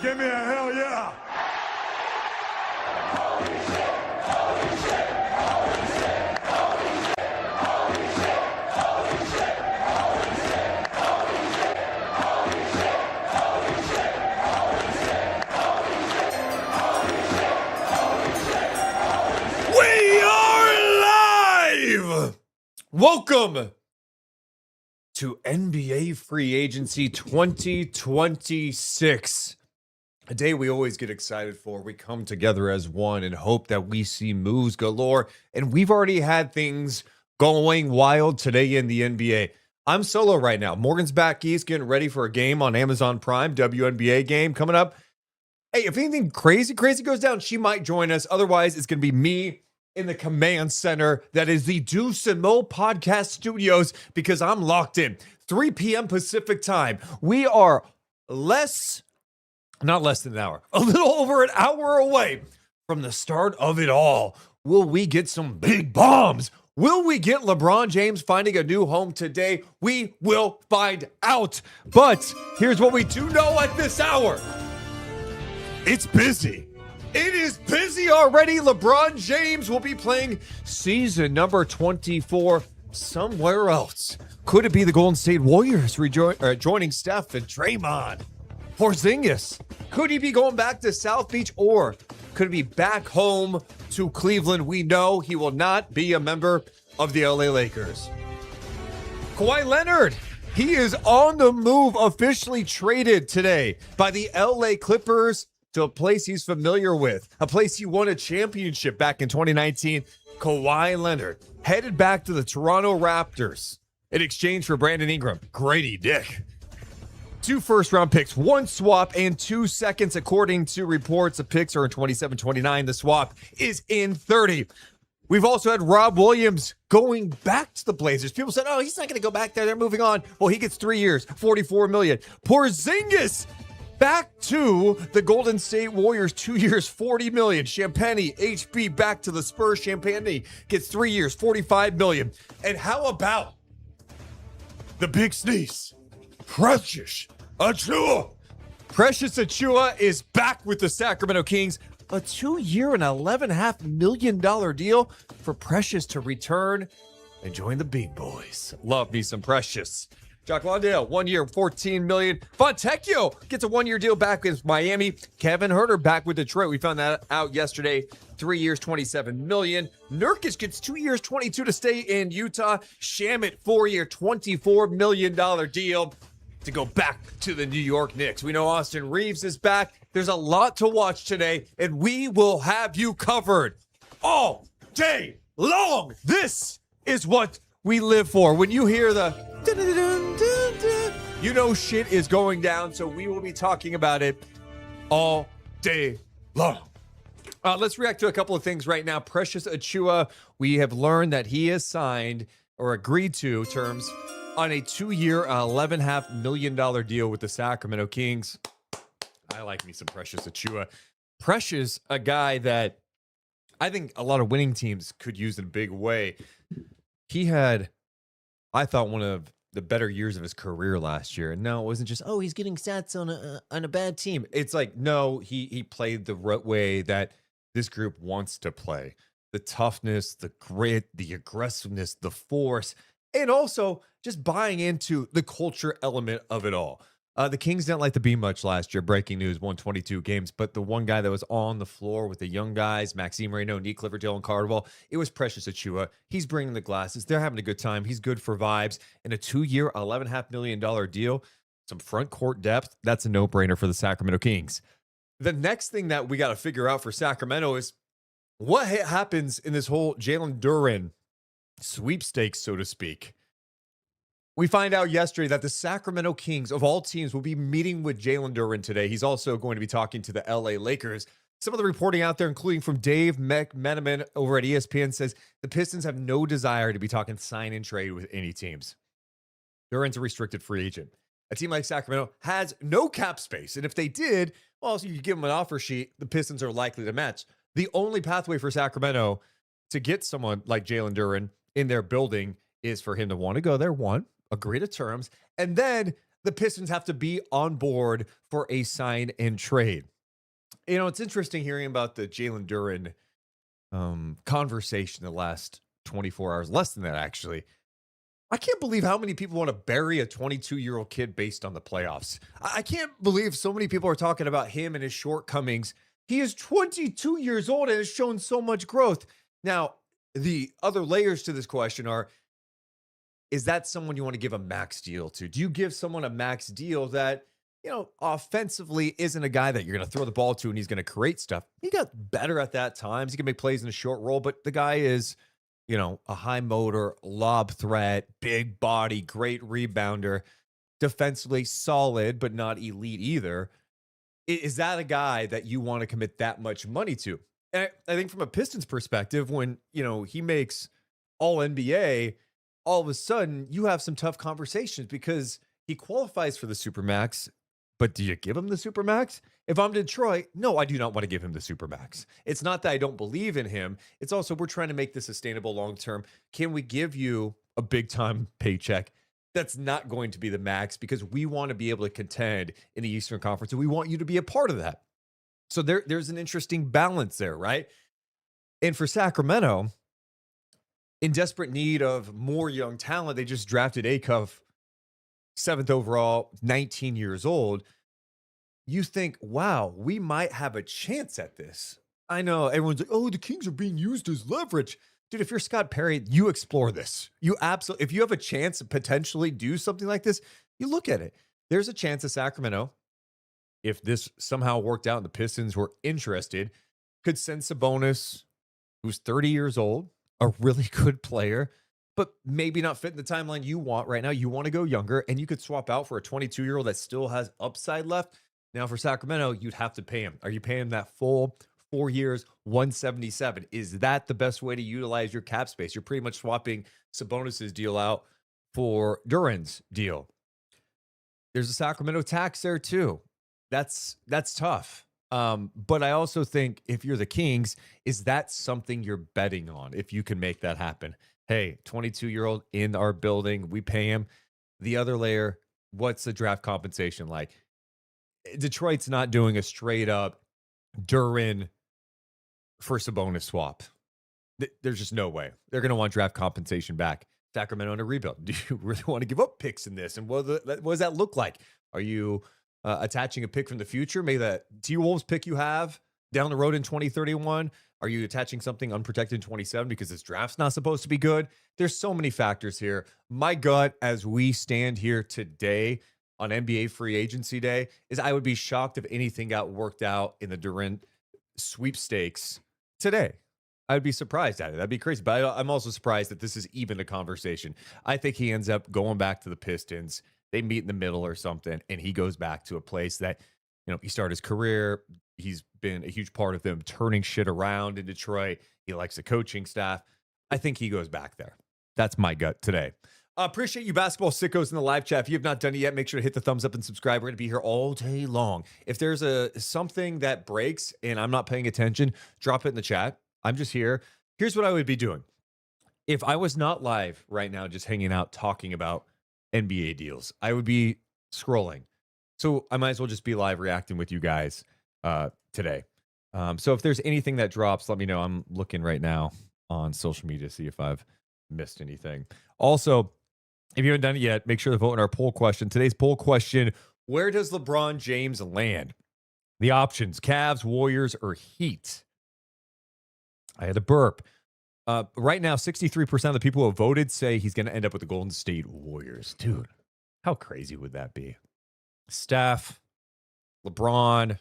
Give me a hell yeah. We are live! Welcome to NBA Free Agency 2026. A day we always get excited for. We come together as one and hope that we see moves galore. And we've already had things going wild today in the NBA. I'm solo right now. Morgan's back east getting ready for a game on Amazon Prime, WNBA game coming up. Hey, if anything crazy goes down, she might join us. Otherwise, it's going to be me in the command center that is the Deuce Mo podcast studios because I'm locked in. 3 p.m. Pacific time. We are not less than an hour, a little over an hour away from the start of it all. Will we get some big bombs? Will we get LeBron James finding a new home today? We will find out. But here's what we do know at this hour. It's busy. It is busy already. LeBron James will be playing season number 24 somewhere else. Could it be the Golden State Warriors joining Steph and Draymond? Porzingis, could he be going back to South Beach, or could he be back home to Cleveland? We know he will not be a member of the LA Lakers. Kawhi Leonard, he is on the move, officially traded today by the LA Clippers to a place he's familiar with, a place he won a championship back in 2019. Kawhi Leonard headed back to the Toronto Raptors in exchange for Brandon Ingram. Grady Dick. 2 first-round picks, 1 swap, and 2 seconds. According to reports, the picks are in 27, 29. The swap is in 30. We've also had Rob Williams going back to the Blazers. People said, oh, he's not going to go back there. They're moving on. Well, he gets 3 years, $44 million. Porzingis back to the Golden State Warriors, 2 years, $40 million. Champagny, HB, back to the Spurs. Champagny gets 3 years, $45 million. And how about the big sneeze? Precious Achiuwa. Precious Achiuwa is back with the Sacramento Kings. A 2-year and $11.5 million deal for Precious to return and join the big boys. Love me some Precious. Jock Landale, 1 year, $14 million. Fontecchio gets a 1-year deal back with Miami. Kevin Huerter back with Detroit. We found that out yesterday. 3 years, $27 million. Nurkic gets 2 years, $22 to stay in Utah. Shamet, 4-year, $24 million deal to go back to the New York Knicks. We know Austin Reeves is back. There's a lot to watch today, and we will have you covered all day long. This is what we live for. When you hear the you know shit is going down, so we will be talking about it all day long. Let's react to a couple of things right now. Precious Achiuwa, we have learned that he has signed or agreed to terms on a 2-year, $11.5 million deal with the Sacramento Kings. I like me some Precious Achiuwa. Precious, a guy that I think a lot of winning teams could use in a big way. He had, I thought, one of the better years of his career last year. And no, it wasn't just, oh, he's getting stats on a bad team. It's like, no, he played the way that this group wants to play. The toughness, the grit, the aggressiveness, the force, and also just buying into the culture element of it all. The Kings didn't like to be much last year. Breaking news, won 22 games. But the one guy that was on the floor with the young guys, Maxime Reynaud, Nick Clifford, Dylan Cardwell, it was Precious Achiuwa. He's bringing the glasses. They're having a good time. He's good for vibes. And a 2-year, $11.5 million deal, some front court depth, that's a no-brainer for the Sacramento Kings. The next thing that we got to figure out for Sacramento is what happens in this whole Jalen Duren sweepstakes, so to speak. We find out yesterday that the Sacramento Kings, of all teams, will be meeting with Jalen Duren today. He's also going to be talking to the LA Lakers. Some of the reporting out there, including from Dave McMenamin over at ESPN, says the Pistons have no desire to be talking sign and trade with any teams. Duren's a restricted free agent. A team like Sacramento has no cap space. And if they did, well, so you give them an offer sheet, the Pistons are likely to match. The only pathway for Sacramento to get someone like Jalen Duren in their building is for him to want to go there, one, agree to terms, and then the Pistons have to be on board for a sign and trade. You know, it's interesting hearing about the Jalen Duren conversation the last 24 hours, less than that, actually. I can't believe how many people want to bury a 22-year-old kid based on the playoffs. I can't believe so many people are talking about him and his shortcomings. He is 22 years old and has shown so much growth. Now, the other layers to this question are, is that someone you want to give a max deal to? Do you give someone a max deal that, you know, offensively isn't a guy that you're going to throw the ball to and he's going to create stuff? He got better at that times. He can make plays in a short roll, but the guy is, you know, a high motor, lob threat, big body, great rebounder, defensively solid, but not elite either. Is that a guy that you want to commit that much money to? And I think from a Pistons perspective, when, you know, he makes all NBA, all of a sudden you have some tough conversations because he qualifies for the Supermax, but do you give him the Supermax? If I'm Detroit, no, I do not want to give him the Supermax. It's not that I don't believe in him. It's also we're trying to make this sustainable long term. Can we give you a big time paycheck that's not going to be the max because we want to be able to contend in the Eastern Conference and we want you to be a part of that? So there's an interesting balance there, right? And for Sacramento, in desperate need of more young talent, they just drafted Acuff, 7th overall, 19 years old. You think, wow, we might have a chance at this. I know everyone's like, oh, the Kings are being used as leverage. Dude, if you're Scott Perry, you explore this. You absolutely, if you have a chance to potentially do something like this, you look at it. There's a chance that Sacramento, if this somehow worked out and the Pistons were interested, could send Sabonis, who's 30 years old, a really good player, but maybe not fit in the timeline you want right now. You want to go younger, and you could swap out for a 22-year-old that still has upside left. Now, for Sacramento, you'd have to pay him. Are you paying him that full 4 years, 177? Is that the best way to utilize your cap space? You're pretty much swapping Sabonis's deal out for Duren's deal. There's a Sacramento tax there too. That's tough. But I also think if you're the Kings, is that something you're betting on if you can make that happen? Hey, 22-year-old in our building, we pay him. The other layer, what's the draft compensation like? Detroit's not doing a straight up Duren for Sabonis swap. There's just no way. They're going to want draft compensation back. Sacramento in a rebuild. Do you really want to give up picks in this? And what does that look like? Are you attaching a pick from the future? Maybe that T-Wolves pick you have down the road in 2031. Are you attaching something unprotected in 27 because this draft's not supposed to be good? There's so many factors here. My gut, as we stand here today on NBA free agency day, is I would be shocked if anything got worked out in the Duren sweepstakes today. I'd be surprised at it. That'd be crazy. But I'm also surprised that this is even a conversation. I think he ends up going back to the Pistons. They meet in the middle or something, and he goes back to a place that, you know, he started his career. He's been a huge part of them turning shit around in Detroit. He likes the coaching staff. I think he goes back there. That's my gut today. Appreciate you basketball sickos in the live chat. If you have not done it yet, make sure to hit the thumbs up and subscribe. We're going to be here all day long. If there's something that breaks and I'm not paying attention, drop it in the chat. I'm just here. Here's what I would be doing. If I was not live right now, just hanging out, talking about NBA deals, I would be scrolling. So I might as well just be live reacting with you guys today. So if there's anything that drops, let me know. I'm looking right now on social media to see if I've missed anything. Also, if you haven't done it yet, make sure to vote in our poll question. Today's poll question: where does LeBron James land? The options: Cavs, Warriors, or Heat. I had a burp. Right now, 63% of the people who have voted say he's going to end up with the Golden State Warriors. Dude, how crazy would that be? Steph, LeBron,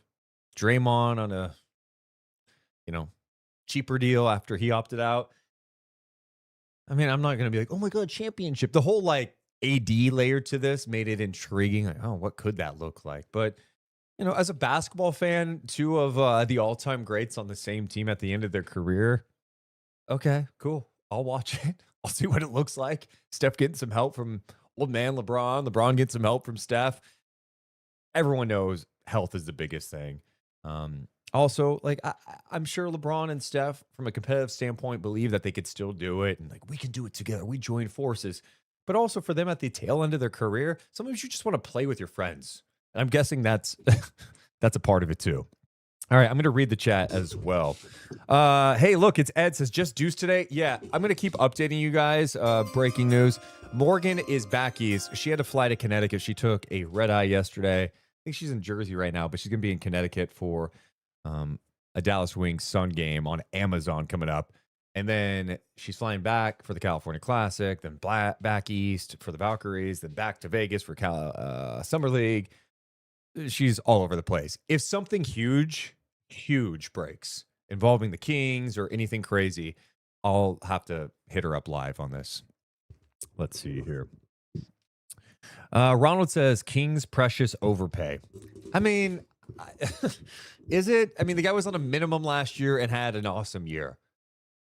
Draymond on a, cheaper deal after he opted out. I mean, I'm not going to be like, oh my God, championship. The whole AD layer to this made it intriguing. Like, oh, what could that look like? But, as a basketball fan, two of the all-time greats on the same team at the end of their career. Okay, cool. I'll watch it. I'll see what it looks like. Steph getting some help from old man LeBron. LeBron getting some help from Steph. Everyone knows health is the biggest thing. Also, I'm sure LeBron and Steph, from a competitive standpoint, believe that they could still do it. And we can do it together. We join forces. but also for them at the tail end of their career, sometimes you just want to play with your friends. And I'm guessing that's that's a part of it too. All right, I'm going to read the chat as well. Hey, look, it's Ed says, just Deuce today. Yeah, I'm going to keep updating you guys. Breaking news. Morgan is back east. She had to fly to Connecticut. She took a red eye yesterday. I think she's in Jersey right now, but she's going to be in Connecticut for a Dallas Wings Sun game on Amazon coming up. And then she's flying back for the California Classic, then back east for the Valkyries, then back to Vegas for Summer League. She's all over the place. If something huge breaks involving the Kings or anything crazy, I'll have to hit her up live on this. Let's see here. Ronald says, Kings Precious overpay. I mean, is it? I mean, the guy was on a minimum last year and had an awesome year.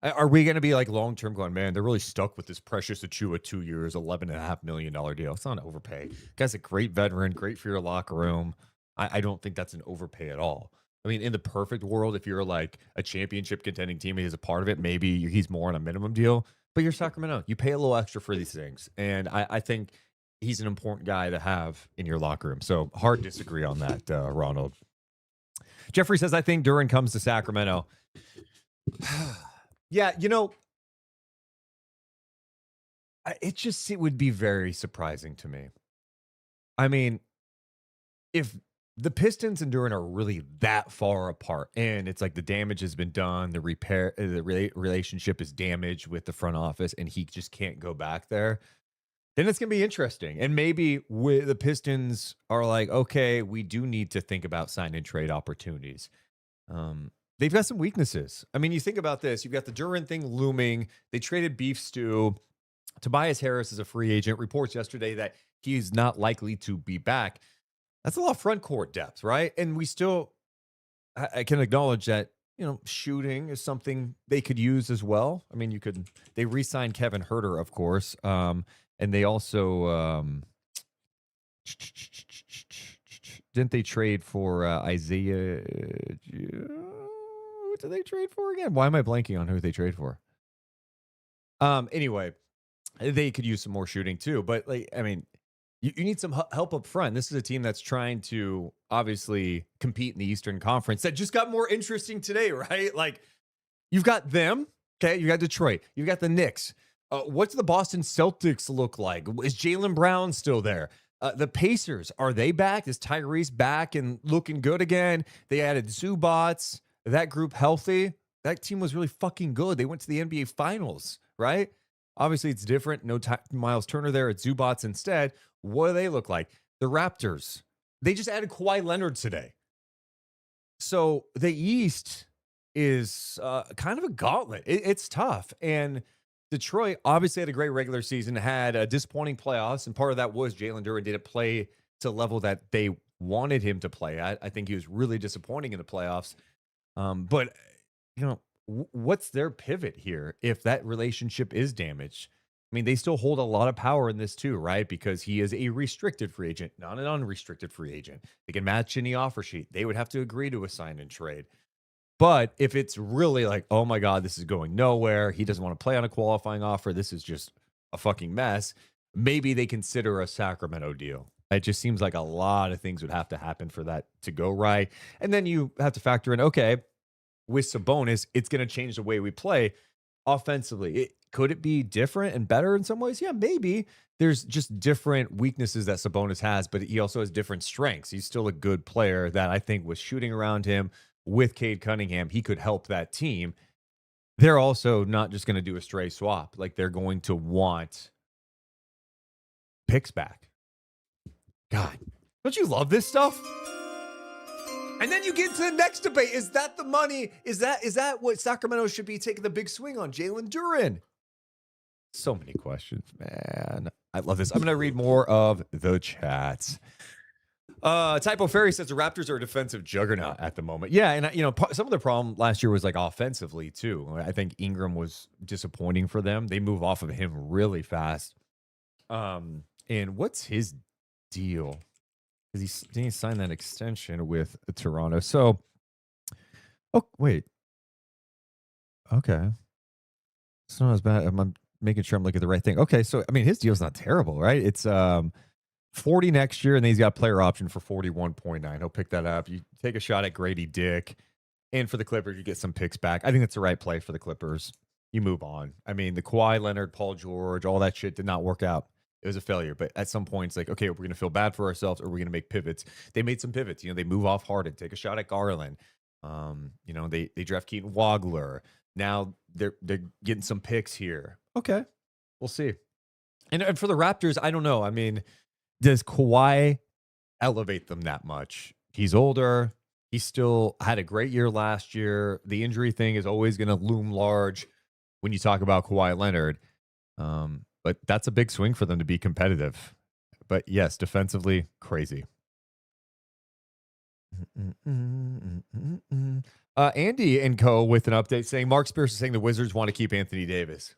Are we going to be like long-term going, man, they're really stuck with this Precious Achiuwa 2 years, $11.5 million deal. It's not an overpay. Guy's a great veteran, great for your locker room. I don't think that's an overpay at all. I mean, in the perfect world, if you're like a championship contending team and he's a part of it, maybe he's more on a minimum deal. But you're Sacramento. You pay a little extra for these things. And I think he's an important guy to have in your locker room. So hard disagree on that, Ronald. Jeffrey says, I think Duren comes to Sacramento. Yeah, you know, it would be very surprising to me. I mean, if the Pistons and Duren are really that far apart, and it's like the damage has been done, the relationship is damaged with the front office, and he just can't go back there, then it's going to be interesting. And maybe the Pistons are like, okay, we do need to think about sign and trade opportunities. They've got some weaknesses. I mean, you think about this. You've got the Duren thing looming. They traded Beef Stew. Tobias Harris is a free agent. Reports yesterday that he's not likely to be back. That's a lot of front court depth, right? And we still, I can acknowledge that, you know, shooting is something they could use as well. I mean, they re-signed Kevin Huerter, of course. And they also, didn't they trade for Isaiah? What did they trade for again? Why am I blanking on who they trade for? Anyway, they could use some more shooting too. But like, I mean, you need some help up front. This is a team that's trying to obviously compete in the Eastern Conference. That just got more interesting today, right? Like, you've got them. Okay, you got Detroit. You've got the Knicks. What's the Boston Celtics look like? Is Jaylen Brown still there? The Pacers, are they back? Is Tyrese back and looking good again? They added Zubats. That group healthy. That team was really fucking good. They went to the NBA Finals, right? Obviously, it's different. No Miles Turner there. It's Zubats instead. What do they look like? The Raptors. They just added Kawhi Leonard today. So the East is kind of a gauntlet. It's tough. And Detroit obviously had a great regular season, had a disappointing playoffs, and part of that was Jalen Duren didn't play to the level that they wanted him to play at. I think he was really disappointing in the playoffs. But, you know, what's their pivot here if that relationship is damaged? I mean, they still hold a lot of power in this too, right? Because he is a restricted free agent, not an unrestricted free agent. They can match any offer sheet. They would have to agree to a sign and trade. But if it's really like, oh my God, this is going nowhere, he doesn't want to play on a qualifying offer, this is just a fucking mess, maybe they consider a Sacramento deal. It just seems like a lot of things would have to happen for that to go right. And then you have to factor in, okay, with Sabonis, it's going to change the way we play offensively. Could it be different and better in some ways? Yeah, maybe. There's just different weaknesses that Sabonis has, but he also has different strengths. He's still a good player that I think was shooting around him with Cade Cunningham. He could help that team. They're also not just going to do a stray swap. Like, they're going to want picks back. God, don't you love this stuff? And then you get to the next debate. Is that the money? Is that what Sacramento should be taking the big swing on? Jalen Duren. So many questions, man. I love this. I'm going to read more of the chats. Typo Ferry says the Raptors are a defensive juggernaut at the moment. Yeah, and you know, some of the problem last year was like offensively too. I think Ingram was disappointing for them. They move off of him really fast. And what's his deal? Because he signed that extension with Toronto. So, oh wait, okay, it's not as bad. making sure I'm looking at the right thing. Okay, so I mean, his deal's not terrible, right? It's 40 next year, and then he's got a player option for 41.9. He'll pick that up. You take a shot at Grady Dick, and for the Clippers, you get some picks back. I think that's the right play for the Clippers. You move on. I mean, the Kawhi Leonard, Paul George, all that shit did not work out. It was a failure. But at some point, it's like, okay, we're going to feel bad for ourselves, or we're going to make pivots. They made some pivots. You know, they move off Harden, take a shot at Garland. You know, they draft Keaton Wagler. Now they're getting some picks here. Okay, we'll see. And for the Raptors, I don't know. I mean, does Kawhi elevate them that much? He's older. He still had a great year last year. The injury thing is always going to loom large when you talk about Kawhi Leonard. But that's a big swing for them to be competitive. But yes, defensively, crazy. Andy and Co. with an update saying Mark Spears is saying the Wizards want to keep Anthony Davis.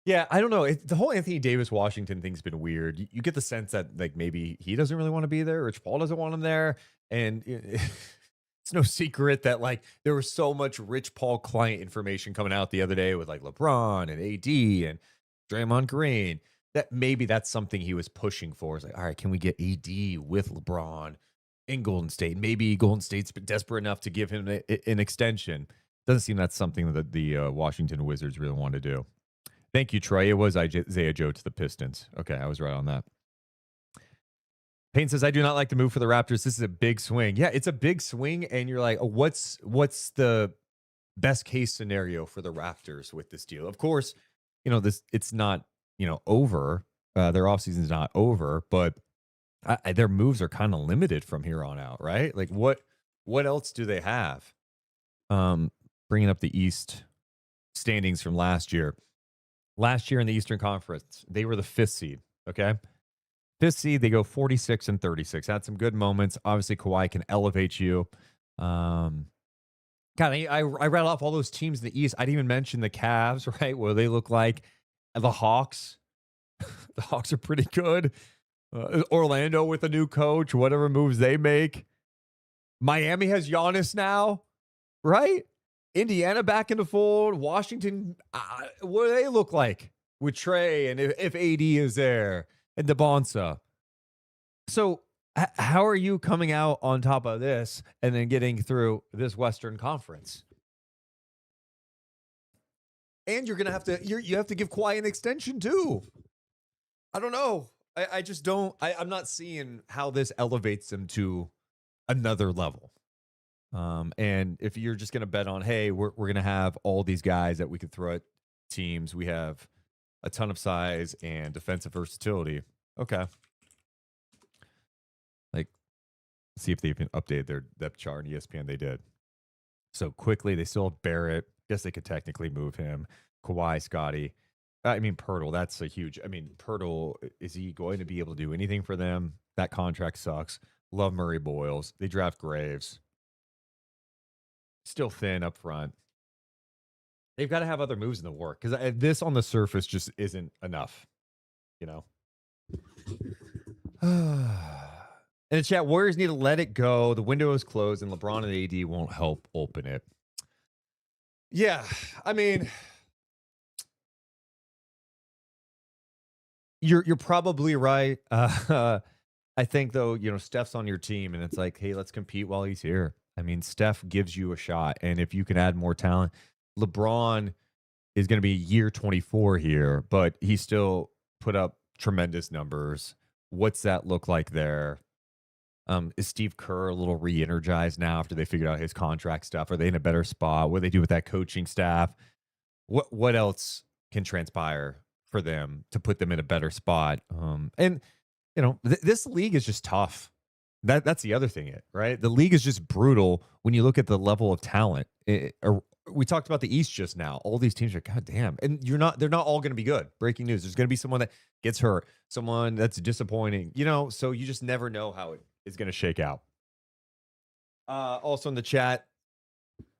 Yeah, I don't know. The whole Anthony Davis Washington thing's been weird. You get the sense that like maybe he doesn't really want to be there. Rich Paul doesn't want him there, and it's no secret that like there was so much Rich Paul client information coming out the other day with like LeBron and AD and Draymond Green. That maybe that's something he was pushing for. It's like, all right, can we get AD with LeBron in Golden State? Maybe Golden State's been desperate enough to give him an extension. Doesn't seem that's something that the Washington Wizards really want to do. Thank you, Troy. It was Isaiah Joe to the Pistons. Okay, I was right on that. Payne says, I do not like the move for the Raptors. This is a big swing. Yeah, it's a big swing, and you're like, oh, what's the best case scenario for the Raptors with this deal? Of course, you know, it's not, you know, over. Their offseason's not over, but their moves are kind of limited from here on out, right? Like, what else do they have? Bringing up the East standings from last year. Last year in the Eastern Conference, they were the 5th seed, okay? 5th seed, they go 46-36. Had some good moments. Obviously, Kawhi can elevate you. God, I read off all those teams in the East. I didn't even mention the Cavs, right? What they look like. The Hawks. The Hawks are pretty good. Orlando with a new coach, whatever moves they make. Miami has Giannis now, right? Indiana back in the fold. Washington, what do they look like with Trey and if AD is there and DeBonsa? So how are you coming out on top of this and then getting through this Western Conference? And you're gonna have to you have to give Kawhi an extension too. I don't know. I just don't. I'm not seeing how this elevates them to another level. And if you're just going to bet on, hey, we're going to have all these guys that we could throw at teams. We have a ton of size and defensive versatility. Okay. Like, see if they even updated their depth chart in ESPN. They did. So quickly, they still have Barrett. Guess they could technically move him. Kawhi, Scotty. I mean, Pirtle, that's a huge. I mean, Pirtle, is he going to be able to do anything for them? That contract sucks. Love Murray Boyles. They draft Graves. Still thin up front. They've got to have other moves in the work because this on the surface just isn't enough, you know. In the chat, Warriors need to let it go. The window is closed, and LeBron and AD won't help open it. Yeah, I mean, you're probably right. I think though, you know, Steph's on your team, and it's like, hey, let's compete while he's here. I mean, Steph gives you a shot, and if you can add more talent, LeBron is going to be year 24 here, but he still put up tremendous numbers. What's that look like there? Is Steve Kerr a little re-energized now after they figured out his contract stuff? Are they in a better spot? What do they do with that coaching staff? What else can transpire for them to put them in a better spot? And you know, this league is just tough. That's the other thing, right? The league is just brutal when you look at the level of talent. We talked about the East just now. All these teams are goddamn, and they're not all going to be good. Breaking news: there's going to be someone that gets hurt, someone that's disappointing. You know, so you just never know how it is going to shake out. Also in the chat,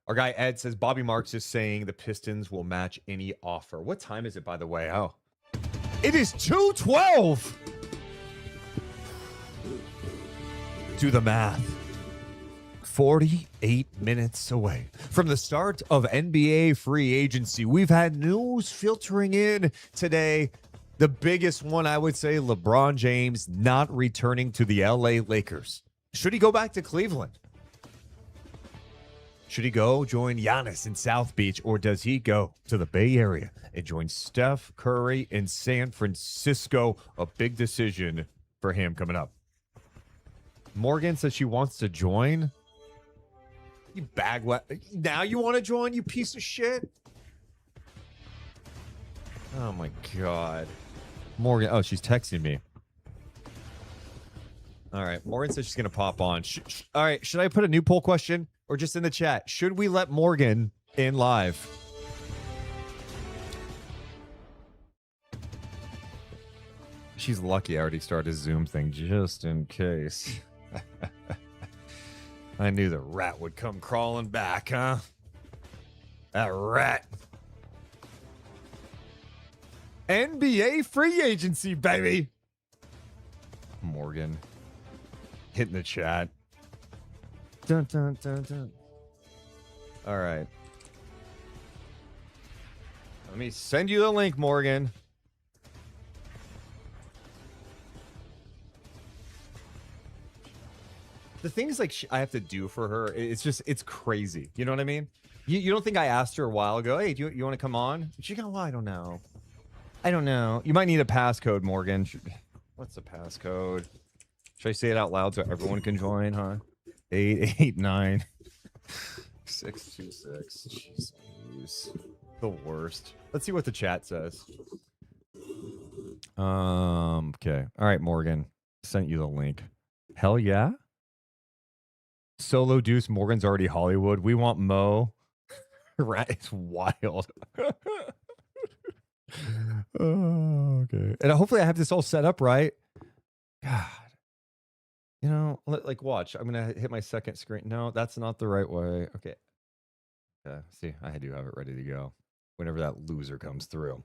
our guy Ed says Bobby Marks is saying the Pistons will match any offer. What time is it, by the way? Oh, it is 2:12. Do the math. 48 minutes away from the start of NBA free agency. We've had news filtering in today. The biggest one, I would say, LeBron James not returning to the LA Lakers. Should he go back to Cleveland? Should he go join Giannis in South Beach, or does he go to the Bay Area and join Steph Curry in San Francisco? A big decision for him coming up. Morgan says she wants to join. You now you want to join, you piece of shit? Oh my God. Morgan, oh, she's texting me. All right, Morgan says she's going to pop on. All right, should I put a new poll question or just in the chat? Should we let Morgan in live? She's lucky I already started a Zoom thing just in case. I knew the rat would come crawling back, huh? That rat. NBA free agency, baby. Morgan. Hitting the chat. Dun, dun, dun, dun. All right. Let me send you the link, Morgan. The things like I have to do for her, it's crazy. You know what I mean? You don't think I asked her a while ago, hey, do you want to come on? She go, well, I don't know. I don't know. You might need a passcode, Morgan. What's the passcode? Should I say it out loud so everyone can join, huh? 889 626. Jeez. The worst. Let's see what the chat says. Okay. All right, Morgan. Sent you the link. Hell yeah. Solo Deuce, Morgan's already Hollywood. We want Mo. Right, it's wild. Oh, okay. And hopefully I have this all set up right. God. You know, like watch. I'm going to hit my second screen. No, that's not the right way. Okay. See, I do have it ready to go whenever that loser comes through.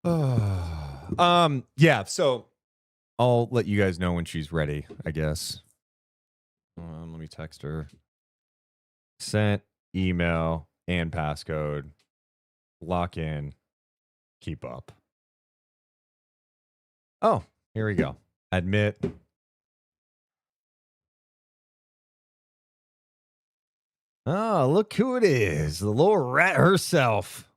Yeah, so I'll let you guys know when she's ready, I guess. Let me text her. Sent, email, and passcode. Lock in. Keep up. Oh, here we go. Admit. Oh, look who it is. The little rat herself.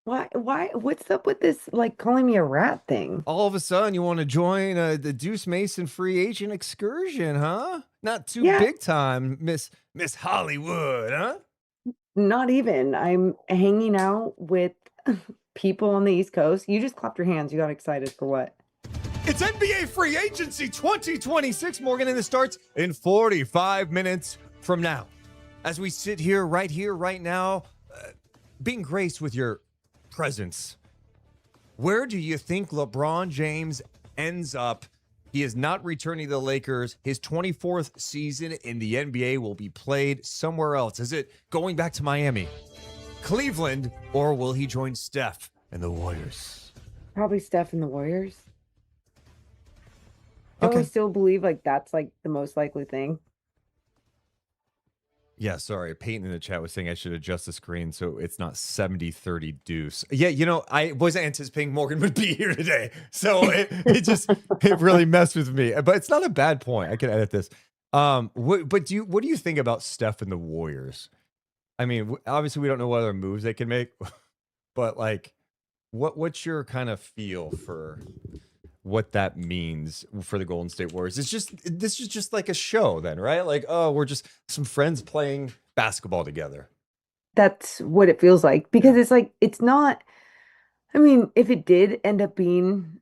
Why? What's up with this, like, calling me a rat thing? All of a sudden, you want to join the Deuce Mason free agent excursion, huh? Not too big time, Miss Hollywood, huh? Not even. I'm hanging out with people on the East Coast. You just clapped your hands. You got excited for what? It's NBA free agency 2026, Morgan, and it starts in 45 minutes from now. As we sit here, right now, being graced with your presence. Where do you think LeBron James ends up? He is not returning to the Lakers. His 24th season in the NBA will be played somewhere else. Is it going back to Miami, Cleveland, or will he join Steph and the Warriors? Probably Steph and the Warriors. Don't we still believe like that's like the most likely thing? Yeah, sorry. Peyton in the chat was saying I should adjust the screen so it's not 70-30 Deuce. Yeah, you know, I wasn't anticipating Morgan would be here today. So it really messed with me. But it's not a bad point. I can edit this. What do you think about Steph and the Warriors? I mean, obviously we don't know what other moves they can make, but like what's your kind of feel for what that means for the Golden State Warriors? This is just like a show then, right? Like, oh, we're just some friends playing basketball together. That's what it feels like, because it's like, it's not, I mean, if it did end up being,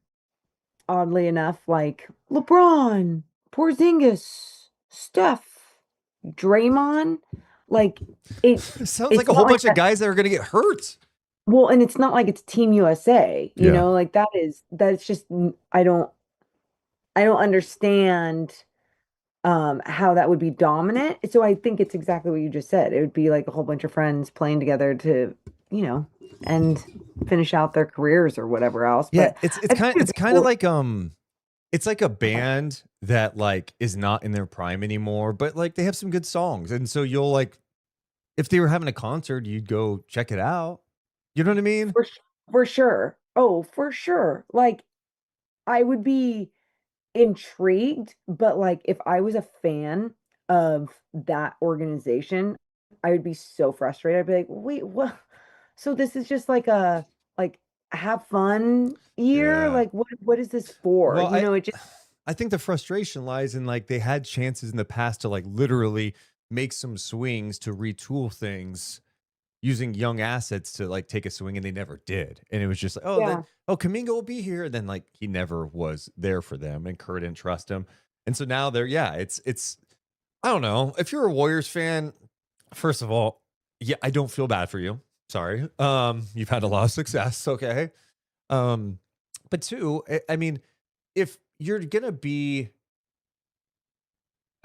oddly enough, like LeBron, Porzingis, Steph, Draymond, like it sounds like a whole bunch of guys that are going to get hurt. Well, and it's not like it's Team USA, you know, like that's just, I don't understand how that would be dominant. So I think it's exactly what you just said. It would be like a whole bunch of friends playing together to, you know, and finish out their careers or whatever else. Yeah, but it's kind of like It's like a band that like is not in their prime anymore, but like they have some good songs. And so you'll like if they were having a concert, you'd go check it out. You know what I mean? For sure. Oh, for sure. Like I would be intrigued, but like if I was a fan of that organization, I would be so frustrated. I'd be like, wait, what? So this is just like have fun year? Yeah. Like what is this for? Well, You I know, it just I think the frustration lies in like they had chances in the past to like literally make some swings to retool things using young assets to like take a swing and they never did. And it was just like, oh, yeah. Kaminga will be here. And then like he never was there for them and Kerr didn't trust him. And so now they're yeah, it's I don't know. If you're a Warriors fan, first of all, yeah, I don't feel bad for you. Sorry. You've had a lot of success, okay? Um, but two, I mean, if you're gonna be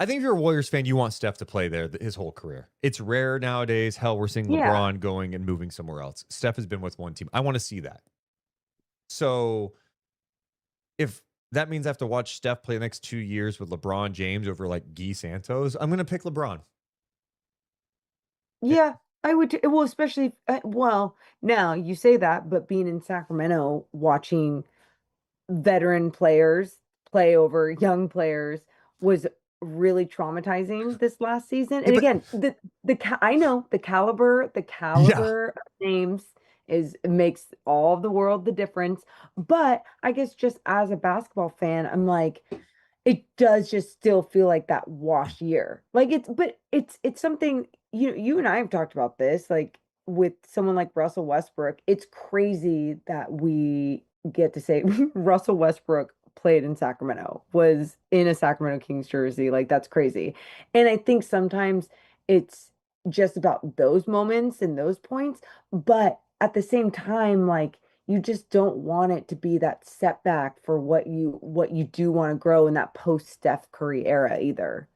I think if you're a Warriors fan, you want Steph to play there his whole career. It's rare nowadays. Hell, we're seeing Yeah. LeBron going and moving somewhere else. Steph has been with one team. I want to see that. So if that means I have to watch Steph play the next 2 years with LeBron James over like Guy Santos, I'm going to pick LeBron. Eh, Yeah. I would well, especially well, now you say that, but being in Sacramento watching veteran players play over young players was really traumatizing this last season. Yeah, And but again, I know the yeah, caliber of names is makes all of the world the difference. But I guess just as a basketball fan, I'm like, it does just still feel like that wash year. Like it's something you and I have talked about this, like with someone like Russell Westbrook. It's crazy that we get to say Russell Westbrook played in Sacramento, was in a Sacramento Kings jersey. Like that's crazy. And I think sometimes it's just about those moments and those points, but at the same time, like you just don't want it to be that setback for what you do want to grow in that post Steph Curry era either.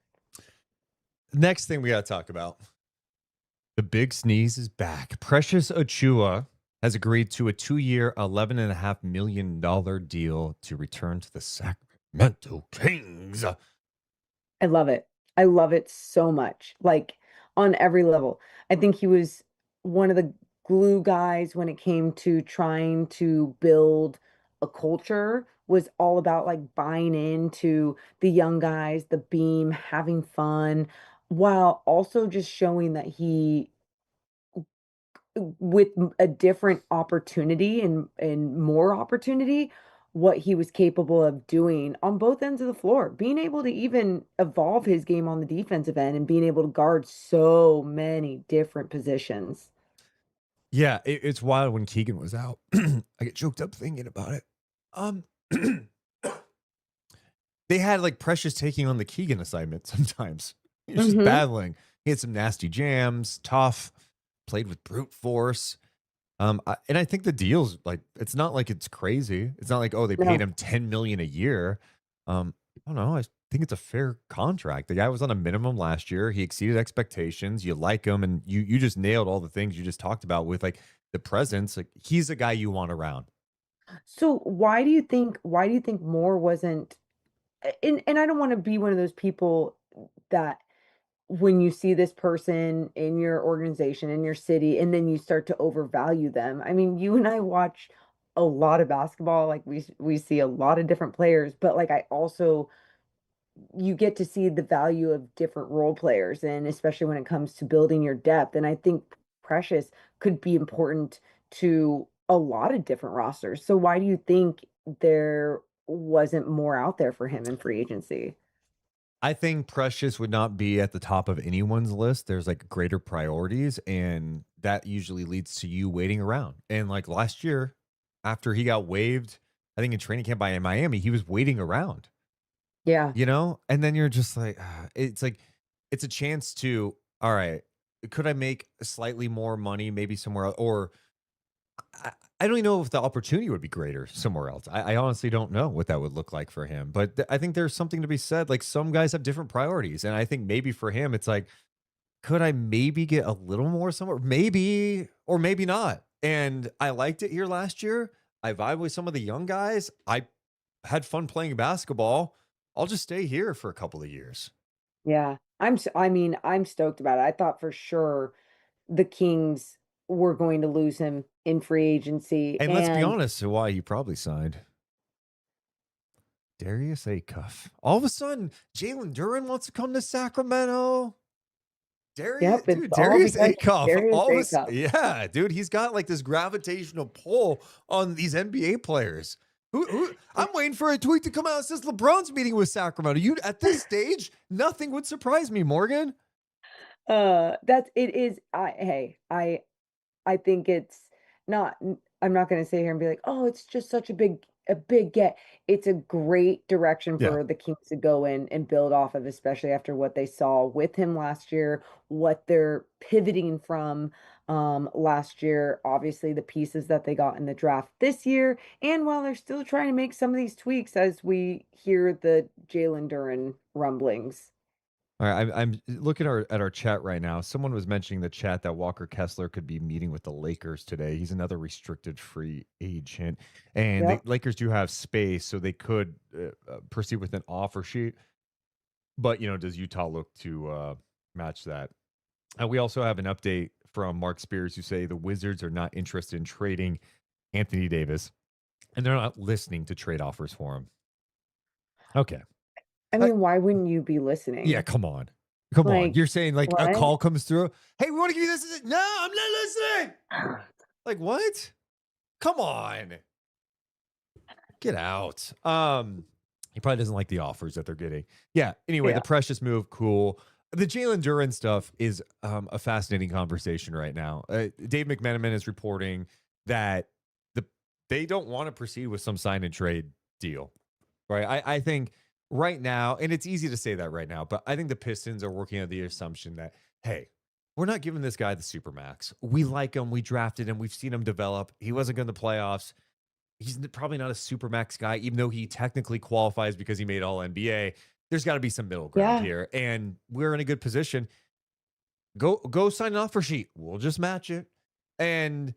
next thing we got to talk about. The big sneeze is back. Precious Achiuwa has agreed to a 2-year, $11.5 million deal to return to the Sacramento Kings. I love it. I love it so much. Like on every level. I think he was one of the glue guys when it came to trying to build a culture, was all about like buying into the young guys, the beam, having fun, while also just showing that he with a different opportunity and more opportunity, what he was capable of doing on both ends of the floor, being able to even evolve his game on the defensive end and being able to guard so many different positions. Yeah, it's wild when Keegan was out. I get choked up thinking about it. Um, they had like Precious taking on the Keegan assignment sometimes. He was just Hmm. battling. He had some nasty jams, tough, played with brute force. And I think the deal's like it's not like it's crazy. It's not like oh they paid No. him 10 million a year. I don't know. I think it's a fair contract. The guy was on a minimum last year. He exceeded expectations. You like him, and you just nailed all the things you just talked about with like the presence. Like he's a guy you want around. So why do you think more wasn't and I don't want to be one of those people that when you see this person in your organization, in your city, and then you start to overvalue them. I mean, you and I watch a lot of basketball, like we see a lot of different players, but like I also you get to see the value of different role players and especially when it comes to building your depth. And I think Precious could be important to a lot of different rosters. So why do you think there wasn't more out there for him in free agency? I think Precious would not be at the top of anyone's list. There's like greater priorities, and that usually leads to you waiting around. And like last year, after he got waived, I think in training camp by Miami, he was waiting around, Yeah. and then you're just like, it's like, it's a chance to, all right, could I make slightly more money, maybe somewhere else? Or I, I don't even know if the opportunity would be greater somewhere else. I honestly don't know what that would look like for him. But I think there's something to be said. Like some guys have different priorities. And I think maybe for him, it's like, could I maybe get a little more somewhere? Maybe, or maybe not. And I liked it here last year. I vibe with some of the young guys. I had fun playing basketball. I'll just stay here for a couple of years. Yeah. I mean, I'm stoked about it. I thought for sure the Kings were going to lose him in free agency, And let's be and honest, why he probably signed Darius Acuff. All of a sudden, Jalen Duren wants to come to Sacramento. yep, it's all Darius because of Acuff. Darius All of us, Akeup. yeah, dude, he's got like this gravitational pull on these NBA players. I'm waiting for a tweet to come out that says LeBron's meeting with Sacramento. You at this stage, nothing would surprise me, Morgan. That's it is I think it's not I'm not gonna sit here and be like, "Oh, it's just such a big get." It's a great direction Yeah. for the Kings to go in and build off of, especially after what they saw with him last year, what they're pivoting from last year, obviously the pieces that they got in the draft this year, and while they're still trying to make some of these tweaks as we hear the Jalen Duren rumblings. All right, I'm looking at our chat right now. Someone was mentioning in the chat that Walker Kessler could be meeting with the Lakers today. He's another restricted free agent, and the Yep. Lakers do have space, so they could proceed with an offer sheet. But does Utah look to match that? And we also have an update from Mark Spears who say the Wizards are not interested in trading Anthony Davis, and they're not listening to trade offers for him. Okay. I Uh, mean, why wouldn't you be yeah, listening? come on. Come on. Like, You're saying like a what? call comes through. Hey, we want to give you this. No, I'm not listening. Like what? Come on. Get out. He probably doesn't like the offers that they're getting. Yeah. Anyway, Yeah. the Precious move, cool. The Jalen Duren stuff is a fascinating conversation right now. Dave McMenamin is reporting that they don't want to proceed with some sign and trade deal. Right. I think right now, and it's easy to say that right now, but I think the Pistons are working on the assumption that, hey, we're not giving this guy the supermax. We like him. We drafted him. We've seen him develop. He wasn't good in the playoffs. He's probably not a supermax guy, even though he technically qualifies because he made all NBA. There's got to be some middle ground Yeah. here. And we're in a good position. Go sign an offer sheet. We'll just match it. And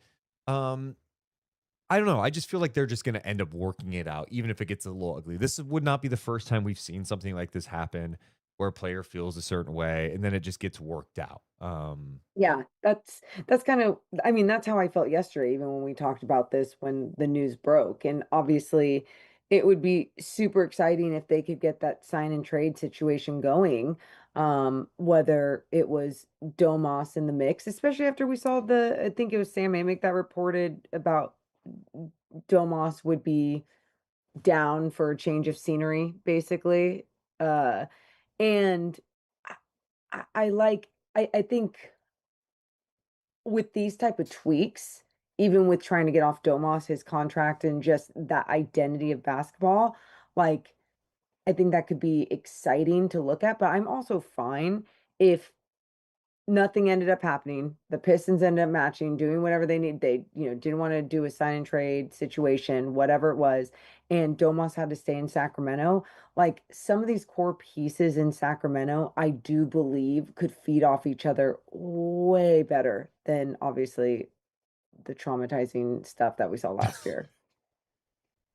I don't know. I just feel like they're just going to end up working it out, even if it gets a little ugly. This would not be the first time we've seen something like this happen where a player feels a certain way and then it just gets worked out. Yeah, that's kind of I mean, that's how I felt yesterday, even when we talked about this when the news broke. And obviously, it would be super exciting if they could get that sign and trade situation going. Whether it was Domas in the mix, especially after we saw I think it was Sam Amick that reported about Domas would be down for a change of scenery, basically. And I, I like I think with these type of tweaks, even with trying to get off Domas, his contract, and just that identity of basketball, like I think that could be exciting to look at. But I'm also fine if nothing ended up happening. The Pistons ended up matching, doing whatever they need. They, didn't want to do a sign and trade situation, whatever it was. And Domas had to stay in Sacramento. Like some of these core pieces in Sacramento, I do believe could feed off each other way better than obviously the traumatizing stuff that we saw last year.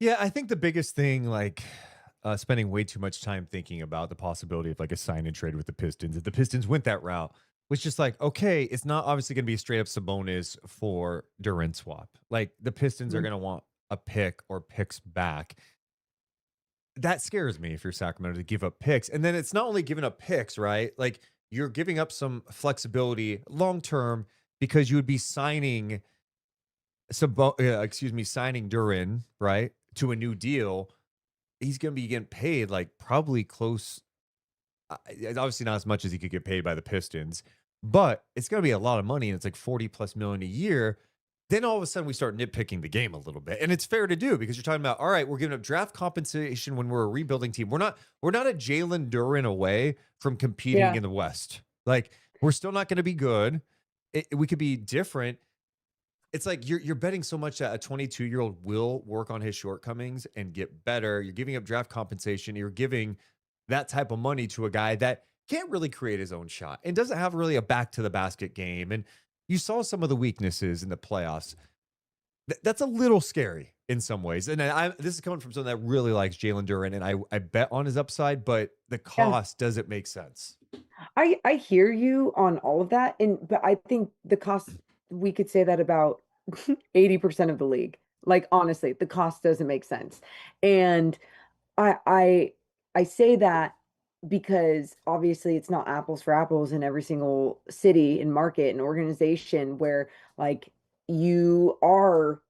Yeah, I think the biggest thing, like spending way too much time thinking about the possibility of like a sign and trade with the Pistons, if the Pistons went that route, was just like, okay, it's not obviously going to be a straight up Sabonis for Durant swap. Like the Pistons are Mhm. going to want a pick or picks back. That scares me if you're Sacramento to give up picks. And then it's not only giving up picks, right? Like you're giving up some flexibility long term because you would be signing signing Duren, right, to a new deal. He's going to be getting paid like probably close. Obviously, not as much as he could get paid by the Pistons, but it's going to be a lot of money, and it's like 40 plus million a year. Then all of a sudden, we start nitpicking the game a little bit, and it's fair to do because you're talking about, all right, we're giving up draft compensation when we're a rebuilding team. We're not a Jalen Duren away from competing Yeah. in the West. Like we're still not going to be good. We could be different. It's like you're betting so much that a 22-year-old will work on his shortcomings and get better. You're giving up draft compensation. You're giving that type of money to a guy that can't really create his own shot and doesn't have really a back to the basket game. And you saw some of the weaknesses in the playoffs. That's a little scary. in some ways. And this is coming from someone that really likes Jalen Duren, and I bet on his upside, but the Yeah. cost doesn't make sense. I hear you on all of that, but I think the cost, we could say that about 80% of the league. Like honestly, the cost doesn't make sense. And I I I say that because obviously it's not apples for apples in every single city and market and organization where like you are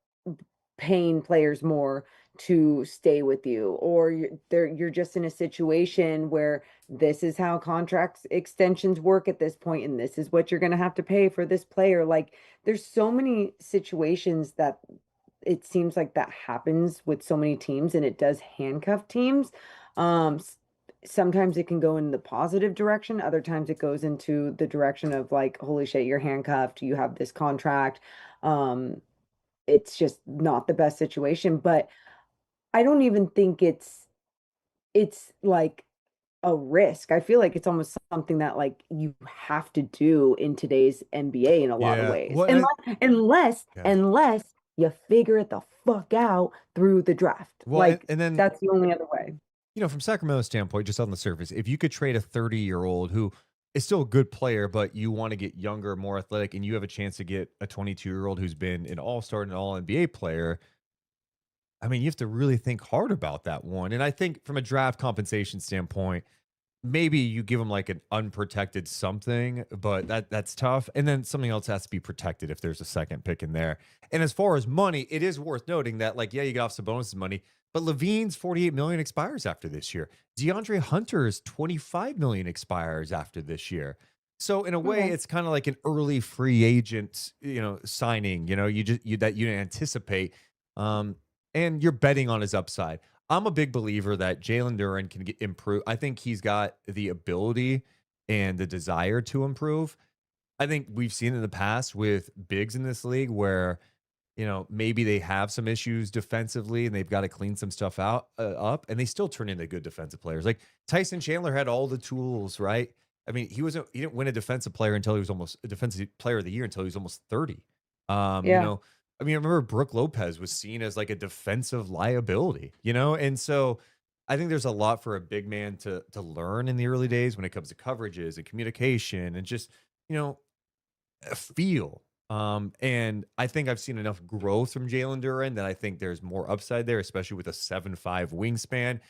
paying players more to stay with you, or you're just in a situation where this is how contracts extensions work at this point and this is what you're going to have to pay for this player. Like there's so many situations that it seems like that happens with so many teams, and it does handcuff teams. Sometimes it can go in the positive direction, other times it goes into the direction of like, holy shit, you're handcuffed, you have this contract. um it's just not the best situation. But I don't even think it's like a risk. I feel like it's almost something that like you have to do in today's NBA in a lot of Yeah. ways. What? Yeah. Unless you figure it the fuck out through the draft. Well, Like and then that's the only other way. from Sacramento's standpoint, just on the surface, if you could trade a 30-year-old who is still a good player, but you want to get younger, more athletic, and you have a chance to get a 22-year-old who's been an all-star and an all-NBA player, I mean, you have to really think hard about that one. And I think from a draft compensation standpoint, maybe you give them like an unprotected something, but that's tough. And then something else has to be protected if there's a second pick in there. And as far as money, it is worth noting that like, yeah, you got off Sabonis' money, but Levine's 48 million expires after this year. DeAndre Hunter's 25 million expires after this year. So in a way, Okay. it's kind of like an early free agent, signing, you just that you didn't anticipate. And you're betting on his upside. I'm a big believer that Jalen Duren can improve. I think he's got the ability and the desire to improve. I think we've seen in the past with bigs in this league where, maybe they have some issues defensively and they've got to clean some stuff out up, and they still turn into good defensive players. Like Tyson Chandler had all the tools, right? I mean, he didn't win a defensive player until he was almost a defensive player of the year until he was almost 30. Yeah. I mean, I remember Brooke Lopez was seen as like a defensive liability, and so I think there's a lot for a big man to learn in the early days when it comes to coverages and communication and just, you know, feel. And I think I've seen enough growth from Jalen Duren that I think there's more upside there, especially with a 7'5" wingspan.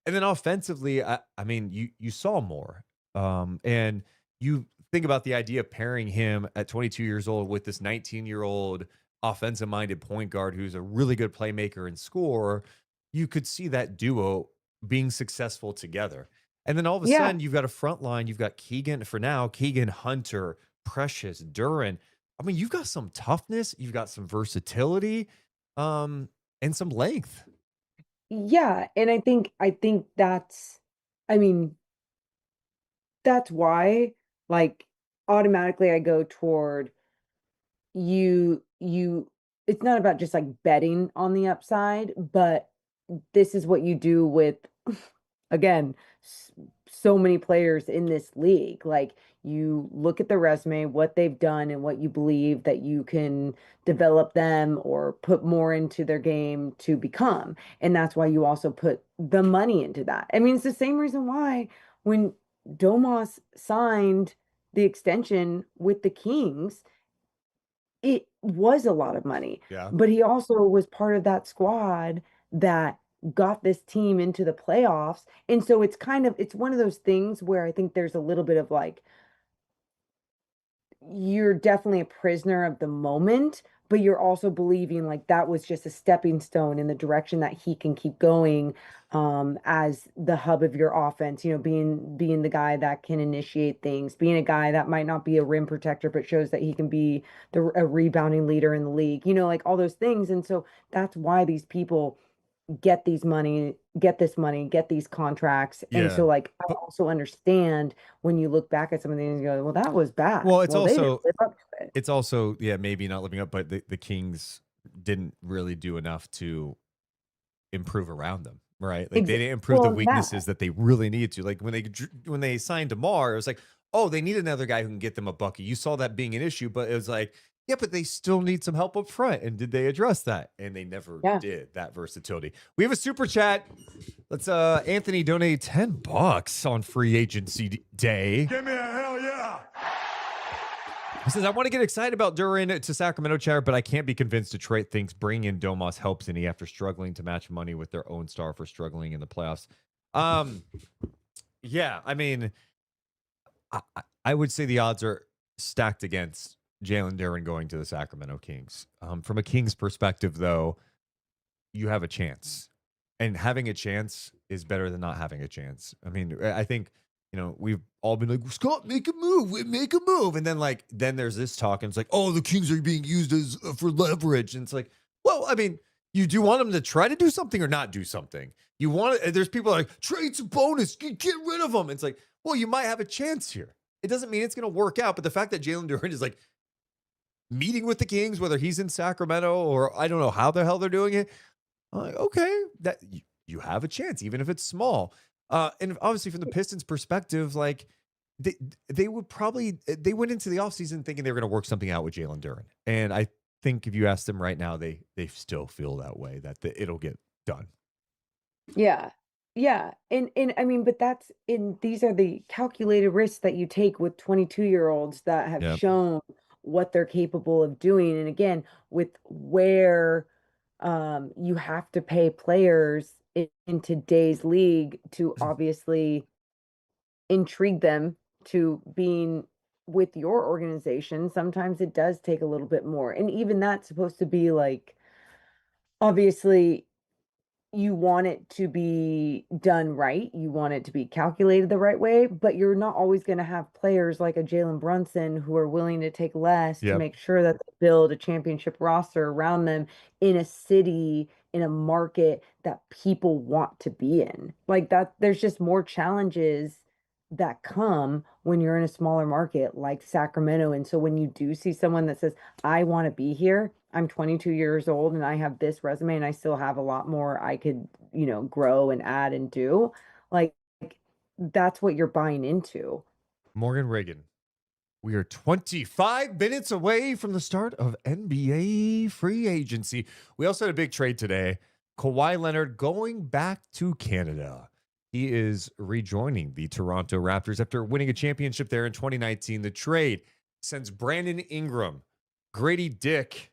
And then offensively, I mean, you saw more. And you think about the idea of pairing him at 22 years old with this 19-year-old offensive minded point guard who's a really good playmaker and scorer. You could see that duo being successful together. And then all of a Yeah. sudden, you've got a front line. You've got Keegan Hunter, Precious, Duren. I mean, you've got some toughness, you've got some versatility, and some length. Yeah. And I think I mean, that's why like automatically I go toward you it's not about just like betting on the upside, but this is what you do with again so many players in this league. Like you look at the resume, what they've done, and what you believe that you can develop them or put more into their game to become. And that's why you also put the money into that. I mean, it's the same reason why when Domas signed the extension with the Kings, it was a lot of money, Yeah. but he also was part of that squad that got this team into the playoffs. And so it's one of those things where I think there's a little bit of like you're definitely a prisoner of the moment, but you're also believing like that was just a stepping stone in the direction that he can keep going, as the hub of your offense, being the guy that can initiate things, being a guy that might not be a rim protector, but shows that he can be a rebounding leader in the league, like all those things. And so that's why these people get this money, get these contracts. And Yeah. so like I But also understand when you look back at some of these and go, well, that was bad. well, Well, they didn't live up to it. it's also, yeah, maybe not living up, but the Kings didn't really do enough to improve around them, right? Like they didn't improve the Well, that, weaknesses that they really needed to. Like when they signed DeMar, it was like, oh, they need another guy who can get them a bucket. You saw that being an issue, but it was like Yeah, but they still need some help up front. And did they address that? And they never Yeah. did, that versatility. We have a super chat. Let's Anthony donate $10 on free agency day. Give me a hell yeah. He says, I want to get excited about Duren to Sacramento chair, but I can't be convinced Detroit thinks bringing in Domas helps any after struggling to match money with their own star for struggling in the playoffs. Yeah, I mean, I would say the odds are stacked against Jalen Duren going to the Sacramento Kings. From a Kings perspective, though, you have a chance. And having a chance is better than not having a chance. I mean, I think, we've all been like, Scott, make a move. And then there's this talk, and it's like, oh, the Kings are being used as for leverage. And it's like, well, I mean, you do want them to try to do something or not do something. You want it. There's people like, trade's a bonus, get rid of them. It's like, well, you might have a chance here. It doesn't mean it's going to work out. But the fact that Jalen Duren is like meeting with the Kings, whether he's in Sacramento or I don't know how the hell they're doing it, I'm like, okay, that you have a chance, even if it's small. And obviously from the Pistons perspective, like they went into the offseason thinking they were going to work something out with Jalen Duren. And I think if you ask them right now, they still feel that way, that it'll get done. Yeah. Yeah. And I mean, but these are the calculated risks that you take with 22-year-olds that have Yep. shown what they're capable of doing. And again, with where you have to pay players in today's league to obviously intrigue them to being with your organization, sometimes it does take a little bit more. And even that's supposed to be like, obviously, you want it to be done right. You want it to be calculated the right way, but you're not always going to have players like a Jalen Brunson who are willing to take less to Yep. make sure that they build a championship roster around them in a city, in a market that people want to be in. Like that, there's just more challenges that come when you're in a smaller market like Sacramento. And so when you do see someone that says, I want to be here, I'm 22 years old and I have this resume and I still have a lot more I could, grow and add and do. Like that's what you're buying into. Morgan Reagan. We are 25 minutes away from the start of NBA free agency. We also had a big trade today. Kawhi Leonard going back to Canada. He is rejoining the Toronto Raptors after winning a championship there in 2019. The trade sends Brandon Ingram, Grady Dick,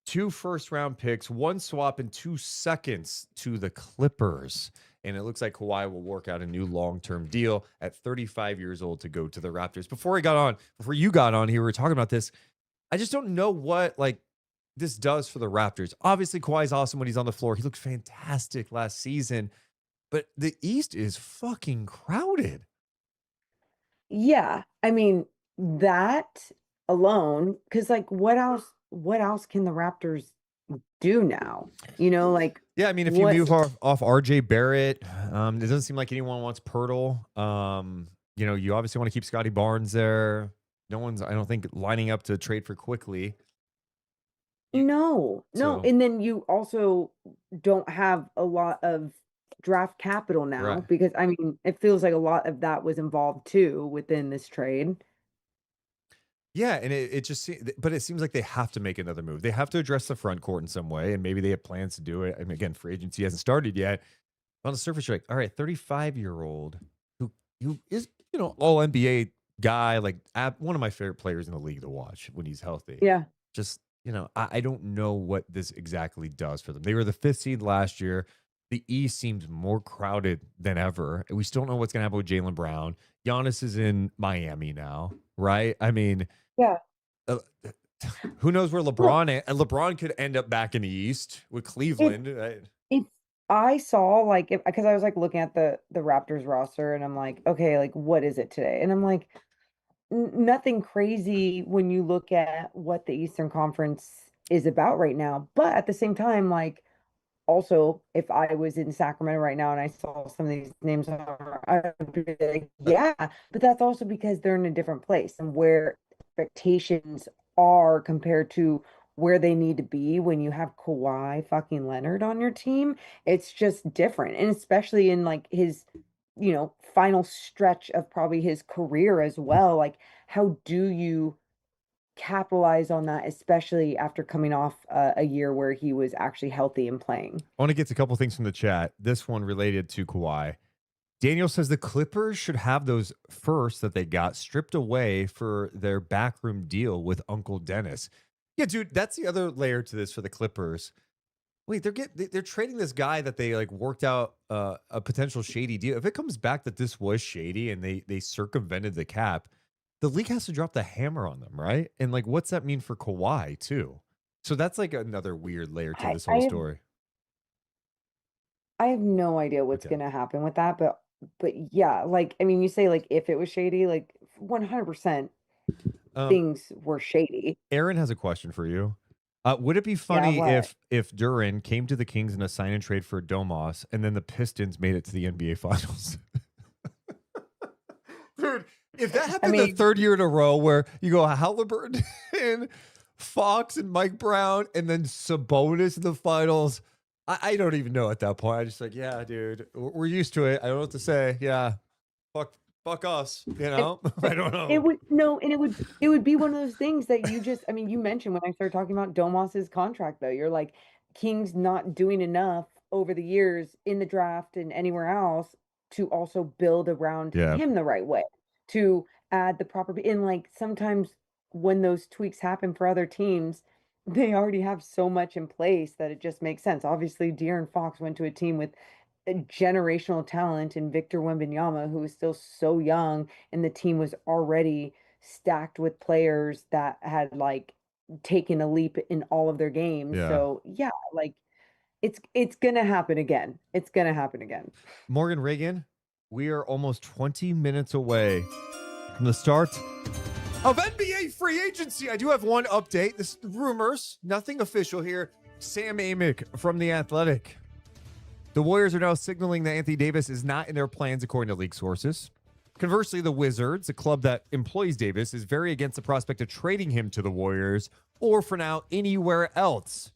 2 first-round picks, 1 swap, and 2 seconds to the Clippers. And it looks like Kawhi will work out a new long-term deal at 35 years old to go to the Raptors. Before you got on here, we were talking about this. I just don't know what this does for the Raptors. Obviously, Kawhi's awesome when he's on the floor. He looked fantastic last season. But the East is fucking crowded. Yeah. I mean, that alone, because what else can the Raptors do now? Yeah, I mean, if you move off RJ Barrett, it doesn't seem like anyone wants Pirtle. You obviously want to keep Scotty Barnes there. No one's, I don't think, lining up to trade for quickly. No. And then you also don't have a lot of draft capital now, right? Because I mean, it feels like a lot of that was involved too within this trade. Yeah, and it seems like they have to make another move. They have to address the front court in some way, and maybe they have plans to do it. I mean, again, free agency hasn't started yet. On the surface, you're like, all right, 35-year-old who is all NBA guy, one of my favorite players in the league to watch when he's healthy. Yeah. Just I don't know what this exactly does for them. They were the 5th seed last year. The East seems more crowded than ever. We still don't know what's going to happen with Jaylen Brown. Giannis is in Miami now, right? I mean, yeah. Who knows where LeBron and LeBron could end up back in the East with Cleveland. If I saw because I was looking at the Raptors roster and I'm like, okay, what is it today? And I'm like, nothing crazy when you look at what the Eastern Conference is about right now. But at the same time, also, if I was in Sacramento right now and I saw some of these names, I would be like, yeah, but that's also because they're in a different place and where expectations are compared to where they need to be when you have Kawhi fucking Leonard on your team. It's just different. And especially in his, final stretch of probably his career as well. How do you capitalize on that, especially after coming off a year where he was actually healthy and playing. I want to get to a couple things from the chat. This one related to Kawhi. Daniel says the Clippers should have those first that they got stripped away for their backroom deal with Uncle Dennis. Yeah, dude, that's the other layer to this for the Clippers. Wait, they're trading this guy that they like worked out a potential shady deal. If it comes back that this was shady and they circumvented the cap, the league has to drop the hammer on them, right? And like, what's that mean for Kawhi too? So that's like another weird layer to I, this I whole have story. I have no idea what's Okay. gonna happen with that, but yeah, like I mean, you say like if it was shady, like 100% Um, things were shady. Aaron has a question for you. Would it be Yeah, funny what? if Duren came to the Kings in a sign and trade for Domas, and then the Pistons made it to the NBA Finals? Dude, if that I happened the mean, third year in a row where you go Halliburton and Fox and Mike Brown and then Sabonis in the finals, I don't even know at that point. I just like, yeah, dude, we're used to it. I don't know what to say. Yeah, fuck us. You and know, I don't it know. would no, and it would be one of those things that you just, I mean, you mentioned when I started talking about Domas's contract though. You're like, King's not doing enough over the years in the draft and anywhere else to also build around Yeah, him the right way, to add the proper, and like sometimes when those tweaks happen for other teams, they already have so much in place that it just makes sense. Obviously, De'Aaron Fox went to a team with a generational talent in Victor Wembanyama, who is still so young, and the team was already stacked with players that had like taken a leap in all of their games. yeah. So yeah, like it's gonna happen again. It's gonna happen again. Morgan Reagan, we are almost 20 minutes away from the start of NBA free agency. I do have one update. This rumors, nothing official here. Sam Amick from The Athletic. The Warriors are now signaling that Anthony Davis is not in their plans, according to league sources. Conversely, the Wizards, a club that employs Davis, is very against the prospect of trading him to the Warriors or for now anywhere else.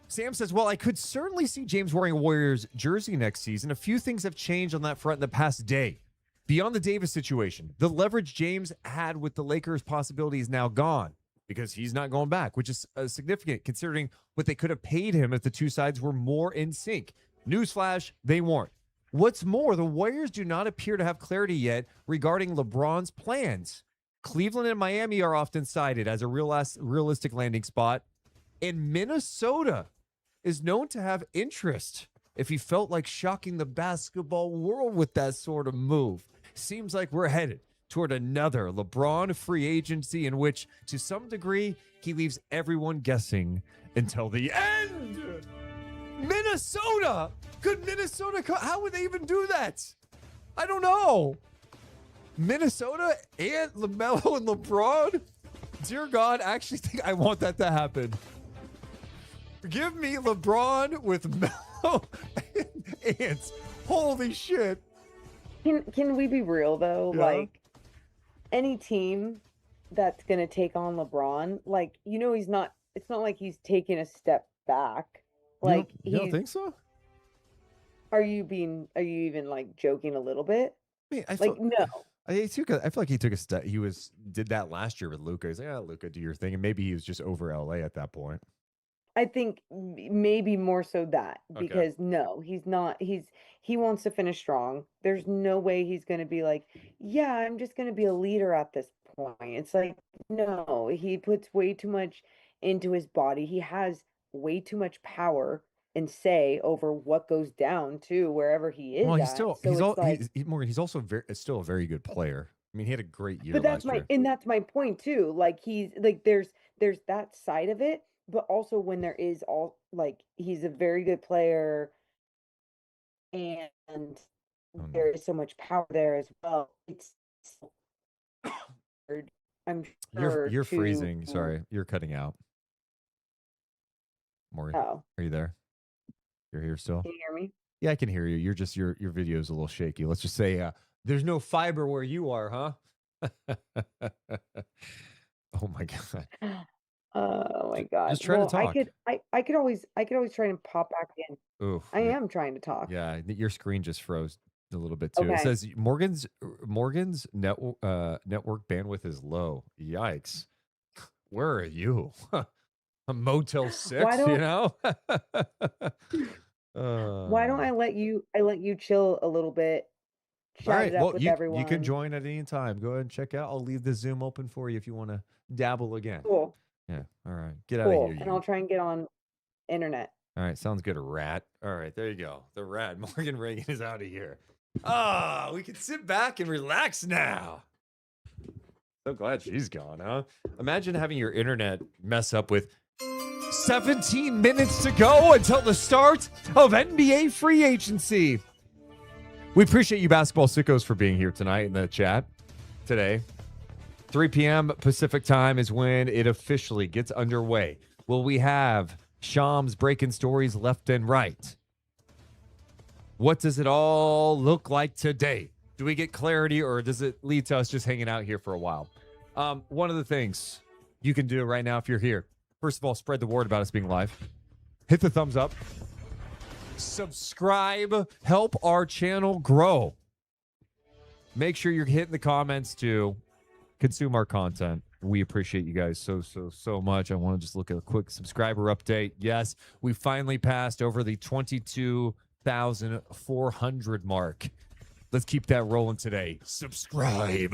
Sam says, well, I could certainly see James wearing a Warriors jersey next season. A few things have changed on that front in the past day. Beyond the Davis situation, the leverage James had with the Lakers possibility is now gone because he's not going back, which is significant considering what they could have paid him if the two sides were more in sync. Newsflash, they weren't. What's more, the Warriors do not appear to have clarity yet regarding LeBron's plans. Cleveland and Miami are often cited as a realistic landing spot, and Minnesota is known to have interest if he felt like shocking the basketball world with that sort of move. Seems like we're headed toward another LeBron free agency in which, to some degree, he leaves everyone guessing until the end. Minnesota! Could Minnesota how would they even do that? I don't know. Minnesota and LaMelo and LeBron? Dear God, I actually think I want that to happen. Give me LeBron with Melo and Ants. Holy shit. Can we be real though? Yeah. Like any team that's gonna take on LeBron, like he's not. It's not like he's taking a step back. Like You don't he's. think so? Are you even like joking a little bit? I mean, I Like feel no. I feel like he took a step. Did that last year with Luca. He's like, yeah, Luca, do your thing. And maybe he was just over LA at that point. I think maybe more so that Okay. because no, he's not. He wants to finish strong. There's no way he's going to be like, yeah, I'm just going to be a leader at this point. It's like, no, he puts way too much into his body. He has way too much power and say over what goes down to wherever he Well, is at. So it's like, Morgan. He's also still a very good player. I mean, he had a great year but last year. that's my point too. Like he's like there's that side of it, but also when there is all like he's a very good player and Oh no, there is so much power there as well. It's hard, I'm sure you're to freezing. Sorry, you're cutting out. Morgan, oh, are you there? You're here still. can you hear me? Yeah, I can hear you. You're just your video is a little shaky. Let's just say there's no fiber where you are, huh? Oh my god. Oh my God. Just try to Well, talk. I could always try and pop back in. Oof. I am trying to talk. Yeah, your screen just froze a little bit too. It Okay. says Morgan's network bandwidth is low. Yikes. Where are you? A Motel 6, Why don't why don't Uh, I let you chill a little bit, all chat right. it up Well, with you can everyone. join at any time. Go ahead and check out. I'll leave the Zoom open for you if you want to dabble again. Cool, Yeah. All right. Get out of here, cool. And you. I'll try and get on internet. All right. Sounds good. A rat. All right. There you go. The rat. Morgan Reagan is out of here. Ah, we can sit back and relax now. So glad she's gone, huh? Imagine having your internet mess up with 17 minutes to go until the start of NBA free agency. We appreciate you basketball sickos for being here tonight in the chat today. 3 p.m. Pacific time is when it officially gets underway. Will we have Shams breaking stories left and right? What does it all look like today? Do we get clarity, or does it lead to us just hanging out here for a while? One of the things you can do right now if you're here, first of all, spread the word about us being live. Hit the thumbs up. Subscribe. Help our channel grow. Make sure you're hitting the comments to consume our content. We appreciate you guys so much. I want to just look at a quick subscriber update. Yes, we finally passed over the 22,400 mark. Let's keep that rolling today. Subscribe.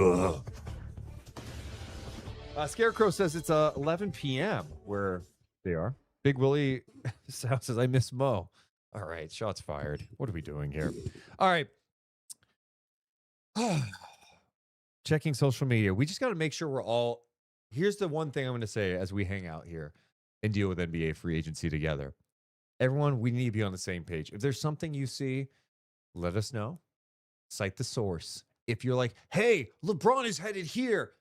Scarecrow says it's 11 p.m. where they are. Big Willie says, I miss Mo. All right, shots fired. What are we doing here? All right. Checking social media. We just got to make sure we're all. Here's the one thing I'm going to say as we hang out here and deal with NBA free agency together. Everyone, we need to be on the same page. If there's something you see, let us know. Cite the source. If you're like, hey, LeBron is headed here,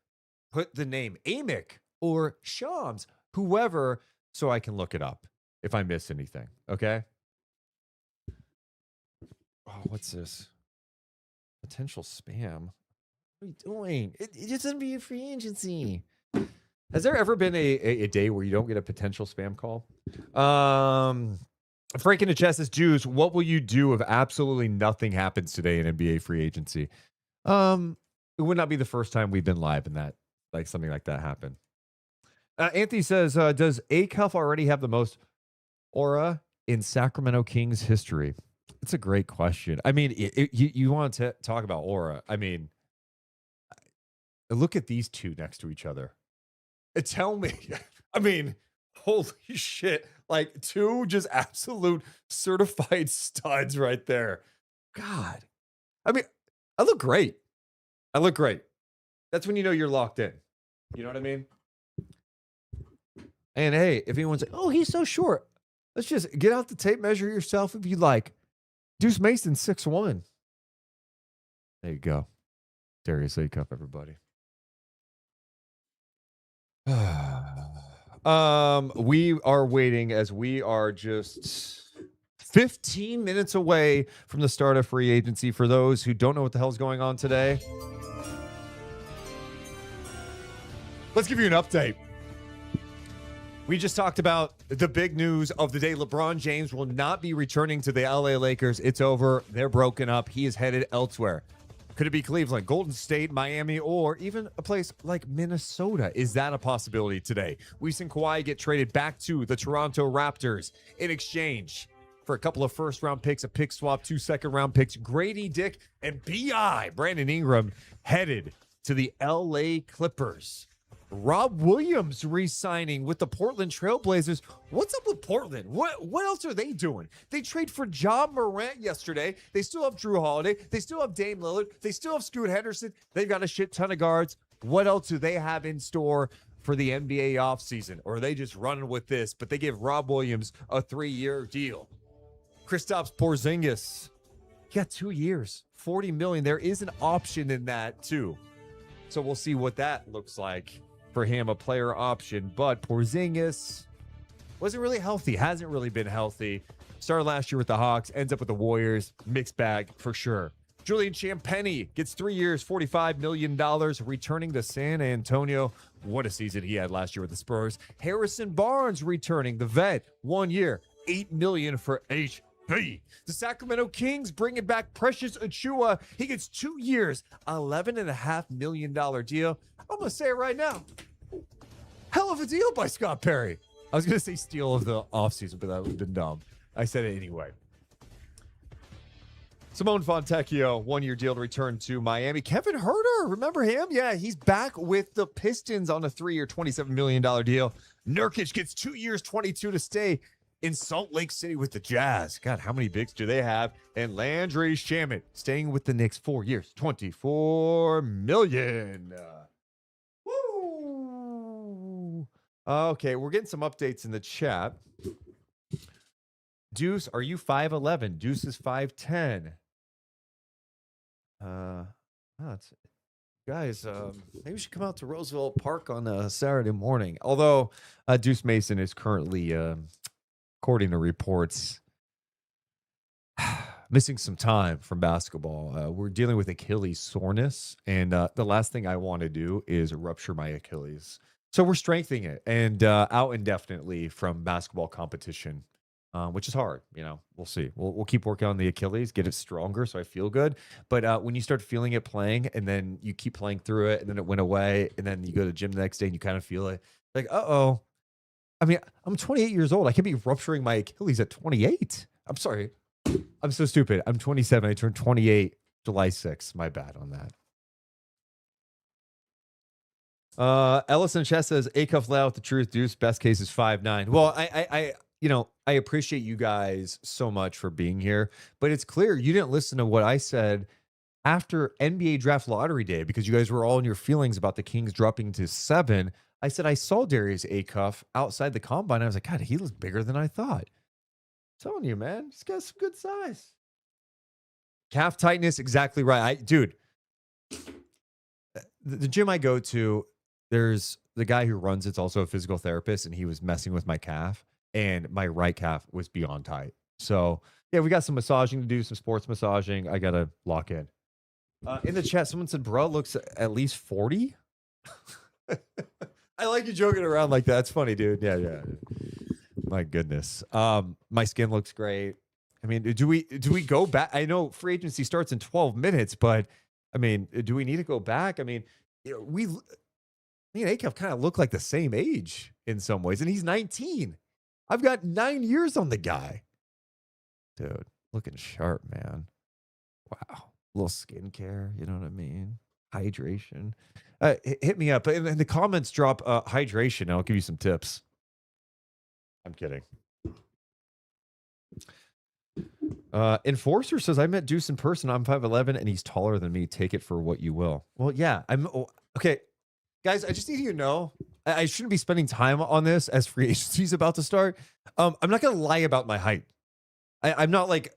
put the name Amick or Shams, whoever, so I can look it up if I miss anything. Okay? Oh, what's this? Potential spam. What are you doing? It just doesn't be a free agency. Has there ever been a day where you don't get a potential spam call? Frank in the chest says, Jews, what will you do if absolutely nothing happens today in NBA free agency? It would not be the first time we've been live in that, like something like that happen. Anthony says, does Acuff already have the most aura in Sacramento Kings history? It's a great question. I mean, you want to talk about aura. I mean, look at these two next to each other. Tell me. I mean, holy shit. Like two just absolute certified studs right there. God. I mean, I look great. I look great. That's when you know you're locked in. You know what I mean? And hey, if anyone's like, oh, he's so short, let's just get out the tape measure yourself if you like. Deuce Mason, 6'1". There you go. Darius Acuff, everybody. We are waiting as we are just 15 minutes away from the start of free agency. For those who don't know what the hell's going on today, let's give you an update. We just talked about the big news of the day. LeBron James will not be returning to the LA Lakers. It's over. They're broken up. He is headed elsewhere. Could it be Cleveland, Golden State, Miami, or even a place like Minnesota? Is that a possibility today? We've seen Kawhi get traded back to the Toronto Raptors in exchange for a couple of first-round picks, a pick swap, 2 second-round picks. Grady Dick and B.I. Brandon Ingram headed to the LA Clippers. Rob Williams re-signing with the Portland Trailblazers. What's up with Portland? What else are they doing? They trade for John Morant yesterday. They still have Drew Holiday. They still have Dame Lillard. They still have Scoot Henderson. They've got a shit ton of guards. What else do they have in store for the NBA offseason? Or are they just running with this? But they give Rob Williams a 3-year deal. Kristaps Porzingis, he got 2 years, $40 million. There is an option in that too. So we'll see what that looks like for him, a player option. But Porzingis wasn't really healthy, hasn't really been healthy. Started last year with the Hawks, ends up with the Warriors. Mixed bag for sure. Julian Champagnie gets 3 years, $45 million, returning to San Antonio. What a season he had last year with the Spurs. Harrison Barnes returning, the vet, 1 year, $8 million for HB. The Sacramento Kings bringing back Precious Achiuwa. He gets 2 years, $11.5 million deal. I'm going to say it right now. Hell of a deal by Scott Perry. I was going to say steal of the offseason, but that would have been dumb. I said it anyway. Simone Fontecchio, 1-year deal to return to Miami. Kevin Huerter, remember him? Yeah, he's back with the Pistons on a 3-year, $27 million deal. Nurkic gets 2 years, 22 to stay in Salt Lake City with the Jazz. God, how many bigs do they have? And Landry Shamet staying with the Knicks 4 years, $24 million. Woo! Okay, we're getting some updates in the chat. Deuce, are you 5'11"? Deuce is 5'10". Guys, maybe we should come out to Roosevelt Park on a Saturday morning. Although Deuce Mason is currently, according to reports, missing some time from basketball. We're dealing with Achilles soreness, and the last thing I want to do is rupture my Achilles. So we're strengthening it and out indefinitely from basketball competition. Which is hard, we'll see. We'll keep working on the Achilles, get it stronger so I feel good. But when you start feeling it playing and then you keep playing through it and then it went away and then you go to the gym the next day and you kind of feel it like, uh-oh. I mean, I'm 28 years old. I can't be rupturing my Achilles at 28. I'm sorry. I'm so stupid. I'm 27. I turned 28 July 6th. My bad on that. Ellison Chess says, Acuff let out the truth, Deuce. Best case is 5'9". Well, I appreciate you guys so much for being here, but it's clear you didn't listen to what I said after NBA draft lottery day because you guys were all in your feelings about the Kings dropping to 7. I said, I saw Darius Acuff outside the combine. I was like, God, he looks bigger than I thought. I'm telling you, man, he's got some good size. Calf tightness, exactly right. Dude, the gym I go to, there's the guy who runs it's also a physical therapist, and he was messing with my calf. And my right calf was beyond tight. So, yeah, we got some massaging to do, some sports massaging. I got to lock in. In the chat, someone said, bro, looks at least 40. I like you joking around like that. It's funny, dude. Yeah. My goodness. My skin looks great. I mean, do we go back? I know free agency starts in 12 minutes, but, I mean, do we need to go back? I mean, me and Acuff kind of look like the same age in some ways, and he's 19. I've got 9 years on the guy. Dude, looking sharp, man. Wow. A little skincare, you know what I mean? Hydration. Hit me up. In the comments, drop hydration. I'll give you some tips. I'm kidding. Enforcer says, I met Deuce in person. I'm 5'11", and he's taller than me. Take it for what you will. Well, yeah. Okay. Guys, I just need you to know, I shouldn't be spending time on this as free agency is about to start. I'm not going to lie about my height. I'm not like,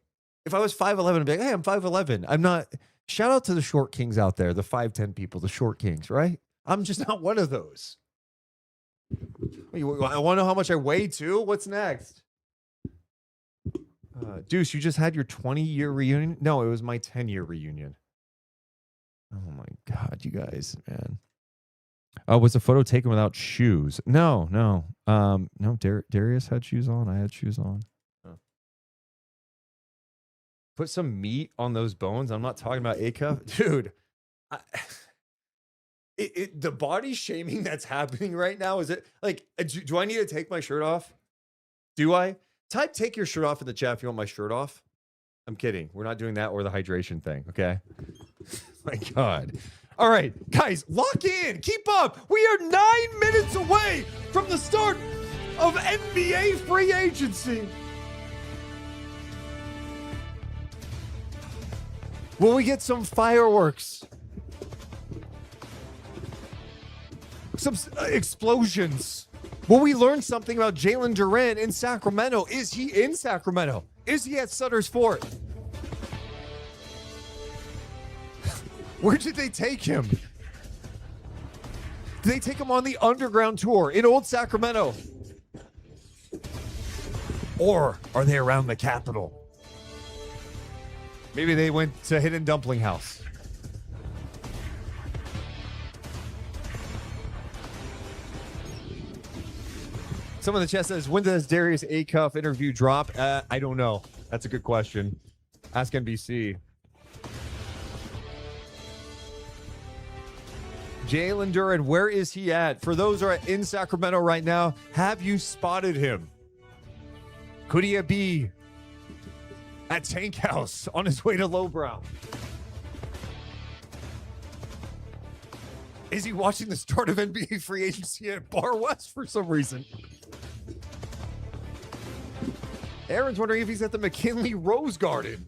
if I was 5'11", I'd be like, hey, I'm 5'11". I'm not. Shout out to the short kings out there, the 5'10" people, the short kings, right? I'm just not one of those. I want to know how much I weigh too? What's next? Deuce, you just had your 20-year reunion? No, it was my 10-year reunion. Oh my God, you guys, man. Was the photo taken without shoes? No. No, Darius had shoes on. I had shoes on. Oh. Put some meat on those bones. I'm not talking about Acuff. Dude, the body shaming that's happening right now, is it like, do I need to take my shirt off? Do I? Type take your shirt off in the chat if you want my shirt off. I'm kidding. We're not doing that or the hydration thing, okay? My God. All right, guys, lock in. Keep up. We are 9 minutes away from the start of NBA free agency. Will we get some fireworks? Some explosions? Will we learn something about Jalen Duren in Sacramento? Is he in Sacramento? Is he at Sutter's Fort? Where did they take him? Did they take him on the underground tour in Old Sacramento? Or are they around the Capitol? Maybe they went to Hidden Dumpling House. Someone in the chat says, when does Darius Acuff interview drop? I don't know. That's a good question. Ask NBC. Jalen Duren, where is he at? For those who are in Sacramento right now, have you spotted him? Could he be at Tank House on his way to Lowbrow? Is he watching the start of NBA free agency at Bar West for some reason? Aaron's wondering if he's at the McKinley Rose Garden.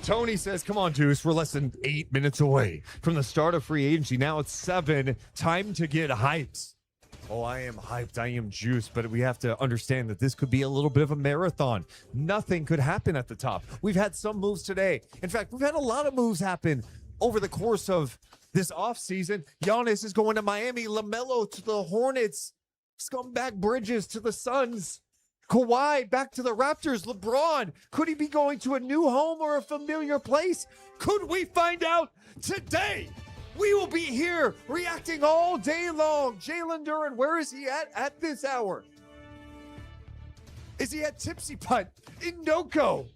Tony says, come on, Deuce, we're less than 8 minutes away from the start of free agency. Now it's 7. Time to get hyped. Oh, I am hyped. I am juiced. But we have to understand that this could be a little bit of a marathon. Nothing could happen at the top. We've had some moves today. In fact, we've had a lot of moves happen over the course of this offseason. Giannis is going to Miami. LaMelo to the Hornets. Scumbag Bridges to the Suns. Kawhi back to the Raptors. LeBron, could he be going to a new home or a familiar place? Could we find out today? We will be here reacting all day long. Jalen Duren, where is he at this hour? Is he at Tipsy Putt in NoCo?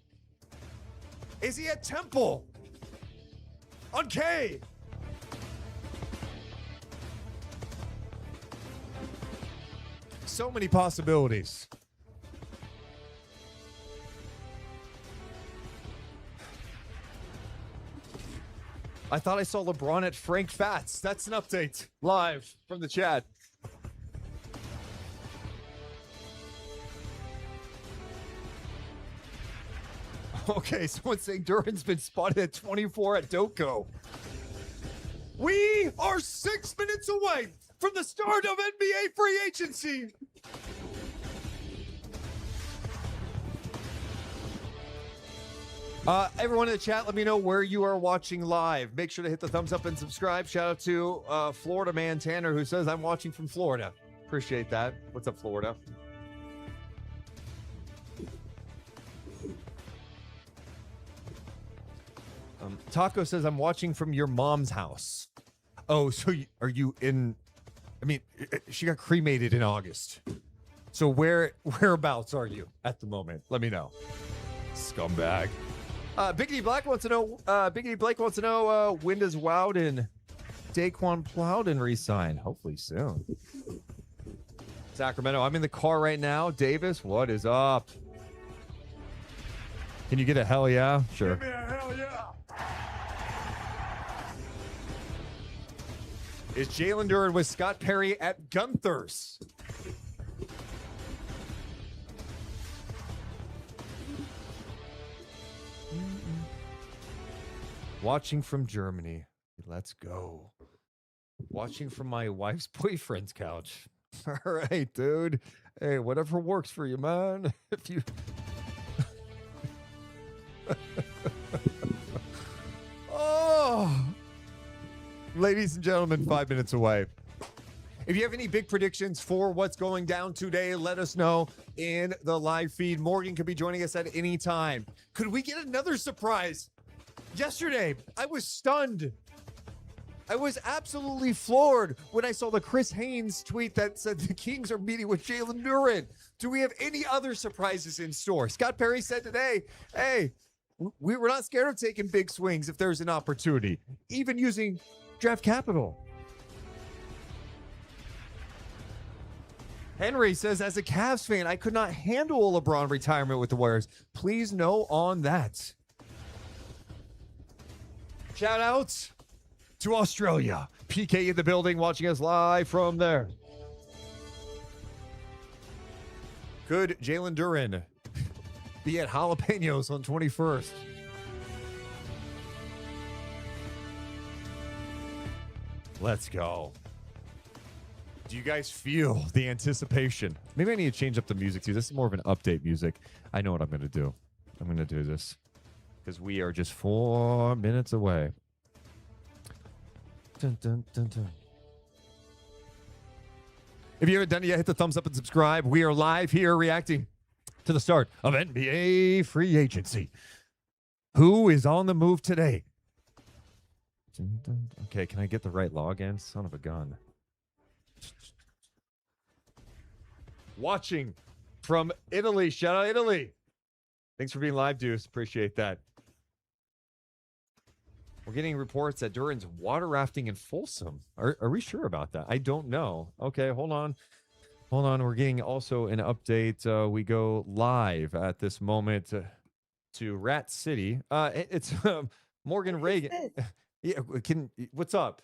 Is he at Temple on K? So many possibilities. I thought I saw LeBron at Frank Fats. That's an update live from the chat. Okay, someone's saying Duren's been spotted at 24 at Doko. We are 6 minutes away from the start of NBA free agency. Everyone in the chat, let me know where you are watching live. Make sure to hit the thumbs up and subscribe. Shout out to Florida man Tanner, who says, I'm watching from Florida. Appreciate that. What's up, Florida? Taco says, I'm watching from your mom's house. Oh, so are you in... I mean, she got cremated in August. So whereabouts are you at the moment? Let me know. Scumbag. Biggity Black wants to know. Biggity Blake wants to know when does Wowden, Daquan Plowden resign? Hopefully soon. Sacramento. I'm in the car right now. Davis, what is up? Can you get a hell yeah? Sure. Give me a hell yeah. Is Jalen Duren with Scott Perry at Gunther's? Watching from Germany. Let's go. Watching from my wife's boyfriend's couch. All right, dude. Hey, whatever works for you, man. If you... Oh. Ladies and gentlemen, 5 minutes away. If you have any big predictions for what's going down today, let us know in the live feed. Morgan could be joining us at any time. Could we get another surprise? Yesterday, I was stunned. I was absolutely floored when I saw the Chris Haynes tweet that said the Kings are meeting with Jalen Duren. Do we have any other surprises in store? Scott Perry said today, hey, we're not scared of taking big swings if there's an opportunity, even using draft capital. Henry says, as a Cavs fan, I could not handle a LeBron retirement with the Warriors. Please no on that. Shout outs to Australia. PK in the building, watching us live from there. Could Jalen Duren be at Jalapenos on 21st? Let's go. Do you guys feel the anticipation? Maybe I need to change up the music too. This is more of an update music. I know what I'm going to do. I'm going to do this because we are just 4 minutes away. Dun, dun, dun, dun. If you haven't done it yet, hit the thumbs up and subscribe. We are live here reacting to the start of NBA free agency. Who is on the move today? Dun, dun, dun. Okay, can I get the right login? Son of a gun. Watching from Italy. Shout out Italy. Thanks for being live, Deuce. Appreciate that. We're We're getting reports that Duren's water rafting in Folsom. Are we sure about that? I don't know. Okay, hold on. Hold on. We're getting also an update. We go live at this moment to Rat City. It's Morgan Reagan. Yeah, what's up?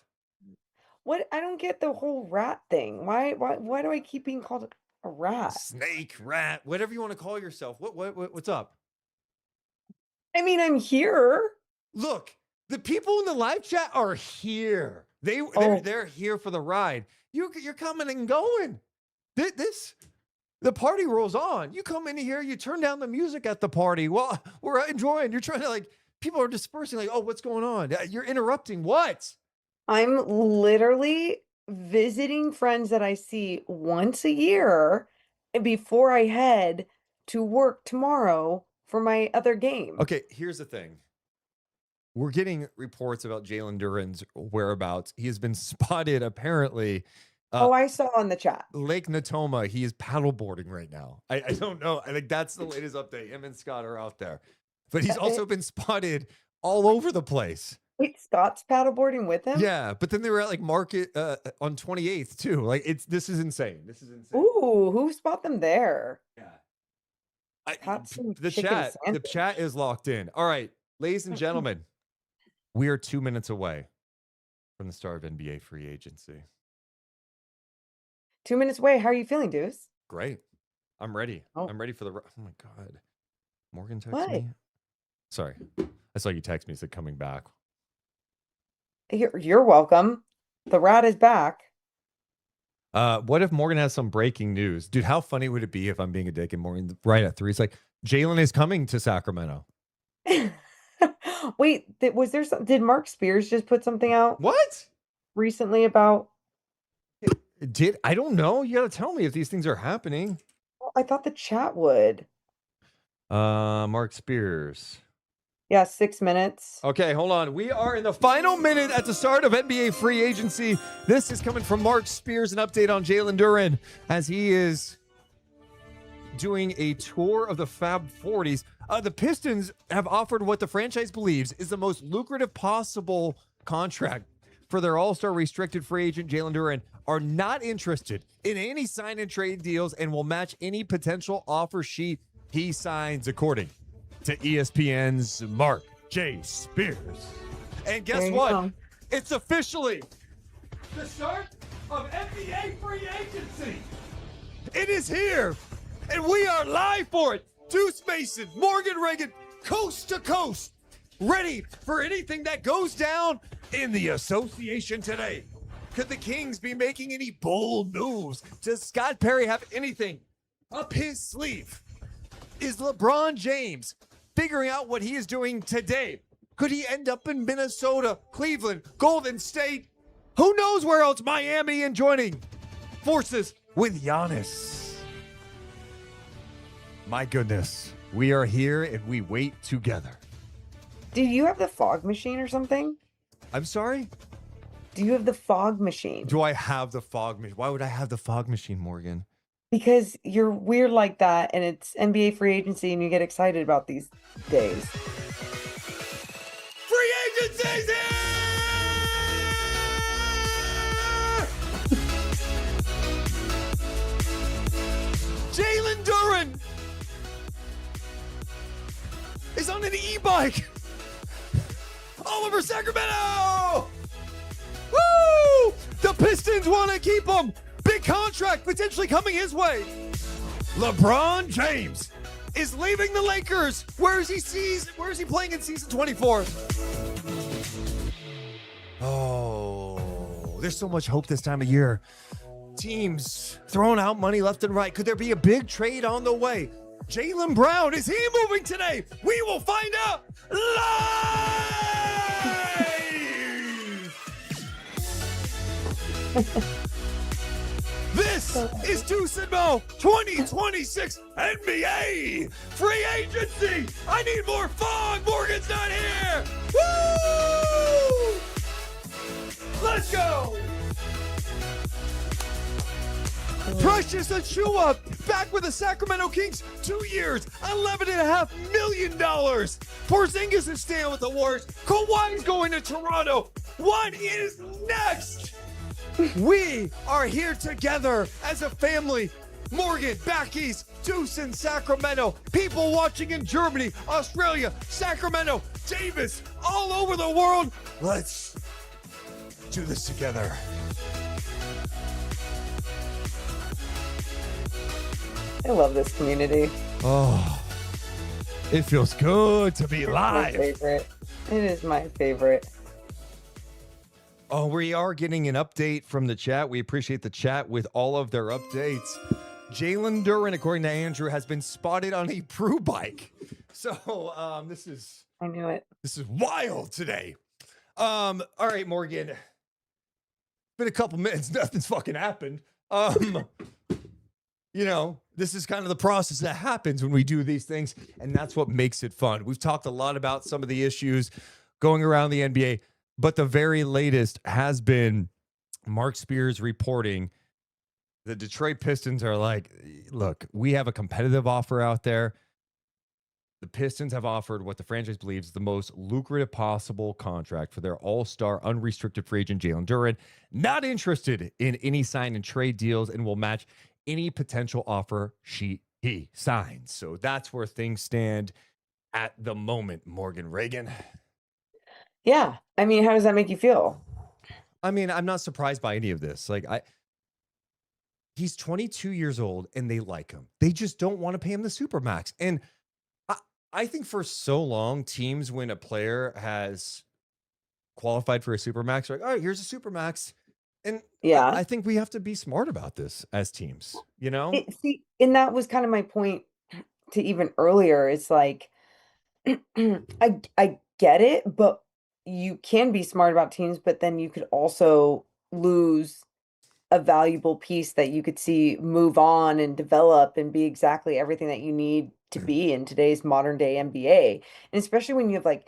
What? I don't get the whole rat thing. Why do I keep being called a rat? Snake, rat, whatever you want to call yourself. What's up? I mean, I'm here. Look, the people in the live chat are here. They're here for the ride. You're coming and going. The party rolls on. You come in here, you turn down the music at the party. Well, we're enjoying. You're trying to people are dispersing. Oh, what's going on? You're interrupting. What? I'm literally visiting friends that I see once a year before I head to work tomorrow for my other game. Okay, here's the thing. We're getting reports about Jalen Duren's whereabouts. He has been spotted apparently. I saw on the chat. Lake Natoma. He is paddleboarding right now. I don't know. I think that's the latest update. Him and Scott are out there. But he's also been spotted all over the place. Wait, Scott's paddleboarding with him? Yeah, but then they were at Market on 28th too. This is insane. This is insane. Ooh, who spot them there? Yeah. The chat is locked in. All right, ladies and gentlemen, we are 2 minutes away from the start of NBA free agency. 2 minutes away. How are you feeling, Deuce? Great. I'm ready. Oh. I'm ready for the. Oh my God. Morgan texted me. Sorry, I saw you text me. Said coming back. You're welcome. The rat is back. What if Morgan has some breaking news? Dude, how funny would it be if I'm being a dick and Morgan right at 3? It's like, Jalen is coming to Sacramento. Wait, did Mark Spears just put something out? What? Recently about? I don't know. You got to tell me if these things are happening. Well, I thought the chat would. Mark Spears. Yeah, 6 minutes. Okay, hold on. We are in the final minute at the start of NBA free agency. This is coming from Mark Spears, an update on Jalen Duren as he is doing a tour of the Fab 40s. The Pistons have offered what the franchise believes is the most lucrative possible contract for their all-star restricted free agent Jalen Duren. Are not interested in any sign and trade deals and will match any potential offer sheet he signs, according to ESPN's Mark J. Spears. And guess what? It's officially the start of NBA free agency. It is here, and we are live for it. Deuce Mason, Morgan Reagan, coast to coast, ready for anything that goes down in the association today. Could the Kings be making any bold moves? Does Scott Perry have anything up his sleeve? Is LeBron James figuring out what he is doing today? Could he end up in Minnesota, Cleveland, Golden State? Who knows where else? Miami and joining forces with Giannis. My goodness, we are here and we wait together. Do you have the fog machine or something? I'm sorry? Do you have the fog machine? Do I have the fog machine? Why would I have the fog machine, Morgan? Because you're weird like that, and it's NBA free agency, and you get excited about these days. Free agency's here! Jalen Duren is on an e-bike all over Sacramento! Woo! The Pistons want to keep him. Big contract potentially coming his way. LeBron James is leaving the Lakers. Where is he playing in season 24? Oh, there's so much hope this time of year. Teams throwing out money left and right. Could there be a big trade on the way? Jaylen Brown, is he moving today? We will find out live! This is Deuce Mo 2026 NBA free agency. I need more fog. Morgan's not here. Woo! Let's go. Precious Achiuwa back back with the Sacramento Kings, 2 years, $11.5 million. Porzingis is staying with the Warriors. Kawhi's going to Toronto. What is next? We are here together as a family. Morgan, back east, Deuce in Sacramento, people watching in Germany, Australia, Sacramento, Davis, all over the world. Let's do this together. I love this community. Oh, it feels good to be live. My favorite. It is my favorite. Oh, we are getting an update from the chat. We appreciate the chat with all of their updates. Jalen Duren, according to Andrew, has been spotted on a Brew bike. So this is I knew it. This is wild today. All right, Morgan. Been a couple minutes, nothing's fucking happened. You know, this is kind of the process that happens when we do these things, and that's what makes it fun. We've talked a lot about some of the issues going around the NBA, but the very latest has been Mark Spears reporting the Detroit Pistons are like, look, we have a competitive offer out there. The Pistons have offered what the franchise believes is the most lucrative possible contract for their all-star unrestricted free agent Jalen Duren. Not interested in any sign and trade deals and will match any potential offer he signs. So that's where things stand at the moment, Morgan Reagan. Yeah. I mean, how does that make you feel? I mean, I'm not surprised by any of this. He's 22 years old and they like him. They just don't want to pay him the supermax. And I think for so long, teams, when a player has qualified for a supermax, are like, all right, here's a supermax. And yeah, I think we have to be smart about this as teams, you know? And that was kind of my point to even earlier. It's like, I get it, but you can be smart about teams, but then you could also lose a valuable piece that you could see move on and develop and be exactly everything that you need to be in today's modern day NBA. And especially when you have like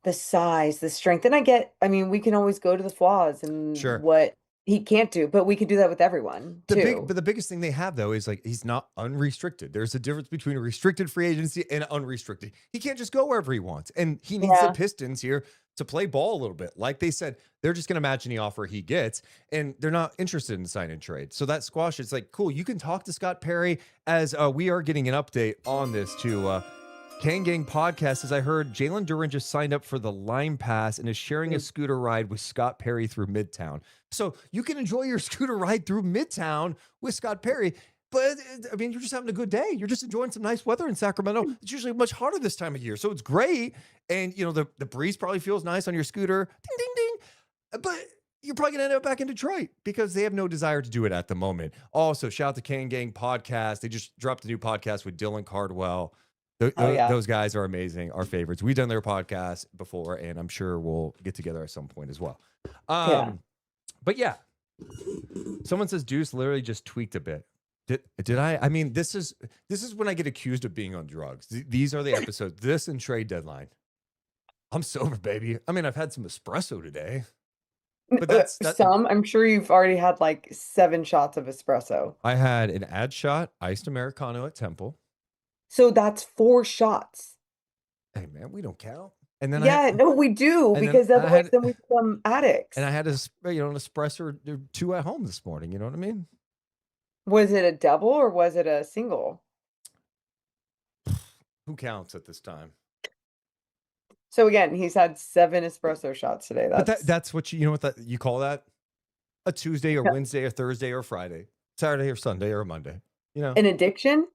the size, the strength. And I mean, we can always go to the flaws and what he can't do, but we could do that with everyone too. But the biggest thing they have though is like, he's not unrestricted. There's a difference between a restricted free agency and unrestricted. He can't just go wherever he wants. And he needs the Pistons here to play ball a little bit. Like they said, they're just going to match any offer he gets, and they're not interested in sign and trade. So that squash, it's like, cool, you can talk to Scott Perry, as we are getting an update on this to Kang Gang Podcast. As I heard, Jalen Duren just signed up for the Lime Pass and is sharing a scooter ride with Scott Perry through Midtown. So you can enjoy your scooter ride through Midtown with Scott Perry. But I mean, you're just having a good day. You're just enjoying some nice weather in Sacramento. It's usually much hotter this time of year, so it's great. And you know, the breeze probably feels nice on your scooter. Ding, ding, ding. But you're probably gonna end up back in Detroit because they have no desire to do it at the moment. Also, shout out to Kang Gang Podcast. They just dropped a new podcast with Dylan Cardwell. Those guys are amazing. Our favorites. We've done their podcast before, and I'm sure we'll get together at some point as well. But yeah, someone says Deuce literally just tweaked a bit. Did I? I mean, this is when I get accused of being on drugs. These are the episodes. This and trade deadline. I'm sober, baby. I mean, I've had some espresso today. But that's some. I'm sure you've already had like 7 shots of espresso. I had an ad shot, iced Americano at Temple. So that's 4 shots. Hey man, we don't count. And then no, we do, because otherwise then we become addicts. And I had an espresso or 2 at home this morning. You know what I mean? Was it a double or was it a single? Who counts at this time? So again, he's had 7 espresso shots today. That's what you know what you call that? A Tuesday or Wednesday or Thursday or Friday, Saturday or Sunday or Monday. You know, an addiction.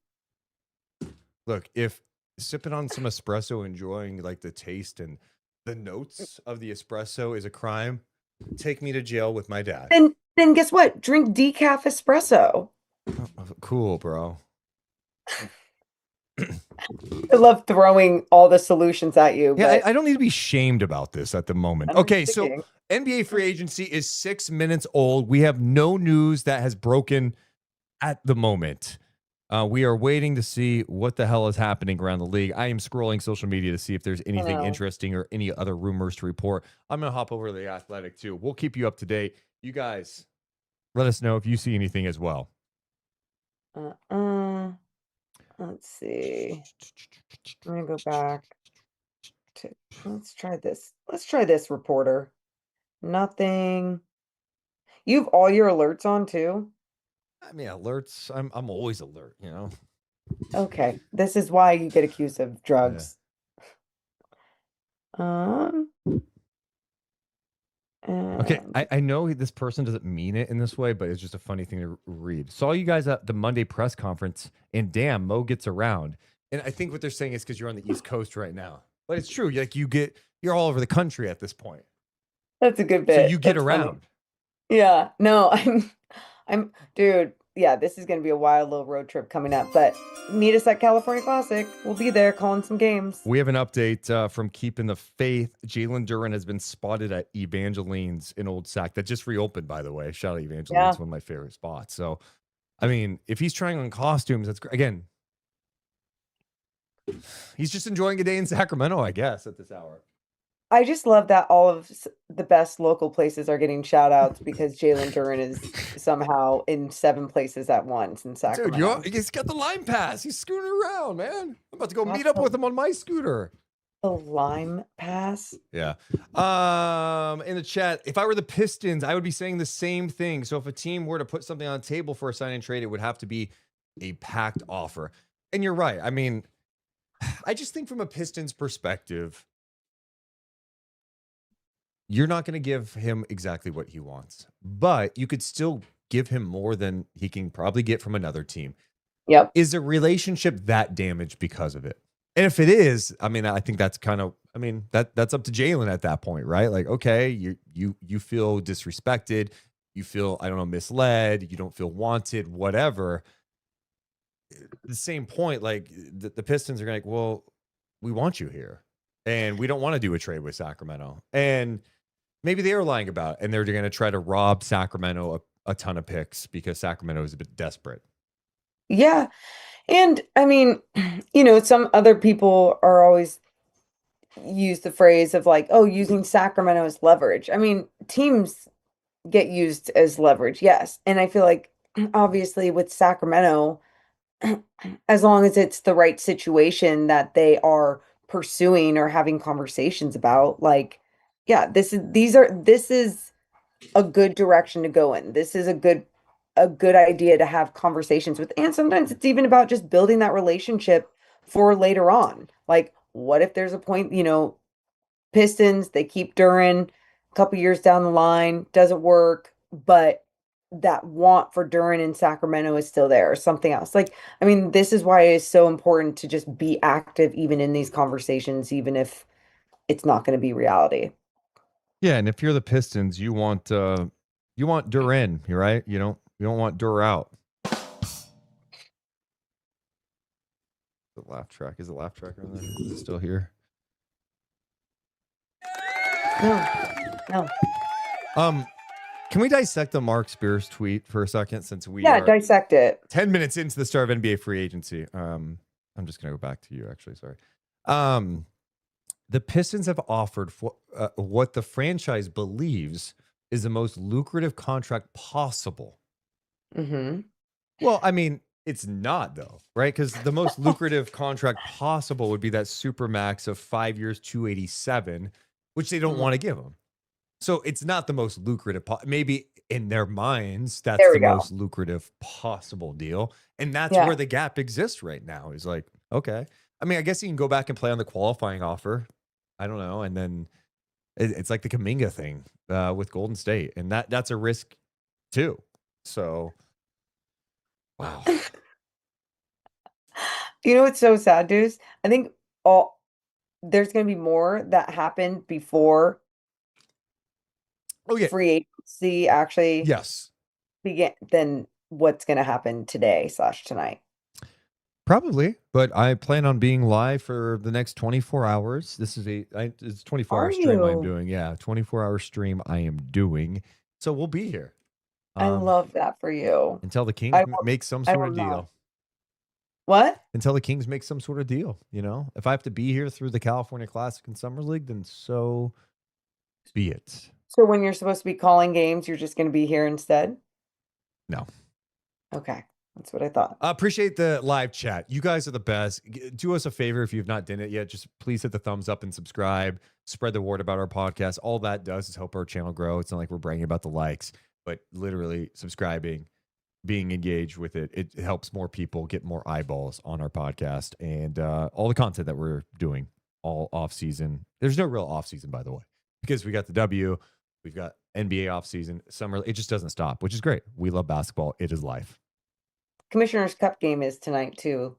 Look, if sipping on some espresso, enjoying like the taste and the notes of the espresso is a crime, take me to jail with my dad. Then guess what? Drink decaf espresso. Oh, cool, bro. I love throwing all the solutions at you. Yeah, I don't need to be shamed about this at the moment. Okay, so NBA free agency is 6 minutes old. We have no news that has broken at the moment. We are waiting to see what the hell is happening around the league. I am scrolling social media to see if there's anything interesting or any other rumors to report. I'm going to hop over to The Athletic too. We'll keep you up to date. You guys, let us know if you see anything as well. Let's see. I'm gonna go back to, let's try this. Let's try this, reporter. Nothing. You have all your alerts on too? I mean, alerts. I'm always alert, you know. Okay. This is why you get accused of Yeah. drugs. Um, Okay, and I know this person doesn't mean it in this way, but it's just a funny thing to read. Saw you guys at the Monday press conference, and damn, Mo gets around. And I think what they're saying is because you're on the East Coast right now. But it's true. Like you're all over the country at this point. that's a good So you bit. get That's funny. around. Yeah. No, dude, yeah, this is gonna be a wild little road trip coming up, but meet us at California Classic. We'll be there calling some games. We have an update from Keeping the Faith. Jalen Duren has been spotted at Evangeline's in Old Sac. That just reopened, by the way. Shout out Evangeline. Yeah. It's one of my favorite spots. So, I mean, if he's trying on costumes, that's great. Again, he's just enjoying a day in Sacramento, I guess, at this hour. I just love that all of the best local places are getting shout outs because Jalen Duren is somehow in 7 places at once in Dude, Sacramento. he's got the Lime Pass. He's scooting around, man. I'm about to go meet That's up with him on my scooter. the Lime Pass. Yeah. In the chat, if I were the Pistons, I would be saying the same thing. So if a team were to put something on the table for a sign and trade, it would have to be a packed offer. And you're right. I mean, I just think from a Pistons perspective, you're not going to give him exactly what he wants, but you could still give him more than he can probably get from another team. Yep. Is the relationship that damaged because of it? And if it is, I mean, I think that's kind of, I mean, that's up to Jalen at that point, right? Like, okay, you feel disrespected, you feel, I don't know, misled, you don't feel wanted, whatever. The same point, like the Pistons are like, well, we want you here, and we don't want to do a trade with Sacramento, and maybe they are lying about it, and they're going to try to rob Sacramento a ton of picks because Sacramento is a bit desperate. Yeah. And I mean, some other people are always use the phrase of like, oh, using Sacramento as leverage. I mean, teams get used as leverage, yes. And I feel like obviously with Sacramento, as long as it's the right situation that they are pursuing or having conversations about, like, yeah, this is a good direction to go in. This is a good idea to have conversations with. And sometimes it's even about just building that relationship for later on. Like, what if there's a point, Pistons, they keep Duren a couple years down the line, doesn't work, but that want for Duren in Sacramento is still there or something else. Like, I mean, this is why it's so important to just be active even in these conversations, even if it's not going to be reality. Yeah, and if you're the Pistons, you want Duren, you're right. You don't want Dur out. The laugh track is the laugh track on there? Is it still here? No. Can we dissect the Mark Spears tweet for a second since we Yeah, are dissect it. 10 minutes into the start of NBA free agency? I'm just gonna go back to you actually. Sorry. The Pistons have offered for what the franchise believes is the most lucrative contract possible. Mm-hmm. Well, I mean, it's not though, right? Because the most lucrative contract possible would be that super max of 5 years, 287, which they don't want to give him. So it's not the most lucrative. Maybe in their minds, that's There we the go. most lucrative possible deal, and that's Yeah. where the gap exists right now. Is like, okay, I mean, I guess you can go back and play on the qualifying offer. I don't know, and then it's like the Kuminga thing with Golden State, and that's a risk too. So, wow. You know what's so sad, Deuce? I think all there's going to be more that happened before Oh yeah, free agency actually yes, began than what's going to happen today/tonight. probably. But I plan on being live for the next 24 hours. This is it's 24-hour Are stream I'm you? doing. Yeah, 24-hour stream I am doing. So we'll be here. I love that for you. Until the Kings I will, make some I sort will of not. deal. What? Until the Kings make some sort of deal, If I have to be here through the California Classic and Summer League, then so be it. So when you're supposed to be calling games, you're just going to be here instead? No. Okay. That's what I thought. Appreciate the live chat. You guys are the best. Do us a favor if you've not done it yet. Just please hit the thumbs up and subscribe. Spread the word about our podcast. All that does is help our channel grow. It's not like we're bragging about the likes, but literally subscribing, being engaged with it, it helps more people get more eyeballs on our podcast and all the content that we're doing all off season. There's no real off season, by the way, because we got the W, we've got NBA off season, summer. It just doesn't stop, which is great. We love basketball. It is life. Commissioner's Cup game is tonight too.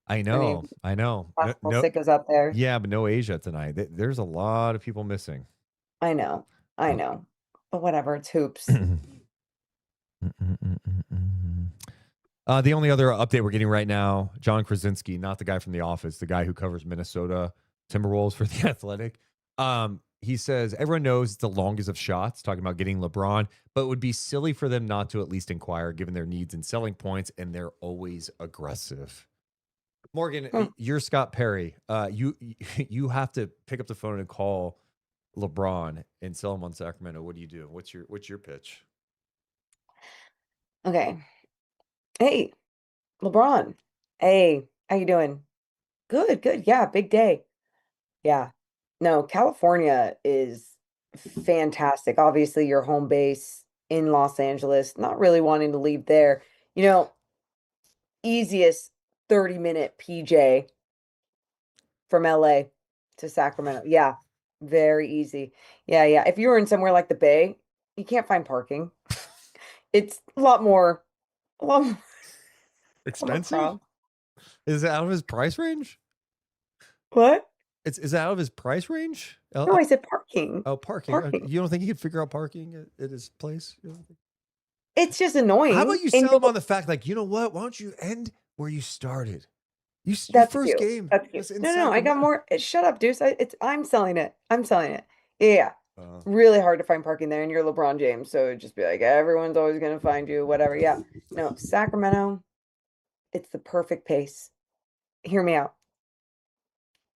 I know. I know. Basketball sickos out there. Yeah, but no Asia tonight. There's a lot of people missing. I know. But whatever, it's hoops. The only other update we're getting right now, John Krasinski, not the guy from The Office, the guy who covers Minnesota Timberwolves for The Athletic. He says, everyone knows it's the longest of shots, talking about getting LeBron, but it would be silly for them not to at least inquire given their needs and selling points, and they're always aggressive. Morgan, you're Scott Perry. You have to pick up the phone and call LeBron and sell him on Sacramento. What do you do? What's your pitch? Okay. Hey, LeBron. Hey, how you doing? Good, good. Yeah, big day. Yeah. No, California is fantastic. Obviously, your home base in Los Angeles, not really wanting to leave there. Easiest 30-minute PJ from LA to Sacramento. Yeah, very easy. Yeah. If you were in somewhere like the Bay, you can't find parking. It's a lot more expensive. Is it out of his price range? What? Is it out of his price range? No, I said parking. Oh, parking. You don't think he could figure out parking at his place? It's just annoying. How about you sell him on the fact, like, you know what? Why don't you end where you started? Your first cute. game. That's cute. No, I got more. Shut up, Deuce. I'm selling it. Yeah. Really hard to find parking there, and you're LeBron James, so it'd just be like everyone's always gonna find you, whatever. Yeah. No, Sacramento, it's the perfect pace. Hear me out.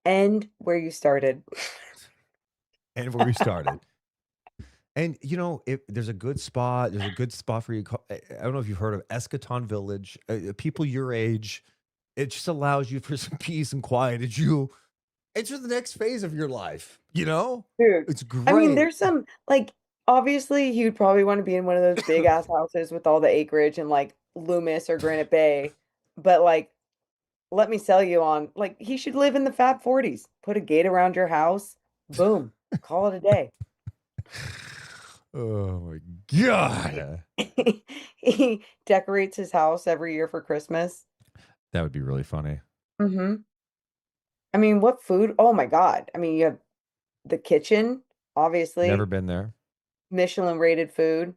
End where you started. And where we started. And if there's a good spot for you. I don't know if you've heard of Eschaton Village. People your age, it just allows you for some peace and quiet as you enter the next phase of your life. Dude, it's great. I mean, there's some, like, obviously you'd probably want to be in one of those big ass houses with all the acreage and like Loomis or Granite Bay, but like, let me sell you on, like, he should live in the Fab 40s. Put a gate around your house. Boom. Call it a day. Oh my God. He decorates his house every year for Christmas. That would be really funny. Mm-hmm. I mean, what food? Oh my God. I mean, you have the kitchen, obviously. Never been there. Michelin rated food.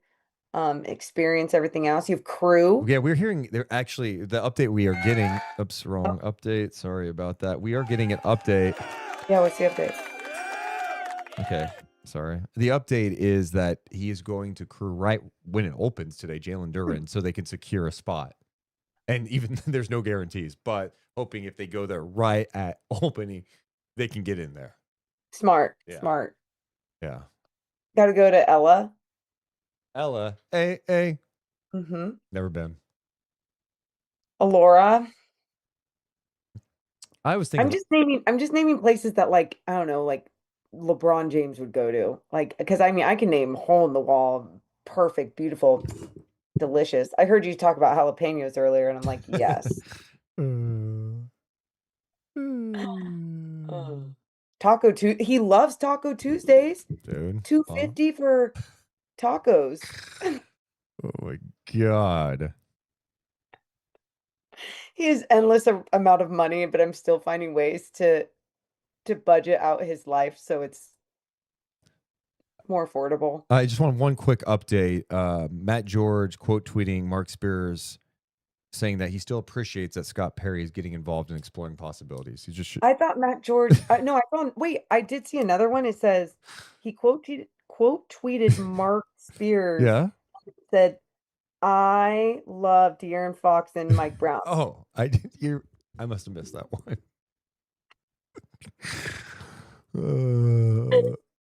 Experience everything else. You have crew. Yeah, we're hearing there actually the update we are getting. Oops, wrong update. Sorry about that. We are getting an update. Yeah, what's the update? Okay, sorry. The update is that he is going to crew right when it opens today, Jalen Duren, so they can secure a spot. And even there's no guarantees, but hoping if they go there right at opening, they can get in there. Smart. Yeah. Got to go to Ella. Hey. Mm-hmm. Never been. Alora. I was thinking. I'm just naming places that, like, I don't know, like LeBron James would go to, like, because I mean I can name hole in the wall, perfect, beautiful, delicious. I heard you talk about jalapenos earlier, and I'm like, yes. Taco Tuesday. He loves Taco Tuesdays. Dude, $2.50 for tacos. Oh my God. He has endless amount of money, but I'm still finding ways to budget out his life so it's more affordable. I just want one quick update. Matt George quote tweeting Mark Spears saying that he still appreciates that Scott Perry is getting involved in exploring possibilities. I thought Matt George. No, I did see another one. It says he quote tweeted Mark Spears. Yeah. Said, "I love De'Aaron Fox and Mike Brown." Oh, I did. I must have missed that one.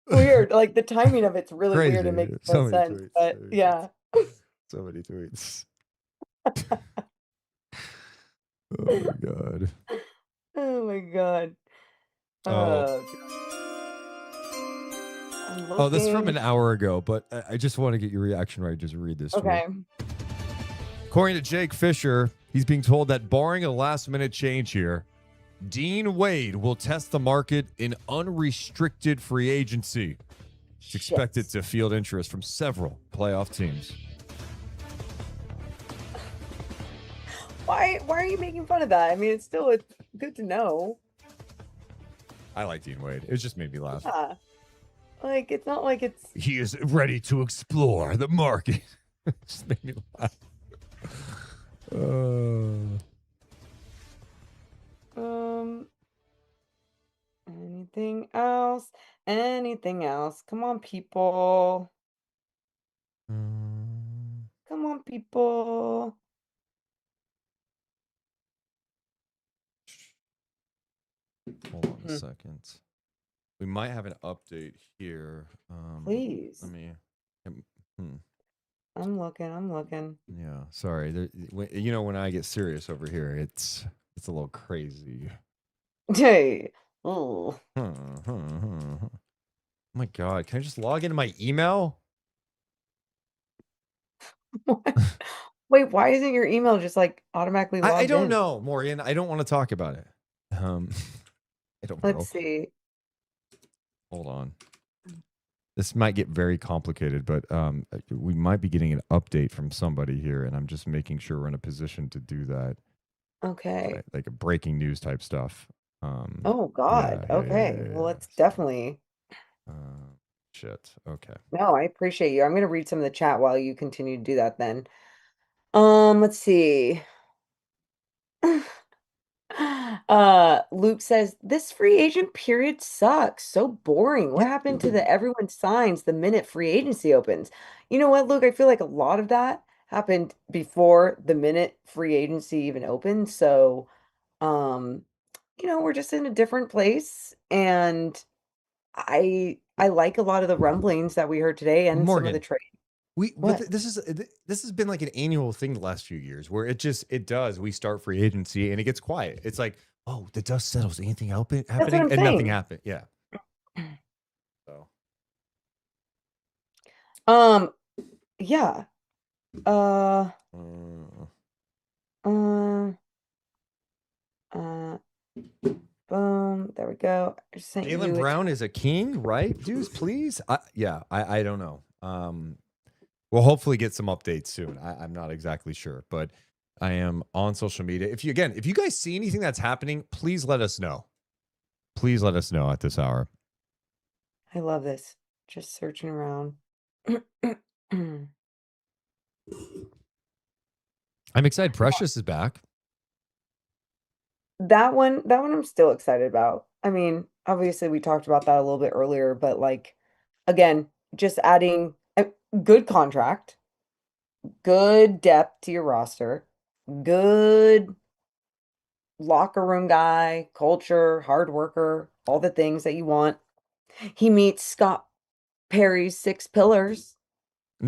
Weird. Like the timing of it's really Crazy. weird and makes no sense. Tweets, but yeah. So many tweets. my God. Oh my God. Oh. I'm Oh, this is from looking. an hour ago, but I just want to get your reaction right. Just read this to you. Okay. According to Jake Fisher, he's being told that barring a last-minute change here, Dean Wade will test the market in unrestricted free agency. It's expected to field interest from several playoff teams. Why are you making fun of that? I mean, it's good to know. I like Dean Wade. It just made me laugh. Yeah. Like, it's not like it's... He is ready to explore the market. Just made me laugh. Anything else? Anything else? Come on, people. Come on, people. Hold on a second. We might have an update here. Please. Let me. I'm looking. Yeah, sorry. You know, when I get serious over here, it's a little crazy. Hey. Oh. Oh my God, can I just log into my email? Wait, why isn't your email just like automatically logged in? I don't know, Morgan. I don't want to talk about it. I don't know. Let's see. Hold on. This might get very complicated, but we might be getting an update from somebody here, and I'm just making sure we're in a position to do that. Okay. Like a breaking news type stuff. Oh God. Okay. Well, let's definitely. Shit. Okay. No, I appreciate you. I'm gonna read some of the chat while you continue to do that then. Let's see. Luke says this free agent period sucks. So boring. What happened to the everyone signs the minute free agency opens? You know what, Luke? I feel like a lot of that happened before the minute free agency even opened. So, we're just in a different place, and I like a lot of the rumblings that we heard today and some of the Morgan, trade. but this has been like an annual thing the last few years where we start free agency and it gets quiet. It's like, oh, the dust settles. Anything happening? And saying. nothing happened. Yeah. So. Yeah. Boom. There we go. Jalen Brown is a king, right? Deuce, please. I don't know. We'll hopefully get some updates soon. I'm not exactly sure, but I am on social media. If you guys see anything that's happening, please let us know. Please let us know at this hour. I love this. Just searching around. I'm excited. Precious is back. That one I'm still excited about. I mean, obviously we talked about that a little bit earlier, but like, again, just adding a good contract, good depth to your roster, good locker room guy, culture, hard worker, all the things that you want. He meets Scott Perry's 6 pillars.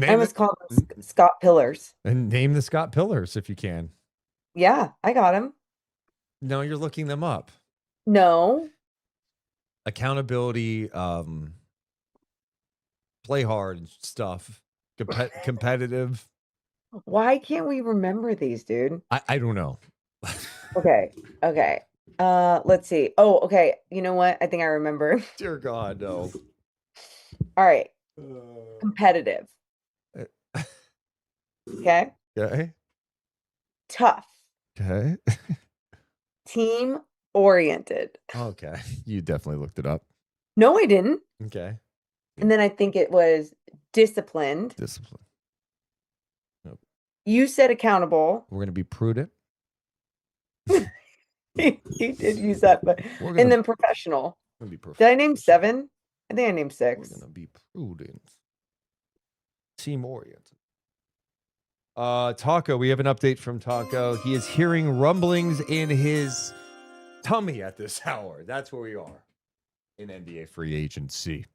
I almost call them Scott Pillars. And name the Scott Pillars if you can. Yeah, I got him. No, you're looking them up. No. Accountability, play hard stuff, competitive. Why can't we remember these, dude? I don't know. Okay. Let's see. Oh, okay. You know what? I think I remember. Dear God, no. All right. Competitive. Okay. Okay. Tough. Okay. Team oriented. Okay. You definitely looked it up. No, I didn't. Okay. And then I think it was disciplined. Discipline. Nope. You said accountable. We're going to be prudent. He did use that, but and then professional. Did I name 7? I think I named 6. We're gonna be prudent. Team oriented. Taco, we have an update from Taco. He is hearing rumblings in his tummy at this hour. That's where we are in NBA free agency.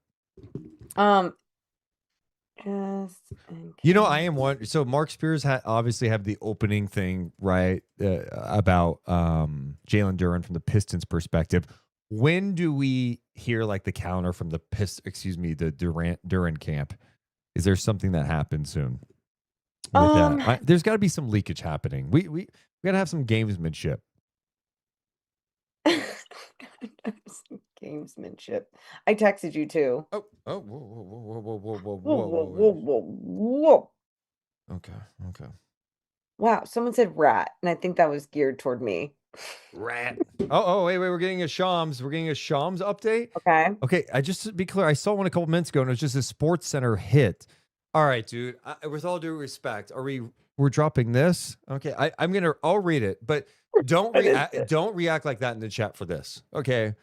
Just in You know, I case. am one. So Mark Spears obviously have the opening thing, right, about Jalen Duren from the Pistons perspective. When do we hear like the counter from the the Duren camp? Is there something that happens soon with that? Um, There's got to be some leakage happening. We got to have some gamesmanship. gamesmanship. I texted you too. Oh, whoa, whoa, whoa, whoa, whoa, whoa, Whoa, whoa, whoa, whoa, whoa, whoa. whoa, whoa. Okay, okay. Wow, someone said rat, and I think that was geared toward me. Rat. Oh, wait. We're getting a Shams. We're getting a Shams update. Okay. Okay, I just to be clear, I saw one a couple minutes ago, and it was just a Sports Center hit. All right, dude. With all due respect, we're dropping this? Okay, I'll read it, but don't What is react. it? Don't react like that in the chat for this. Okay.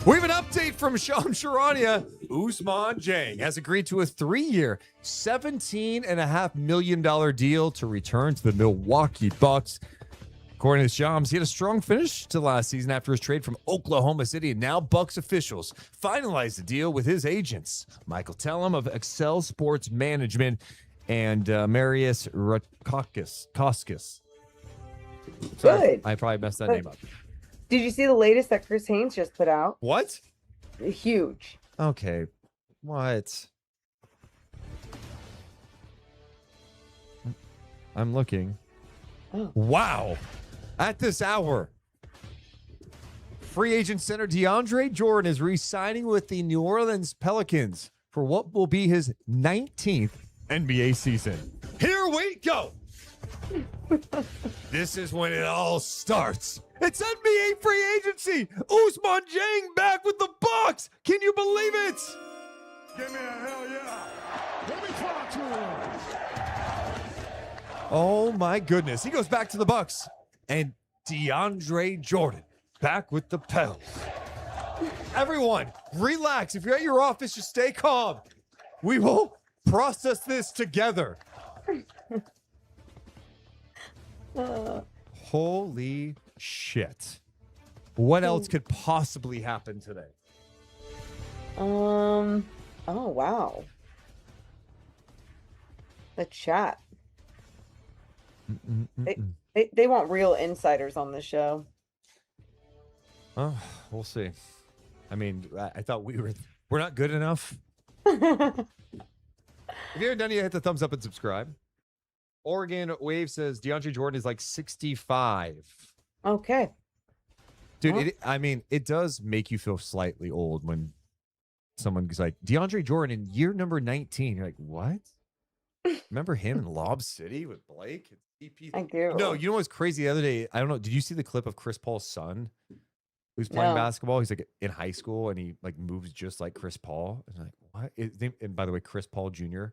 We have an update from Shams Charania. Ousmane Dieng has agreed to a 3-year, $17.5 million deal to return to the Milwaukee Bucks. According to Shams, he had a strong finish to last season after his trade from Oklahoma City, and now Bucks officials finalized the deal with his agents, Michael Tellem of Excel Sports Management and Marius Koskis. Sorry, Good. I probably messed that Good. name up. Did you see the latest that Chris Haynes just put out? What? Huge. Okay. What? I'm looking. Oh. Wow. At this hour, free agent center DeAndre Jordan is re-signing with the New Orleans Pelicans for what will be his 19th NBA season. Here we go. This is when it all starts. It's NBA free agency. Ousmane Dieng back with the Bucks. Can you believe it? Give me a hell yeah. Let me talk to him. Oh my goodness. He goes back to the Bucks. And DeAndre Jordan back with the Pels. Everyone, relax. If you're at your office, just stay calm. We will process this together. Holy shit. What else could possibly happen today? Oh wow. The chat. They want real insiders on the show. Oh, we'll see. I mean, I thought we're not good enough. If you haven't done it yet, hit the thumbs up and subscribe. Oregon Wave says DeAndre Jordan is like 65. Okay. Dude, it does make you feel slightly old when someone's like, DeAndre Jordan in year number 19. You're like, what? Remember him in Lob City with Blake? I do. No, you know what's crazy the other day? I don't know. Did you see the clip of Chris Paul's son who's playing basketball? He's like in high school and he like moves just like Chris Paul. And I'm like, what? And by the way, Chris Paul Jr.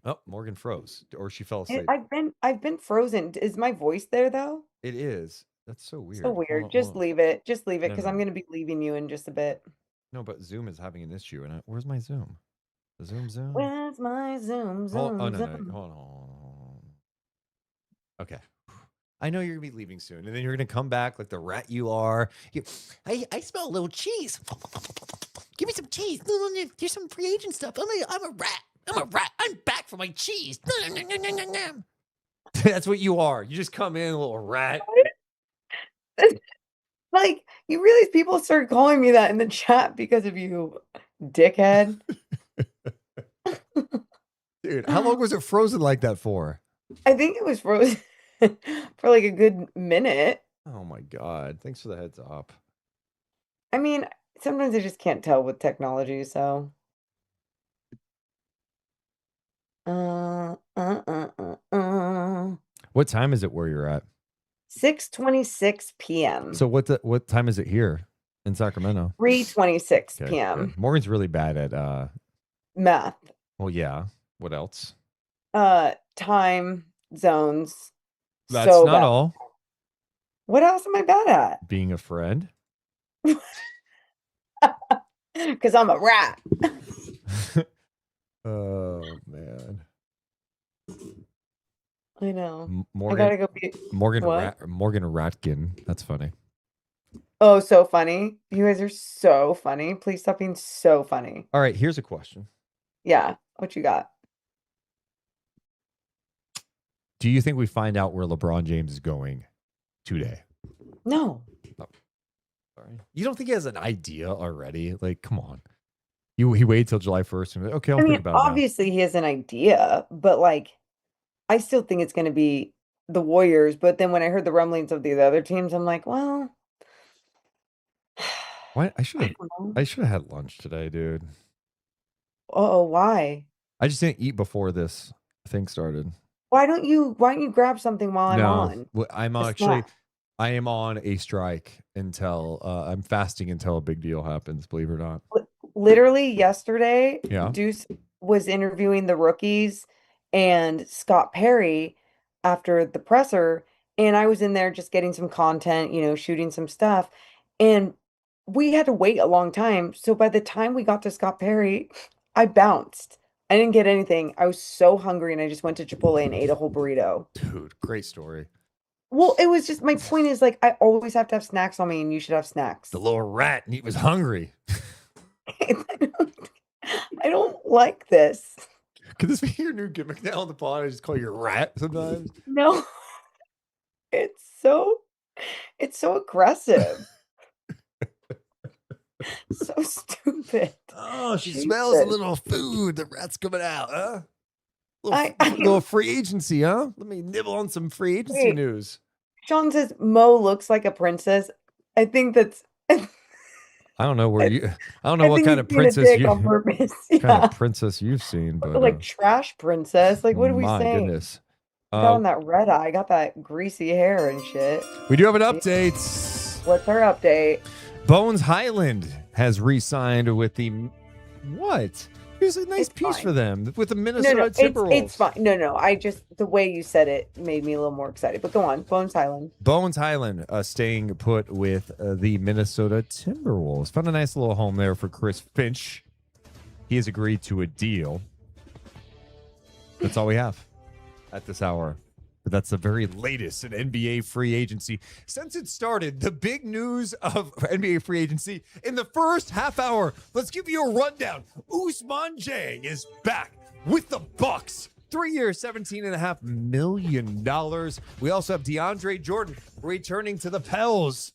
Oh, Morgan froze, or she fell asleep. I've been frozen. Is my voice there though? It is. That's so weird. So weird. Just leave it. Just leave it because I'm going to be leaving you in just a bit. No, but Zoom is having an issue. And where's my Zoom? The Zoom. Where's my Zoom? Zoom. Oh no, Zoom. hold on. Okay. I know you're gonna be leaving soon, and then you're gonna come back like the rat you are. I smell a little cheese. Give me some cheese. Here's some free agent stuff. I'm a rat. I'm back for my cheese. That's what you are. You just come in, a little rat. Like, you realize people started calling me that in the chat because of you, dickhead. Dude, how long was it frozen like that for? I think it was frozen for like a good minute. Oh my God. Thanks for the heads up. I mean, sometimes I just can't tell with technology, so. What time is it where you're at? 6:26 p.m. So what time is it here in Sacramento? 3:26 p.m. Good. Morgan's really bad at Math. Well, yeah. What else? Time zones. That's so not bad. all. What else am I bad at? Being a friend. Because I'm a rat. Oh man. I know. Morgan, I gotta go be Morgan Ratkin. That's funny. Oh, so funny. You guys are so funny. Please stop being so funny. All right, here's a question. Yeah. What you got? Do you think we find out where LeBron James is going today? No. Oh, sorry. You don't think he has an idea already? Like, come on. He waited till July 1st and like, okay, I'll I think mean, about it now. obviously he has an idea, but like I still think it's going to be the Warriors. But then when I heard the rumblings of the other teams, I'm like, well, Why I don't know. I should have had lunch today, dude. Oh, why? I just didn't eat before this thing started. Why don't you grab something while I'm No, on? I'm A actually snack. I am on a strike until I'm fasting until a big deal happens, believe it or not. Li- Literally yesterday, Yeah. Deuce was interviewing the rookies and Scott Perry after the presser, and I was in there just getting some content, shooting some stuff, and we had to wait a long time. So by the time we got to Scott Perry, I bounced. I didn't get anything. I was so hungry, and I just went to Chipotle and ate a whole burrito. Dude, great story. Well, it was just my point is like I always have to have snacks on me, and you should have The snacks. little rat and he was hungry. I don't like this. Could this be your new gimmick now on the pod? I just call you a rat sometimes. No, it's so it's so aggressive. So stupid. Oh, she smells a Jesus. little food. The rat's coming out, huh? I Little free agency, huh? Let me nibble on some free agency wait. news. Sean says Mo looks like a princess. I think that's I I don't know I don't know what think kind he's of being a princess dick on purpose. Yeah. you've seen, but Like trash princess. Like what are we my saying? goodness. Got on that red eye, got that greasy hair and shit. We do have an Yeah. update. What's our update? Bones Highland has re-signed with the what? Here's a nice It's piece fine. for them with the No, Minnesota Timberwolves. it's fine. No. I just the way you said it made me a little more excited. But go on, Bones Highland. Bones Highland staying put with the Minnesota Timberwolves. Found a nice little home there for Chris Finch. He has agreed to a deal. That's all we have at this hour. But that's the very latest in NBA free agency. Since it started, the big news of NBA free agency in the first half hour. Let's give you a rundown. Ousmane Dieng is back with the Bucks. 3 years, $17.5 million. We also have DeAndre Jordan returning to the Pels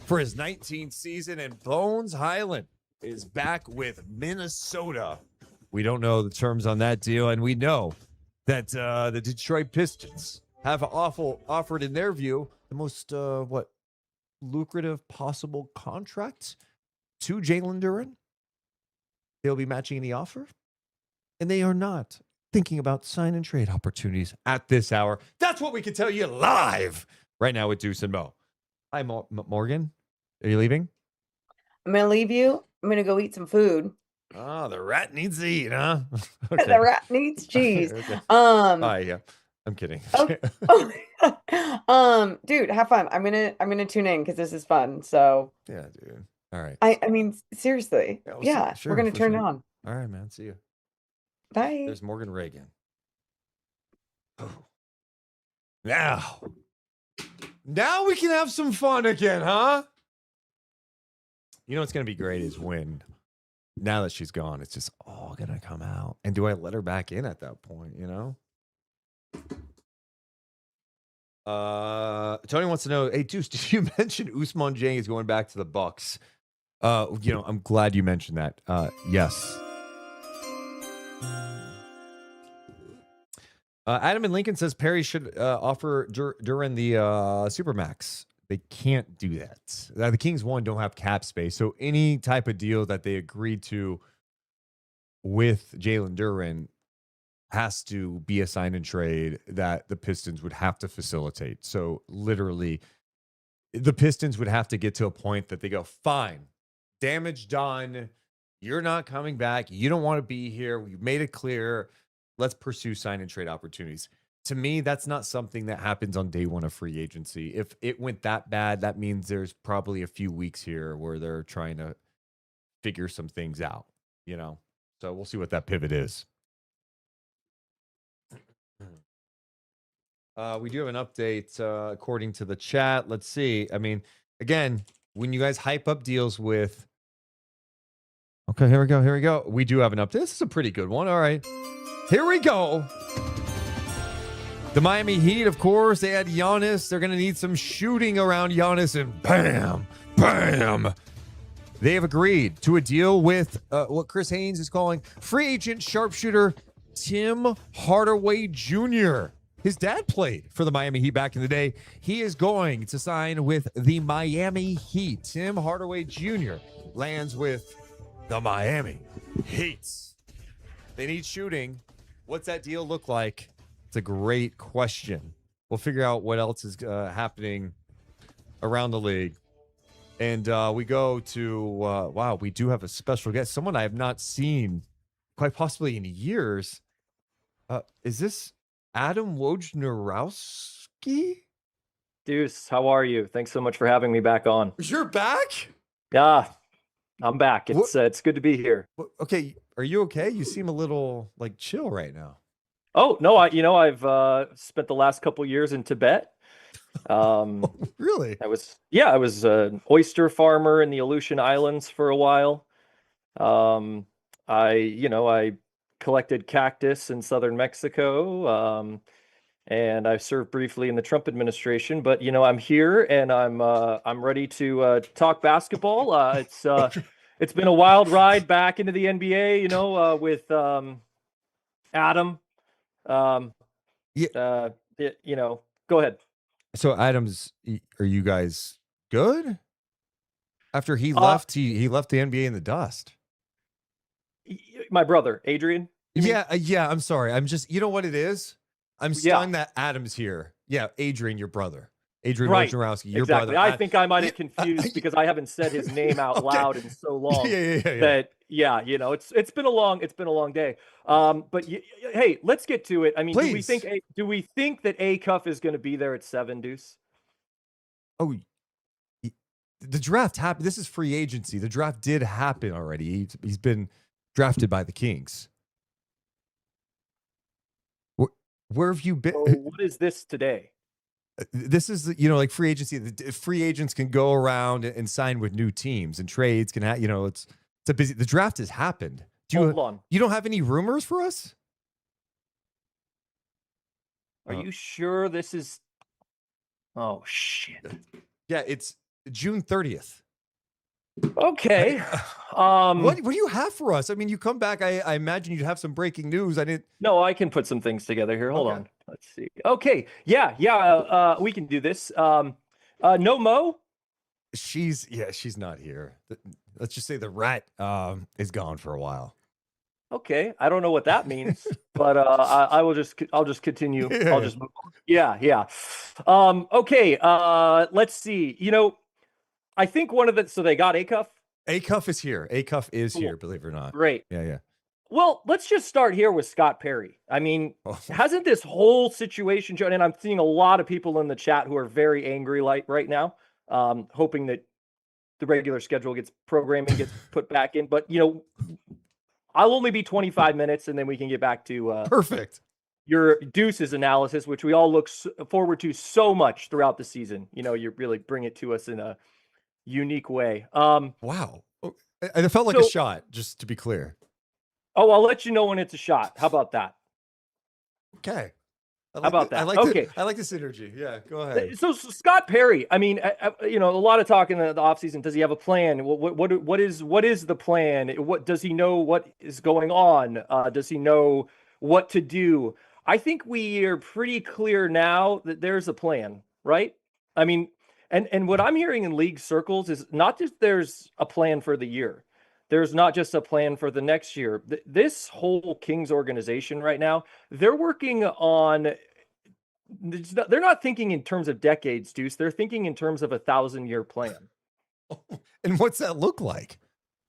for his 19th season. And Bones Highland is back with Minnesota. We don't know the terms on that deal, and we know that the Detroit Pistons have offered, in their view, the most lucrative possible contract to Jalen Duren. They'll be matching the offer, and they are not thinking about sign and trade opportunities at this hour. That's what we can tell you live right now with Deuce and Mo. Hi, Morgan. Are you leaving? I'm gonna leave you. I'm gonna go eat some food. Oh, the rat needs to eat, huh? Okay. The rat needs cheese. Okay. Um, Yeah. I'm kidding. Dude, have fun. I'm gonna tune in because this is fun. So Yeah, dude. All right. I mean seriously. Yeah, Yeah, sure, we're gonna for turn sure. it on. All right, man. See you. Bye. There's Morgan Reagan. Now we can have some fun again, huh? You know what's gonna be great is when now that she's gone, it's just all gonna come out. And do I let her back in at that point, you know? Tony wants to know, hey Deuce, did you mention Ousmane Dieng is going back to the Bucks? I'm glad you mentioned that. Yes. Adam and Lincoln says Perry should offer during the Supermax. They can't do that. The Kings, don't have cap space. So any type of deal that they agreed to with Jalen Duren has to be a sign and trade that the Pistons would have to facilitate. So literally, the Pistons would have to get to a point that they go, fine, damage done. You're not coming back. You don't want to be here. We've made it clear. Let's pursue sign and trade opportunities. To me, that's not something that happens on day one of free agency. If it went that bad, that means there's probably a few weeks here where they're trying to figure some things out, you know? So we'll see what that pivot is. We do have an update according to the chat. Let's see. I mean, again, when you guys hype up deals with, okay, here we go. Here we go. We do have an update. This is a pretty good one. All right. Here we go. The Miami Heat, of course, they had Giannis. They're going to need some shooting around Giannis, and bam, bam. They have agreed to a deal with what Chris Haynes is calling free agent sharpshooter Tim Hardaway Jr. His dad played for the Miami Heat back in the day. He is going to sign with the Miami Heat. Tim Hardaway Jr. lands with the Miami Heat. They need shooting. What's that deal look like? It's a great question. We'll figure out what else is happening around the league. And we go to, wow, we do have a special guest, someone I have not seen quite possibly in years. Is this Adam Wojnarowski? Deuce, how are you? Thanks so much for having me back on. You're back? Yeah, I'm back. It's good to be here. Okay, are you okay? You seem a little like chill right now. Oh, no, I've spent the last couple years in Tibet. Really? I was an oyster farmer in the Aleutian Islands for a while. I collected cactus in southern Mexico. And I served briefly in the Trump administration, but I'm here and I'm ready to talk basketball. It's been a wild ride back into the NBA, with Adam. Go ahead. So Adams, are you guys good? After he left, he left the NBA in the dust. My brother, Adrian. Yeah. I'm sorry. I'm just, you know what it is? I'm stunned that Adam's here. Yeah, Adrian, your brother. Adrian Wojnarowski, your brother. I think I might have confused because I haven't said his name out loud in so long. It's been a long day. But hey, let's get to it. I mean, please. do we think that Acuff is going to be there at 7, Deuce? Oh, the draft happened. This is free agency. The draft did happen already. He's been drafted by the Kings. Where have you been? So what is this today? This is, like free agency. The free agents can go around and sign with new teams, and trades can have, it's a busy. The draft has happened. Hold on. You don't have any rumors for us? Are you sure this is? Oh shit. Yeah, it's June 30th. Okay. What do you have for us? I mean, you come back. I imagine you'd have some breaking news. No, I can put some things together here. Hold on. Let's see. Okay. Yeah. We can do this. No Mo. She's not here. Let's just say the rat is gone for a while. Okay. I don't know what that means, but I'll just continue. Yeah. I'll just move on. Yeah. Okay. Let's see. I think so they got Acuff. Acuff is here. Acuff is here, believe it or not. Great. Yeah. Well, let's just start here with Scott Perry. I mean, hasn't this whole situation, and I'm seeing a lot of people in the chat who are very angry right now, hoping that the regular schedule programming gets put back in. But, I'll only be 25 minutes and then we can get back to perfect. Your Deuce's analysis, which we all look forward to so much throughout the season. You really bring it to us in a unique way. Wow. It felt like a shot, just to be clear. Oh, I'll let you know when it's a shot. How about that? Okay. How about that? I like this energy. Yeah, go ahead. So Scott Perry, I mean, a lot of talk in the offseason. Does he have a plan? What is the plan? What does he know? What is going on? Does he know what to do? I think we are pretty clear now that there's a plan, right? I mean, and what I'm hearing in league circles is not just there's a plan for the year. There's not just a plan for the next year. This whole Kings organization right now, they're working on, they're not thinking in terms of decades, Deuce. They're thinking in terms of 1,000-year plan. And what's that look like?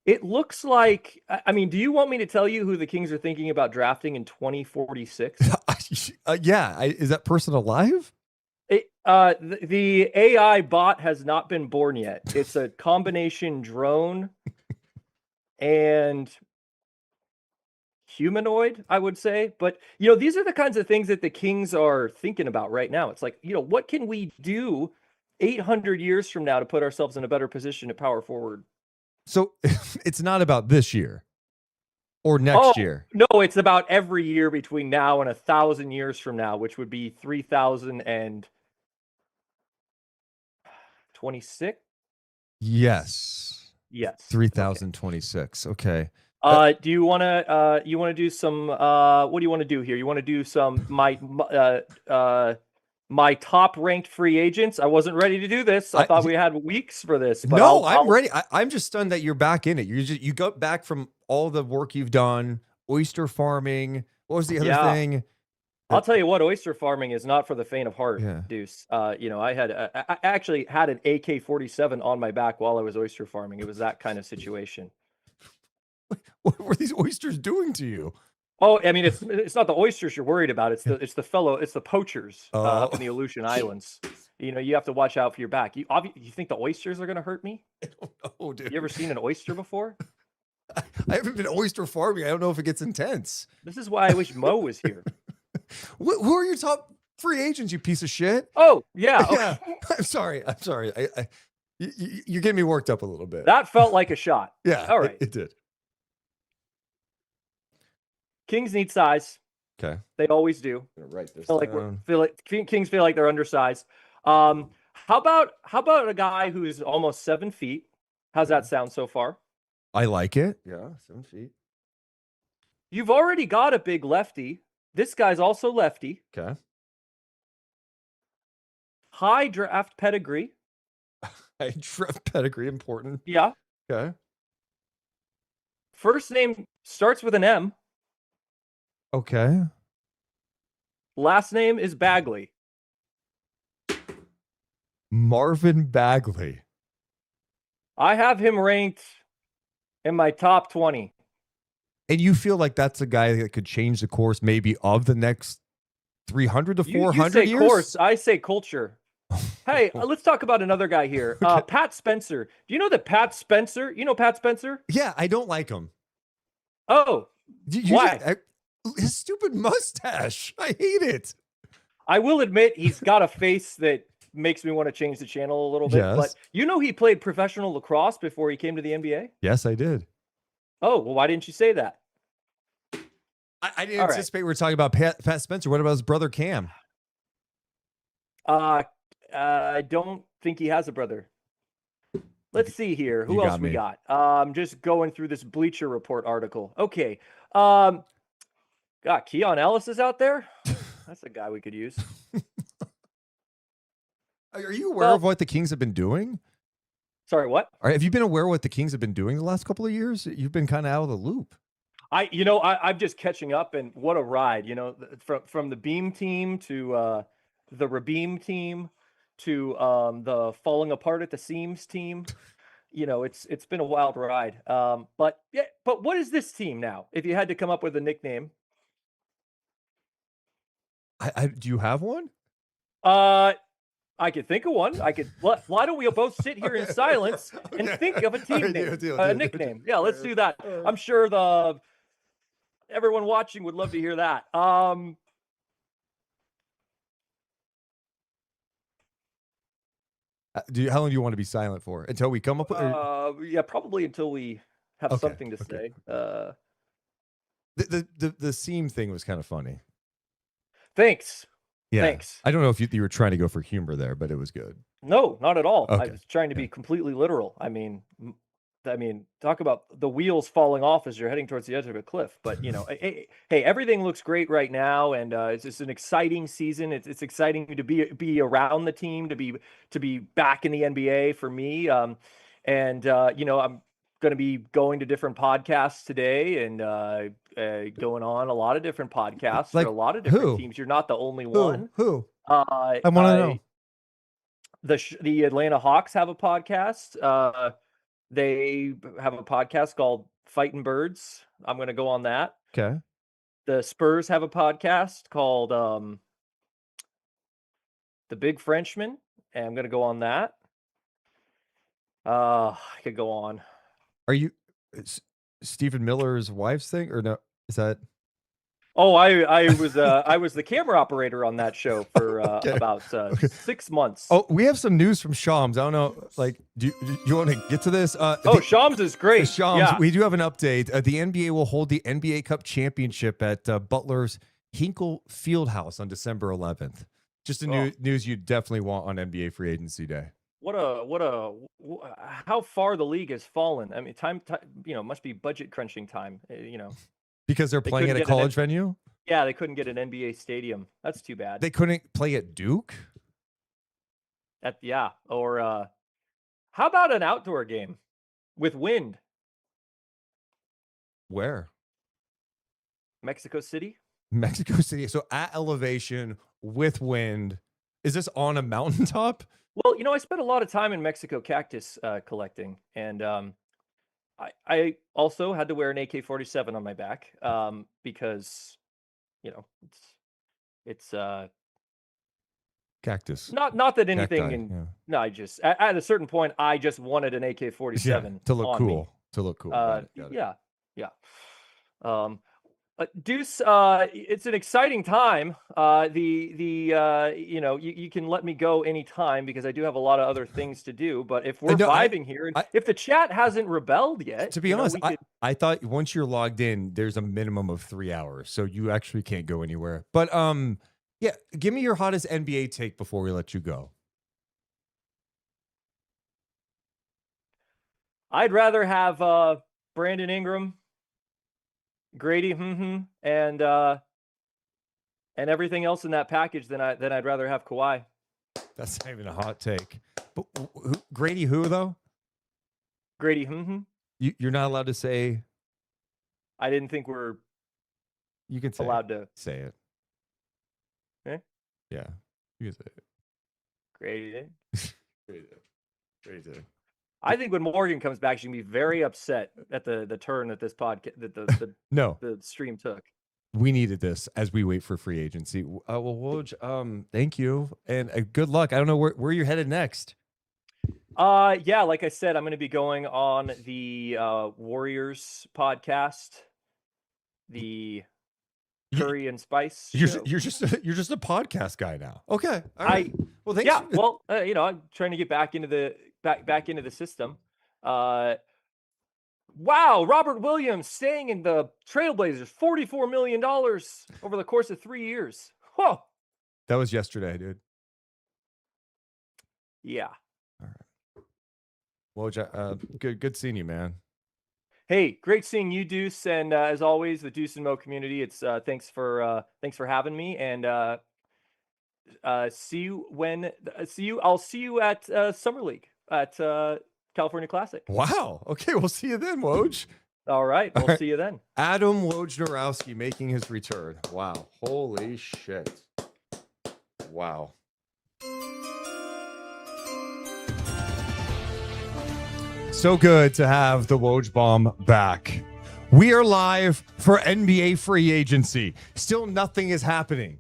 It looks like, I mean, do you want me to tell you who the Kings are thinking about drafting in 2046? Yeah. Is that person alive? The AI bot has not been born yet. It's a combination drone and humanoid, I would say. But, these are the kinds of things that the Kings are thinking about right now. It's like, what can we do 800 years from now to put ourselves in a better position at power forward. So it's not about this year or next year. No, it's about every year between now and 1,000 years from now, which would be 3026. Yes. Yes. 3026. Okay. Do you want to do some what do you want to do here? You want to do some my top ranked free agents? I wasn't ready to do this. I thought we had weeks for this. But no, I'm ready. I'm just stunned that you're back in it. You got back from all the work you've done, oyster farming. What was the other thing? I'll tell you what, oyster farming is not for the faint of heart, Deuce. I actually had an AK-47 on my back while I was oyster farming. It was that kind of situation. What were these oysters doing to you? Oh, I mean, it's not the oysters you're worried about. It's the poachers up in the Aleutian Islands. You have to watch out for your back. You think the oysters are going to hurt me? I don't know, dude. You ever seen an oyster before? I haven't been oyster farming. I don't know if it gets intense. This is why I wish Mo was here. Who are your top free agents, you piece of shit? Oh, yeah. Yeah. I'm sorry. You're getting me worked up a little bit. That felt like a shot. Yeah. All right. It did. Kings need size. Okay. They always do. I'm gonna write this Kings feel like they're undersized. How about a guy who's almost 7 feet? How's that sound so far? I like it. Yeah, 7 feet. You've already got a big lefty. This guy's also lefty. Okay. High draft pedigree. High draft pedigree, important. Yeah. Okay. First name starts with an M. Okay. Last name is Bagley. Marvin Bagley. I have him ranked in my top 20. And you feel like that's a guy that could change the course maybe of the next 300 to 400 you say years? Course, I say culture. Hey, let's talk about another guy here. Pat Spencer. Do you know that Pat Spencer? You know Pat Spencer? Yeah, I don't like him. Oh, why? His stupid mustache. I hate it. I will admit he's got a face that makes me want to change the channel a little bit. Yes. But he played professional lacrosse before he came to the NBA? Yes, I did. Oh, well, why didn't you say that? I didn't anticipate we were talking about Pat Spencer. What about his brother Cam? I don't think he has a brother. Let's see here. Who else we got? Just going through this Bleacher Report article. Okay. God, Keon Ellis is out there. That's a guy we could use. Are you aware of what the Kings have been doing? Sorry, what? Have you been aware of what the Kings have been doing the last couple of years? You've been kind of out of the loop. I'm just catching up, and what a ride! From the Beam team to the Rebeam team to the falling apart at the seams team. It's been a wild ride. But what is this team now? If you had to come up with a nickname, do you have one? I could think of one. Why don't we both sit here in silence and think of a team name, a nickname? Yeah, let's do that. I'm sure everyone watching would love to hear that. How long do you want to be silent for? Until we come up with? Yeah, probably until we have something to say. The seam thing was kind of funny. Thanks. Yeah. Thanks. I don't know if you were trying to go for humor there, but it was good. No, not at all. Okay. I was trying to be completely literal. I mean, talk about the wheels falling off as you're heading towards the edge of a cliff. But hey, everything looks great right now, and it's just an exciting season. It's exciting to be around the team, to be back in the NBA for me. I'm going to be going to different podcasts today and going on a lot of different podcasts for a lot of different teams. You're not the only one. Who? I want to know. The Atlanta Hawks have a podcast. They have a podcast called Fighting Birds. I'm going to go on that. Okay. The Spurs have a podcast called The Big Frenchman, and I'm going to go on that. I could go on. Are you Stephen Miller's wife's thing or no? Is that? Oh, I was the camera operator on that show for Okay. about 6 months. Oh, we have some news from Shams. I don't know, like, do you want to get to this? Shams is great. Shams, Yeah. we do have an update. The NBA will hold the NBA Cup Championship at Butler's Hinkle Fieldhouse on December 11th. Just a news you definitely want on NBA Free Agency Day. How far the league has fallen. I mean, time must be budget crunching time. Because they're playing at a college venue? Yeah, they couldn't get an NBA stadium. That's too bad. They couldn't play at Duke? Or how about an outdoor game with wind? Where? Mexico City? Mexico City. So at elevation with wind. Is this on a mountaintop? Well, I spent a lot of time in Mexico cactus collecting, and I also had to wear an AK-47 on my back because, it's Cactus. not that anything. Cacti, yeah. No, I just at a certain point I just wanted an AK-47 Yeah, to look on cool. me. To look cool. Got it. Yeah. Deuce, it's an exciting time. You can let me go anytime because I do have a lot of other things to do. But if we're vibing here, and if the chat hasn't rebelled yet, to be honest, I thought once you're logged in, there's a minimum of 3 hours, so you actually can't go anywhere. But yeah, give me your hottest NBA take before we let you go. I'd rather have Brandon Ingram, Grady, and everything else in that package than I'd rather have Kawhi. That's not even a hot take. But Grady, who though? Grady, You're not allowed to say. I didn't think you can say allowed to say it. Okay. Yeah, you can say it. Grady. Grady. I think when Morgan comes back, she's gonna be very upset at the turn that this podcast, the stream took. We needed this as we wait for free agency. Well, Woj, thank you and good luck. I don't know where you're headed next. Yeah, like I said, I'm going to be going on the Warriors podcast, the Curry and Spice. You're just a podcast guy now. Okay, all right. Well, thanks. Yeah, well, I'm trying to get back into the system. Wow, Robert Williams staying in the Trailblazers, $44 million over the course of 3 years. Whoa. That was yesterday, dude. Yeah. All right. Well, good seeing you, man. Hey, great seeing you, Deuce, and as always, the Deuce and Mo community. It's thanks for having me, and I'll see you at Summer League at California Classic. Wow. Okay, we'll see you then, Woj. All right, we'll see you then. Adam Wojnarowski making his return. Wow. Holy shit. Wow. So good to have the Woj Bomb back. We are live for NBA free agency. Still nothing is happening.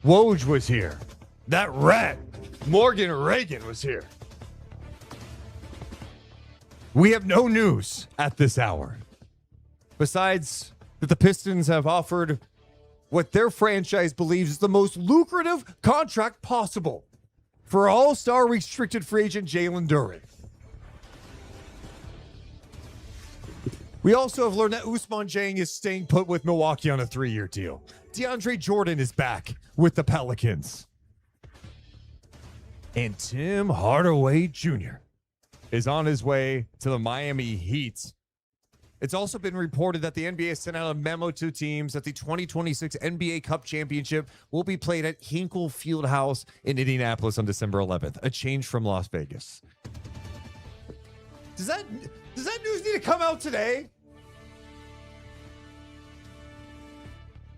Woj was here. That rat, Morgan Reagan, was here. We have no news at this hour. Besides that the Pistons have offered what their franchise believes is the most lucrative contract possible for all-star restricted free agent Jalen Duren. We also have learned that Ousmane Dieng is staying put with Milwaukee on a 3-year deal. DeAndre Jordan is back with the Pelicans. And Tim Hardaway Jr. is on his way to the Miami Heat. It's also been reported that the NBA sent out a memo to teams that the 2026 NBA Cup Championship will be played at Hinkle Fieldhouse in Indianapolis on December 11th, a change from Las Vegas. Does that news need to come out today?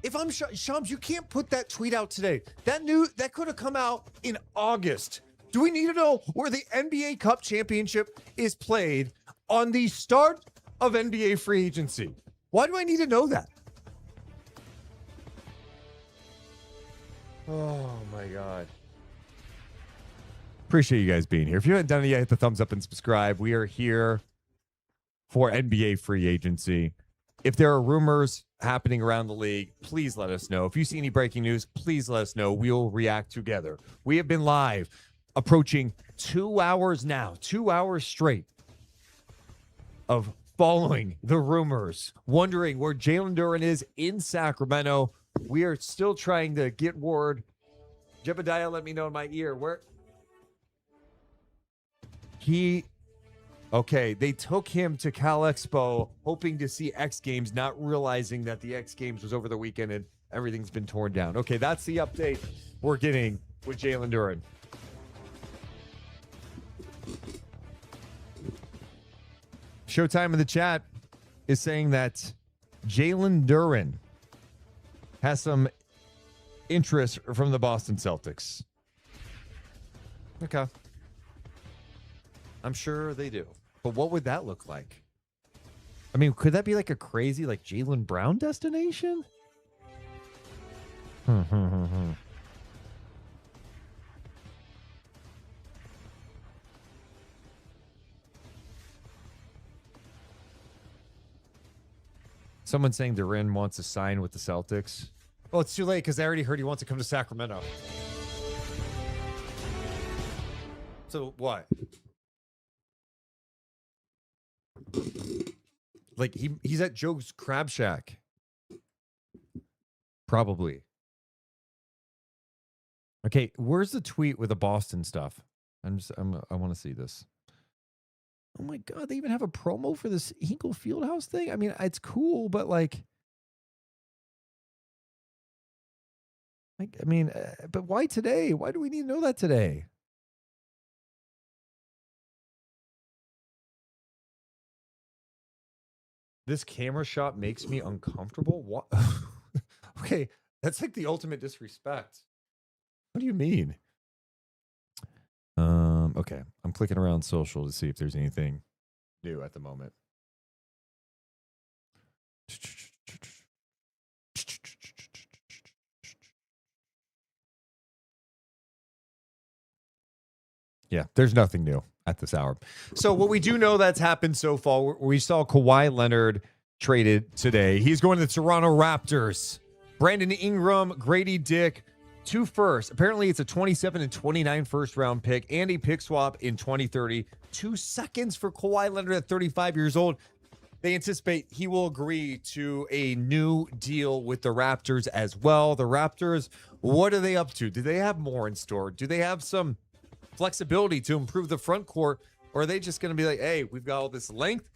If I'm Shams, you can't put that tweet out today. That could have come out in August. Do we need to know where the NBA Cup Championship is played on the start of NBA free agency? Why do I need to know that? Oh my God. Appreciate you guys being here. If you haven't done it yet, hit the thumbs up and subscribe. We are here for NBA free agency. If there are rumors happening around the league, please let us know. If you see any breaking news, please let us know. We'll react together. We have been live approaching 2 hours now, 2 hours straight of following the rumors, wondering where Jalen Duren is in Sacramento. We are still trying to get word. Jebediah, let me know in my ear where okay, they took him to Cal Expo hoping to see X Games, not realizing that the X Games was over the weekend and everything's been torn down. Okay, that's the update we're getting with Jalen Duren. Showtime in the chat is saying that Jalen Duren has some interest from the Boston Celtics. Okay. I'm sure they do. But what would that look like? I mean, could that be like a crazy, like Jaylen Brown destination? Someone saying Duren wants to sign with the Celtics. Well, it's too late because I already heard he wants to come to Sacramento. So what? Like he's at Joe's Crab Shack. Probably. Okay, where's the tweet with the Boston stuff? I want to see this. Oh my God, they even have a promo for this Hinkle Fieldhouse thing? I mean, it's cool, but but why today? Why do we need to know that today? This camera shot makes me uncomfortable? What? Okay, that's like the ultimate disrespect. What do you mean? Okay, I'm clicking around social to see if there's anything new at the moment. Yeah, there's nothing new at this hour. So what we do know that's happened so far, we saw Kawhi Leonard traded today. He's going to the Toronto Raptors. Brandon Ingram, Grady Dick, 2 firsts. Apparently it's a 27 and 29 first round pick and a pick swap in 2030. 2 seconds for Kawhi Leonard at 35 years old. They anticipate he will agree to a new deal with the Raptors as well. The Raptors, what are they up to? Do they have more in store? Do they have some flexibility to improve the front court? Or are they just going to be like, hey, we've got all this length,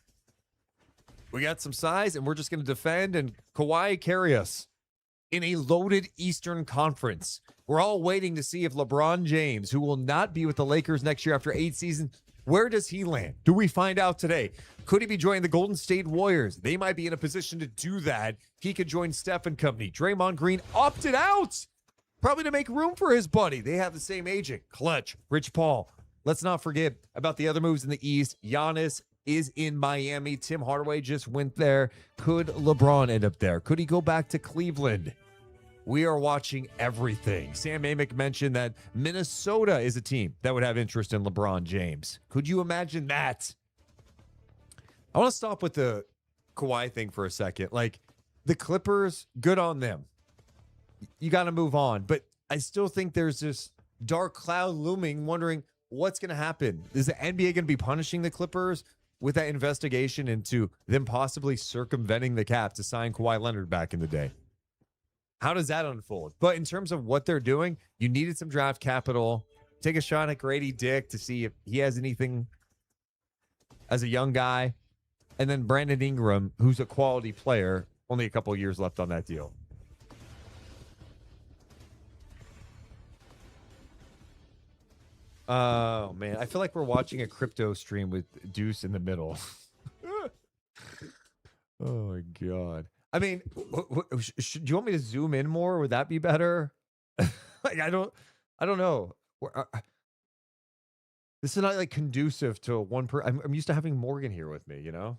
we got some size, and we're just going to defend and Kawhi carry us in a loaded Eastern Conference? We're all waiting to see if LeBron James, who will not be with the Lakers next year after 8 seasons, where does he land? Do we find out today? Could he be joining the Golden State Warriors? They might be in a position to do that. He could join Steph and company. Draymond Green opted out, probably to make room for his buddy. They have the same agent, Clutch, Rich Paul. Let's not forget about the other moves in the East. Giannis is in Miami. Tim Hardaway just went there. Could LeBron end up there? Could he go back to Cleveland? We are watching everything. Sam Amick mentioned that Minnesota is a team that would have interest in LeBron James. Could you imagine that? I want to stop with the Kawhi thing for a second. Like, the Clippers, good on them. You got to move on. But I still think there's this dark cloud looming, wondering what's going to happen. Is the NBA going to be punishing the Clippers with that investigation into them possibly circumventing the cap to sign Kawhi Leonard back in the day? How does that unfold? But in terms of what they're doing, you needed some draft capital. Take a shot at Grady Dick to see if he has anything as a young guy. And then Brandon Ingram, who's a quality player, only a couple of years left on that deal. Oh, man. I feel like we're watching a crypto stream with Deuce in the middle. Oh, my God. I mean, do you want me to zoom in more? Would that be better? Like, I don't know. This is not like conducive to one per. I'm used to having Morgan here with me, you know?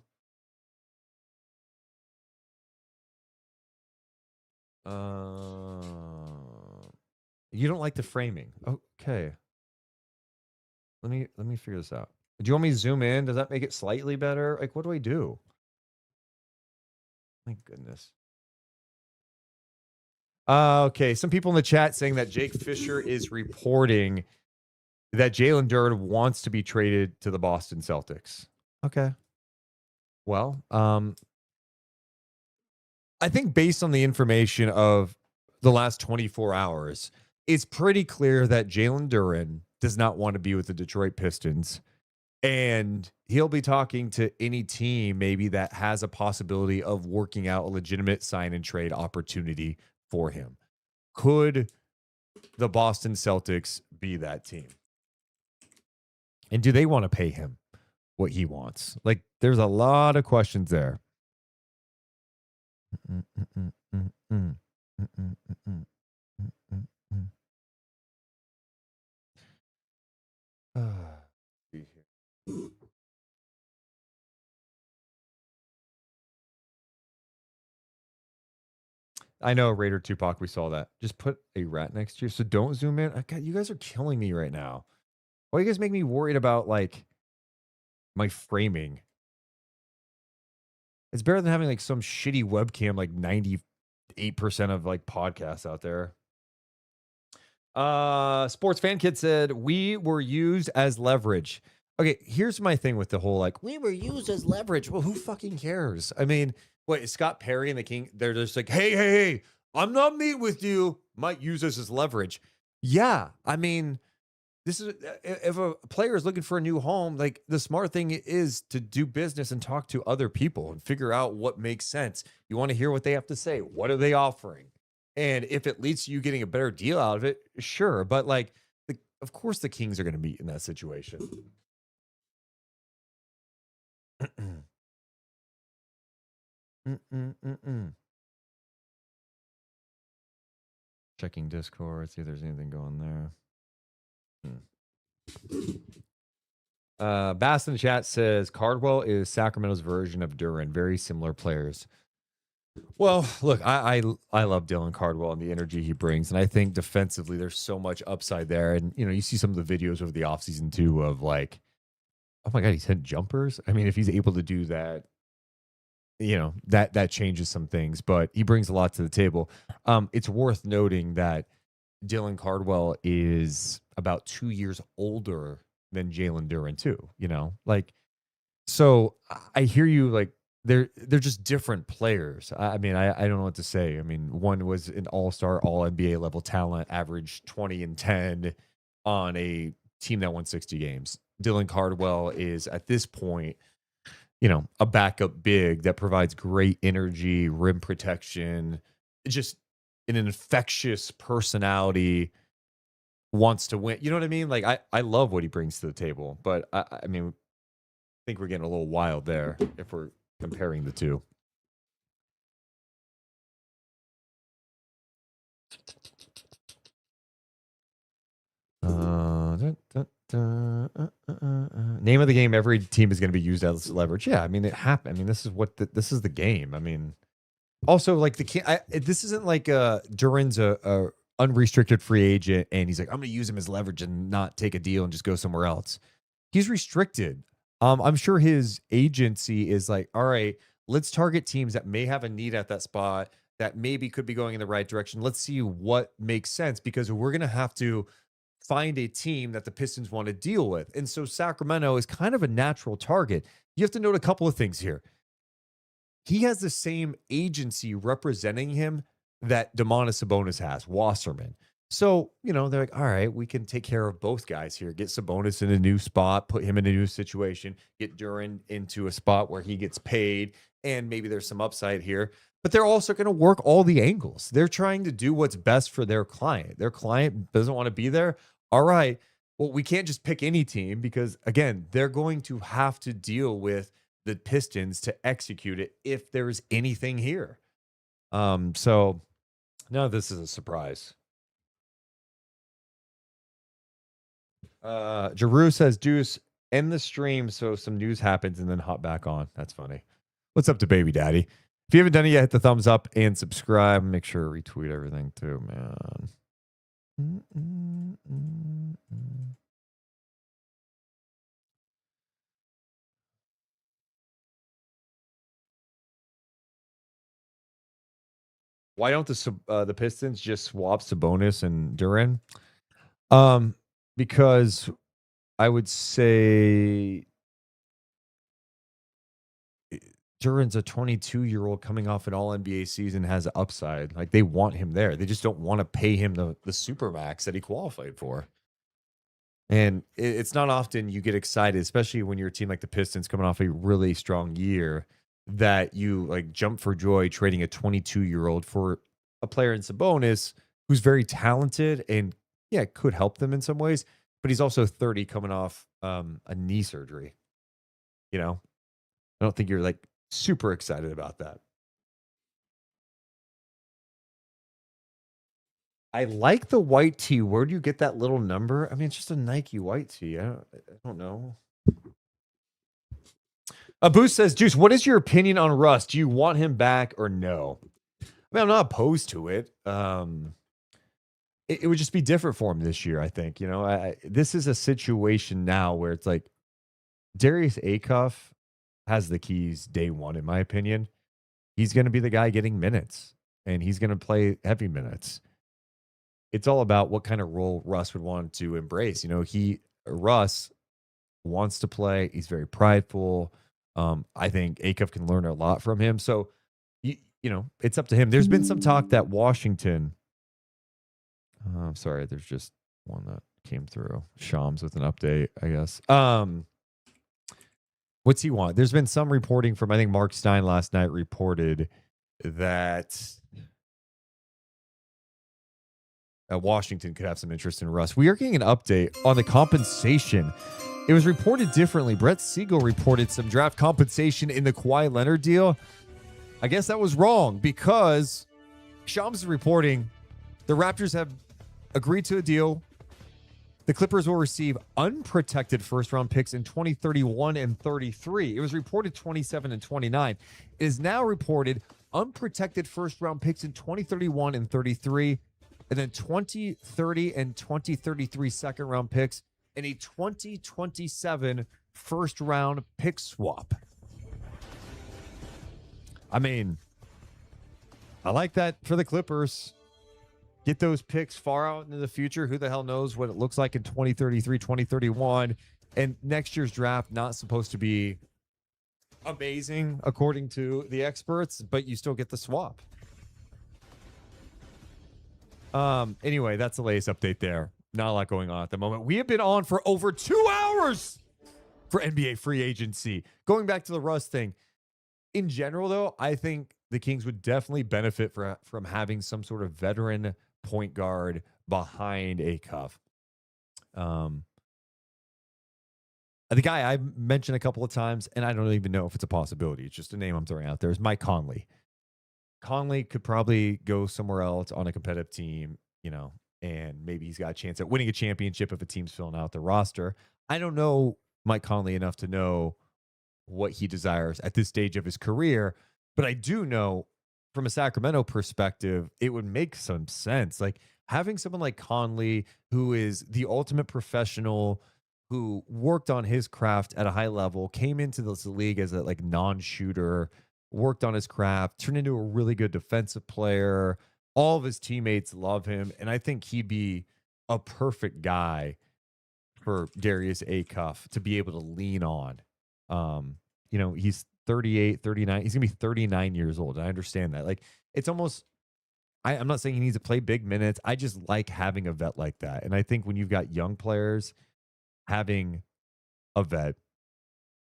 You don't like the framing. Okay. Let me figure this out. Do you want me to zoom in? Does that make it slightly better? Like, what do I do? My goodness. Okay, some people in the chat saying that Jake Fisher is reporting that Jalen Duren wants to be traded to the Boston Celtics. Okay. Well, I think based on the information of the last 24 hours, it's pretty clear that Jalen Duren does not want to be with the Detroit Pistons. And he'll be talking to any team maybe that has a possibility of working out a legitimate sign and trade opportunity for him. Could the Boston Celtics be that team? And do they want to pay him what he wants? Like, there's a lot of questions there. I know, Raider Tupac, we saw that. Just put a rat next to you, so don't zoom in. God, you guys are killing me right now. Why you guys make me worried about, like, my framing? It's better than having, like, some shitty webcam, like 98% of, like, podcasts out there. Sports Fan Kid said, we were used as leverage. Okay, here's my thing with the whole, like, we were used as leverage. Well, who fucking cares? I mean, wait, Scott Perry and the King, they're just like, hey, I'm not meeting with you. Might use us as leverage. Yeah, I mean, this is if a player is looking for a new home, like the smart thing is to do business and talk to other people and figure out what makes sense. You want to hear what they have to say. What are they offering? And if it leads to you getting a better deal out of it, sure. But like, of course, the Kings are going to meet in that situation. Checking Discord, see if there's anything going there. Bass in the chat says Cardwell is Sacramento's version of Duren. Very similar players. Well, look, I love Dylan Cardwell and the energy he brings, and I think defensively there's so much upside there. And you know, you see some of the videos over the offseason too of like, oh my god, he's hitting jumpers. I mean, if he's able to do that, you know, that changes some things. But he brings a lot to the table. It's worth noting that Dylan Cardwell is about 2 years older than Jalen Duren too. You know, like, so I hear you. Like, they're just different players. I mean, I don't know what to say. I mean, one was an all-star, all NBA level talent, averaged 20 and 10 on a team that won 60 games. Dylan Cardwell is at this point, you know, a backup big that provides great energy, rim protection, just an infectious personality, wants to win. You know what I mean? Like, I love what he brings to the table, but I mean, I think we're getting a little wild there if we're comparing the two. Name of the game: every team is going to be used as leverage. Yeah, I mean, it happened. I mean, this is what this is the game. I mean, also like this isn't like Duren's a unrestricted free agent, and he's like, I'm going to use him as leverage and not take a deal and just go somewhere else. He's restricted. I'm sure his agency is like, all right, let's target teams that may have a need at that spot that maybe could be going in the right direction. Let's see what makes sense, because we're going to have to find a team that the Pistons want to deal with. And so Sacramento is kind of a natural target. You have to note a couple of things here. He has the same agency representing him that Domantas Sabonis has, Wasserman. So, you know, they're like, all right, we can take care of both guys here. Get Sabonis in a new spot, put him in a new situation, get Duren into a spot where he gets paid, and maybe there's some upside here. But they're also going to work all the angles. They're trying to do what's best for their client. Their client doesn't want to be there. All right, well, we can't just pick any team because, again, they're going to have to deal with the Pistons to execute it if there's anything here. So no, this is a surprise. Jeru says, Deuce, end the stream so some news happens and then hop back on. That's funny. What's up to baby daddy? If you haven't done it yet, hit the thumbs up and subscribe. Make sure to retweet everything too, man. Why don't the Pistons just swap Sabonis and Duren? Because I would say Duren's a 22-year-old coming off an All-NBA season, has upside. Like, they want him there. They just don't want to pay him the supermax that he qualified for. And it's not often you get excited, especially when you're a team like the Pistons coming off a really strong year, that you like jump for joy trading a 22-year-old for a player in Sabonis who's very talented and yeah, could help them in some ways, but he's also 30 coming off a knee surgery. You know, I don't think you're like super excited about that. I like the white tee. Where do you get that little number? I mean, it's just a Nike white tee. I don't know. Boost says, Juice, what is your opinion on Russ? Do you want him back or no? I mean, I'm not opposed to it. It would just be different for him this year, I think. You know, this is a situation now where it's like Darius Acuff has the keys day one, in my opinion. He's going to be the guy getting minutes, and he's going to play heavy minutes. It's all about what kind of role Russ would want to embrace. You know, Russ wants to play. He's very prideful. I think Acuff can learn a lot from him. So, you know, it's up to him. There's been some talk that Washington. I'm sorry, there's just one that came through. Shams with an update, I guess. What's he want? There's been some reporting from, I think Mark Stein last night reported that Washington could have some interest in Russ. We are getting an update on the compensation. It was reported differently. Brett Siegel reported some draft compensation in the Kawhi Leonard deal. I guess that was wrong because Shams is reporting the Raptors have agreed to a deal. The Clippers will receive unprotected first-round picks in 2031 and 33. It was reported 27 and 29. It is now reported unprotected first-round picks in 2031 and 33. And then 2030 and 2033 second-round picks, and a 2027 first-round pick swap. I mean, I like that for the Clippers. Get those picks far out into the future. Who the hell knows what it looks like in 2033, 2031. And next year's draft, not supposed to be amazing, according to the experts, but you still get the swap. Anyway, that's the latest update there. Not a lot going on at the moment. We have been on for over 2 hours for NBA free agency. Going back to the Russ thing. In general, though, I think the Kings would definitely benefit from having some sort of veteran point guard behind Acuff. The guy I mentioned a couple of times, and I don't even know if it's a possibility. It's just a name I'm throwing out there, is Mike Conley. Conley could probably go somewhere else on a competitive team, you know, and maybe he's got a chance at winning a championship if a team's filling out the roster. I don't know Mike Conley enough to know what he desires at this stage of his career, but I do know from a Sacramento perspective, it would make some sense. Like having someone like Conley, who is the ultimate professional, who worked on his craft at a high level, came into this league as a like non-shooter, worked on his craft, turned into a really good defensive player. All of his teammates love him. And I think he'd be a perfect guy for Darius Acuff to be able to lean on. You know, he's 38, 39. He's going to be 39 years old. I understand that. Like, it's almost, I'm not saying he needs to play big minutes. I just like having a vet like that. And I think when you've got young players, having a vet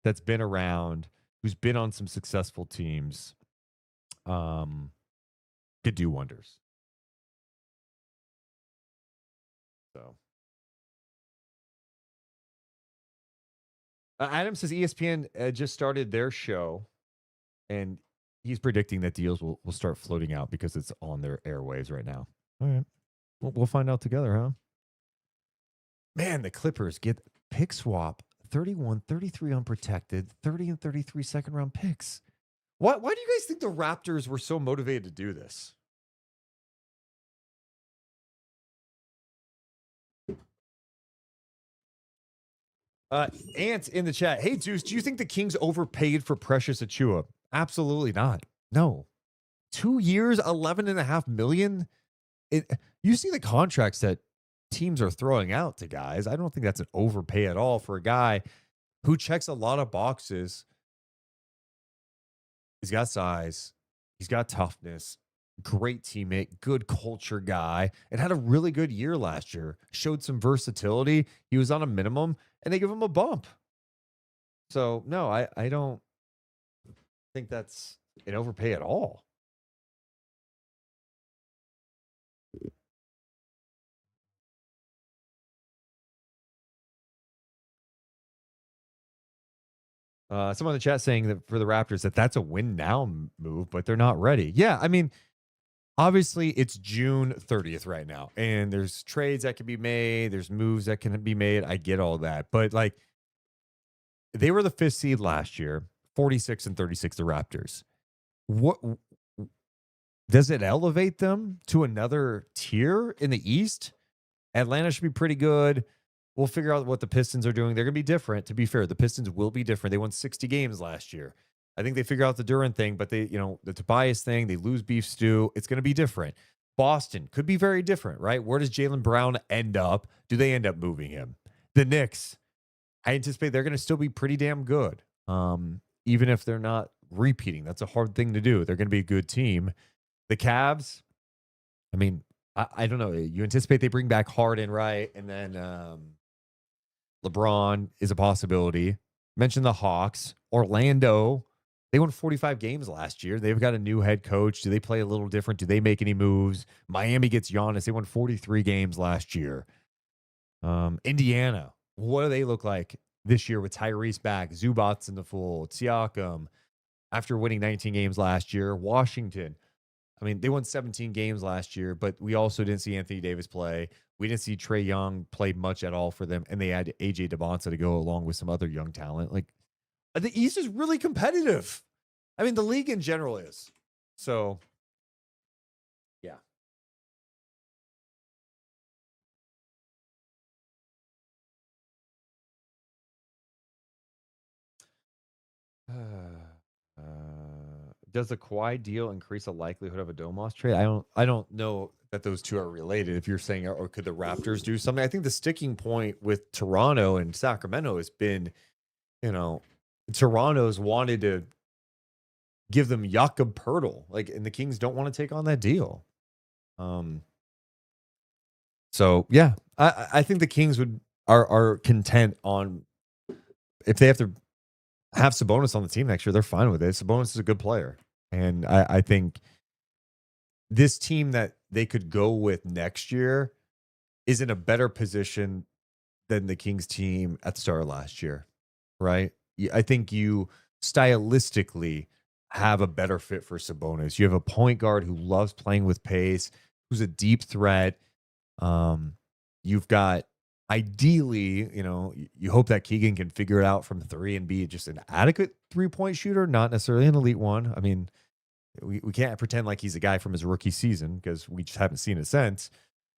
that's been around, who's been on some successful teams, could do wonders. So, Adam says ESPN just started their show, and he's predicting that deals will start floating out because it's on their airwaves right now. All right. We'll find out together, huh? Man, the Clippers get pick swap 31, 33 unprotected, 30 and 33 second round picks. Why do you guys think the Raptors were so motivated to do this? Ant in the chat. Hey, Deuce, do you think the Kings overpaid for Precious Achiuwa? Absolutely not. No. 2 years, $11.5 million. You see the contracts that teams are throwing out to guys. I don't think that's an overpay at all for a guy who checks a lot of boxes. He's got size, he's got toughness, great teammate, good culture guy, and had a really good year last year. Showed some versatility. He was on a minimum, and they give him a bump. So no, I don't think that's an overpay at all. Someone in the chat saying that for the Raptors that's a win now move, but they're not ready. Yeah, I mean, obviously it's June 30th right now, and there's trades that can be made, there's moves that can be made. I get all that, but like they were the 5th seed last year, 46 and 36. The Raptors. What does it elevate them to another tier in the East? Atlanta should be pretty good. We'll figure out what the Pistons are doing. They're going to be different. To be fair, the Pistons will be different. They won 60 games last year. I think they figure out the Duren thing, but they, the Tobias thing, they lose Beef Stew. It's going to be different. Boston could be very different, right? Where does Jalen Brown end up? Do they end up moving him? The Knicks, I anticipate they're going to still be pretty damn good. Even if they're not repeating. That's a hard thing to do. They're going to be a good team. The Cavs, I mean, I don't know. You anticipate they bring back Harden, right? And then LeBron is a possibility. Mention the Hawks. Orlando, they won 45 games last year. They've got a new head coach. Do they play a little different? Do they make any moves? Miami gets Giannis. They won 43 games last year. Indiana, what do they look like this year with Tyrese back? Zubats in the fold. Siakam, after winning 19 games last year. Washington, I mean, they won 17 games last year, but we also didn't see Anthony Davis play. We didn't see Trae Young play much at all for them, and they had AJ DeBonta to go along with some other young talent. Like, the East is really competitive. I mean, the league in general is. So, yeah. Does the Kawhi deal increase the likelihood of a Domas trade? I don't know that those two are related. If you're saying, or could the Raptors do something? I think the sticking point with Toronto and Sacramento has been, Toronto's wanted to give them Jakob Poeltl, and the Kings don't want to take on that deal. So yeah, I think the Kings are content on if they have to have Sabonis on the team next year, they're fine with it. Sabonis is a good player. And I think this team that they could go with next year is in a better position than the Kings team at the start of last year, right? I think you stylistically have a better fit for Sabonis. You have a point guard who loves playing with pace, who's a deep threat. You've got ideally, you hope that Keegan can figure it out from 3 and be just an adequate 3-point shooter, not necessarily an elite one. I mean, we can't pretend like he's a guy from his rookie season because we just haven't seen it since.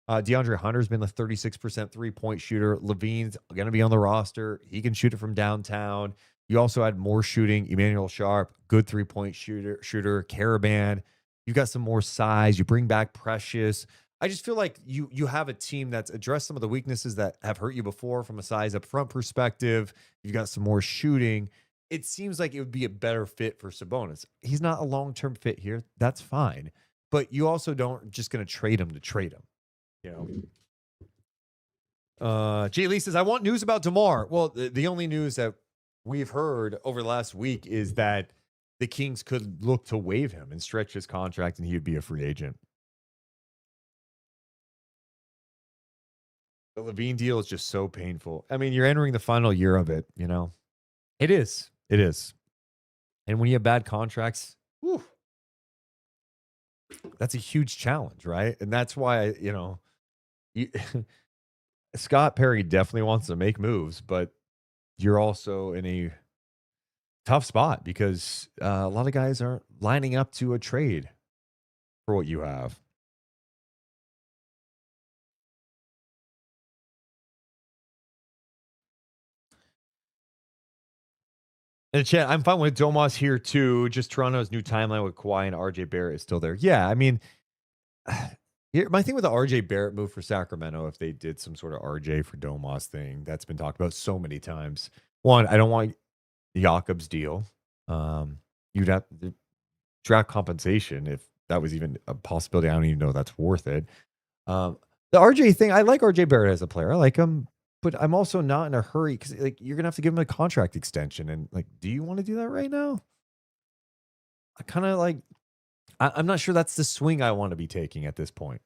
DeAndre Hunter's been a 36% 3-point shooter. Levine's going to be on the roster. He can shoot it from downtown. You also had more shooting. Emmanuel Sharp, good 3-point shooter. Caravan. You've got some more size. You bring back Precious. I just feel like you have a team that's addressed some of the weaknesses that have hurt you before from a size up front perspective. You've got some more shooting. It seems like it would be a better fit for Sabonis. He's not a long-term fit here. That's fine. But you also don't just going to trade him to trade him. Jay Lee says, I want news about DeMar. Well, the only news that we've heard over the last week is that the Kings could look to waive him and stretch his contract and he would be a free agent. The Levine deal is just so painful. I mean, you're entering the final year of it, It is. It is. And when you have bad contracts, whew, that's a huge challenge, right? And that's why, Scott Perry definitely wants to make moves, but you're also in a tough spot because a lot of guys aren't lining up to a trade for what you have. And chat, I'm fine with Domas here too. Just Toronto's new timeline with Kawhi and RJ Barrett is still there. Yeah, I mean, my thing with the RJ Barrett move for Sacramento, if they did some sort of RJ for Domas thing, that's been talked about so many times. One, I don't want Jakob's deal. You'd have to draft compensation if that was even a possibility. I don't even know that's worth it. The RJ thing, I like RJ Barrett as a player. I like him, but I'm also not in a hurry because like you're gonna have to give him a contract extension, and like, do you want to do that right now? I kind of like. I'm not sure that's the swing I want to be taking at this point.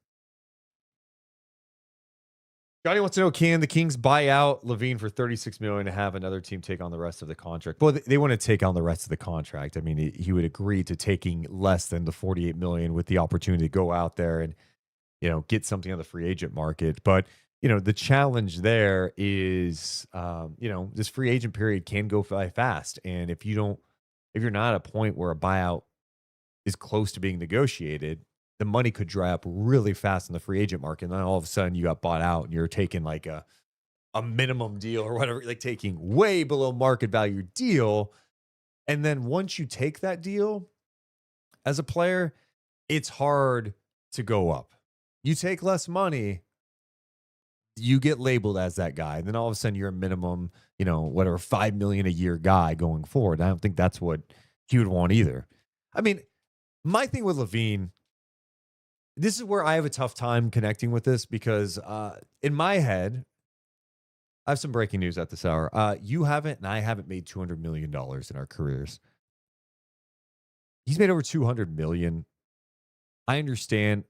Johnny wants to know: can the Kings buy out Levine for $36 million to have another team take on the rest of the contract? Well, they want to take on the rest of the contract. I mean, he would agree to taking less than the $48 million with the opportunity to go out there and get something on the free agent market. But the challenge there is, this free agent period can go by fast, and if you're not at a point where a buyout is close to being negotiated, the money could dry up really fast in the free agent market. And then all of a sudden you got bought out and you're taking like a minimum deal or whatever, like taking way below market value deal. And then once you take that deal as a player, it's hard to go up. You take less money, you get labeled as that guy. And then all of a sudden you're a minimum, whatever, $5 million a year guy going forward. I don't think that's what he would want either. I mean, my thing with Levine, this is where I have a tough time connecting with this because in my head, I have some breaking news at this hour. You haven't and I haven't made $200 million in our careers. He's made over $200 million. I understand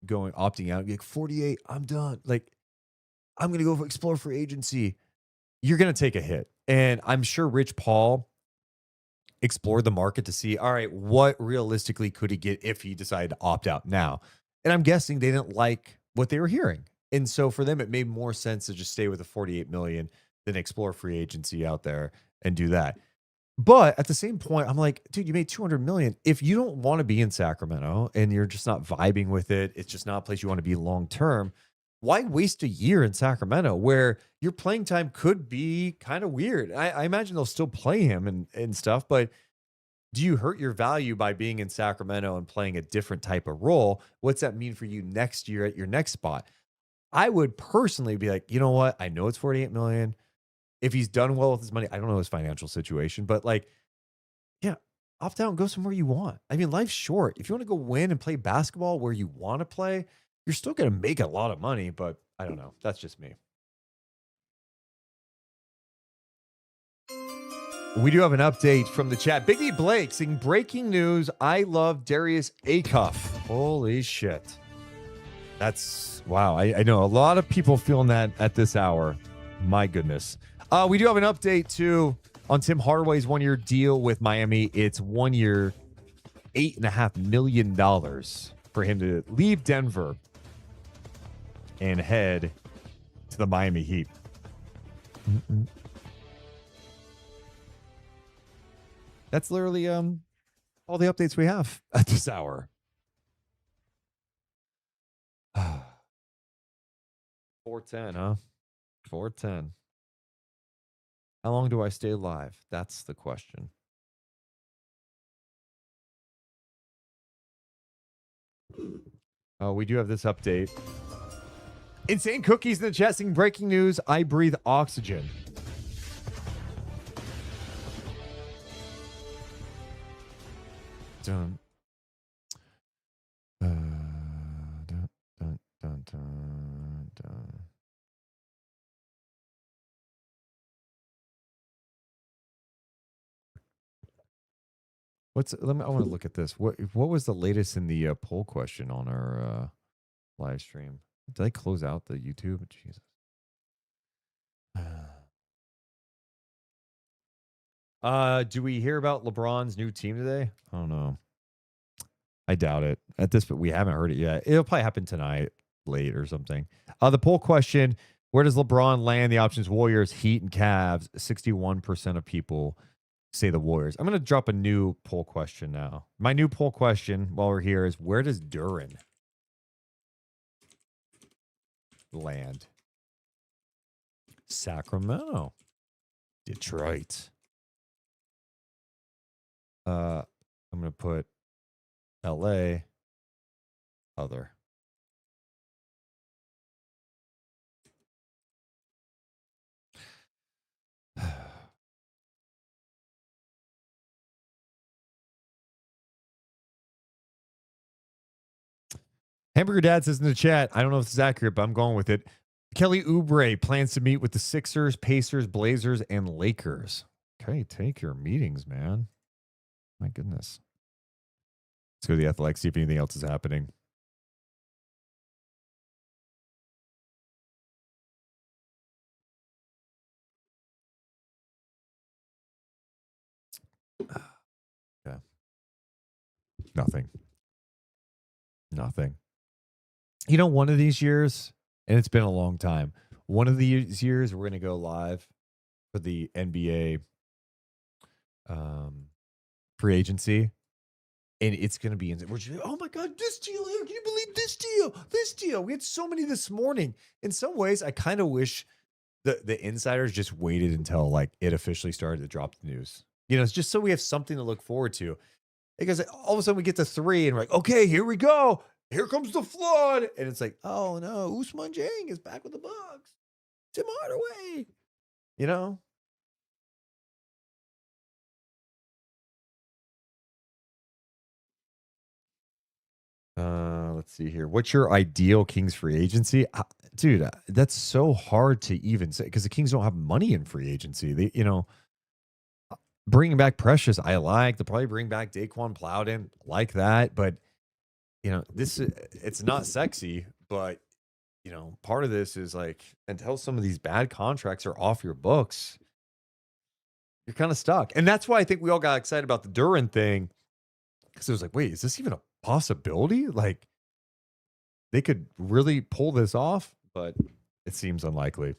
opting out. Like 48, I'm done. Like, I'm going to go explore free agency. You're going to take a hit. And I'm sure Rich Paul explored the market to see, all right, what realistically could he get if he decided to opt out now? And I'm guessing they didn't like what they were hearing. And so for them, it made more sense to just stay with the 48 million than explore free agency out there and do that. But at the same point, I'm like, dude, you made 200 million. If you don't want to be in Sacramento and you're just not vibing with it, it's just not a place you want to be long term. Why waste a year in Sacramento where your playing time could be kind of weird? I imagine they'll still play him and stuff, but do you hurt your value by being in Sacramento and playing a different type of role? What's that mean for you next year at your next spot? I would personally be like, you know what? I know it's 48 million. If he's done well with his money, I don't know his financial situation, but like, yeah, opt out and go somewhere you want. I mean, life's short. If you want to go win and play basketball where you want to play, you're still going to make a lot of money, but I don't know. That's just me. We do have an update from the chat. Big D Blake saying, breaking news. I love Darius Acuff. Holy shit. That's wow. I know a lot of people feeling that at this hour. My goodness. We do have an update too on Tim Hardaway's 1-year deal with Miami. It's 1 year, $8.5 million for him to leave Denver and head to the Miami Heat. That's literally all the updates we have at this hour. 410, huh? 410. How long do I stay alive? That's the question. Oh, we do have this update. Insane Cookies in the chat saying, breaking news. I breathe oxygen. Dun. Dun, dun, dun, dun, dun. I want to look at this. What was the latest in the poll question on our live stream? Did I close out the YouTube? Jesus. Do we hear about LeBron's new team today? I don't know. I doubt it. At this point, we haven't heard it yet. It'll probably happen tonight, late or something. The poll question: where does LeBron land? The options: Warriors, Heat, and Cavs. 61% of people say the Warriors. I'm going to drop a new poll question now. My new poll question while we're here is: where does Duren land? Sacramento, Detroit, I'm going to put LA other. Hamburger Dad says in the chat, I don't know if this is accurate, but I'm going with it. Kelly Oubre plans to meet with the Sixers, Pacers, Blazers, and Lakers. Okay, take your meetings, man. My goodness. Let's go to the Athletic, see if anything else is happening. Yeah. Nothing. You know, one of these years, and it's been a long time, one of these years we're going to go live for the NBA free agency, and it's going to be we're just, oh my God, this deal here, can you believe this deal? We had so many this morning. In some ways, I kind of wish the insiders just waited until like it officially started to drop the news. You know, it's just so we have something to look forward to. Because all of a sudden we get to 3 and we're like, okay, here we go. Here comes the flood. And it's like, oh no, Usman Jang is back with the Bucks. Tim Hardaway. You know? Let's see here. What's your ideal Kings free agency? Dude, that's so hard to even say because the Kings don't have money in free agency. They, you know, bringing back Precious, I like. They'll probably bring back Daquan Plowden, like that. But, you know, it's not sexy, but, you know, part of this is like until some of these bad contracts are off your books, you're kind of stuck. And that's why I think we all got excited about the Duren thing because it was like, wait, is this even a possibility? Like, they could really pull this off, but it seems unlikely.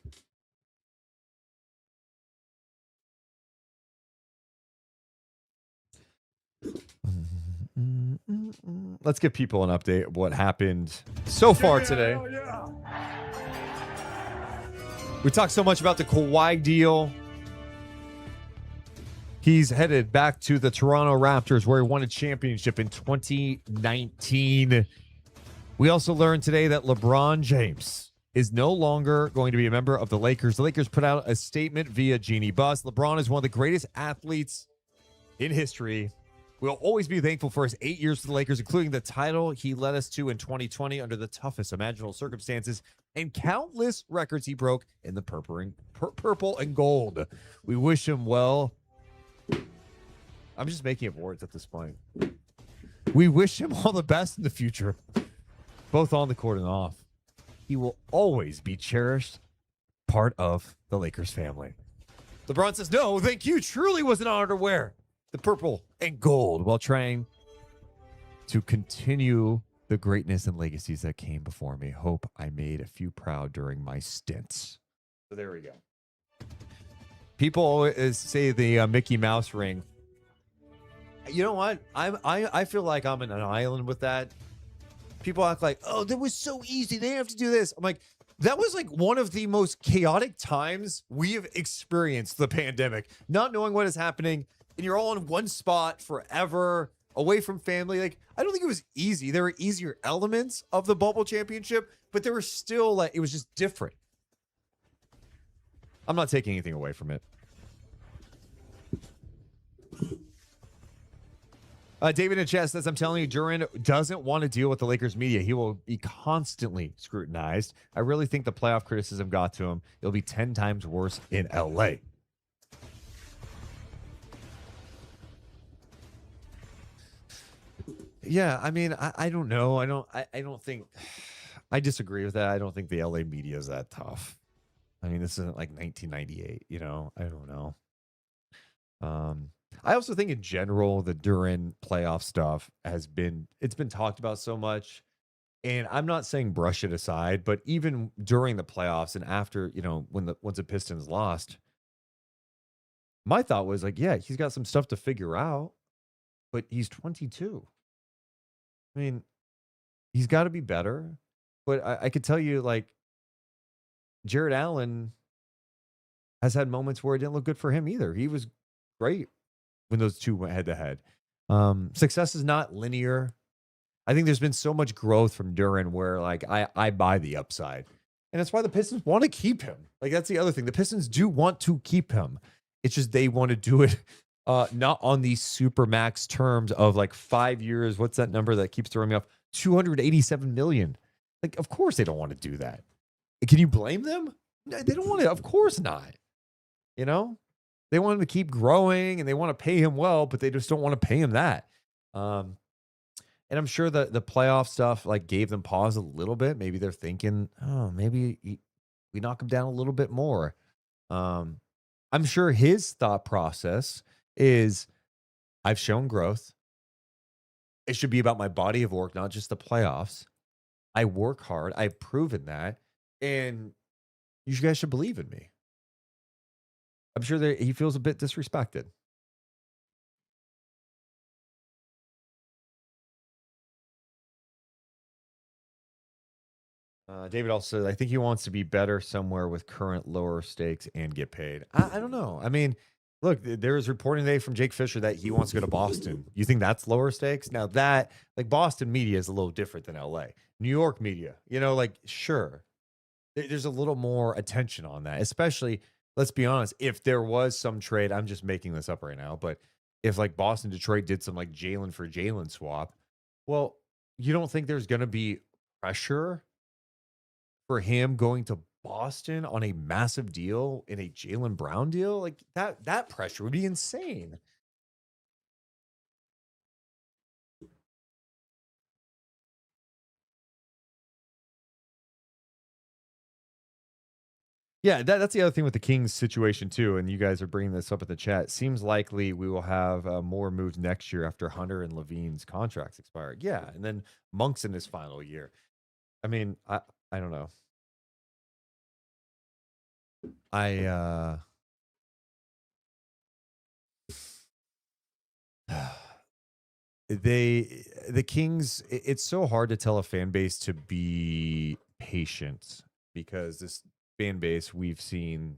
Let's give people an update of what happened so far today. We talked so much about the Kawhi deal. He's headed back to the Toronto Raptors where he won a championship in 2019. We also learned today that LeBron James is no longer going to be a member of the Lakers. The Lakers put out a statement via Jeannie Buss. LeBron is one of the greatest athletes in history. We'll always be thankful for his 8 years for the Lakers, including the title he led us to in 2020 under the toughest imaginable circumstances and countless records he broke in the purple and gold. We wish him well. I'm just making up words at this point. We wish him all the best in the future, both on the court and off. He will always be cherished, part of the Lakers family. LeBron says, no, thank you. Truly was an honor to wear the purple and gold while trying to continue the greatness and legacies that came before me. Hope I made a few proud during my stints. So there we go. People always say the Mickey Mouse ring. You know what? I feel like I'm in an island with that. People act like, oh, that was so easy. They didn't have to do this. I'm like, that was like one of the most chaotic times we have experienced the pandemic. Not knowing what is happening, and you're all in one spot forever, away from family. Like, I don't think it was easy. There were easier elements of the bubble championship, but there were still like, it was just different. I'm not taking anything away from it. David in chat says, I'm telling you, Duren doesn't want to deal with the Lakers media. He will be constantly scrutinized. I really think the playoff criticism got to him. It'll be 10 times worse in LA. Yeah, I mean, I don't know. I don't think, I disagree with that. I don't think the LA media is that tough. I mean, this isn't like 1998, you know? I don't know. I also think in general, the Duren playoff stuff it's been talked about so much. And I'm not saying brush it aside, but even during the playoffs and after, you know, once the Pistons lost, my thought was like, yeah, he's got some stuff to figure out, but he's 22. I mean, he's got to be better. But I could tell you, like, Jared Allen has had moments where it didn't look good for him either. He was great when those two went head to head. Success is not linear. I think there's been so much growth from Duren where like I buy the upside. And that's why the Pistons want to keep him. Like that's the other thing. The Pistons do want to keep him. It's just they want to do it not on these super max terms of like 5 years. What's that number that keeps throwing me off? 287 million. Like, of course they don't want to do that. Can you blame them? No, they don't want to. Of course not. You know, they want him to keep growing and they want to pay him well, but they just don't want to pay him that. And I'm sure the playoff stuff like gave them pause a little bit. Maybe they're thinking, oh, maybe we knock him down a little bit more. I'm sure his thought process is I've shown growth. It should be about my body of work, not just the playoffs. I work hard. I've proven that. And you guys should believe in me. I'm sure that he feels a bit disrespected. David also says, I think he wants to be better somewhere with current lower stakes and get paid. I don't know. I mean, look, there was reporting today from Jake Fisher that he wants to go to Boston. You think that's lower stakes? Now that, like Boston media is a little different than LA. New York media, you know, like sure. There's a little more attention on that, especially, let's be honest, if there was some trade, I'm just making this up right now, but if like Boston, Detroit did some like Jalen for Jalen swap, well, you don't think there's going to be pressure for him going to Boston on a massive deal in a Jaylen Brown deal? Like that pressure would be insane. Yeah, that's the other thing with the Kings situation too, and you guys are bringing this up at the chat. Seems likely we will have more moves next year after Hunter and Levine's contracts expire. Yeah, and then Monk's in his final year. I mean, I don't know. The Kings, it's so hard to tell a fan base to be patient because this fan base we've seen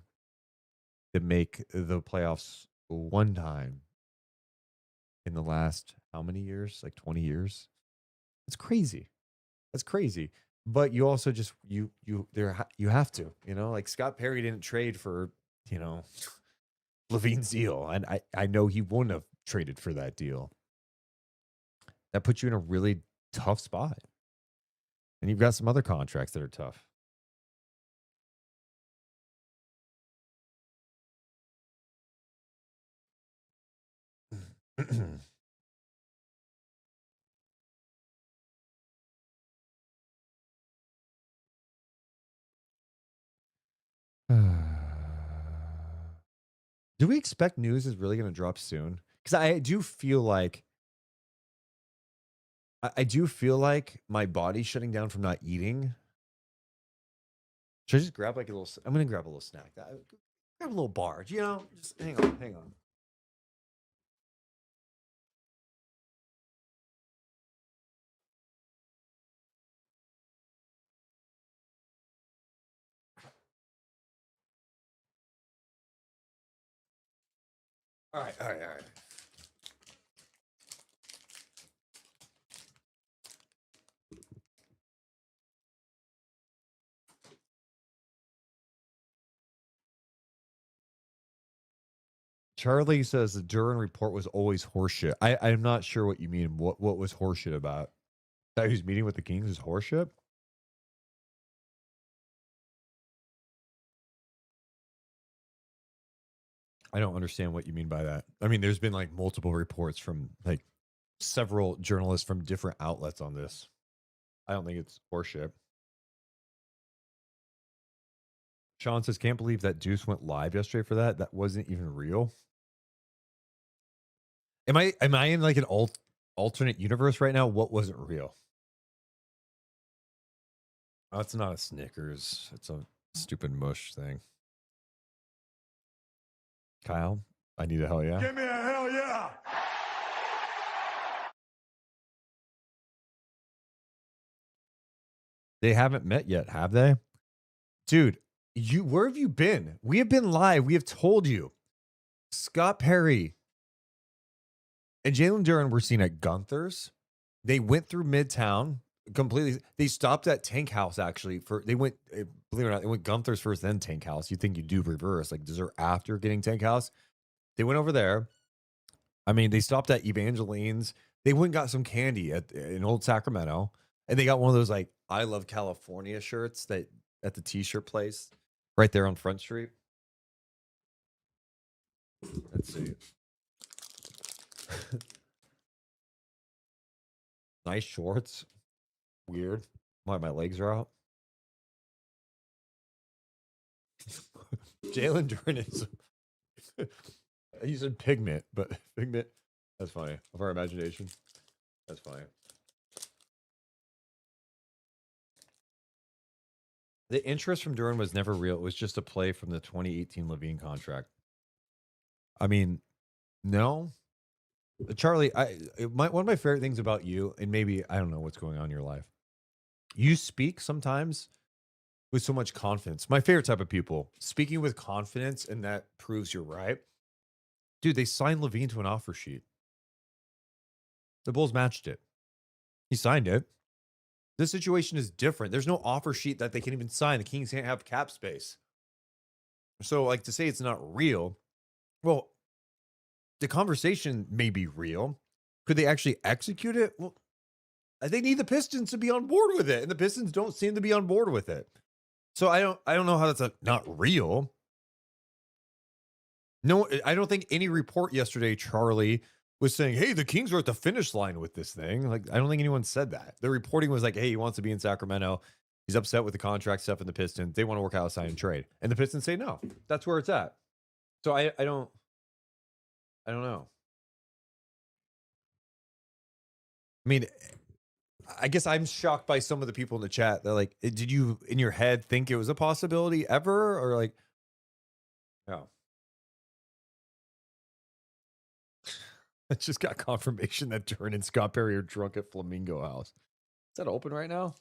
to make the playoffs one time in the last how many years? Like 20 years. It's crazy. That's crazy. But you also just you have to, you know, like Scott Perry didn't trade for, you know, Levine's deal. And I know he wouldn't have traded for that deal. That puts you in a really tough spot. And you've got some other contracts that are tough. Do we expect news is really going to drop soon? Because I do feel like I do feel like my body's shutting down from not eating. Should I just grab like a little? I'm gonna grab a little snack. Grab a little bar. You know, just hang on, hang on. All right, all right, all right. Charlie says the Duren report was always horseshit. I'm not sure what you mean. What was horseshit about? That who's meeting with the Kings is horseshit? I don't understand what you mean by that. I mean, there's been like multiple reports from like several journalists from different outlets on this. I don't think it's horseshit. Sean says, can't believe that Deuce went live yesterday for that. That wasn't even real. Am I in like an alternate universe right now? What wasn't real? Oh, it's not a Snickers. It's a stupid mush thing. Kyle, I need a hell yeah. Give me a hell yeah. They haven't met yet, have they? Dude, where have you been? We have been live. We have told you. Scott Perry and Jalen Duren were seen at Gunther's. They went through Midtown completely. They stopped at Tank House actually. They went, believe it or not, they went Gunther's first, then Tank House. You think you do reverse, like dessert after getting Tank House. They went over there. I mean, they stopped at Evangeline's. They went and got some candy in Old Sacramento, and they got one of those like "I Love California" shirts that at the T-shirt place right there on Front Street. Let's see. Nice shorts. Weird. Why my legs are out. Jalen Duren is. He said pigment, but pigment. That's funny. Of our imagination. That's funny. The interest from Duren was never real. It was just a play from the 2018 Levine contract. I mean, no. Charlie, one of my favorite things about you, and maybe I don't know what's going on in your life. You speak sometimes with so much confidence. My favorite type of people, speaking with confidence, and that proves you're right. Dude, they signed Levine to an offer sheet. The Bulls matched it. He signed it. This situation is different. There's no offer sheet that they can even sign. The Kings can't have cap space. So, like, to say it's not real, well, the conversation may be real. Could they actually execute it? Well, they need the Pistons to be on board with it, and the Pistons don't seem to be on board with it. So I don't know how that's not real. No, I don't think any report yesterday, Charlie, was saying, hey, the Kings are at the finish line with this thing. Like, I don't think anyone said that. The reporting was like, hey, he wants to be in Sacramento. He's upset with the contract stuff in the Pistons. They want to work out a sign and trade. And the Pistons say no. That's where it's at. So I don't know. I mean, I guess I'm shocked by some of the people in the chat. They're like, did you in your head think it was a possibility ever? Or like, no. I just got confirmation that Duren and Scott Perry are drunk at Flamingo House. Is that open right now?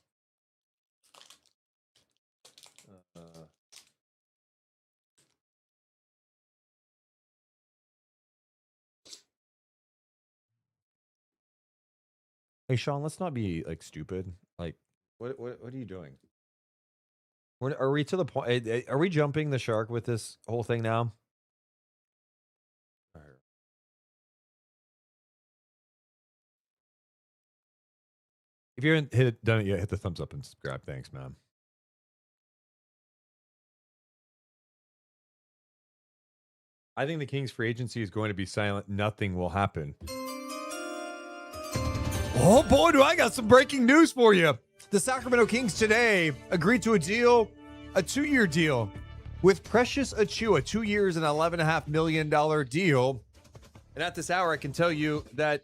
Hey, Sean, let's not be like stupid. Like, what are you doing? Are we to the point? Are we jumping the shark with this whole thing now? All right. If you haven't done it yet, hit the thumbs up and subscribe. Thanks, man. I think the Kings free agency is going to be silent. Nothing will happen. Oh boy, do I got some breaking news for you. The Sacramento Kings today agreed to a 2-year deal with Precious Achiuwa, 2 years and $11.5 million deal. And at this hour, I can tell you that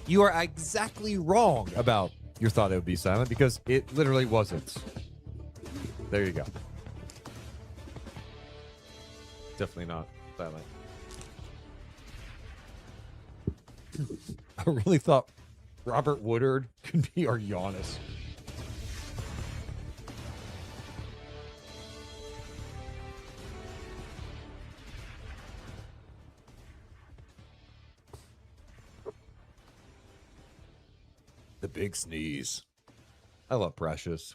you are exactly wrong about your thought it would be silent, because it literally wasn't. There you go. Definitely not silent. I really thought Robert Woodard could be our Giannis. The big sneeze. I love Precious.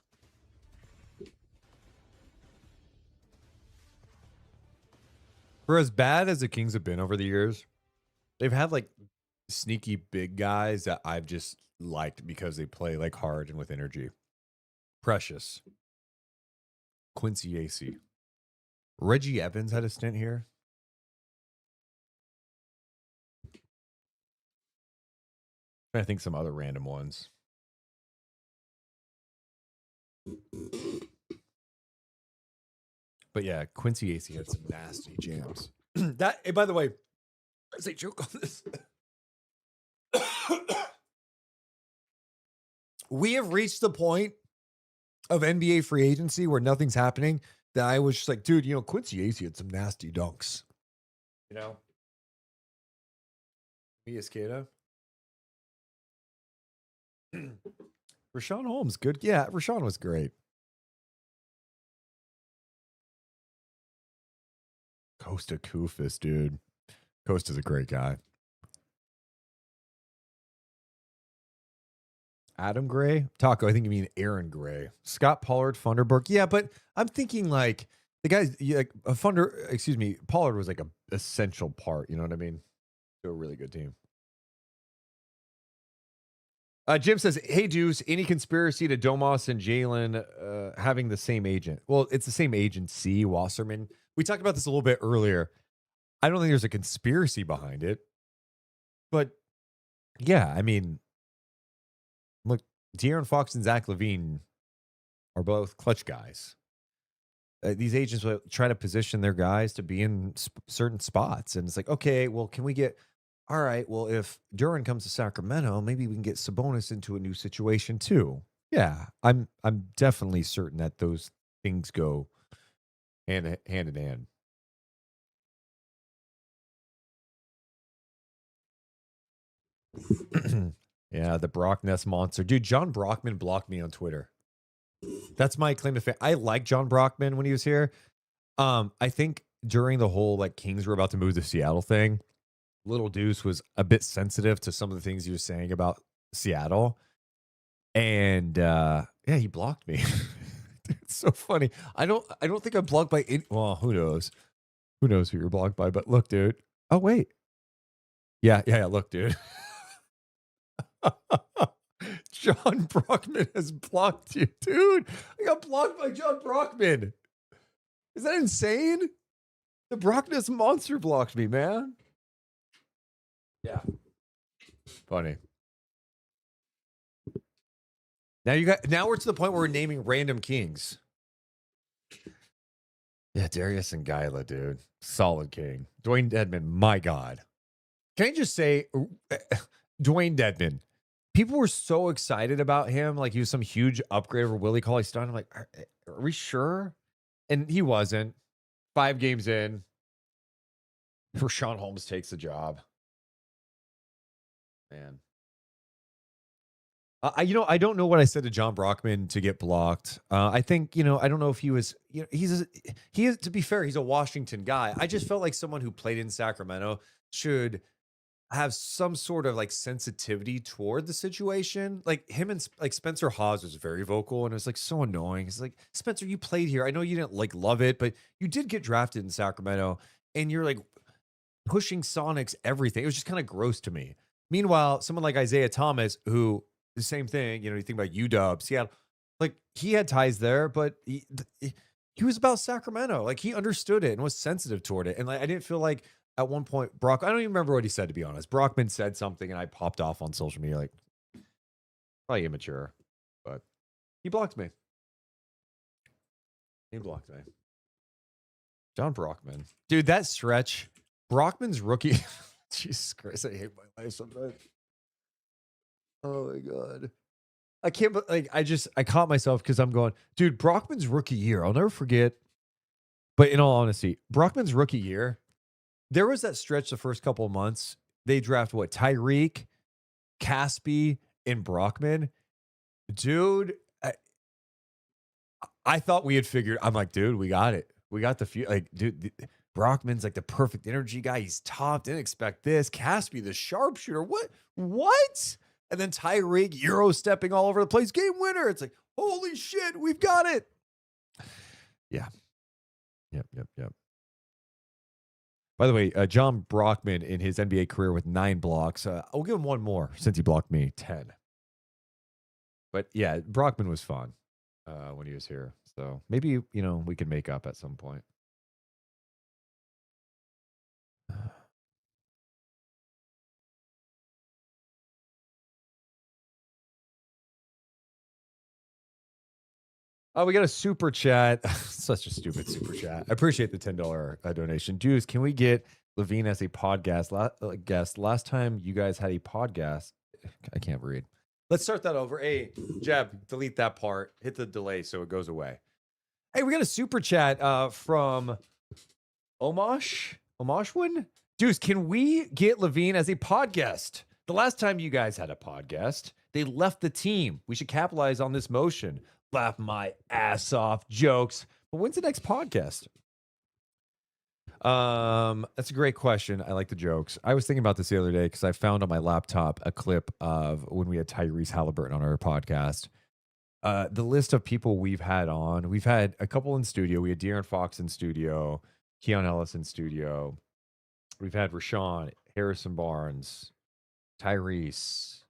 For as bad as the Kings have been over the years, they've had like sneaky big guys that I've just liked because they play like hard and with energy. Precious. Quincy Acey. Reggie Evans had a stint here. I think some other random ones. But yeah, Quincy Acey had some nasty jams. Hey, by the way, there's a joke on this. We have reached the point of NBA free agency where nothing's happening that I was just like, dude, Quincy Acey had some nasty dunks. Mia Skata. Rashawn Holmes, good. Yeah, Rashawn was great. Costa Koufis, dude. Costa's a great guy. Adam Gray? Taco, I think you mean Aaron Gray. Scott Pollard, Funderburk. Yeah, but I'm thinking like the guys, like Pollard was like a essential part. You know what I mean? To a really good team. Jim says, "Hey Deuce, any conspiracy to Domas and Jalen having the same agent?" Well, it's the same agency, Wasserman. We talked about this a little bit earlier. I don't think there's a conspiracy behind it, but yeah, I mean, look, De'Aaron Fox and Zach LaVine are both clutch guys. These agents will try to position their guys to be in certain spots, and it's like, okay, well, can we get? All right, well, if Duren comes to Sacramento, maybe we can get Sabonis into a new situation too. Yeah, I'm definitely certain that those things go hand in hand. Yeah, the Brock Ness monster. Dude, John Brockman blocked me on Twitter. That's my claim to fame. I like John Brockman when he was here. I think during the whole like Kings were about to move to Seattle thing, Little Deuce was a bit sensitive to some of the things he was saying about Seattle. And yeah, he blocked me. It's so funny. I don't think I'm blocked by any, well, who knows? Who knows who you're blocked by? But look, dude. Oh, wait. Yeah, look, dude. John Brockman has blocked you, dude. I got blocked by John Brockman. Is that insane? The Brockness monster blocked me, man. Yeah. Funny. Now we're to the point where we're naming random kings. Yeah, Darius and Guyla, dude. Solid king. Dwayne Dedman, my God. Can I just say, Dwayne Dedman, people were so excited about him. Like he was some huge upgrade over Willie Cauley-Stein. I'm like, are we sure? And he wasn't. 5 games in, Rashawn Holmes takes the job. Man. I don't know what I said to John Brockman to get blocked. I think, I don't know if he was, he is, to be fair, he's a Washington guy. I just felt like someone who played in Sacramento should have some sort of like sensitivity toward the situation. Like him and like Spencer Hawes was very vocal and it was like so annoying. It's like, Spencer, you played here. I know you didn't like love it, but you did get drafted in Sacramento and you're like pushing Sonics everything. It was just kind of gross to me. Meanwhile, someone like Isaiah Thomas, who the same thing, you think about UW, Seattle, like he had ties there, but he was about Sacramento. Like he understood it and was sensitive toward it. And like I didn't feel like at one point, I don't even remember what he said, to be honest. Brockman said something and I popped off on social media, like probably immature, but he blocked me. John Brockman. Dude, that stretch, Brockman's rookie. Jesus Christ, I hate my life sometimes. Oh my God. I can't, like, I caught myself because I'm going, dude, Brockman's rookie year, I'll never forget. But in all honesty, Brockman's rookie year, there was that stretch the first couple of months. They draft what? Tyreek, Caspi, and Brockman. Dude, I thought we had figured, I'm like, dude, we got it. We got the few, like, dude, Brockman's like the perfect energy guy. He's top. Didn't expect this. Caspi, the sharpshooter. What? And then Tyreek, Euro stepping all over the place. Game winner. It's like, holy shit, we've got it. Yeah. Yep. By the way, John Brockman in his NBA career with 9 blocks. I'll give him one more since he blocked me, 10. But yeah, Brockman was fun when he was here. So maybe, we can make up at some point. Oh, we got a super chat. Such a stupid super chat. I appreciate the $10 donation. Deuce, can we get LaVine as a podcast guest? Last time you guys had a podcast, I can't read. Let's start that over. Hey, Jeb, delete that part. Hit the delay so it goes away. Hey, we got a super chat from Omashwin. Deuce, can we get LaVine as a podcast? The last time you guys had a podcast, they left the team. We should capitalize on this motion. Laugh my ass off, jokes. But when's the next podcast? That's a great question. I like the jokes. I was thinking about this the other day because I found on my laptop a clip of when we had Tyrese Halliburton on our podcast. The list of people we've had on. We've had a couple in studio. We had De'Aaron Fox in studio, Keon Ellis in studio. We've had Rashawn, Harrison Barnes, Tyrese.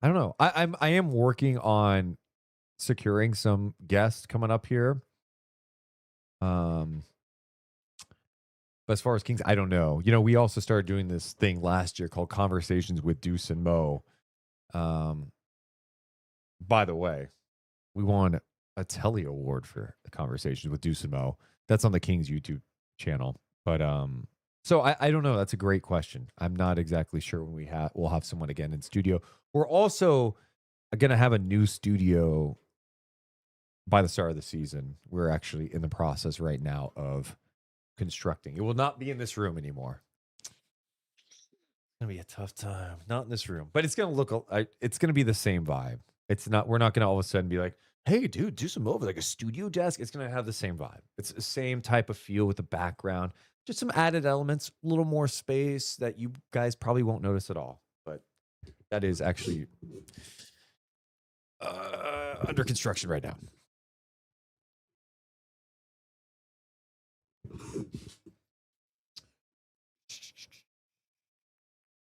I don't know. I am working on securing some guests coming up here. But as far as Kings, I don't know. You know, we also started doing this thing last year called Conversations with Deuce and Mo. By the way, we won a Telly Award for the Conversations with Deuce and Mo. That's on the Kings YouTube channel. But so I don't know. That's a great question. I'm not exactly sure when we'll have someone again in studio. We're also gonna have a new studio by the start of the season. We're actually in the process right now of constructing. It will not be in this room anymore. It's gonna be a tough time. Not in this room, but it's gonna look. It's gonna be the same vibe. It's not. We're not gonna all of a sudden be like, "Hey, dude, do some over like a studio desk." It's gonna have the same vibe. It's the same type of feel with the background. Just some added elements, a little more space that you guys probably won't notice at all. But that is actually under construction right now.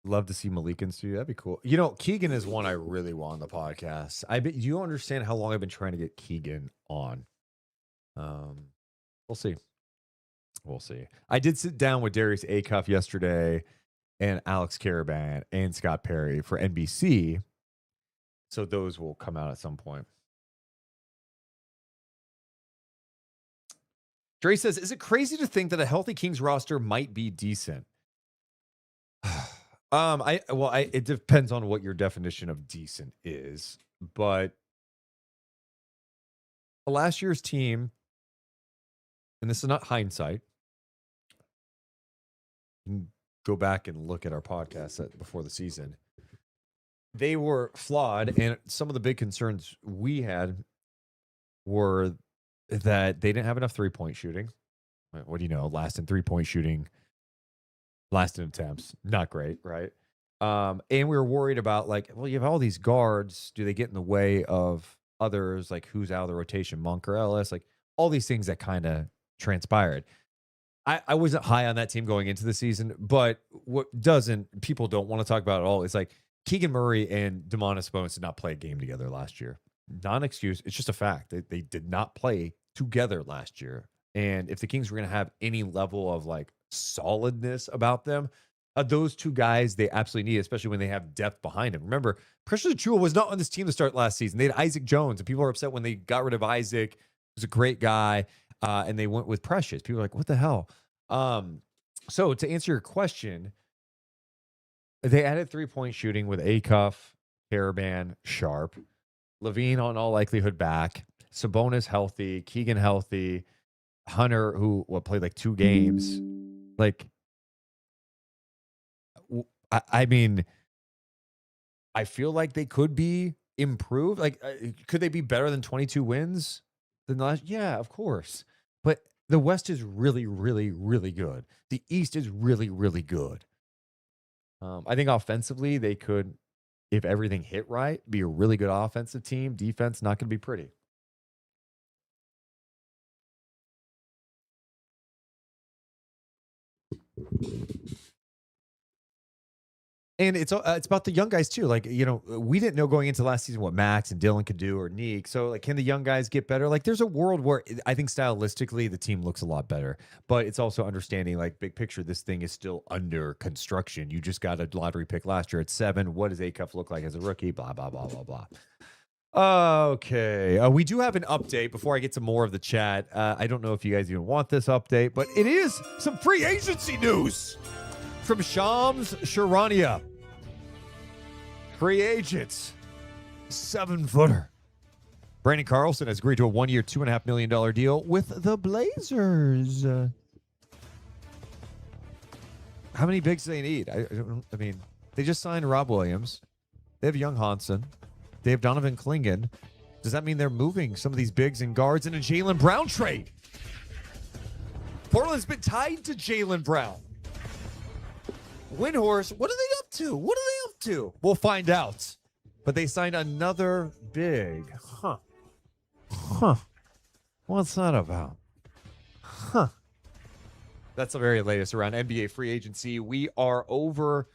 Love to see Malik in studio. That'd be cool. You know, Keegan is one I really want on the podcast. Do you understand how long I've been trying to get Keegan on? We'll see. We'll see. I did sit down with Darius Acuff yesterday and Alex Caravan and Scott Perry for NBC. So those will come out at some point. Dre says, is it crazy to think that a healthy Kings roster might be decent? It depends on what your definition of decent is, but last year's team, and this is not hindsight, you can go back and look at our podcast before the season. They were flawed, and some of the big concerns we had were that they didn't have enough three-point shooting. What do you know? Last in three-point shooting, last in attempts, not great, right? And we were worried about, like, well, you have all these guards. Do they get in the way of others? Like, who's out of the rotation, Monk or Ellis? Like, all these things that kind of transpired. I wasn't high on that team going into the season, but what people don't want to talk about at all is, like, Keegan Murray and Domantas Sabonis did not play a game together last year. Not an excuse. It's just a fact. They did not play together last year. And if the Kings were going to have any level of, like, solidness about them, those two guys they absolutely need, especially when they have depth behind them. Remember, Precious Achiuwa was not on this team to start last season. They had Isaac Jones, and people are upset when they got rid of Isaac. He was a great guy, and they went with Precious. People are like, what the hell? So to answer your question, they added three-point shooting with Acuff, Caravan, Sharp, Levine on all likelihood back, Sabonis healthy, Keegan healthy, Hunter, who played like 2 games. Like, I mean, I feel like they could be improved. Like, could they be better than 22 wins than the last? Yeah, of course. But the West is really, really, really good. The East is really, really good. I think offensively, they could, if everything hit right, be a really good offensive team. Defense, not going to be pretty. And it's about the young guys too. Like, you know, we didn't know going into last season what Max and Dylan could do or Neek. So, like, can the young guys get better? Like, there's a world where I think stylistically the team looks a lot better. But it's also understanding, like, big picture, this thing is still under construction. You just got a lottery pick last year at 7. What does Acuff look like as a rookie? Blah, blah, blah, blah, blah. Okay. We do have an update before I get to more of the chat. I don't know if you guys even want this update, but it is some free agency news from Shams Charania. Free agents. 7-footer. Brandon Carlson has agreed to a 1-year, $2.5 million deal with the Blazers. How many bigs do they need? I mean, they just signed Rob Williams. They have Young Hansen. They have Donovan Klingen. Does that mean they're moving some of these bigs and guards in a Jalen Brown trade? Portland's been tied to Jaylen Brown. Windhorse, what are they up to? What are they up to? We'll find out. But they signed another big. Huh. What's that about? Huh. That's the very latest around NBA free agency. We are over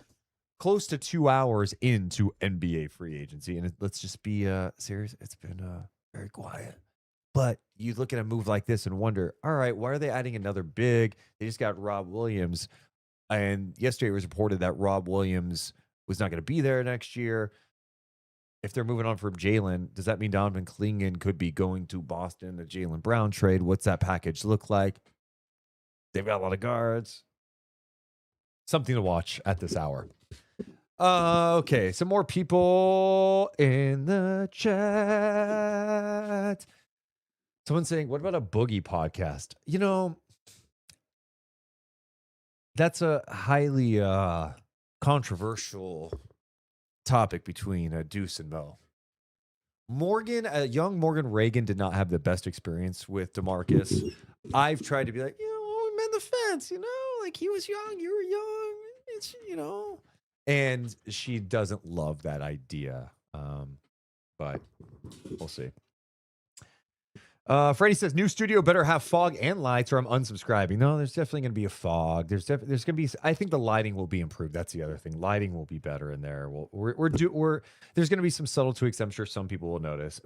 close to 2 hours into NBA free agency. And let's just be serious. It's been very quiet. But you look at a move like this and wonder, all right, why are they adding another big? They just got Rob Williams. And yesterday it was reported that Rob Williams was not going to be there next year. If they're moving on from Jalen, does that mean Donovan Clingan could be going to Boston, the Jaylen Brown trade? What's that package look like? They've got a lot of guards. Something to watch at this hour. Okay, some more people in the chat. Someone's saying, what about a Boogie podcast? You know, that's a highly controversial topic between Deuce and Mo. Young Morgan Reagan did not have the best experience with DeMarcus. I've tried to be like, I'm in the fence, like he was young, you were young, it's, and she doesn't love that idea. But we'll see. Freddie says, new studio better have fog and lights or I'm unsubscribing. No, there's definitely going to be a fog. There's going to be, I think the lighting will be improved. That's the other thing. Lighting will be better in there. There's going to be some subtle tweaks. I'm sure some people will notice.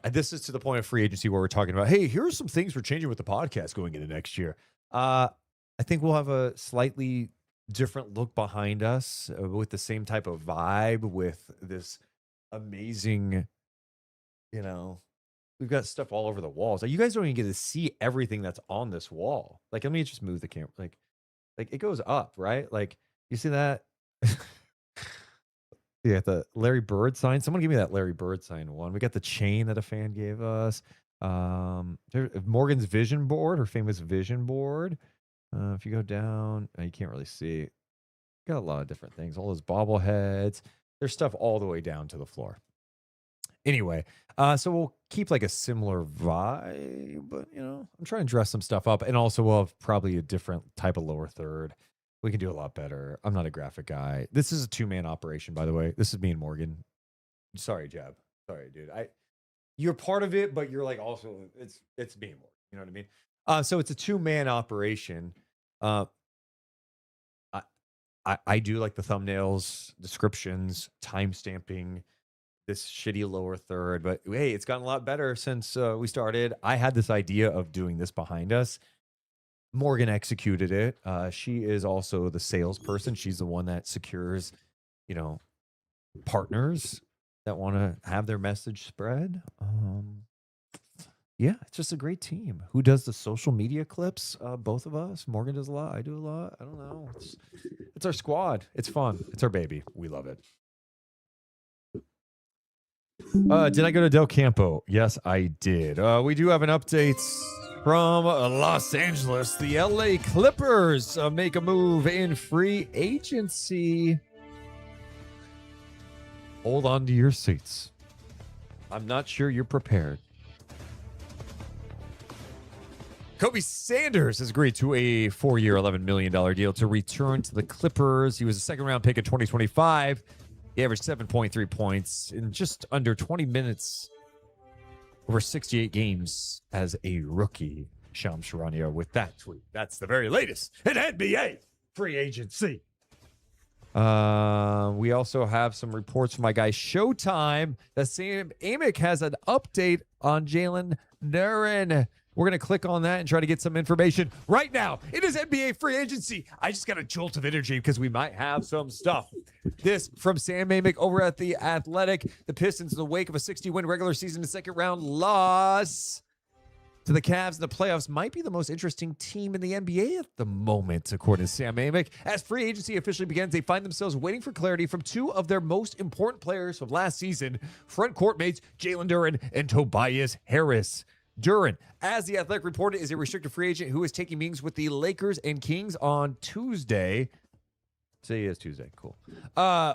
This is to the point of free agency where we're talking about, hey, here are some things we're changing with the podcast going into next year. I think we'll have a slightly different look behind us with the same type of vibe with this amazing, we've got stuff all over the walls. Like, you guys don't even get to see everything that's on this wall. Like, let me just move the camera. Like it goes up, right? Like, you see that? Yeah, the Larry Bird sign. Someone give me that Larry Bird sign one. We got the chain that a fan gave us. Morgan's vision board, her famous vision board. If you go down, you can't really see. Got a lot of different things. All those bobbleheads. There's stuff all the way down to the floor. Anyway, so we'll keep like a similar vibe, but I'm trying to dress some stuff up, and also we'll have probably a different type of lower third. We can do a lot better. I'm not a graphic guy. This is a 2-man operation, by the way. This is me and Morgan. Sorry, Jab. Sorry, dude. You're part of it, but you're like also it's me and Morgan. You know what I mean? So it's a 2-man operation. I do like the thumbnails, descriptions, time stamping. This shitty lower third, but hey, it's gotten a lot better since we started. I had this idea of doing this behind us. Morgan executed it. She is also the salesperson. She's the one that secures, partners that want to have their message spread. Yeah, it's just a great team. Who does the social media clips? Both of us. Morgan does a lot. I do a lot. I don't know. It's our squad. It's fun. It's our baby. We love it. Did I go to Del Campo? Yes, I did. We do have an update from Los Angeles. The LA Clippers make a move in free agency. Hold on to your seats. I'm not sure you're prepared. Kobe Sanders has agreed to a 4-year, $11 million deal to return to the Clippers. He was a second-round pick in 2025. He averaged 7.3 points in just under 20 minutes over 68 games as a rookie. Shams Charania with that tweet. That's the very latest in NBA free agency. We also have some reports from my guy Showtime that Sam Amick has an update on Jalen Duren. We're going to click on that and try to get some information right now. It is NBA free agency. I just got a jolt of energy because we might have some stuff. This from Sam Amick over at The Athletic. The Pistons in the wake of a 60-win regular season and second-round loss to the Cavs in the playoffs might be the most interesting team in the NBA at the moment, according to Sam Amick. As free agency officially begins, they find themselves waiting for clarity from two of their most important players from last season, front court mates Jalen Duren and Tobias Harris. Duren, as The Athletic reported, is a restricted free agent who is taking meetings with the Lakers and Kings on Tuesday. Today is Tuesday. Cool.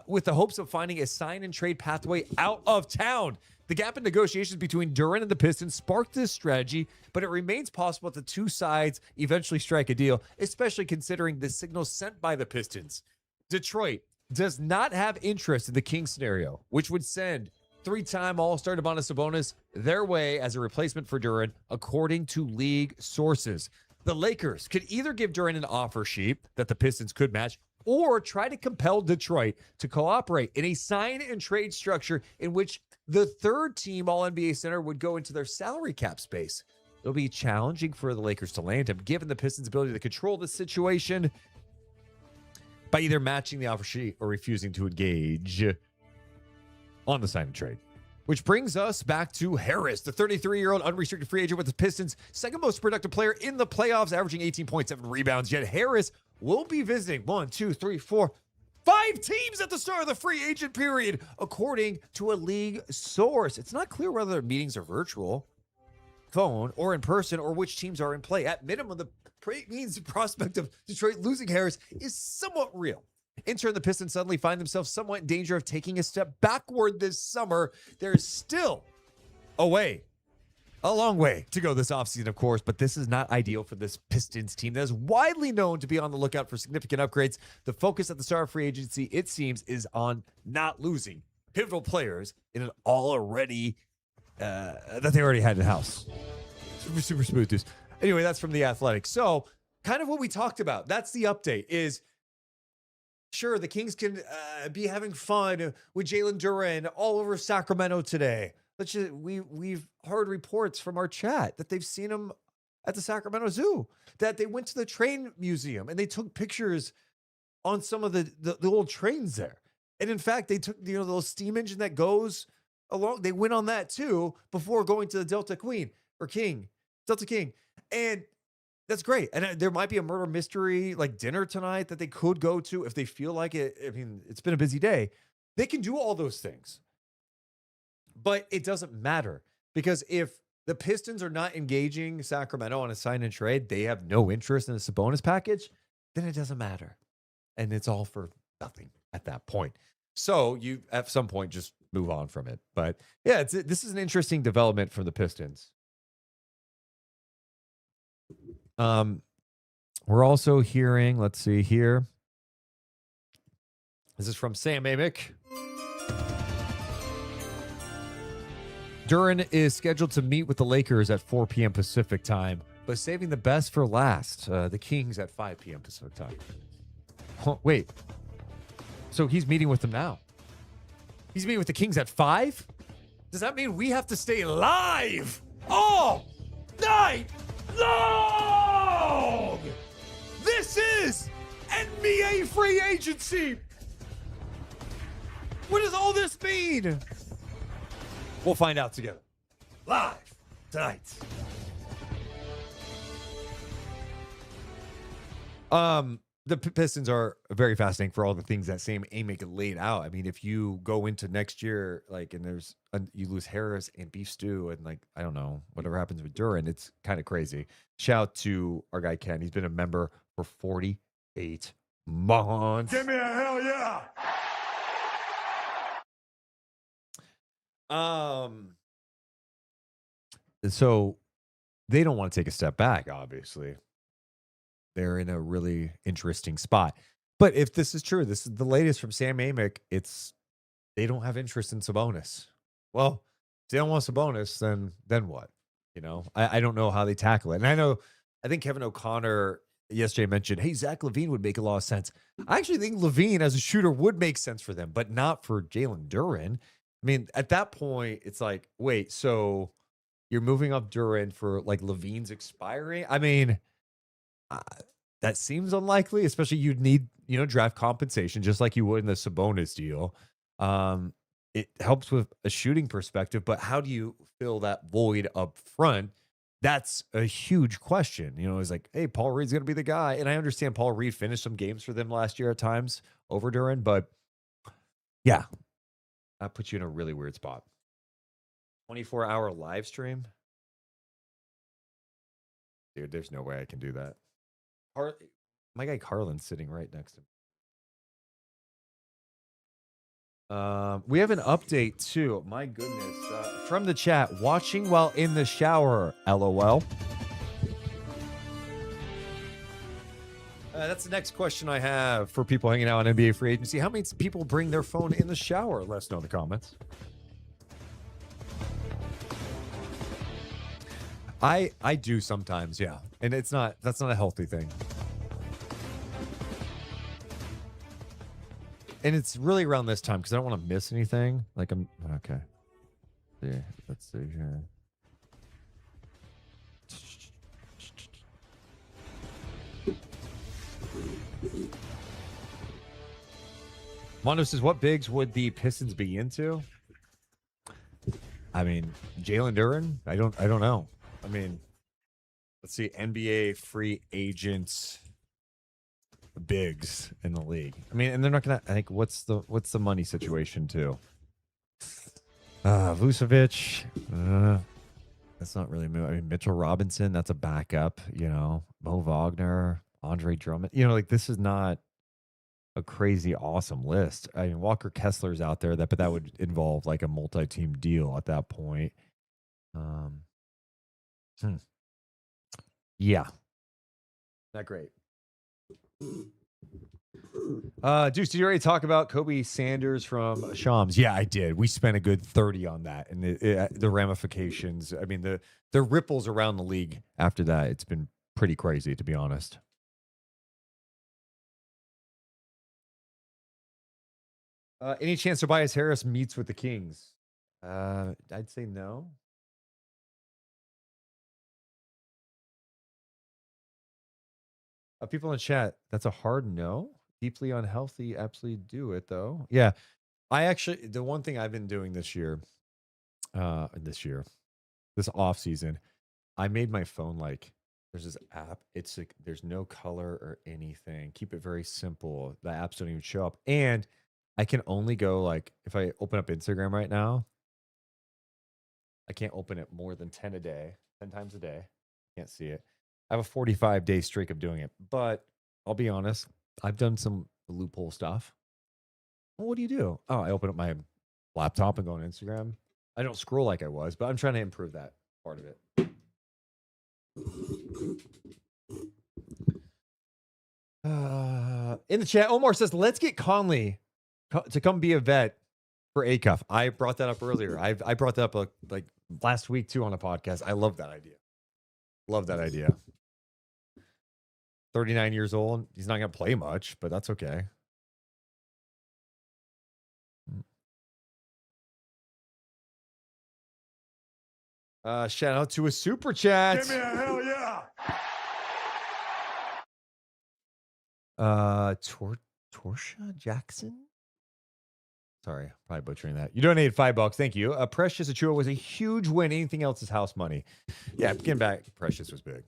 With the hopes of finding a sign and trade pathway out of town. The gap in negotiations between Duren and the Pistons sparked this strategy, but it remains possible that the two sides eventually strike a deal, especially considering the signals sent by the Pistons. Detroit does not have interest in the King scenario, which would send three-time All-Star Domantas Sabonis their way as a replacement for Duren, according to league sources. The Lakers could either give Duren an offer sheet that the Pistons could match, or try to compel Detroit to cooperate in a sign and trade structure in which the third team All-NBA center would go into their salary cap space. It'll be challenging for the Lakers to land him, given the Pistons' ability to control the situation by either matching the offer sheet or refusing to engage on the sign and trade. Which brings us back to Harris, the 33-year-old unrestricted free agent with the Pistons, second most productive player in the playoffs, averaging 18.7 rebounds. Yet Harris will be visiting 5 teams at the start of the free agent period, according to a league source. It's not clear whether their meetings are virtual, phone, or in person, or which teams are in play. At minimum, the prospect of Detroit losing Harris is somewhat real. In turn, the Pistons suddenly find themselves somewhat in danger of taking a step backward this summer. There's still a long way to go this offseason, of course, but this is not ideal for this Pistons team that is widely known to be on the lookout for significant upgrades. The focus at the start of free agency, it seems, is on not losing pivotal players in an that they already had in-house. Super smooth, Deuce. Anyway, that's from The Athletic. So, kind of what we talked about. That's the update is, sure, the Kings can be having fun with Jalen Duren all over Sacramento today. We've heard reports from our chat that they've seen him at the Sacramento Zoo, that they went to the train museum and they took pictures on some of the old trains there. And in fact, they took the little steam engine that goes along. They went on that too before going to the Delta King. And that's great. And there might be a murder mystery like dinner tonight that they could go to if they feel like it. I mean, it's been a busy day. They can do all those things. But it doesn't matter, because if the Pistons are not engaging Sacramento on a sign and trade, they have no interest in a Sabonis package, then it doesn't matter. And it's all for nothing at that point. So you, at some point, just move on from it. But yeah, this is an interesting development for the Pistons. We're also hearing, let's see here. This is from Sam Amick. Duren is scheduled to meet with the Lakers at 4 p.m. Pacific time, but saving the best for last. The Kings at 5 p.m. Pacific time. Oh, wait. So he's meeting with them now. He's meeting with the Kings at 5? Does that mean we have to stay live all night long? This is NBA free agency. What does all this mean? We'll find out together. Live tonight. The Pistons are very fascinating for all the things that Sam Amick laid out. I mean, if you go into next year, and you lose Harris and Beef Stew and I don't know, whatever happens with Duren, it's kind of crazy. Shout out to our guy Ken. He's been a member for 48 months. Give me a hell yeah. So they don't want to take a step back, obviously. They're in a really interesting spot. But if this is true, this is the latest from Sam Amick, they don't have interest in Sabonis. Well, if they don't want Sabonis, then what? I don't know how they tackle it. And I think Kevin O'Connor yesterday mentioned, hey, Zach LaVine would make a lot of sense. I actually think LaVine as a shooter would make sense for them, but not for Jalen Duren. I mean, at that point, it's like, wait, so you're moving up Duren for LaVine's expiring? I mean, that seems unlikely, especially you'd need, draft compensation just like you would in the Sabonis deal. It helps with a shooting perspective, but how do you fill that void up front? That's a huge question. It's like, hey, Paul Reed's going to be the guy. And I understand Paul Reed finished some games for them last year at times over Duren, but yeah, that puts you in a really weird spot. 24-hour live stream? Dude, there's no way I can do that. My guy Carlin's sitting right next to We have an update too. My goodness. From the chat, watching while in the shower. LOL. That's the next question I have for people hanging out on NBA free agency. How many people bring their phone in the shower? Let us know in the comments. I do sometimes, yeah. And that's not a healthy thing. And it's really around this time because I don't want to miss anything. Like I'm okay. Yeah, let's see here. Mondo says, what bigs would the Pistons be into? I mean, Jalen Duren? I don't know. I mean, let's see, NBA free agents bigs in the league. I mean, and they're not gonna. I think what's the money situation too? Vucevic. That's not really. I mean, Mitchell Robinson. That's a backup. You know, Mo Wagner, Andre Drummond. You know, like this is not a crazy awesome list. I mean, Walker Kessler's out there. But that would involve like a multi-team deal at that point. Yeah, not great. Deuce, did you already talk about Kobe Sanders from Shams? Yeah, I did. We spent a good 30 on that, and the ramifications. I mean, the ripples around the league after that. It's been pretty crazy, to be honest. Any chance Tobias Harris meets with the Kings? I'd say no. People in the chat, that's a hard no. Deeply unhealthy, absolutely do it though. Yeah, the one thing I've been doing this off season, I made my phone like there's this app. It's like there's no color or anything. Keep it very simple. The apps don't even show up, and I can only go like if I open up Instagram right now, I can't open it more than 10 times a day. Can't see it. I have a 45-day streak of doing it, but I'll be honest, I've done some loophole stuff. Well, what do you do? Oh, I open up my laptop and go on Instagram. I don't scroll like I was, but I'm trying to improve that part of it. In the chat, Omar says, let's get Conley to come be a vet for ACUF. I brought that up earlier. I brought that up like last week too on a podcast. I love that idea. Love that idea. 39 years old. He's not going to play much, but that's okay. Shout out to a super chat. Give me a hell yeah. Torsha Jackson. Sorry, probably butchering that. You donated $5. Thank you. Precious Achiuwa was a huge win. Anything else is house money. Yeah, getting back. Precious was big.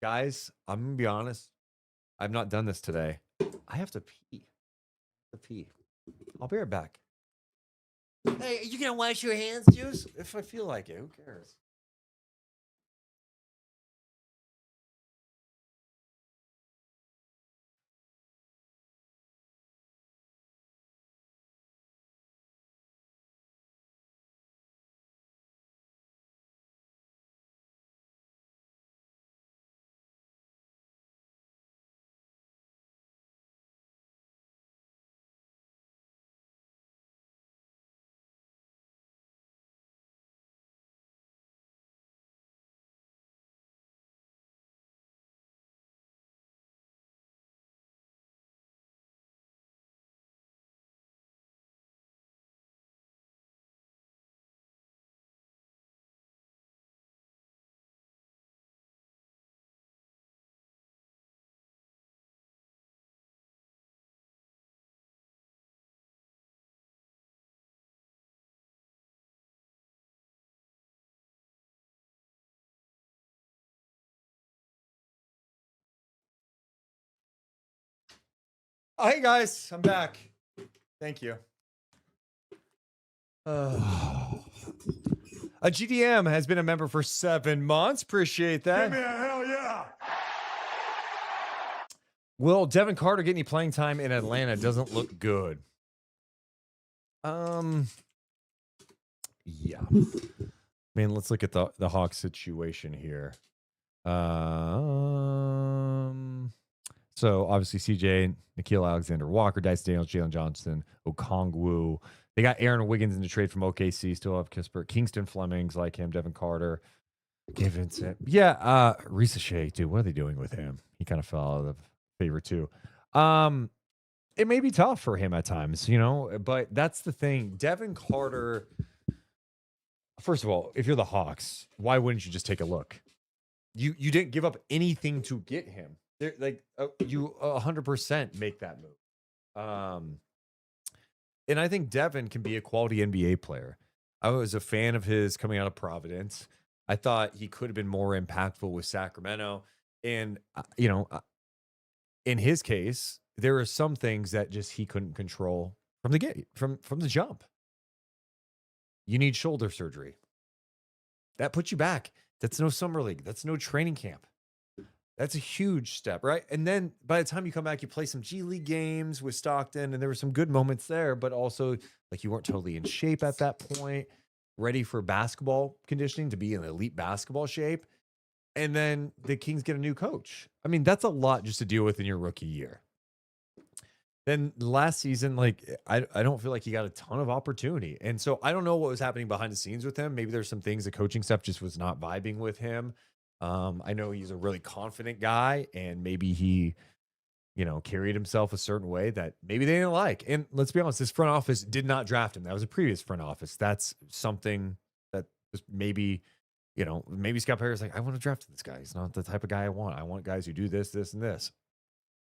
Guys, I'm gonna be honest. I've not done this today. I have to pee. I'll be right back. Hey, are you gonna wash your hands, Juice? If I feel like it, who cares? Oh, hey guys, I'm back. Thank you. A GDM has been a member for 7 months. Appreciate that. Give me a hell yeah. Will Devin Carter get any playing time in Atlanta? Doesn't look good. Yeah. Man, let's look at the Hawks situation here. So obviously CJ, Nikhil Alexander Walker, Dice Daniels, Jalen Johnson, Okongwu. They got Aaron Wiggins in the trade from OKC. Still have Kispert, Kingston Flemings like him, Devin Carter, Gabe Vincent. Yeah, Risa Shea, dude. What are they doing with him? He kind of fell out of favor too. It may be tough for him at times, but that's the thing. Devin Carter. First of all, if you're the Hawks, why wouldn't you just take a look? You didn't give up anything to get him. You 100% make that move. And I think Devin can be a quality NBA player. I was a fan of his coming out of Providence. I thought he could have been more impactful with Sacramento. And, in his case, there are some things that just he couldn't control from the gate, from the jump. You need shoulder surgery. That puts you back. That's no summer league. That's no training camp. That's a huge step, right? And then by the time you come back, you play some G League games with Stockton, and there were some good moments there, but also like you weren't totally in shape at that point, ready for basketball conditioning to be in elite basketball shape. And then the Kings get a new coach. I mean, that's a lot just to deal with in your rookie year. Then last season, I don't feel like he got a ton of opportunity. And so I don't know what was happening behind the scenes with him. Maybe there's some things, the coaching stuff just was not vibing with him. I know he's a really confident guy, and maybe he, carried himself a certain way that maybe they didn't like. And let's be honest, this front office did not draft him. That was a previous front office. That's something that was maybe Scott Perry's like, I want to draft this guy. He's not the type of guy I want. I want guys who do this, this, and this.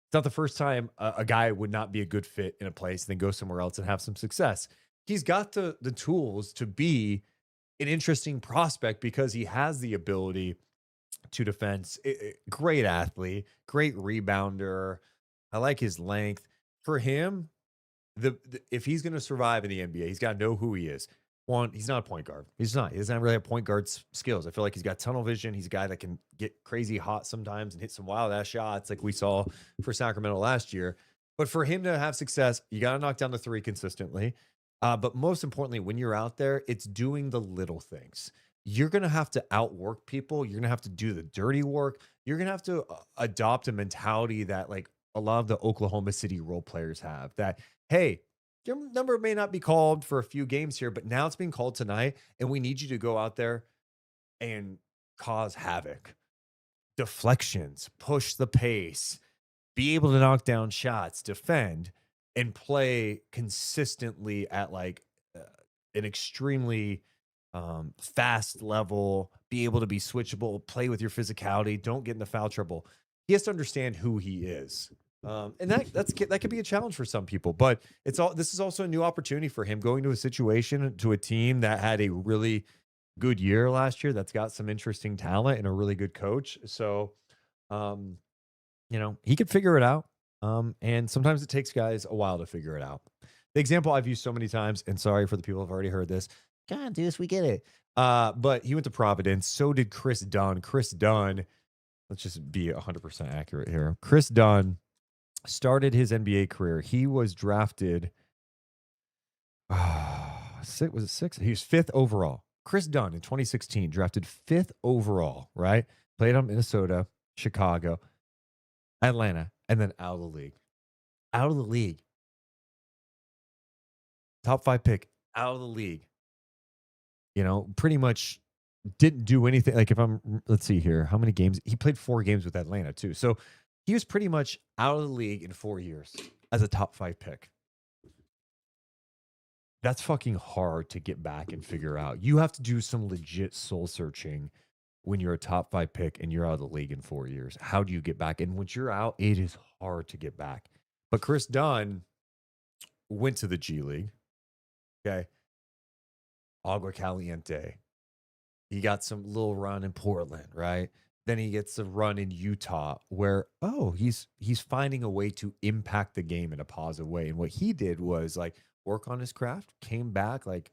It's not the first time a guy would not be a good fit in a place and then go somewhere else and have some success. He's got the tools to be an interesting prospect because he has the ability to defend. Great athlete, great rebounder. I like his length. For him, if he's going to survive in the NBA, he's got to know who he is. One, he's not a point guard. He's not. He doesn't really have point guard skills. I feel like he's got tunnel vision. He's a guy that can get crazy hot sometimes and hit some wild ass shots like we saw for Sacramento last year. But for him to have success, you got to knock down the three consistently. But most importantly, when you're out there, it's doing the little things. You're going to have to outwork people. You're going to have to do the dirty work. You're going to have to adopt a mentality that like a lot of the Oklahoma City role players have, that, hey, your number may not be called for a few games here, but now it's being called tonight, and we need you to go out there and cause havoc. Deflections, push the pace, be able to knock down shots, defend, and play consistently at an extremely fast level, be able to be switchable, play with your physicality, don't get into foul trouble. He has to understand who he is. And that could be a challenge for some people, but this is also a new opportunity for him, going to a situation, to a team that had a really good year last year, that's got some interesting talent and a really good coach. So, he could figure it out. And sometimes it takes guys a while to figure it out. The example I've used so many times, and sorry for the people who've already heard this, God, Deuce, we get it. But he went to Providence. So did Chris Dunn. Chris Dunn, let's just be 100% accurate here. Chris Dunn started his NBA career. He was drafted, was it 6? He was 5th overall. Chris Dunn in 2016, drafted 5th overall, right? Played on Minnesota, Chicago, Atlanta, and then out of the league. Out of the league. Top 5 pick, out of the league. Pretty much didn't do anything. Like let's see here, how many games? He played 4 games with Atlanta too. So he was pretty much out of the league in 4 years as a top 5 pick. That's fucking hard to get back and figure out. You have to do some legit soul searching when you're a top 5 pick and you're out of the league in 4 years. How do you get back? And once you're out, it is hard to get back. But Chris Dunn went to the G League. Okay. Agua Caliente. He got some little run in Portland, right? Then he gets a run in Utah where, he's finding a way to impact the game in a positive way. And what he did was work on his craft, came back like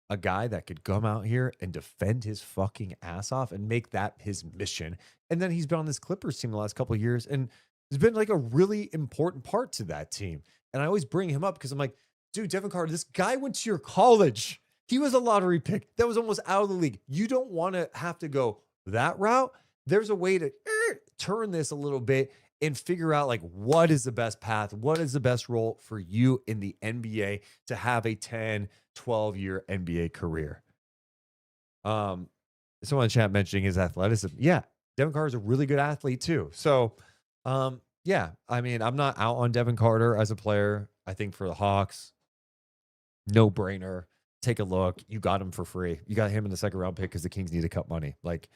a guy that could come out here and defend his fucking ass off and make that his mission. And then he's been on this Clippers team the last couple of years. And has been like a really important part to that team. And I always bring him up because I'm like, dude, Devin Carter, this guy went to your college. He was a lottery pick that was almost out of the league. You don't want to have to go that route. There's a way to turn this a little bit and figure out like what is the best path, what is the best role for you in the NBA to have a 10, 12-year NBA career. Someone in the chat mentioning his athleticism. Yeah, Devin Carter is a really good athlete too. So, yeah, I mean, I'm not out on Devin Carter as a player. I think for the Hawks, no brainer. Take a look. You got him for free. You got him in the second round pick because the Kings need to cut money. Like,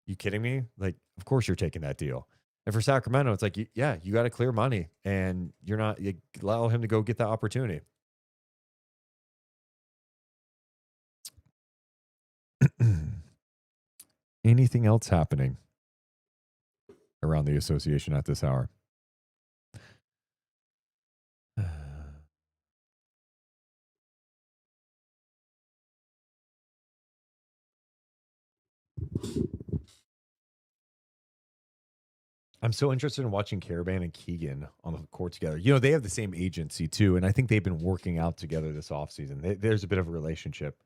you kidding me? Like, of course you're taking that deal. And for Sacramento, it's like, yeah, you got to clear money, and you allow him to go get that opportunity. Anything else happening around the association at this hour? I'm so interested in watching Caravan and Keegan on the court together. You know, they have the same agency too, and I think they've been working out together this offseason. There's a bit of a relationship.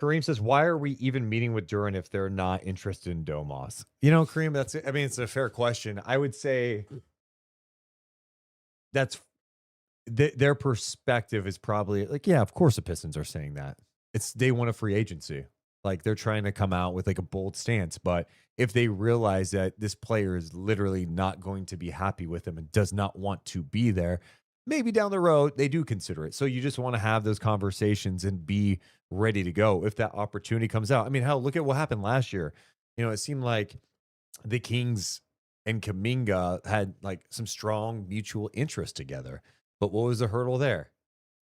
Kareem says, why are we even meeting with Duren if they're not interested in Domas? You know, Kareem, it's a fair question. I would say that's their perspective is probably like, yeah, of course the Pistons are saying that. They want a free agency. Like they're trying to come out with like a bold stance. But if they realize that this player is literally not going to be happy with him and does not want to be there, maybe down the road they do consider it. So you just want to have those conversations and be ready to go if that opportunity comes out. I mean, hell, look at what happened last year. You know, it seemed like the Kings and Kuminga had like some strong mutual interest together. But what was the hurdle there?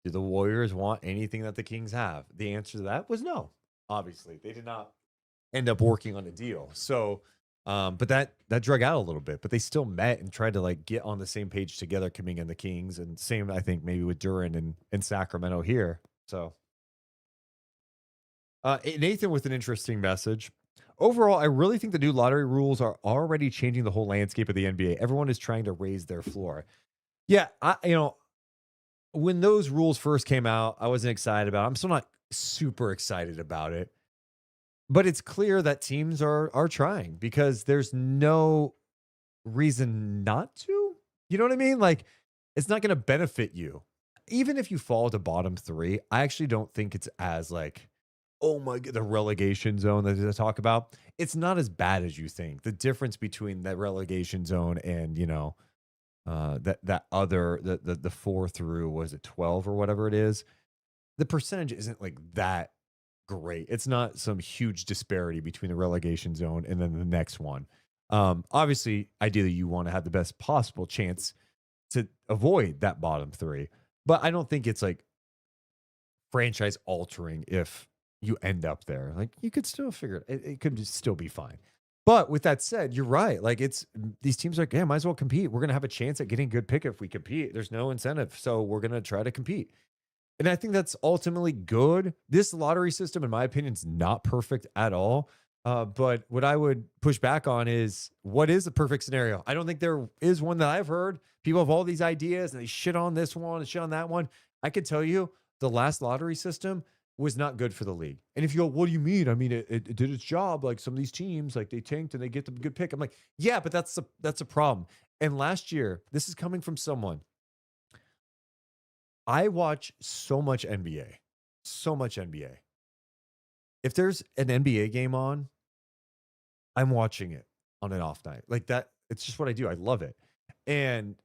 Do the Warriors want anything that the Kings have? The answer to that was no. Obviously, they did not end up working on a deal. So, but that drug out a little bit. But they still met and tried to like get on the same page together, Kuminga and the Kings, and same I think maybe with Duren and Sacramento here. So, Nathan with an interesting message. Overall, I really think the new lottery rules are already changing the whole landscape of the NBA. Everyone is trying to raise their floor. Yeah, when those rules first came out, I wasn't excited about it. I'm still not super excited about it. But it's clear that teams are trying because there's no reason not to. You know what I mean? Like, it's not going to benefit you. Even if you fall to bottom three, I actually don't think it's as like, oh my God, the relegation zone that they talk about. It's not as bad as you think. The difference between that relegation zone and, that other the 4 through, was it 12 or whatever it is, the percentage isn't like that great. It's not some huge disparity between the relegation zone and then the next one. Obviously, ideally you want to have the best possible chance to avoid that bottom three, but I don't think it's like franchise altering if you end up there. Like, you could still figure it could still be fine. But with that said, you're right. Like, these teams are like, yeah, might as well compete. We're going to have a chance at getting a good pick if we compete. There's no incentive. So we're going to try to compete. And I think that's ultimately good. This lottery system, in my opinion, is not perfect at all. But what I would push back on is, what is the perfect scenario? I don't think there is one that I've heard. People have all these ideas and they shit on this one and shit on that one. I could tell you the last lottery system was not good for the league. And if you go, what do you mean? I mean, it did its job. Like, some of these teams, like, they tanked and they get the good pick. I'm like, yeah, but that's a problem. And last year, this is coming from someone. I watch so much NBA. If there's an NBA game on, I'm watching it on an off night. Like that, it's just what I do. I love it. And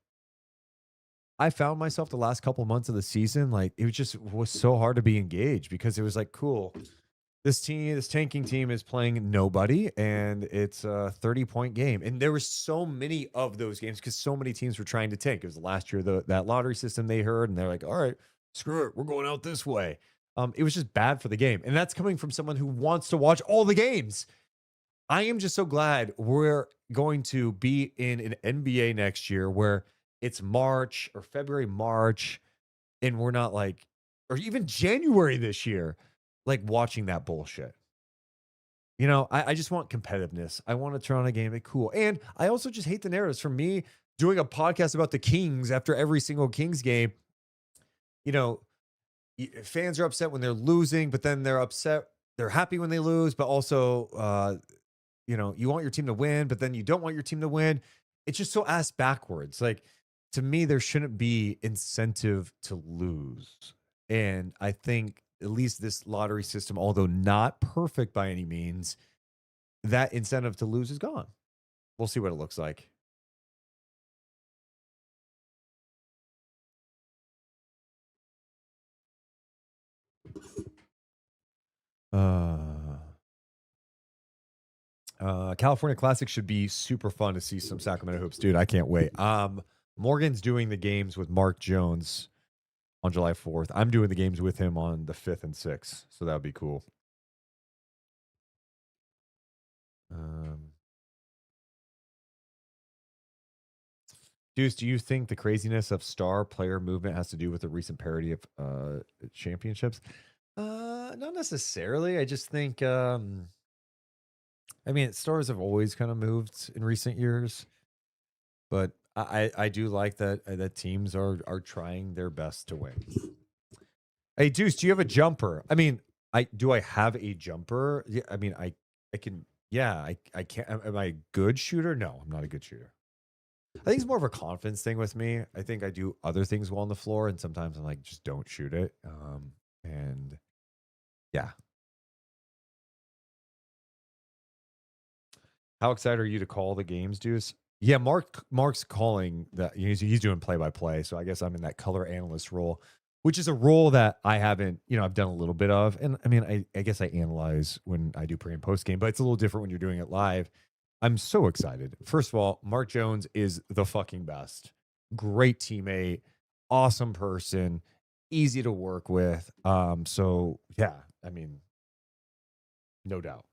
I found myself the last couple months of the season, like, it was so hard to be engaged because it was like, cool, this tanking team is playing nobody, and it's a 30-point game. And there were so many of those games because so many teams were trying to tank. It was last year, that lottery system they heard, and they're like, all right, screw it, we're going out this way. It was just bad for the game. And that's coming from someone who wants to watch all the games. I am just so glad we're going to be in an NBA next year where it's March or February, March, and we're not like, or even January this year, like, watching that bullshit. You know, I just want competitiveness. I want to turn on a game, be cool. And I also just hate the narratives. For me, doing a podcast about the Kings after every single Kings game, you know, fans are upset when they're losing, but then they're happy when they lose, but also, you know, you want your team to win, but then you don't want your team to win. It's just so ass backwards. Like, to me, there shouldn't be incentive to lose. And I think at least this lottery system, although not perfect by any means, that incentive to lose is gone. We'll see what it looks like. California Classic should be super fun to see some Sacramento hoops, dude. I can't wait. Morgan's doing the games with Mark Jones on July 4th. I'm doing the games with him on the 5th and 6th, so that would be cool. Deuce, do you think the craziness of star player movement has to do with the recent parity of championships? Not necessarily. I just think I mean, stars have always kind of moved in recent years, but I do like that that teams are trying their best to win. Hey, Deuce, do you have a jumper? I mean, I have a jumper? Yeah, I mean, I can. Yeah, I can't. Am I a good shooter? No, I'm not a good shooter. I think it's more of a confidence thing with me. I think I do other things well on the floor, and sometimes I'm like, just don't shoot it. And yeah. How excited are you to call the games, Deuce? Yeah, Mark's calling that. He's doing play-by-play, so I guess I'm in that color analyst role, which is a role that I haven't, I've done a little bit of. And I mean, I guess I analyze when I do pre and post game, but it's a little different when you're doing it live. I'm so excited. First of all, Mark Jones is the fucking best. Great teammate, awesome person, easy to work with. So yeah, I mean, no doubt.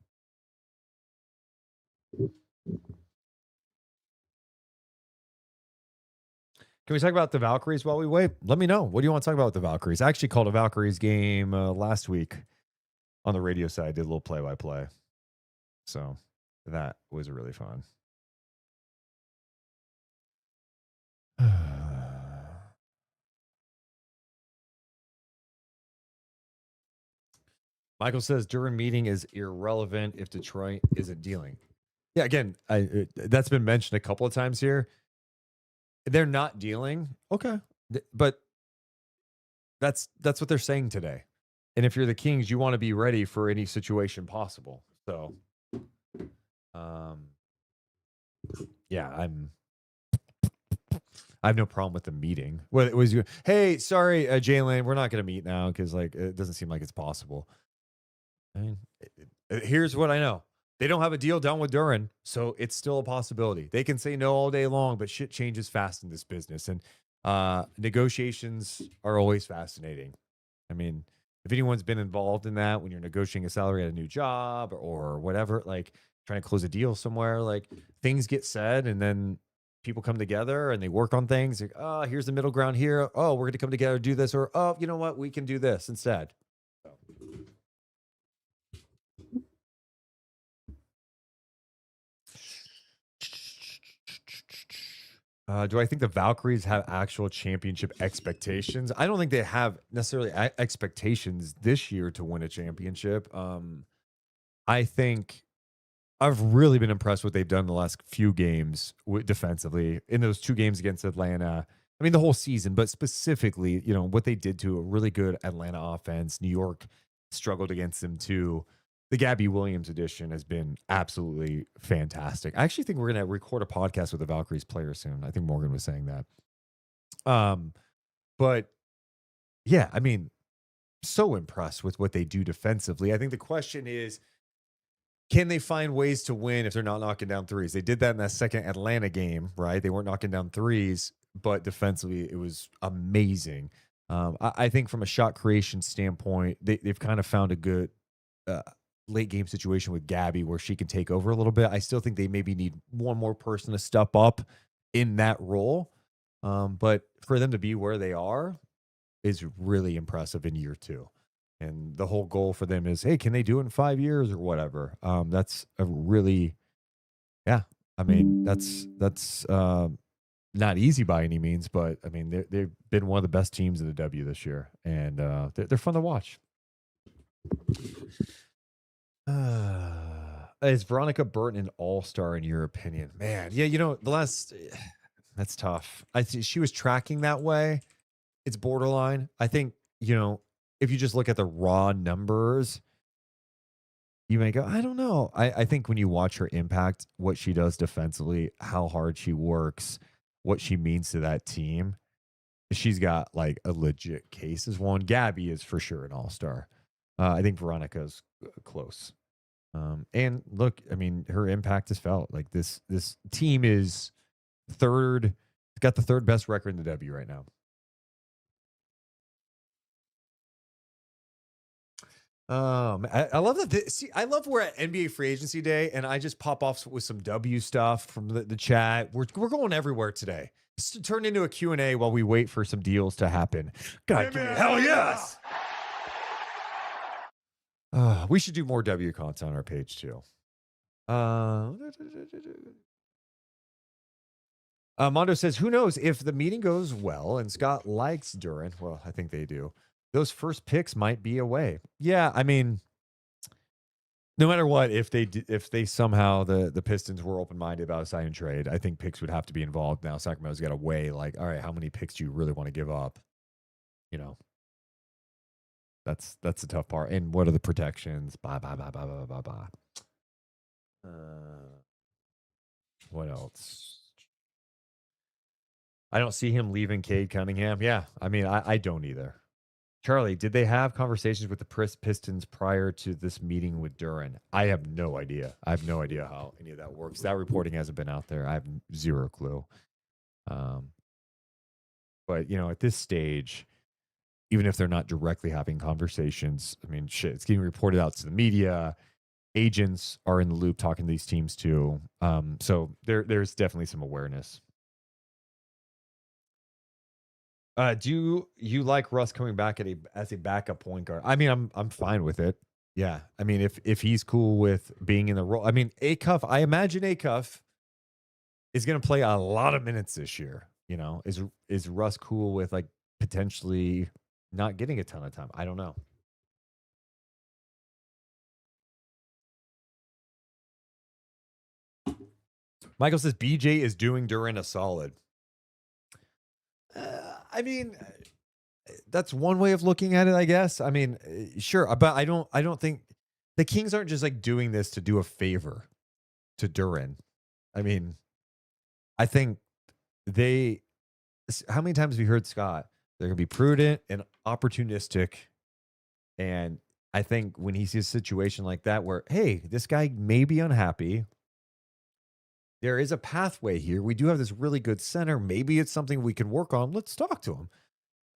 Can we talk about the Valkyries while we wait? Let me know. What do you want to talk about with the Valkyries? I actually called a Valkyries game last week on the radio side. I did a little play-by-play. So that was really fun. Michael says Duren meeting is irrelevant if Detroit isn't dealing. Yeah, again, that's been mentioned a couple of times here. They're not dealing. Okay. But that's what they're saying today. And if you're the Kings, you want to be ready for any situation possible. So yeah, I have no problem with the meeting. Well, it was, hey, sorry, Jalen, we're not going to meet now because it doesn't seem like it's possible. I mean, here's what I know. They don't have a deal done with Duren, so it's still a possibility. They can say no all day long, but shit changes fast in this business. And negotiations are always fascinating. I mean, if anyone's been involved in that, when you're negotiating a salary at a new job or whatever, like trying to close a deal somewhere, like things get said and then people come together and they work on things. Like, oh, here's the middle ground here. Oh, we're going to come together, do this. Or, oh, you know what? We can do this instead. Do I think the Valkyries have actual championship expectations? I don't think they have necessarily expectations this year to win a championship. I think I've really been impressed with what they've done the last few games defensively in those 2 games against Atlanta. I mean, the whole season, but specifically, what they did to a really good Atlanta offense. New York struggled against them too. The Gabby Williams edition has been absolutely fantastic. I actually think we're going to record a podcast with the Valkyries player soon. I think Morgan was saying that. But yeah, I mean, so impressed with what they do defensively. I think the question is, can they find ways to win if they're not knocking down threes? They did that in that second Atlanta game, right? They weren't knocking down threes, but defensively, it was amazing. I think from a shot creation standpoint, they've kind of found a good late game situation with Gabby where she can take over a little bit. I still think they maybe need one more person to step up in that role. But for them to be where they are is really impressive in year 2. And the whole goal for them is, hey, can they do it in 5 years or whatever? That's a really, yeah. I mean, that's not easy by any means, but I mean, they've been one of the best teams in the W this year, and they're fun to watch. Is Veronica Burton an all-star in your opinion? Man, yeah, the last that's tough. I think she was tracking that way. It's borderline. I think, if you just look at the raw numbers, you may go, I don't know. I think when you watch her impact, what she does defensively, how hard she works, what she means to that team, she's got like a legit case as one. Gabby is for sure an all-star. I think Veronica's close. And look, I mean, her impact is felt. Like this team is third, got the third best record in the W right now. I love that. See, I love we're at NBA Free Agency Day, and I just pop off with some W stuff from the chat. We're going everywhere today. It's turned into a Q&A while we wait for some deals to happen. God, give me hell yes. We should do more W content on our page too. Mondo says, who knows if the meeting goes well and Scott likes Duren? Well, I think they do. Those first picks might be away. Yeah, I mean, no matter what, if they somehow the Pistons were open-minded about a sign and trade, I think picks would have to be involved. Now Sacramento's got to weigh like, all right, how many picks do you really want to give up? That's the tough part. And what are the protections? Blah. What else? I don't see him leaving Cade Cunningham. Yeah, I mean, I don't either. Charlie, did they have conversations with the Pistons prior to this meeting with Duren? I have no idea. I have no idea how any of that works. That reporting hasn't been out there. I have zero clue. But, at this stage, even if they're not directly having conversations, I mean, shit, it's getting reported out to the media. Agents are in the loop talking to these teams too. So there's definitely some awareness. Do you like Russ coming back as a backup point guard? I mean, I'm fine with it. Yeah. I mean, if he's cool with being in the role, I mean, I imagine Acuff is going to play a lot of minutes this year. Is Russ cool with like potentially not getting a ton of time? I don't know. Michael says BJ is doing Duren a solid. I mean, that's one way of looking at it, I guess. I mean, sure, but I don't think the Kings aren't just like doing this to do a favor to Duren. I mean, I think how many times have you heard Scott? They're going to be prudent and opportunistic. And I think when he sees a situation like that where, hey, this guy may be unhappy, there is a pathway here. We do have this really good center. Maybe it's something we can work on. Let's talk to him.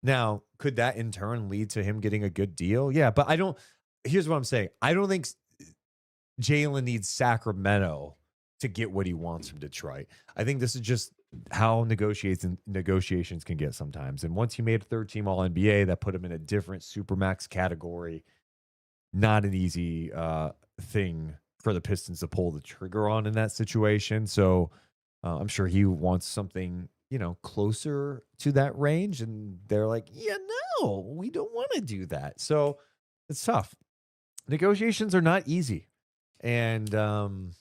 Now, could that in turn lead to him getting a good deal? Yeah, but here's what I'm saying. I don't think Jalen needs Sacramento to get what he wants from Detroit. I think this is just how negotiations can get sometimes. And once he made a third-team All-NBA, that put him in a different Supermax category. Not an easy thing for the Pistons to pull the trigger on in that situation. So I'm sure he wants something, closer to that range. And they're like, yeah, no, we don't want to do that. So it's tough. Negotiations are not easy. And we'll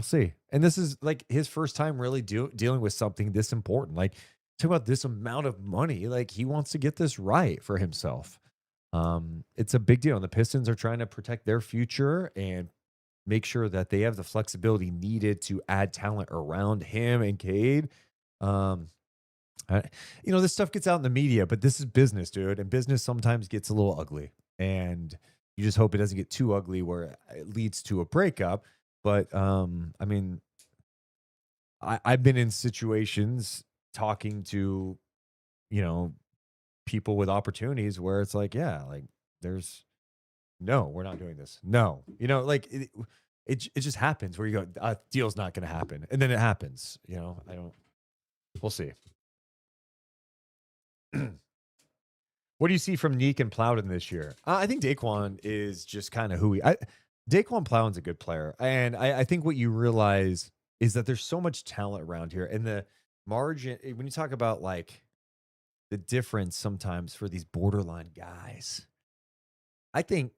see. And this is like his first time really dealing with something this important. Like, talk about this amount of money. Like, he wants to get this right for himself. It's a big deal. And the Pistons are trying to protect their future and make sure that they have the flexibility needed to add talent around him and Cade. This stuff gets out in the media, but this is business, dude. And business sometimes gets a little ugly. And you just hope it doesn't get too ugly where it leads to a breakup. But, I mean, I've been in situations talking to, people with opportunities where it's like, yeah, like no, we're not doing this. No, like it just happens where you go, deal's not going to happen. And then it happens, we'll see. What do you see from Neek and Plowden this year? I think Daquan is just kind of who Daquan Plowden's a good player. And I think what you realize is that there's so much talent around here. And the margin, when you talk about like the difference sometimes for these borderline guys, I think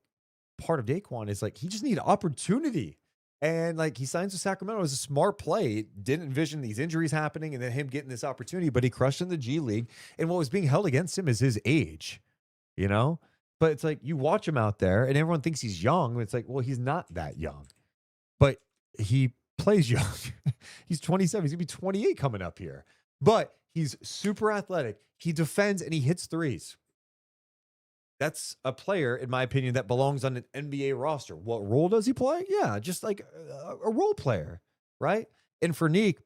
part of Daquan is like he just need opportunity. And like he signs with Sacramento as a smart play. Didn't envision these injuries happening and then him getting this opportunity, but he crushed in the G League. And what was being held against him is his age, you know? But it's like you watch him out there and everyone thinks he's young. It's like, well, he's not that young, but he plays young. He's 27. He's gonna be 28 coming up here, but he's super athletic. He defends and he hits threes. That's a player, in my opinion, that belongs on an NBA roster. What role does he play? Yeah, just like a role player, right? And for Neek,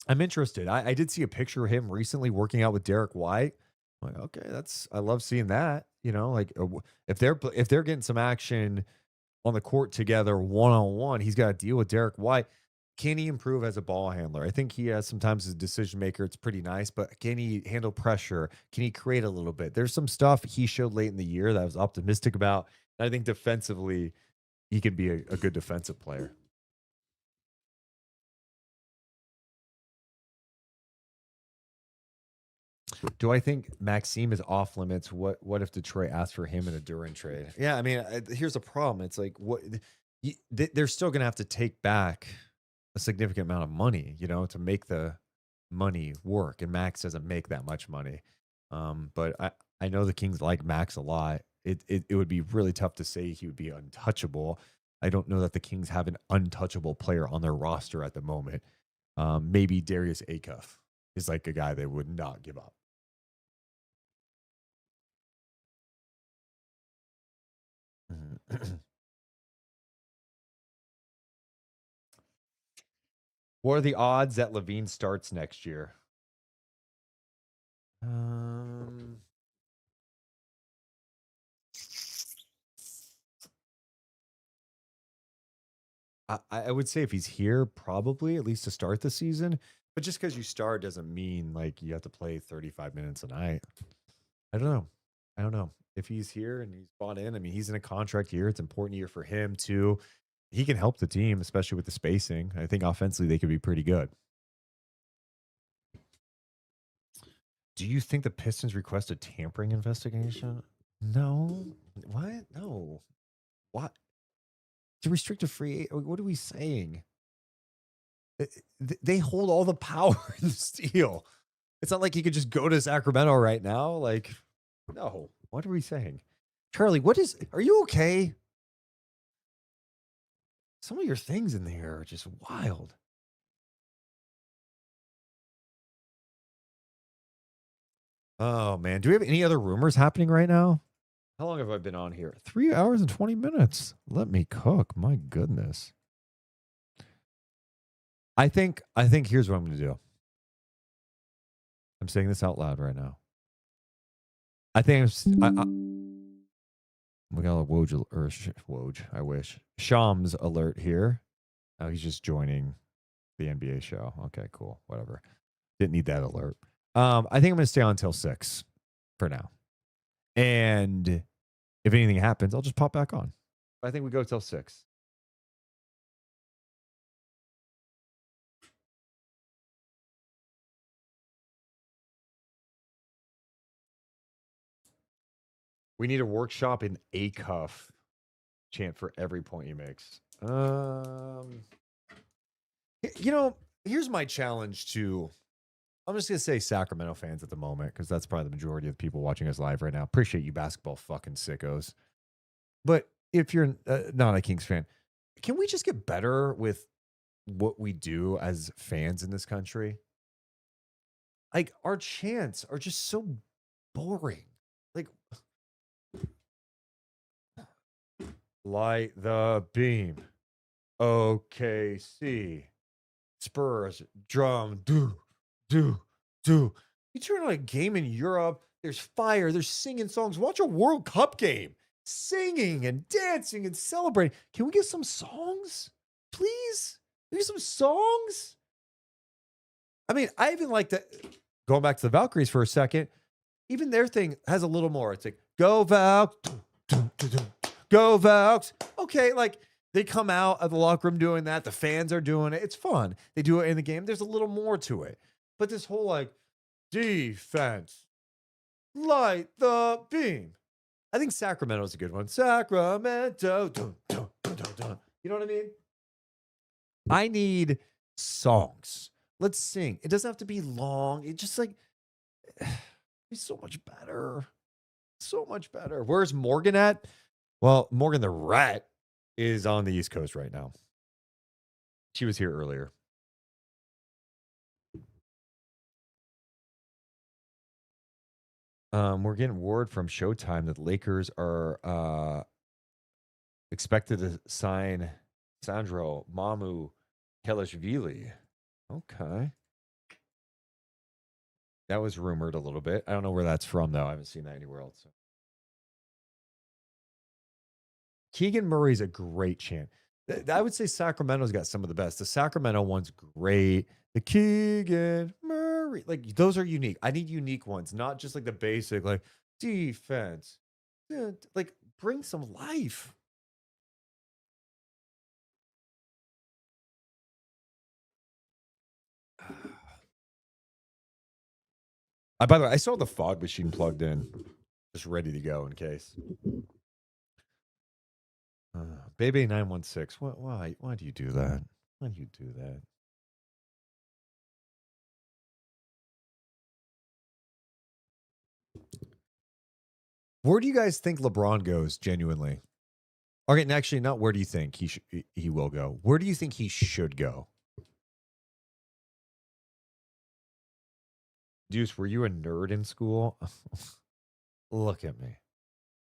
I'm interested. I did see a picture of him recently working out with Derek White. I'm like, okay, I love seeing that. You know, like if they're getting some action on the court together one-on-one, he's got to deal with Derek White. Can he improve as a ball handler? I think he has sometimes as a decision maker. It's pretty nice, but can he handle pressure? Can he create a little bit? There's some stuff he showed late in the year that I was optimistic about. And I think defensively, he can be a good defensive player. Do I think Maxime is off limits? What if Detroit asked for him in a Duren trade? Yeah, I mean, here's the problem. It's like they're still going to have to take back a significant amount of money, you know, to make the money work. And Max doesn't make that much money. But I know the Kings like Max a lot. It would be really tough to say he would be untouchable. I don't know that the Kings have an untouchable player on their roster at the moment. Maybe Darius Acuff is like a guy they would not give up. What are the odds that Levine starts next year? I would say if he's here, probably at least to start the season. But just because you start doesn't mean like you have to play 35 minutes a night. I don't know. If he's here and he's bought in, I mean, he's in a contract year. It's an important year for him too. He can help the team, especially with the spacing. I think offensively they could be pretty good. Do you think the Pistons request a tampering investigation? No. What? No. What? To restrict a free, what are we saying? They hold all the power in the steal. It's not like you could just go to Sacramento right now. Like, no. What are we saying? Charlie, are you okay? Some of your things in there are just wild. Oh, man. Do we have any other rumors happening right now? How long have I been on here? 3 hours and 20 minutes. Let me cook. My goodness. I think here's what I'm going to do. I'm saying this out loud right now. I think we got a Woj, I wish. Shams alert here. Oh, he's just joining the NBA show. Okay, cool. Whatever. Didn't need that alert. I think I'm going to stay on until 6 for now. And if anything happens, I'll just pop back on. I think we go till 6. We need a workshop in Acuff chant for every point he makes. You know, here's my challenge to, I'm just going to say Sacramento fans at the moment, because that's probably the majority of the people watching us live right now. Appreciate you basketball fucking sickos. But if you're not a Kings fan, can we just get better with what we do as fans in this country? Like, our chants are just so boring. Like, light the beam. OKC. Spurs. Drum. Do. You turn on a game in Europe, there's fire, there's singing songs. Watch a World Cup game. Singing and dancing and celebrating. Can we get some songs? Please? Can we get some songs? I mean, I even like that. Going back to the Valkyries for a second, Even their thing has a little more. It's like, go Valks, go Valks. Okay, like they come out of the locker room doing that. The fans are doing it. It's fun. They do it in the game. There's a little more to it. But this whole like defense, light the beam. I think Sacramento's a good one. Sacramento. Dun, dun, dun, dun, dun. You know what I mean? I need songs. Let's sing. It doesn't have to be long. It just like it's so much better. So much better. Where's Morgan at? Well, Morgan the Rat is on the East Coast right now. She was here earlier. We're getting word from Showtime that the Lakers are expected to sign Sandro Mamu Kelishvili. Okay. That was rumored a little bit. I don't know where that's from, though. I haven't seen that anywhere else. Keegan Murray's a great chant. I would say Sacramento's got some of the best. The Sacramento one's great. The Keegan Murray. Like, those are unique. I need unique ones, not just like the basic, like, defense. Like, bring some life. By the way, I saw the fog machine plugged in, just ready to go in case. Baby 916. Why do you do that? Why do you do that? Where do you guys think LeBron goes genuinely? Okay, and actually, not where do you think he will go? Where do you think he should go? Deuce, were you a nerd in school? Look at me.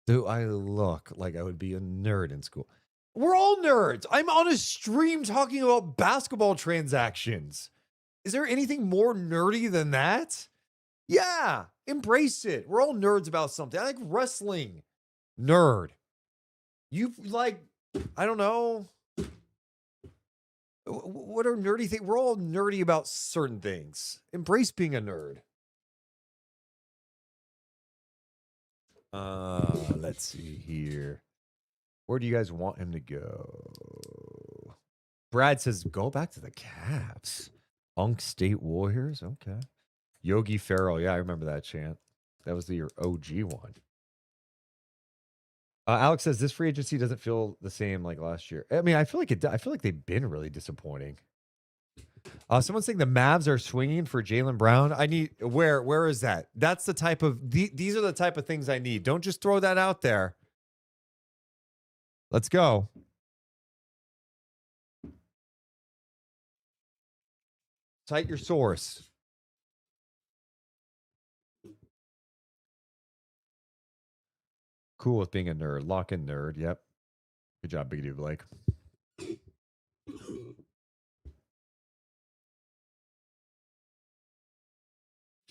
Do I look like I would be a nerd in school? We're all nerds. I'm on a stream talking about basketball transactions. Is there anything more nerdy than that? Yeah, embrace it. We're all nerds about something. I like wrestling. Nerd. You like, I don't know. What are nerdy things? We're all nerdy about certain things. Embrace being a nerd. Let's see here. Where do you guys want him to go? Brad says, go back to the Cavs. Unk State Warriors. Okay. Yogi Ferrell. Yeah, I remember that chant. That was your OG one. Alex says this free agency doesn't feel the same like last year. I mean, I feel like they've been really disappointing. Someone's saying the Mavs are swinging for Jaylen Brown. I need where is that? That's the type of these are the type of things I need. Don't just throw that out there. Let's go. Cite your source. Cool with being a nerd. Lock in nerd. Yep. Good job, Big Dude Blake.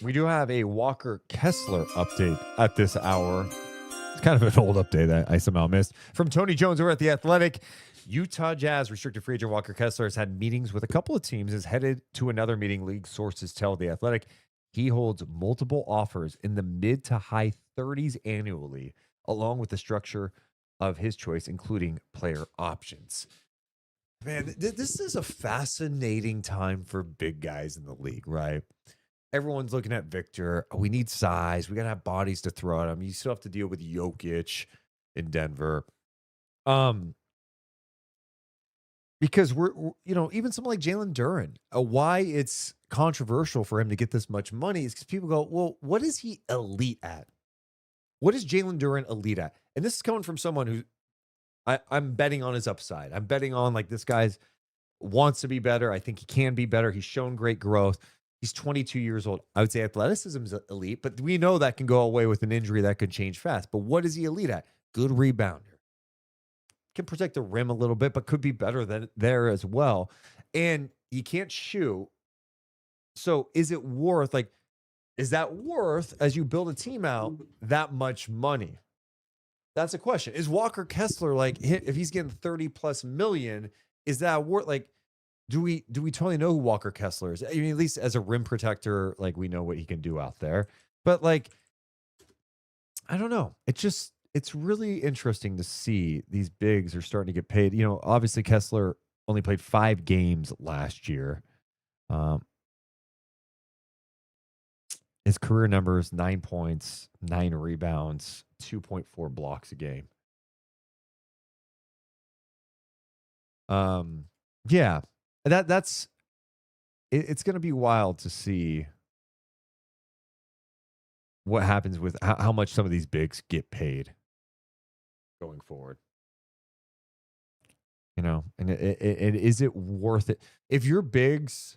We do have a Walker Kessler update at this hour. It's kind of an old update that I somehow missed. From Tony Jones over at The Athletic. Utah Jazz restricted free agent Walker Kessler has had meetings with a couple of teams, is headed to another meeting. League sources tell The Athletic he holds multiple offers in the mid to high 30s annually, along with the structure of his choice, including player options. Man, this is a fascinating time for big guys in the league, right? Everyone's looking at Victor. We need size. We got to have bodies to throw at him. You still have to deal with Jokic in Denver. Because we're even someone like Jalen Duren, why it's controversial for him to get this much money is because people go, well, what is he elite at? What is Jalen Duren elite at? And this is coming from someone who I'm betting on his upside. I'm betting on like this guy's wants to be better. I think he can be better. He's shown great growth. He's 22 years old. I would say athleticism is elite, but we know that can go away with an injury that could change fast. But what is he elite at? Good rebounder. Can protect the rim a little bit, but could be better than there as well. And he can't shoot. So is that worth, as you build a team out, that much money? That's a question. Is Walker Kessler, like, if he's getting 30 plus million, is that worth, like, do we totally know who Walker Kessler is? I mean, at least as a rim protector, like, we know what he can do out there. But like, I don't know. It's really interesting to see these bigs are starting to get paid. Obviously Kessler only played 5 games last year. Um, his career numbers: 9 points, 9 rebounds, 2.4 blocks a game. Yeah, that's it's going to be wild to see what happens with how much some of these bigs get paid going forward. And is it worth it if your bigs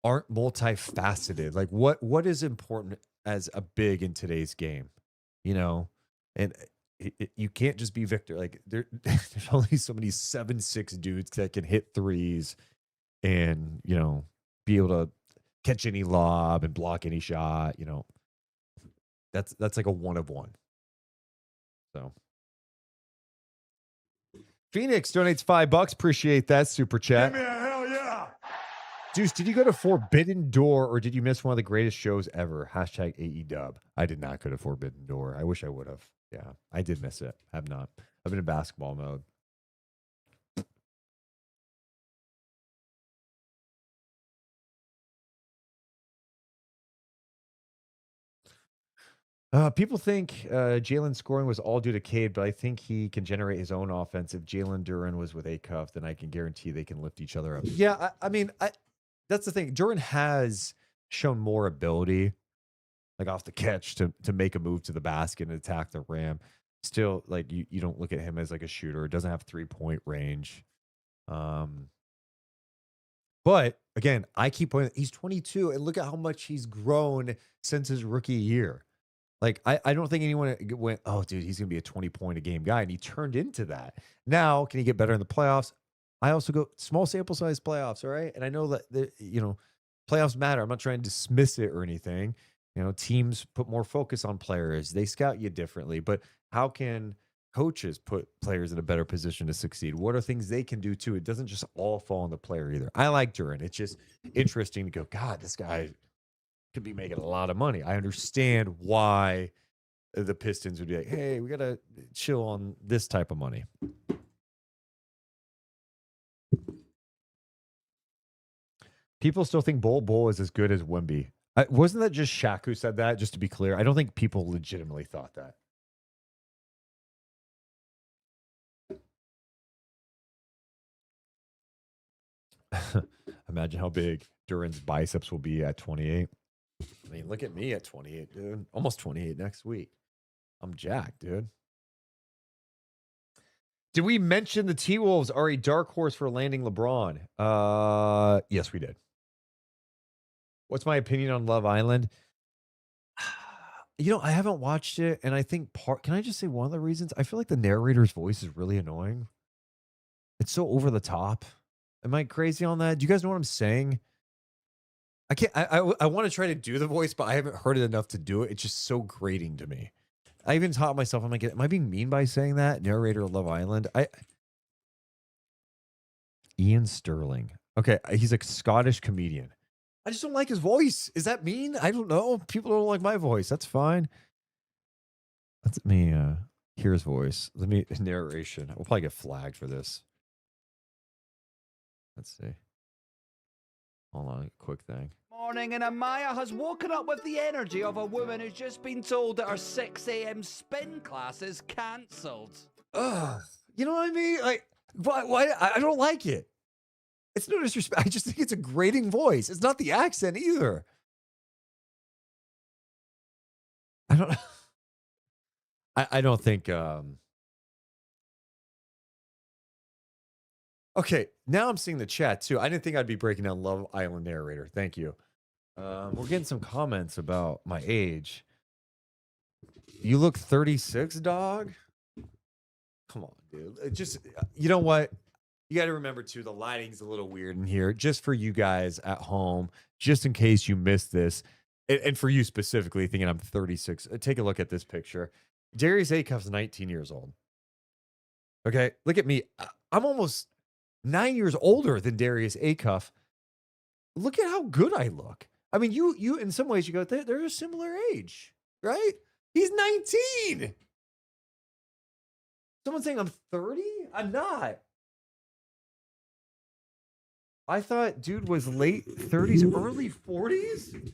aren't multifaceted? Like what is important as a big in today's game? And you can't just be Victor. Like there's only so many 7'6" dudes that can hit threes and be able to catch any lob and block any shot. That's like a one of one. So Phoenix donates $5. Appreciate that super chat. Give me a hell yeah. Deuce, did you go to Forbidden Door or did you miss one of the greatest shows ever? Hashtag AEW. I did not go to Forbidden Door. I wish I would have. Yeah, I did miss it. Have not. I've been in basketball mode. People think Jalen scoring was all due to Cade, but I think he can generate his own offense. If Jalen Duren was with Acuff, then I can guarantee they can lift each other up. Yeah, I mean, that's the thing. Duren has shown more ability, like off the catch, to make a move to the basket and attack the rim. Still, like you don't look at him as like a shooter. Doesn't have 3-point range. But again, I keep pointing. He's 22, and look at how much he's grown since his rookie year. Like, I don't think anyone went, oh, dude, he's going to be a 20-point a game guy. And he turned into that. Now, can he get better in the playoffs? I also go small sample size playoffs, all right? And I know that, playoffs matter. I'm not trying to dismiss it or anything. Teams put more focus on players. They scout you differently. But how can coaches put players in a better position to succeed? What are things they can do, too? It doesn't just all fall on the player either. I like Duren. It's just interesting to go, God, this guy could be making a lot of money. I understand why the Pistons would be like, hey, we got to chill on this type of money. People still think Bol is as good as Wemby. Wasn't that just Shaq who said that, just to be clear? I don't think people legitimately thought that. Imagine how big Duren's biceps will be at 28. I mean, look at me at 28, dude. Almost 28 next week. I'm jacked, dude. Did we mention the T-Wolves are a dark horse for landing LeBron? Yes, we did. What's my opinion on Love Island? I haven't watched it, and I think can I just say one of the reasons? I feel like the narrator's voice is really annoying. It's so over the top. Am I crazy on that? Do you guys know what I'm saying? I can't. I want to try to do the voice, but I haven't heard it enough to do it. It's just so grating to me. I even taught myself. I'm like, am I being mean by saying that? Narrator of Love Island. Ian Sterling. Okay, he's a Scottish comedian. I just don't like his voice. Is that mean? I don't know. People don't like my voice. That's fine. Let me hear his voice. Let me narration. We'll probably get flagged for this. Let's see. Hold on, quick thing. Morning, and Amaya has woken up with the energy of a woman who's just been told that her 6 a.m. spin class is cancelled. Ugh. You know what I mean? Like, why? I don't like it. It's no disrespect. I just think it's a grating voice. It's not the accent either. I don't. I don't think. Okay, now I'm seeing the chat too. I didn't think I'd be breaking down Love Island narrator. Thank you. We're getting some comments about my age. You look 36, dog. Come on, dude. Just, you know what? You got to remember too, the lighting's a little weird in here. Just for you guys at home, just in case you missed this, and for you specifically thinking I'm 36, take a look at this picture. Darius Acuff's 19 years old. Okay, look at me. I'm almost 9 years older than Darius Acuff. Look at how good I look. I mean, you in some ways you go, they're a similar age, right? He's 19. Someone saying I'm 30? I'm not. I thought dude was late 30s, early 40s.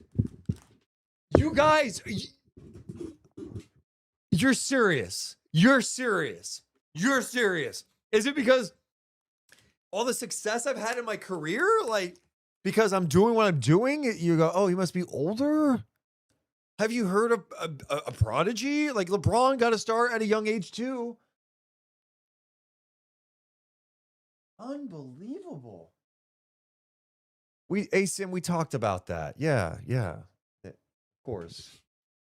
You guys, you're serious. You're serious. You're serious. Is it because all the success I've had in my career? Like, because I'm doing what I'm doing? You go, oh, he must be older? Have you heard of a prodigy? Like, LeBron got to start at a young age, too. Unbelievable. ASIM, we talked about that. Yeah. Of course.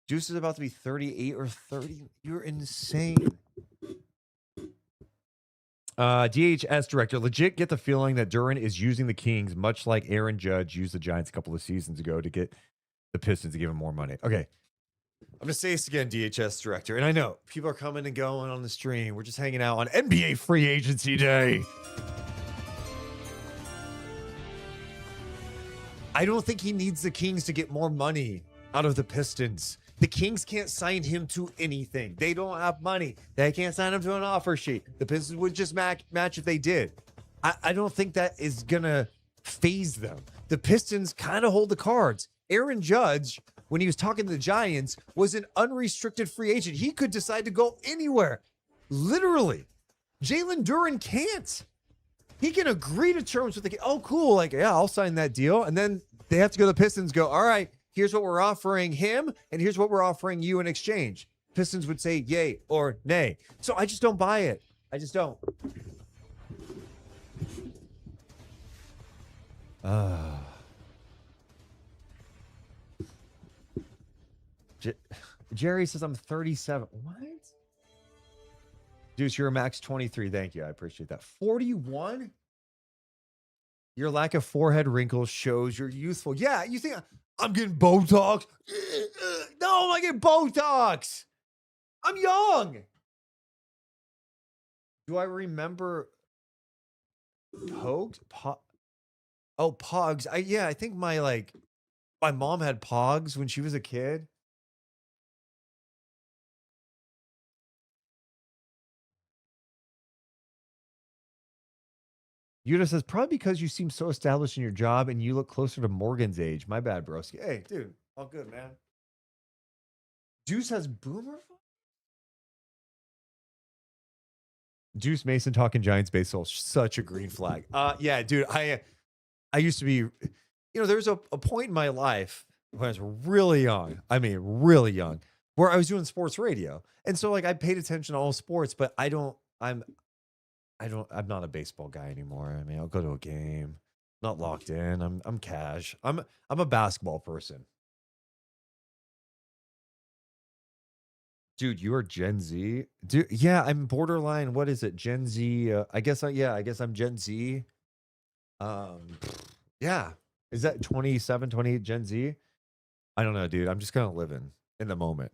Juice is about to be 38 or 30. You're insane. DHS director, legit get the feeling that Duren is using the Kings much like Aaron Judge used the Giants a couple of seasons ago to get the Pistons to give him more money. Okay. I'm going to say this again, DHS director. And I know people are coming and going on the stream. We're just hanging out on NBA free agency day. I don't think he needs the Kings to get more money out of the Pistons. The Kings can't sign him to anything. They don't have money. They can't sign him to an offer sheet. The Pistons would just match if they did. I don't think that is going to phase them. The Pistons kind of hold the cards. Aaron Judge, when he was talking to the Giants, was an unrestricted free agent. He could decide to go anywhere. Literally. Jalen Duren can't. He can agree to terms with the, oh, cool. Like, yeah, I'll sign that deal. And then they have to go to the Pistons, go, all right, here's what we're offering him, and here's what we're offering you in exchange. Pistons would say yay or nay. So I just don't buy it. I just don't. Jerry says I'm 37. What? Deuce, you're a max 23. Thank you. I appreciate that. 41? Your lack of forehead wrinkles shows you're youthful. Yeah, you think I'm getting Botox? No, I'm not getting Botox. I'm young. Do I remember Pogs? Pogs. I think my mom had Pogs when she was a kid. Yuda says, probably because you seem so established in your job and you look closer to Morgan's age. My bad, broski. Hey, dude. All good, man. Deuce has boomer? Deuce Mason talking Giants baseball. Such a green flag. Yeah, dude. I used to be, there was a point in my life when I was really young. I mean, really young, where I was doing sports radio. And so I paid attention to all sports, but I'm not a baseball guy anymore. I mean, I'll go to a game. Not locked in. I'm cash. I'm a basketball person. Dude, you are Gen Z. Dude, yeah, I'm borderline. What is it? Gen Z. I guess I'm Gen Z. Yeah. Is that 27, 28 Gen Z? I don't know, dude. I'm just kind of living in the moment.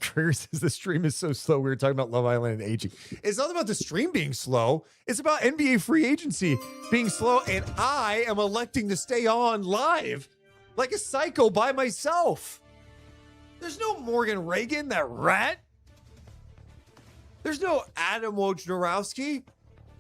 Trigger says the stream is so slow. We were talking about Love Island and aging. It's not about the stream being slow. It's about NBA free agency being slow. And I am electing to stay on live like a psycho by myself. There's no Morgan Reagan, that rat. There's no Adam Wojnarowski.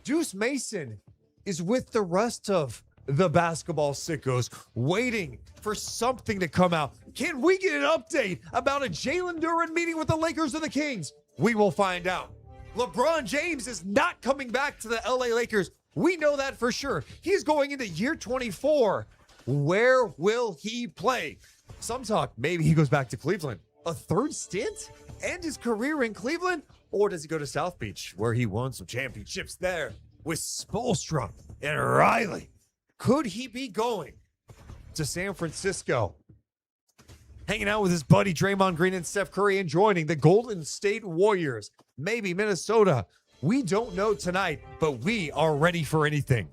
Deuce Mason is with the rest of the basketball sickos waiting for something to come out. Can we get an update about a Jalen Duren meeting with the Lakers or the Kings? We will find out. LeBron James is not coming back to the LA Lakers. We know that for sure. He's going into year 24. Where will he play? Some talk maybe he goes back to Cleveland. A third stint? End his career in Cleveland? Or does he go to South Beach where he won some championships there with Spoelstra and Riley? Could he be going to San Francisco, hanging out with his buddy Draymond Green and Steph Curry, and joining the Golden State Warriors? Maybe Minnesota. We don't know tonight, but we are ready for anything.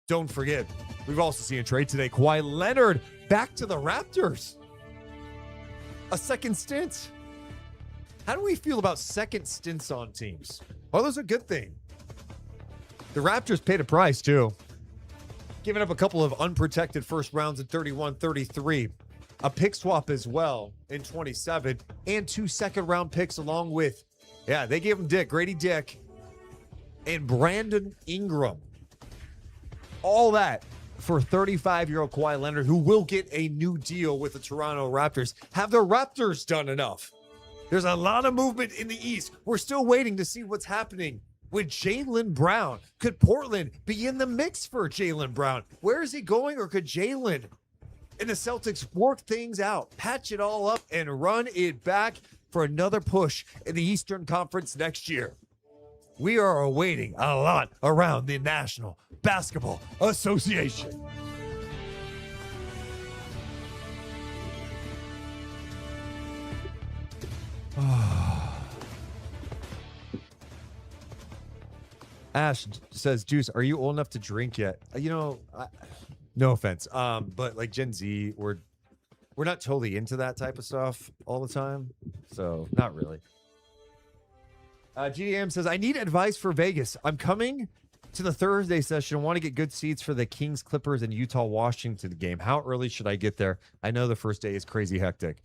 Don't forget, we've also seen a trade today. Kawhi Leonard back to the Raptors. A second stint. How do we feel about second stints on teams? Are those a good thing? The Raptors paid a price too. giving up a couple of unprotected first rounds in 31, 33, a pick swap as well in 27, and 2 second-round picks along with, they gave him Grady Dick, and Brandon Ingram. All that for 35-year-old Kawhi Leonard, who will get a new deal with the Toronto Raptors. Have the Raptors done enough? There's a lot of movement in the East. We're still waiting to see what's happening with Jalen Brown. Could Portland be in the mix for Jalen Brown? Where is he going? Or could Jalen and the Celtics work things out, patch it all up, and run it back for another push in the Eastern Conference next year? We are awaiting a lot around the National Basketball Association. Ash says, Deuce, are you old enough to drink yet? No offense. But like Gen Z, we're not totally into that type of stuff all the time. So not really. GDM says, I need advice for Vegas. I'm coming to the Thursday session. I want to get good seats for the Kings, Clippers, and Utah, Washington game. How early should I get there? I know the first day is crazy hectic.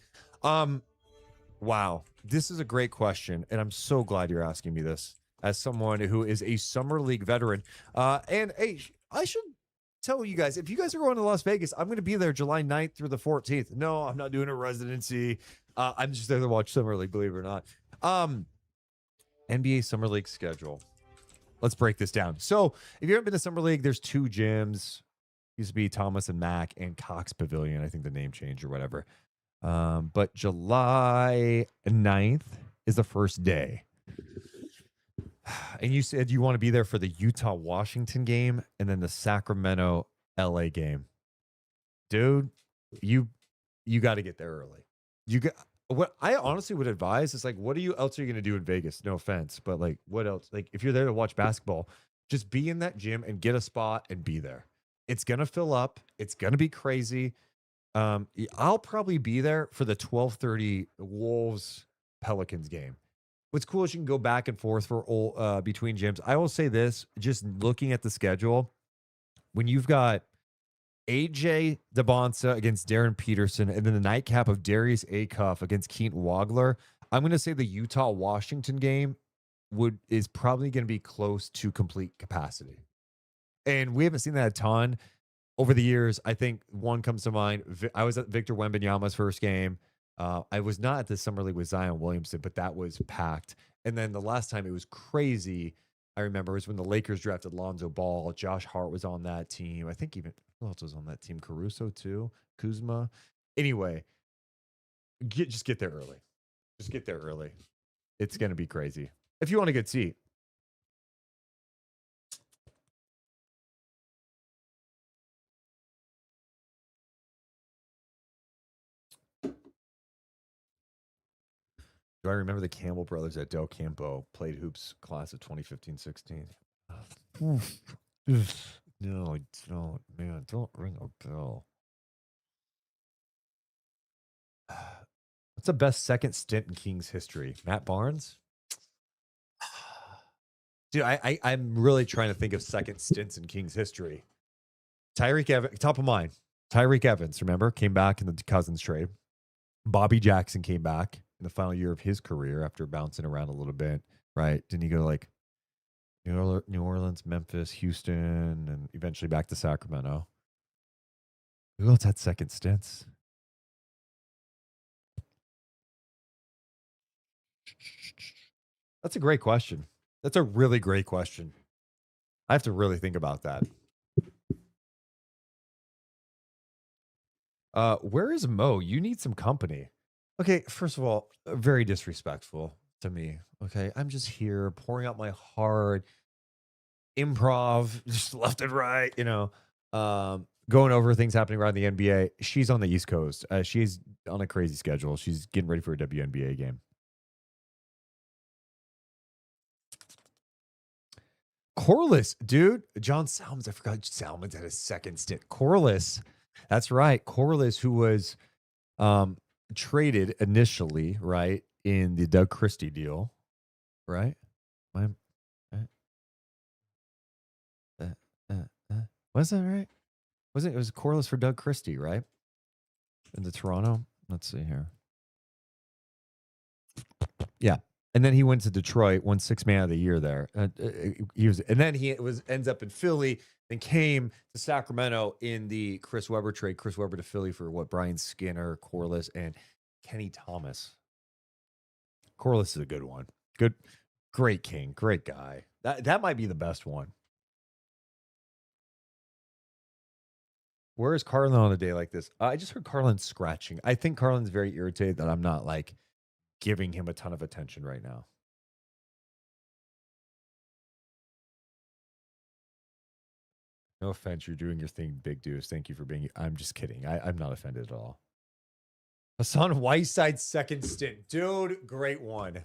Wow. This is a great question, and I'm so glad you're asking me this as someone who is a Summer League veteran. And hey, I should tell you guys, if you guys are going to Las Vegas, I'm going to be there July 9th through the 14th. No, I'm not doing a residency. I'm just there to watch Summer League, believe it or not. NBA Summer League schedule. Let's break this down. So if you haven't been to Summer League, there's 2 gyms. Used to be Thomas and Mack and Cox Pavilion. I think the name changed or whatever. But July 9th is the first day. And you said you want to be there for the Utah-Washington game and then the Sacramento-LA game. Dude, you got to get there early. What I honestly would advise is like, what else are you going to do in Vegas? No offense, but like, what else? Like, if you're there to watch basketball, just be in that gym and get a spot and be there. It's going to fill up. It's going to be crazy. I'll probably be there for the 12:30 Wolves Pelicans game. What's cool is you can go back and forth for between gyms. I will say this, just looking at the schedule, when you've got AJ DeBonsa against Darren Peterson, and then the nightcap of Darius Acuff against Keaton Wagler, I'm going to say the Utah-Washington game is probably going to be close to complete capacity. And we haven't seen that a ton over the years. I think one comes to mind. I was at Victor Wembanyama's first game. I was not at the Summer League with Zion Williamson, but that was packed. And then the last time it was crazy, I remember, was when the Lakers drafted Lonzo Ball. Josh Hart was on that team. I think even, who else was on that team? Caruso too? Kuzma? Anyway, just get there early. Just get there early. It's going to be crazy. If you want a good seat. Do I remember the Campbell brothers at Del Campo played hoops class of 2015-16? No, don't, man, don't ring a bell. What's the best second stint in Kings history? Matt Barnes? Dude, I'm really trying to think of second stints in Kings history. Tyreek Evans, top of mind. Tyreek Evans, remember, came back in the Cousins trade. Bobby Jackson came back in the final year of his career after bouncing around a little bit, right? Didn't he go like New Orleans, Memphis, Houston, and eventually back to Sacramento? Who else had second stints? That's a great question. That's a really great question. I have to really think about that. Where is Mo? You need some company. Okay, first of all, very disrespectful to me. Okay, I'm just here pouring out my heart, improv, just left and right, going over things happening around the NBA. She's on the East Coast. She's on a crazy schedule. She's getting ready for a WNBA game. Corliss, dude. John Salmons. I forgot Salmons had a second stint. Corliss. That's right. Corliss, who was traded initially, right, in the Doug Christie deal, right? Was that right? It was Corliss for Doug Christie, right? In the Toronto. Let's see here. Yeah. And then he went to Detroit, won 6th man of the year there. And then he ends up in Philly, and came to Sacramento in the Chris Webber trade. Chris Webber to Philly for what? Brian Skinner, Corliss, and Kenny Thomas. Corliss is a good one. Great king, great guy. That might be the best one. Where is Carlin on a day like this? I just heard Carlin scratching. I think Carlin's very irritated that I'm not like giving him a ton of attention right now. No offense, you're doing your thing, Big Deuce. Thank you for being. I'm just kidding. I'm not offended at all. Hassan Whiteside second stint, dude. Great one.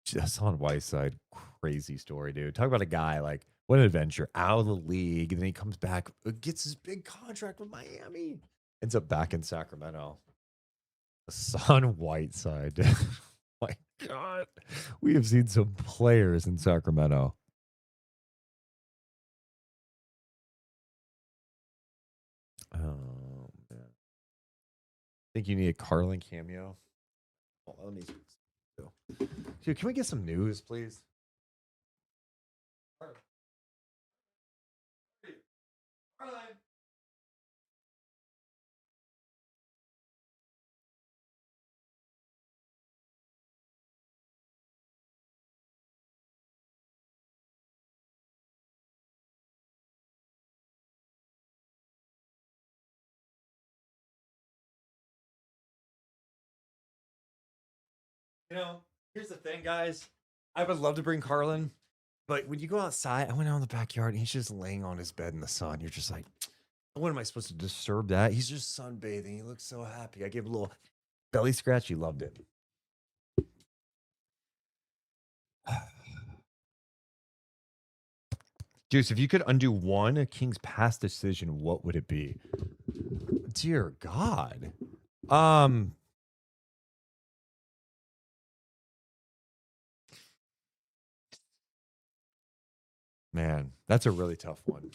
Hassan Whiteside, crazy story, dude. Talk about a guy like what an adventure out of the league, and then he comes back, gets his big contract with Miami, ends up back in Sacramento. Hassan Whiteside. My God, we have seen some players in Sacramento. Oh man, think you need a Carlin cameo. Hold on, let me. Dude, can we get some news, please? Here's the thing, guys. I would love to bring Carlin, but when you go outside, I went out in the backyard and he's just laying on his bed in the sun. You're just like, what am I supposed to disturb that? He's just sunbathing. He looks so happy. I gave him a little belly scratch. He loved it. Juice, if you could undo one King's past decision, what would it be? Dear God. Man, that's a really tough one.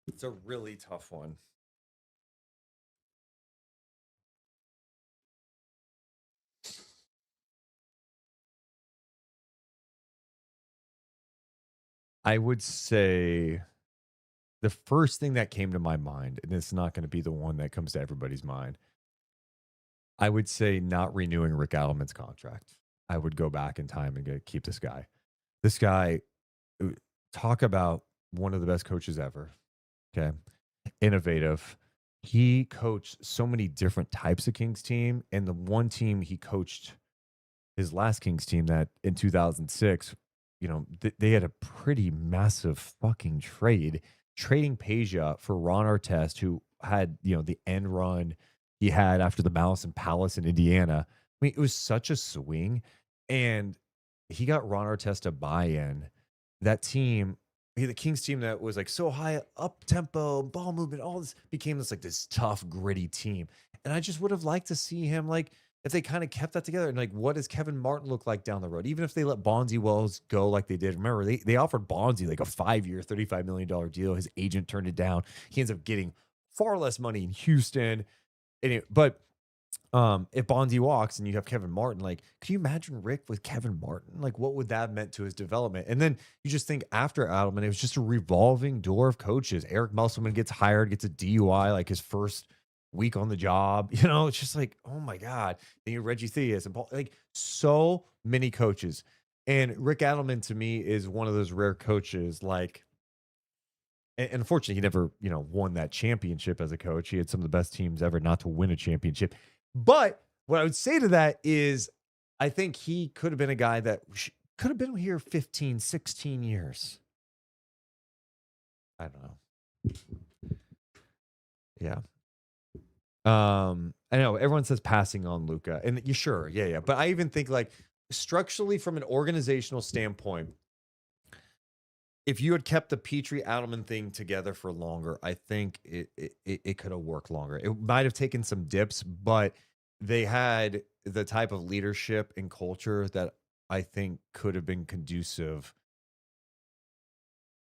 It's a really tough one. I would say the first thing that came to my mind, and it's not going to be the one that comes to everybody's mind, I would say not renewing Rick Adelman's contract. I would go back in time and keep this guy. This guy, talk about one of the best coaches ever. Okay. Innovative. He coached so many different types of Kings team. And the one team he coached, his last Kings team, that in 2006, they had a pretty massive fucking trade, trading Peja for Ron Artest, who had, the end run he had after the Malice and Palace in Indiana. I mean, it was such a swing. And he got Ron Artest to buy in. That team, the Kings team that was like so high up tempo, ball movement, all this became this tough, gritty team. And I just would have liked to see him, like, if they kind of kept that together, and like, what does Kevin Martin look like down the road? Even if they let Bonzi Wells go like they did. Remember, they offered Bonzi like a 5-year, $35 million deal. His agent turned it down. He ends up getting far less money in Houston. But if Bonzi walks and you have Kevin Martin, like, could you imagine Rick with Kevin Martin? Like, what would that have meant to his development? And then you just think after Adelman, it was just a revolving door of coaches. Eric Musselman gets hired, gets a DUI like his first week on the job. It's just like, oh my God. Then you Reggie Theus and Paul, like, so many coaches. And Rick Adelman to me is one of those rare coaches, like, and unfortunately he never, won that championship as a coach. He had some of the best teams ever not to win a championship. But what I would say to that is I think he could have been a guy that could have been here 15, 16 years. I don't know. Yeah. I know everyone says passing on Luka, and you sure. Yeah. But I even think, like, structurally from an organizational standpoint, if you had kept the Petrie Adelman thing together for longer, I think it could have worked longer. It might have taken some dips, but they had the type of leadership and culture that I think could have been conducive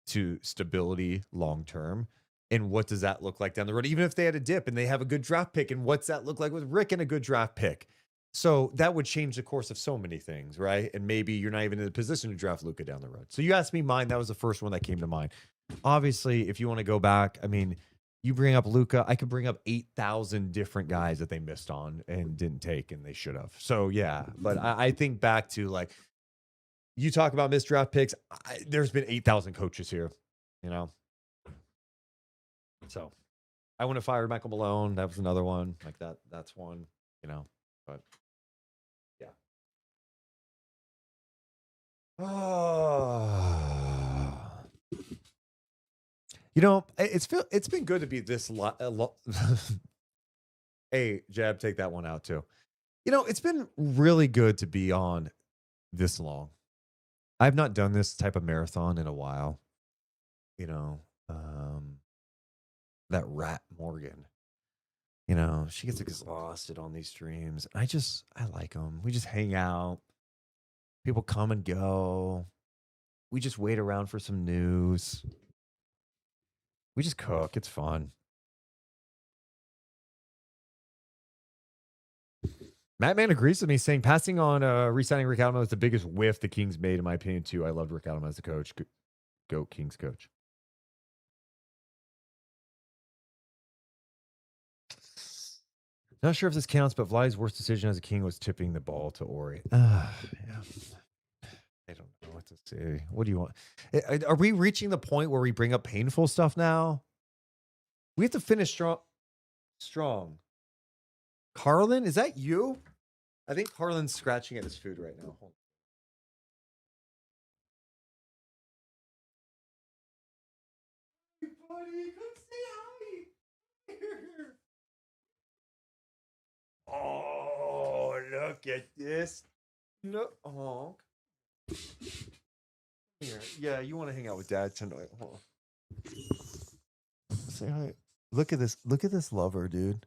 to stability long term. And what does that look like down the road? Even if they had a dip and they have a good draft pick, and what's that look like with Rick and a good draft pick? So that would change the course of so many things, right? And maybe you're not even in a position to draft Luka down the road. So you asked me mine. That was the first one that came to mind. Obviously, if you want to go back, I mean, you bring up Luka, I could bring up 8,000 different guys that they missed on and didn't take, and they should have. So yeah, but I think back to like, you talk about missed draft picks. There's been 8,000 coaches here, you know? So I want to fire Michael Malone. That was another one like that. That's one, you know, but yeah. Oh, you know, it's been good to be this Hey, Jab, take that one out too. You know, it's been really good to be on this long. I've not done this type of marathon in a while. You know, that rat Morgan, you know, she gets exhausted on these streams. I like them. We just hang out. People come and go. We just wait around for some news. We just cook. It's fun. Matt Man agrees with me, saying passing on re-signing Rick Adelman is the biggest whiff the Kings made, in my opinion, too. I loved Rick Adelman as a coach. Go Kings coach. Not sure if this counts, but Vlad's worst decision as a King was tipping the ball to Ori. Yeah. I don't know what to say. What do you want? Are we reaching the point where we bring up painful stuff now? We have to finish strong. Carlin, is that you? I think Carlin's scratching at his food right now. Hold on. Hey, buddy, come say hi. Oh, look at this. No, oh. Here. Yeah, you want to hang out with Dad tonight. Hold on. Say hi. Look at this. Look at this lover, dude.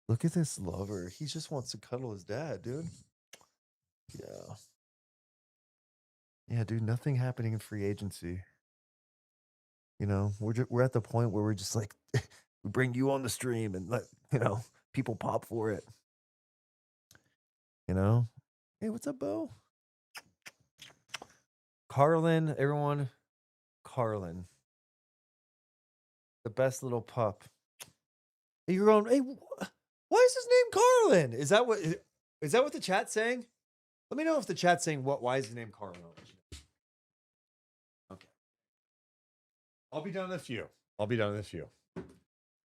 Look at this lover. He just wants to cuddle his dad, dude. Yeah. Yeah, dude, nothing happening in free agency. You know, we're at the point where we're just like, we bring you on the stream and let, you know, people pop for it. You know? Hey, what's up, Bo? Carlin, everyone. Carlin. The best little pup. Hey, you're going, hey, why is his name Carlin? Is that what the chat's saying? Let me know if the chat's saying why is his name Carlin? Okay. I'll be done in a few.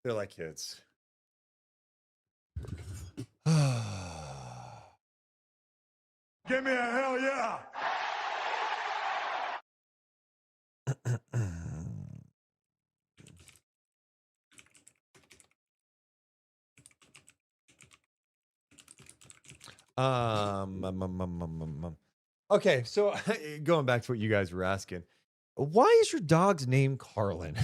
They're like kids. Give me a hell yeah. Okay, so going back to what you guys were asking, why is your dog's name Carlin?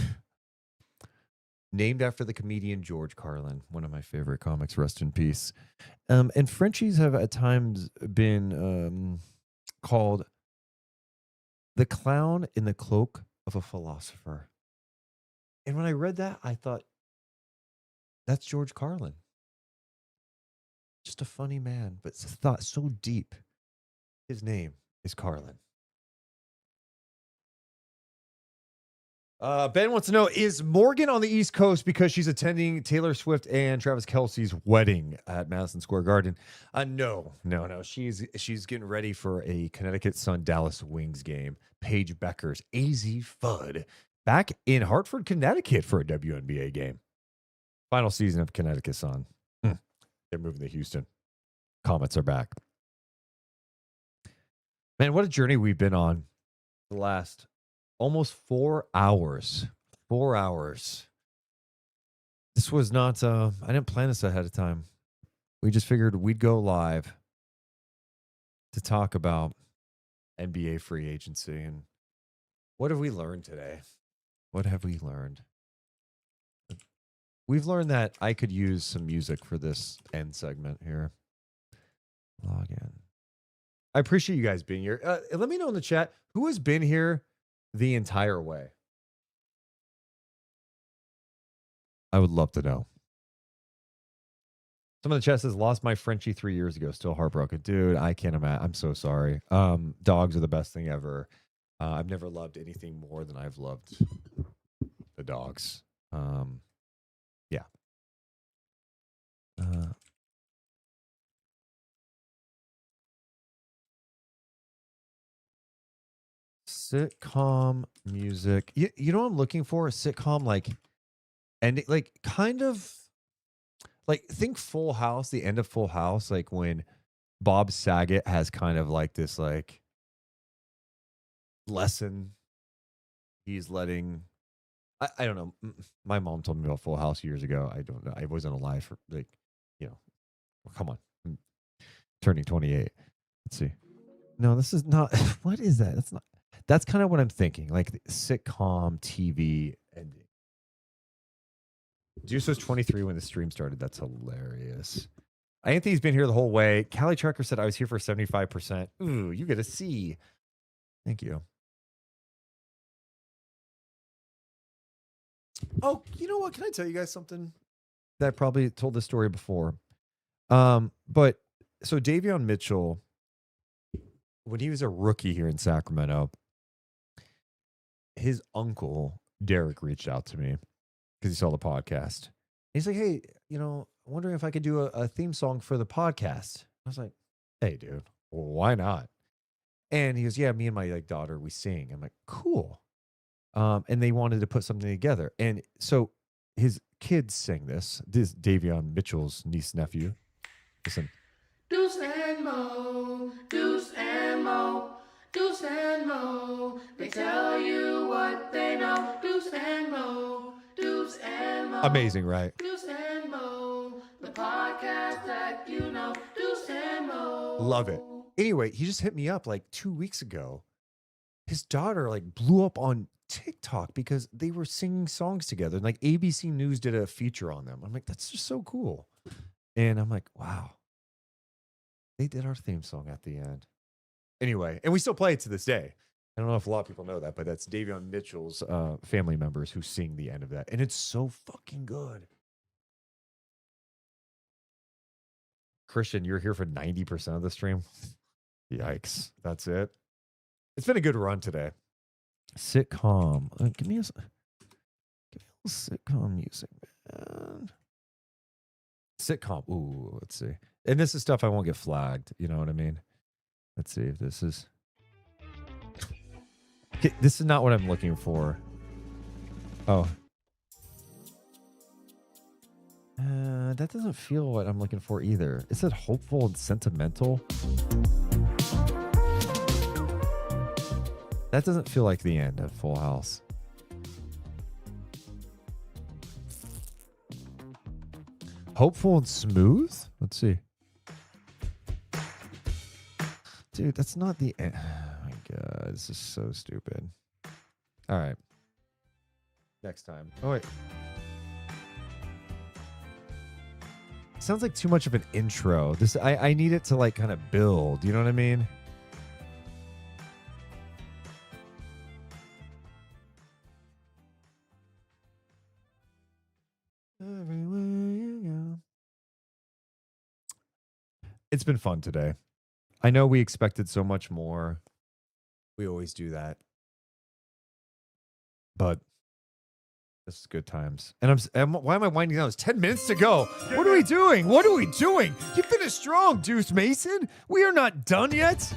Named after the comedian George Carlin, one of my favorite comics. Rest in peace. And Frenchies have at times been called the clown in the cloak of a philosopher. And when I read that, I thought, that's George Carlin. Just a funny man, but thought so deep. His name is Carlin. Ben wants to know, is Morgan on the East Coast because she's attending Taylor Swift and Travis Kelce's wedding at Madison Square Garden? No. She's getting ready for a Connecticut Sun Dallas Wings game. Paige Becker's AZ Fudd back in Hartford, Connecticut for a WNBA game. Final season of Connecticut Sun. They're moving to Houston. Comets are back. Man, what a journey we've been on the last almost 4 hours. 4 hours. This was not, I didn't plan this ahead of time. We just figured we'd go live to talk about NBA free agency. And what have we learned today? What have we learned? We've learned that I could use some music for this end segment here. Log in. I appreciate you guys being here. Let me know in the chat who has been here the entire way. I would love to know. Some of the chat says, lost my Frenchie 3 years ago. Still heartbroken. Dude, I can't imagine. I'm so sorry. Dogs are the best thing ever. I've never loved anything more than I've loved the dogs. Yeah. Sitcom music. You know what I'm looking for? A sitcom like ending, like kind of like think Full House, the end of Full House, like when Bob Saget has kind of like this like lesson he's letting. I don't know. My mom told me about Full House years ago. I don't know. I wasn't alive for like, well, come on. I'm turning 28. Let's see. No, this is not. What is that? That's not. That's kind of what I'm thinking. Like the sitcom TV ending. Deuce was 23 when the stream started. That's hilarious. Anthony's been here the whole way. Callie Trucker said I was here for 75%. Ooh, you get a C. Thank you. Oh, you know what? Can I tell you guys something? That I probably told this story before. But so Davion Mitchell, when he was a rookie here in Sacramento, his uncle Derek reached out to me because he saw the podcast. He's like, "Hey, wondering if I could do a theme song for the podcast." I was like, "Hey, dude, why not?" And he goes, "Yeah, me and my daughter, we sing." I'm like, "Cool." And they wanted to put something together, and so his kids sang this. This Davion Mitchell's niece nephew. Listen. Deuce and Mo, Deuce and Mo, Deuce and Mo. They tell you what they know. Deuce and Mo, Deuce and Mo. Amazing, right? Deuce and Mo, the podcast that you know. Deuce and Mo. Love it. Anyway, he just hit me up like 2 weeks ago. His daughter blew up on TikTok because they were singing songs together. And ABC News did a feature on them. I'm like, that's just so cool. And I'm like, wow. They did our theme song at the end. Anyway, and we still play it to this day. I don't know if a lot of people know that, but that's Davion Mitchell's family members who sing the end of that. And it's so fucking good. Christian, you're here for 90% of the stream? Yikes. That's it. It's been a good run today. Sitcom. Give me a little sitcom music, man. Sitcom. Ooh, let's see. And this is stuff I won't get flagged. You know what I mean? Let's see if this is. Okay, this is not what I'm looking for. Oh. That doesn't feel what I'm looking for either. Is it hopeful and sentimental? That doesn't feel like the end of Full House. Hopeful and smooth? Let's see. Dude, that's not the end. Oh my God, this is so stupid. All right. Next time. Oh, wait. Sounds like too much of an intro. I need it to kind of build. You know what I mean? Everywhere you go. It's been fun today. I know we expected so much more. We always do that. But this is good times. And why am I winding down? It's 10 minutes to go. What are we doing? What are we doing? You finished strong, Deuce Mason. We are not done yet.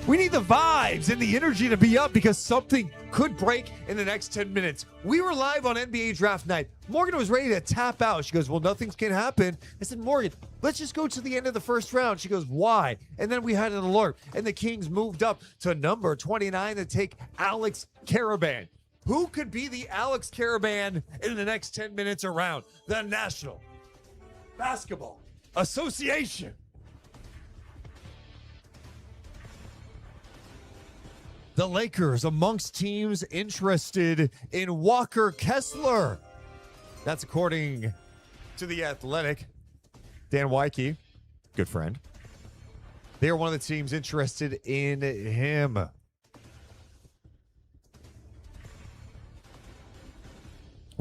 We need the vibes and the energy to be up because something could break in the next 10 minutes. We were live on NBA draft night. Morgan was ready to tap out. She goes, well, nothing can happen. I said, Morgan, let's just go to the end of the first round. She goes, why? And then we had an alert, and the Kings moved up to number 29 to take Alex Caravan. Who could be the Alex Caravan in the next 10 minutes around? The National Basketball Association. The Lakers amongst teams interested in Walker Kessler. That's according to The Athletic. Dan Wyke, good friend. They are one of the teams interested in him.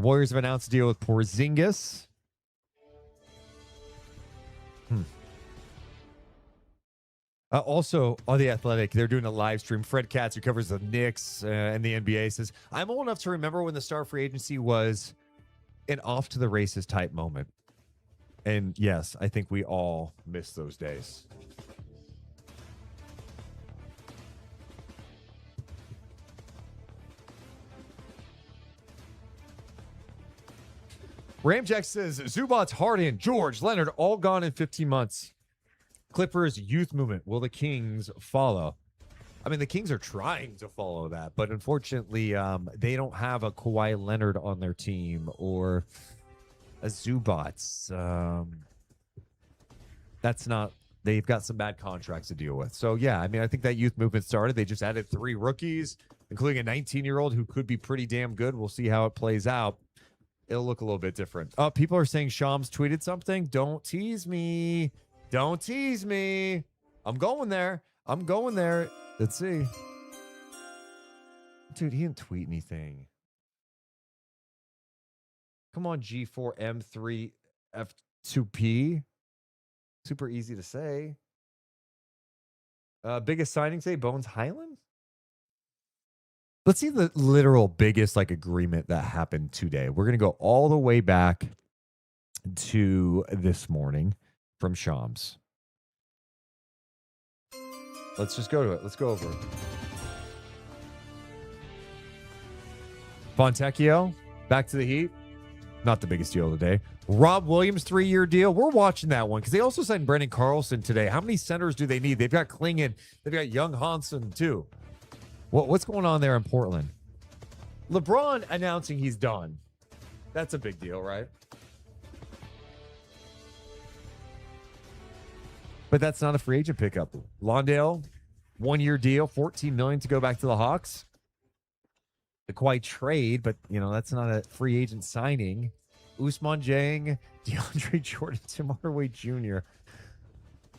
The Warriors have announced a deal with Porzingis. Also, on The Athletic, they're doing a live stream. Fred Katz, who covers the Knicks and the NBA, says, I'm old enough to remember when the star free agency was an off to the races type moment. And yes, I think we all miss those days. Ramjack says, Zubats, Harden, George, Leonard, all gone in 15 months. Clippers youth movement. Will the Kings follow? I mean, the Kings are trying to follow that, but unfortunately, they don't have a Kawhi Leonard on their team or a Zubats. That's not. They've got some bad contracts to deal with. So yeah, I mean, I think that youth movement started. They just added 3 rookies, including a 19-year-old who could be pretty damn good. We'll see how it plays out. It'll look a little bit different. People are saying Shams tweeted something. Don't tease me. Don't tease me. I'm going there. Let's see. Dude, he didn't tweet anything. Come on, G4M3F2P. Super easy to say. Biggest signing today, Bones Highland? Let's see the literal biggest agreement that happened today. We're going to go all the way back to this morning from Shams. Let's just go to it. Let's go over it. Fontecchio, back to the Heat. Not the biggest deal of the day. Rob Williams, 3-year deal. We're watching that one because they also signed Brendan Carlson today. How many centers do they need? They've got Klingon. They've got Young Hansen, too. What's going on there in Portland? LeBron announcing he's done. That's a big deal, right? But that's not a free agent pickup. Londale, 1-year deal, $14 million to go back to the Hawks. The Kawhi trade, but that's not a free agent signing. Ousmane Dieng, DeAndre Jordan, Tim Hardaway Jr.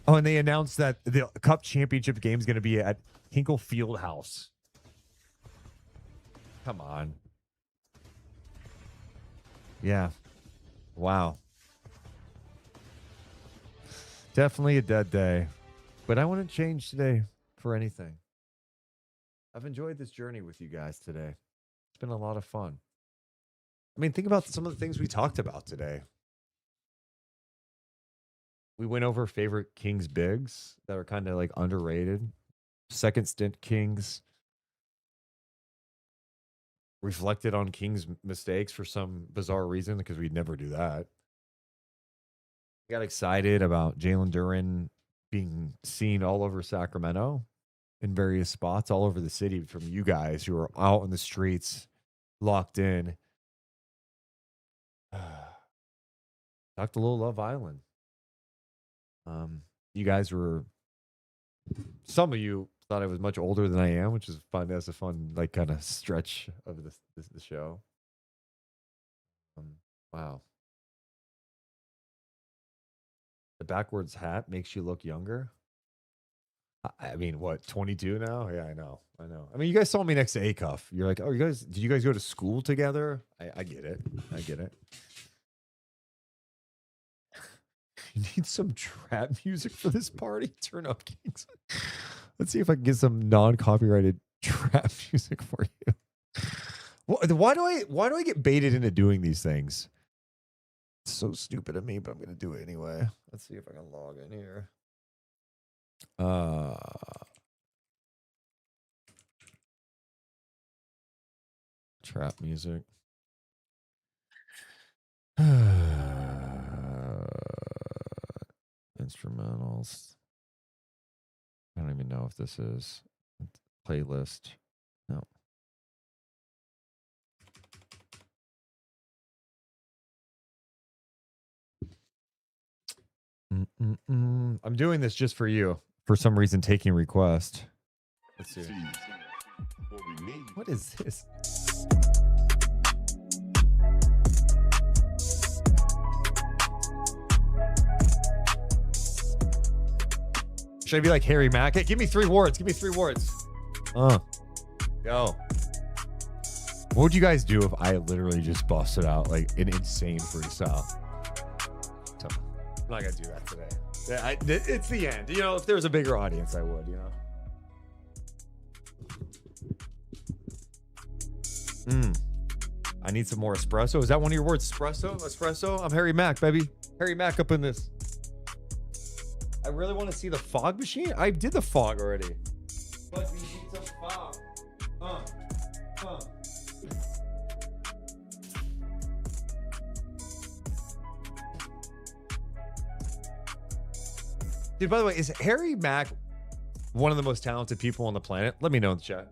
Oh, and they announced that the Cup championship game is going to be at Hinkle Fieldhouse. Come on. Yeah. Wow. Definitely a dead day. But I wouldn't change today for anything. I've enjoyed this journey with you guys today. It's been a lot of fun. I mean, think about some of the things we talked about today. We went over favorite Kings bigs that are kind of underrated. Second stint Kings. Reflected on Kings mistakes for some bizarre reason because we'd never do that. Got excited about Jalen Duren being seen all over Sacramento in various spots all over the city from you guys who are out in the streets, locked in. Talked a little Love Island. You guys were, some of you thought I was much older than I am, which is fun. That's a fun, kind of stretch of the show. Wow. The backwards hat makes you look younger. I mean, what, 22 now? Yeah, I know. I mean, you guys saw me next to Acuff. You're like, oh, did you guys go to school together? I get it. You need some trap music for this party? Turn up, Kings. Let's see if I can get some non-copyrighted trap music for you. Why do I get baited into doing these things? It's so stupid of me, but I'm going to do it anyway. Let's see if I can log in here. Trap music. Instrumentals. I don't even know if this is playlist. No. I'm doing this just for you. For some reason, taking request. Let's see. What is this? Should I be like Harry Mack? Hey, give me 3 words. Go. What would you guys do if I literally just busted out like an insane freestyle? So, I'm not gonna do that today. Yeah, it's the end. You know, if there's a bigger audience, I would. You know. I need some more espresso. Is that one of your words? Espresso? Espresso? I'm Harry Mack, baby. Harry Mack up in this. I really want to see the fog machine. I did the fog already. But we need some fog. Dude, by the way, is Harry Mack one of the most talented people on the planet? Let me know in the chat.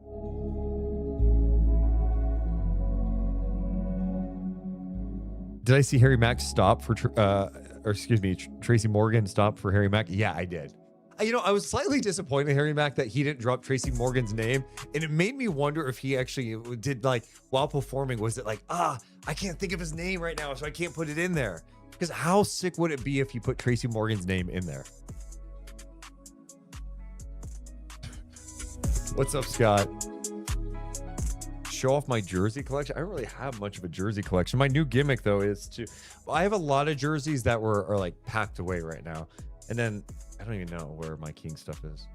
Did I see Harry Mack stop for, Tracy Morgan stop for Harry Mack? Yeah, I did. You know, I was slightly disappointed, Harry Mack, that he didn't drop Tracy Morgan's name. And it made me wonder if he actually did, like, while performing, was it like, I can't think of his name right now, so I can't put it in there. Because how sick would it be if you put Tracy Morgan's name in there? What's up, Scott? Show off my jersey collection. I don't really have much of a jersey collection. My new gimmick though is I have a lot of jerseys that are like packed away right now, and then I don't even know where my King stuff is.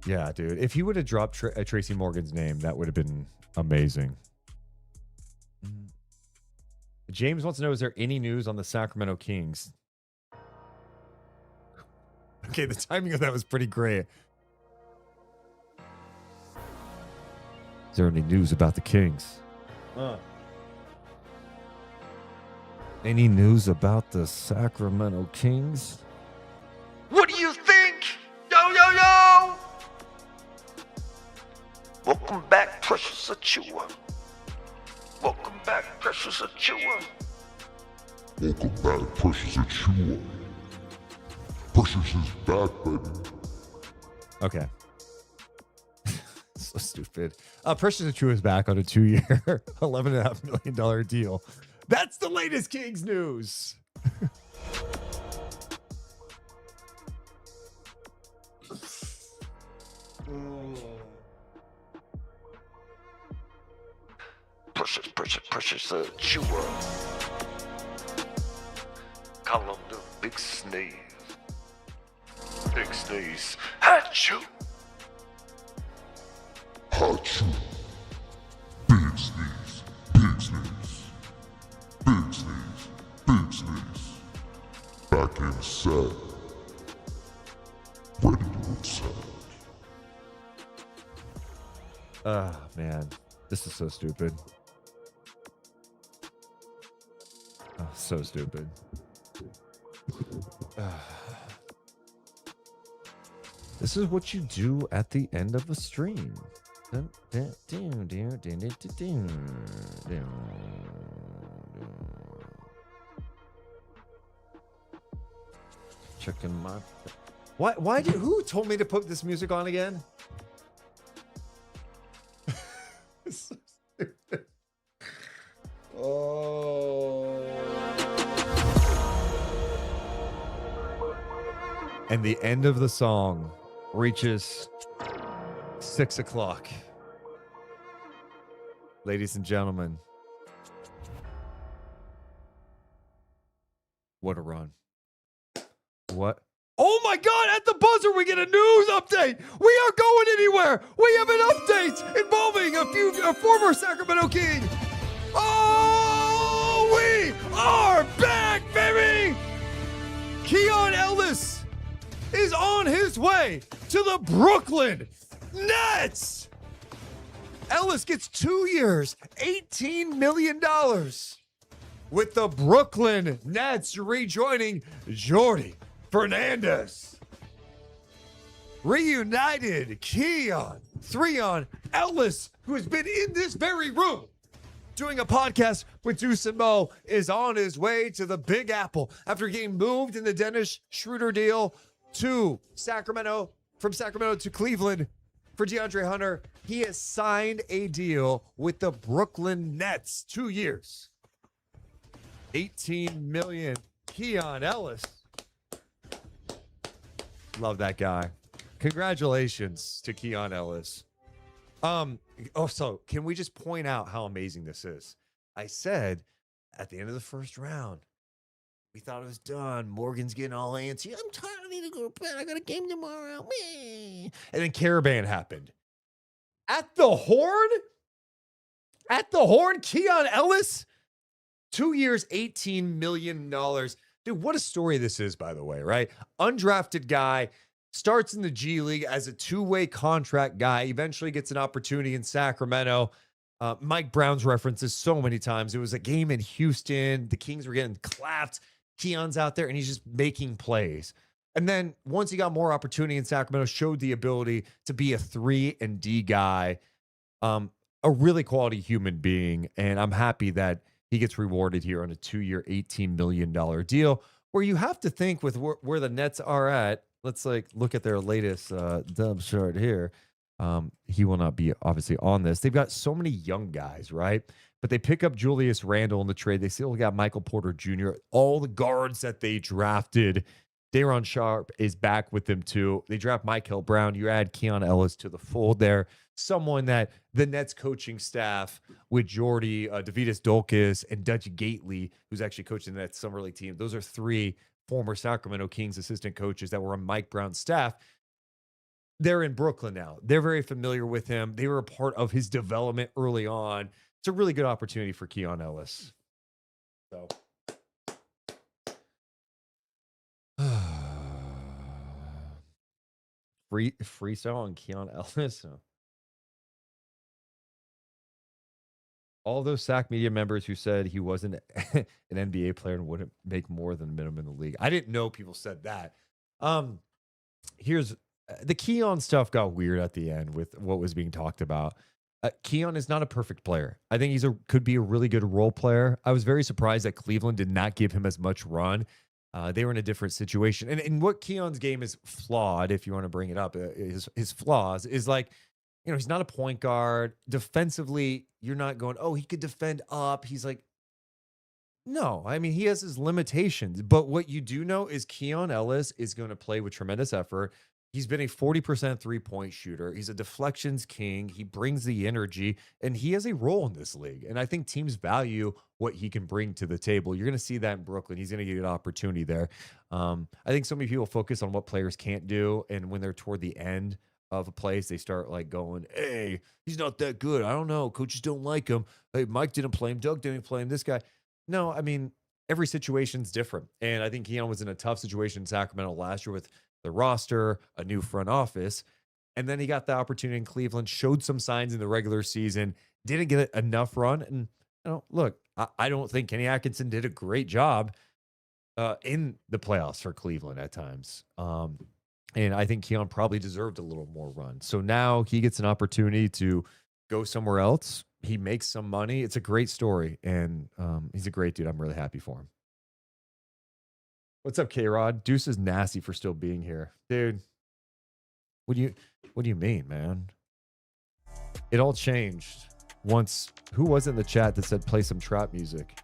Yeah, dude, if he would have dropped Tracy Morgan's name, that would have been amazing. James wants to know, is there any news on the Sacramento Kings? Okay, the timing of that was pretty great. Is there any news about the Kings? Any news about the Sacramento Kings? What do you think? Yo! Welcome back, Precious Achiuwa. Welcome back, Precious Achiuwa. Welcome back, Precious Achiuwa. Precious is back, baby. Okay. So stupid. Precious Achiuwa is back on a 2-year, $11.5 million deal. That's the latest Kings news. Precious Achiuwa. Call him the Big Sneeze. Big Sneeze. Achoo. Achoo. Big sneeze. Big sneeze. Big sneeze. Big sneeze. Back in set. Ready to attack. Man. This is so stupid. Oh, so stupid. This is what you do at the end of a stream. Checking my... Who told me to put this music on again? So stupid. Oh. And the end of the song reaches 6 o'clock. Ladies and gentlemen, what a run. What? Oh my God, at the buzzer, we get a news update. We aren't going anywhere. We have an update involving a former Sacramento King. Oh, we are back, baby. Keon Ellis is on his way to the Brooklyn Nets. Ellis gets 2 years, $18 million with the Brooklyn Nets rejoining Jordi Fernandez. Reunited Keon Ellis, who has been in this very room doing a podcast with Deuce Mo, is on his way to the Big Apple after getting moved in the Dennis Schroeder deal to Sacramento, from Sacramento to Cleveland for DeAndre Hunter. He has signed a deal with the Brooklyn Nets, 2 years, $18 million. Keon Ellis. Love that guy. Congratulations to Keon Ellis. Also, can we just point out how amazing this is? I said at the end of the first round, we thought it was done. Morgan's getting all antsy. I'm tired. I need to go to bed. I got a game tomorrow. Meh. And then Caravan happened. At the Horn? Keon Ellis? 2 years, $18 million. Dude, what a story this is, by the way, right? Undrafted guy, starts in the G League as a two-way contract guy, eventually gets an opportunity in Sacramento. Mike Brown's references so many times. It was a game in Houston. The Kings were getting clapped. Keon's out there, and he's just making plays. And then once he got more opportunity in Sacramento, showed the ability to be a 3-and-D guy, a really quality human being. And I'm happy that he gets rewarded here on a 2-year, $18 million deal, where you have to think with where the Nets are at. Let's look at their latest dub chart here. He will not be obviously on this. They've got so many young guys, right? But they pick up Julius Randle in the trade. They still got Michael Porter Jr. All the guards that they drafted. Daron Sharp is back with them too. They draft Michael Brown. You add Keon Ellis to the fold there. Someone that the Nets coaching staff with Jordy, Davidas Dolkis, and Dutch Gately, who's actually coaching that summer league team. Those are 3 former Sacramento Kings assistant coaches that were on Mike Brown's staff. They're in Brooklyn now. They're very familiar with him. They were a part of his development early on. It's a really good opportunity for Keon Ellis. So, freestyle on Keon Ellis. All those SAC media members who said he wasn't an NBA player and wouldn't make more than the minimum in the league. I didn't know people said that. Here's the Keon stuff got weird at the end with what was being talked about. Keon is not a perfect player. I think could be a really good role player. I was very surprised that Cleveland did not give him as much run. They were in a different situation. And what Keon's game is flawed, if you want to bring it up, his flaws is he's not a point guard. Defensively, you're not going, oh, he could defend up. He's no, I mean, he has his limitations. But what you do know is Keon Ellis is going to play with tremendous effort. He's been a 40% three-point shooter. He's a deflections king. He brings the energy, and he has a role in this league. And I think teams value what he can bring to the table. You're going to see that in Brooklyn. He's going to get an opportunity there. I think so many people focus on what players can't do, and when they're toward the end of a place, they start going, hey, he's not that good. I don't know. Coaches don't like him. Hey, Mike didn't play him. Doug didn't play him. This guy. No, I mean, every situation's different. And I think Keon was in a tough situation in Sacramento last year with the roster, a new front office. And then he got the opportunity in Cleveland, showed some signs in the regular season, didn't get enough run. And look, I don't think Kenny Atkinson did a great job in the playoffs for Cleveland at times. And I think Keon probably deserved a little more run. So now he gets an opportunity to go somewhere else. He makes some money. It's a great story. And he's a great dude. I'm really happy for him. What's up, K-Rod? Deuce is nasty for still being here. Dude, what do you mean, man? It all changed once. Who was in the chat that said play some trap music?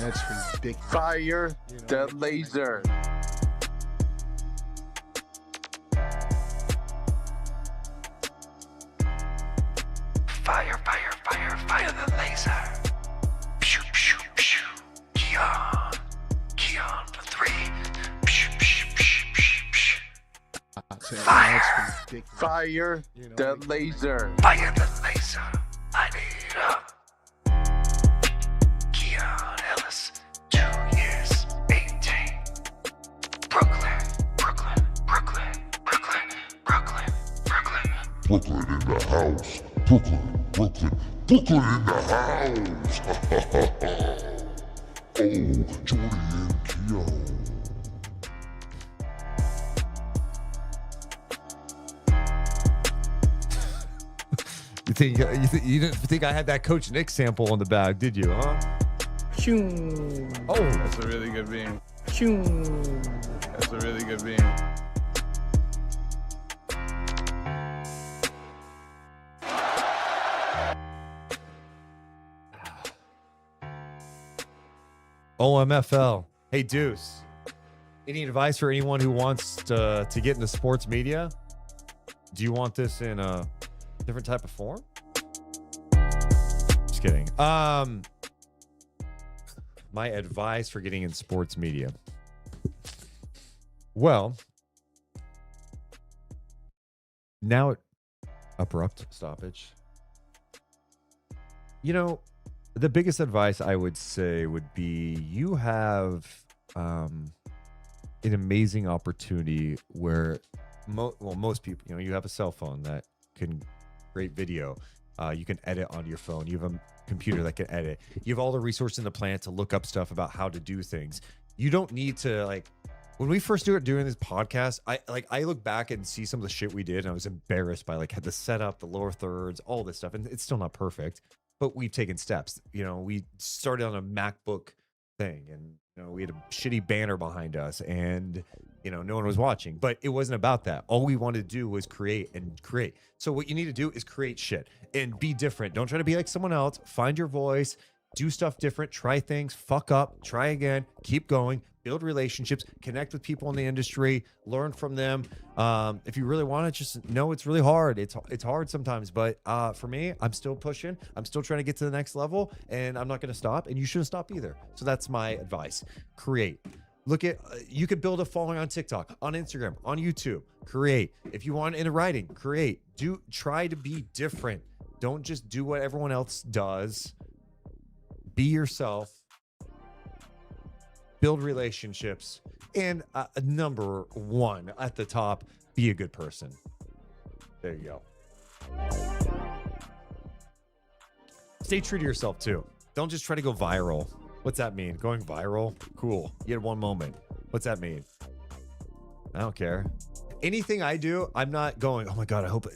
That's ridiculous. Fire the laser. Fire, fire, fire, fire the laser. Pew, pew, pew. Keon for 3. Pew, pew, pew, pew, pew. Fire. Fire the laser. Fire the laser. I need up. Keon Ellis, 2 years, 18. Brooklyn, Brooklyn, Brooklyn, Brooklyn, Brooklyn, Brooklyn. Brooklyn in the house. Brooklyn, Brooklyn, Brooklyn in the house. Oh, Jordy and Keon. You didn't think I had that Coach Nick sample on the bag, did you, huh? Oh, That's a really good beam. That's a really good beam. OMFL. Hey, Deuce. Any advice for anyone who wants to get into sports media? Do you want this in a different type of form? Just kidding. My advice for getting in sports media. Well, now abrupt stoppage. You know, the biggest advice I would say would be you have an amazing opportunity where most people, you know, you have a cell phone that can create video. You can edit on your phone. You have a computer that can edit. You have all the resources in the planet to look up stuff about how to do things. You don't need to, like, when we first started doing this podcast, I look back and see some of the shit we did, and I was embarrassed by like the setup, the lower thirds, all this stuff, and it's still not perfect, but we've taken steps. You know, we started on a MacBook thing, and you know, we had a shitty banner behind us, and you know, no one was watching, but it wasn't about that. All we wanted to do was create and create. So what you need to do is create shit and be different. Don't try to be like someone else. Find your voice, do stuff different, try things, fuck up, try again, keep going, build relationships, connect with people in the industry, learn from them. If you really want to, just know it's really hard. It's hard sometimes, but for me, I'm still pushing. I'm still trying to get to the next level, and I'm not going to stop, and you shouldn't stop either. So that's my advice. Create. Look at, you could build a following on TikTok, on Instagram, on YouTube. Create. If you want into writing, create. Try to be different. Don't just do what everyone else does. Be yourself. Build relationships. And number one at the top, be a good person. There you go. Stay true to yourself too. Don't just try to go viral. What's that mean? Going viral? Cool. You had one moment. What's that mean? I don't care. Anything I do, I'm not going, oh my God, I hope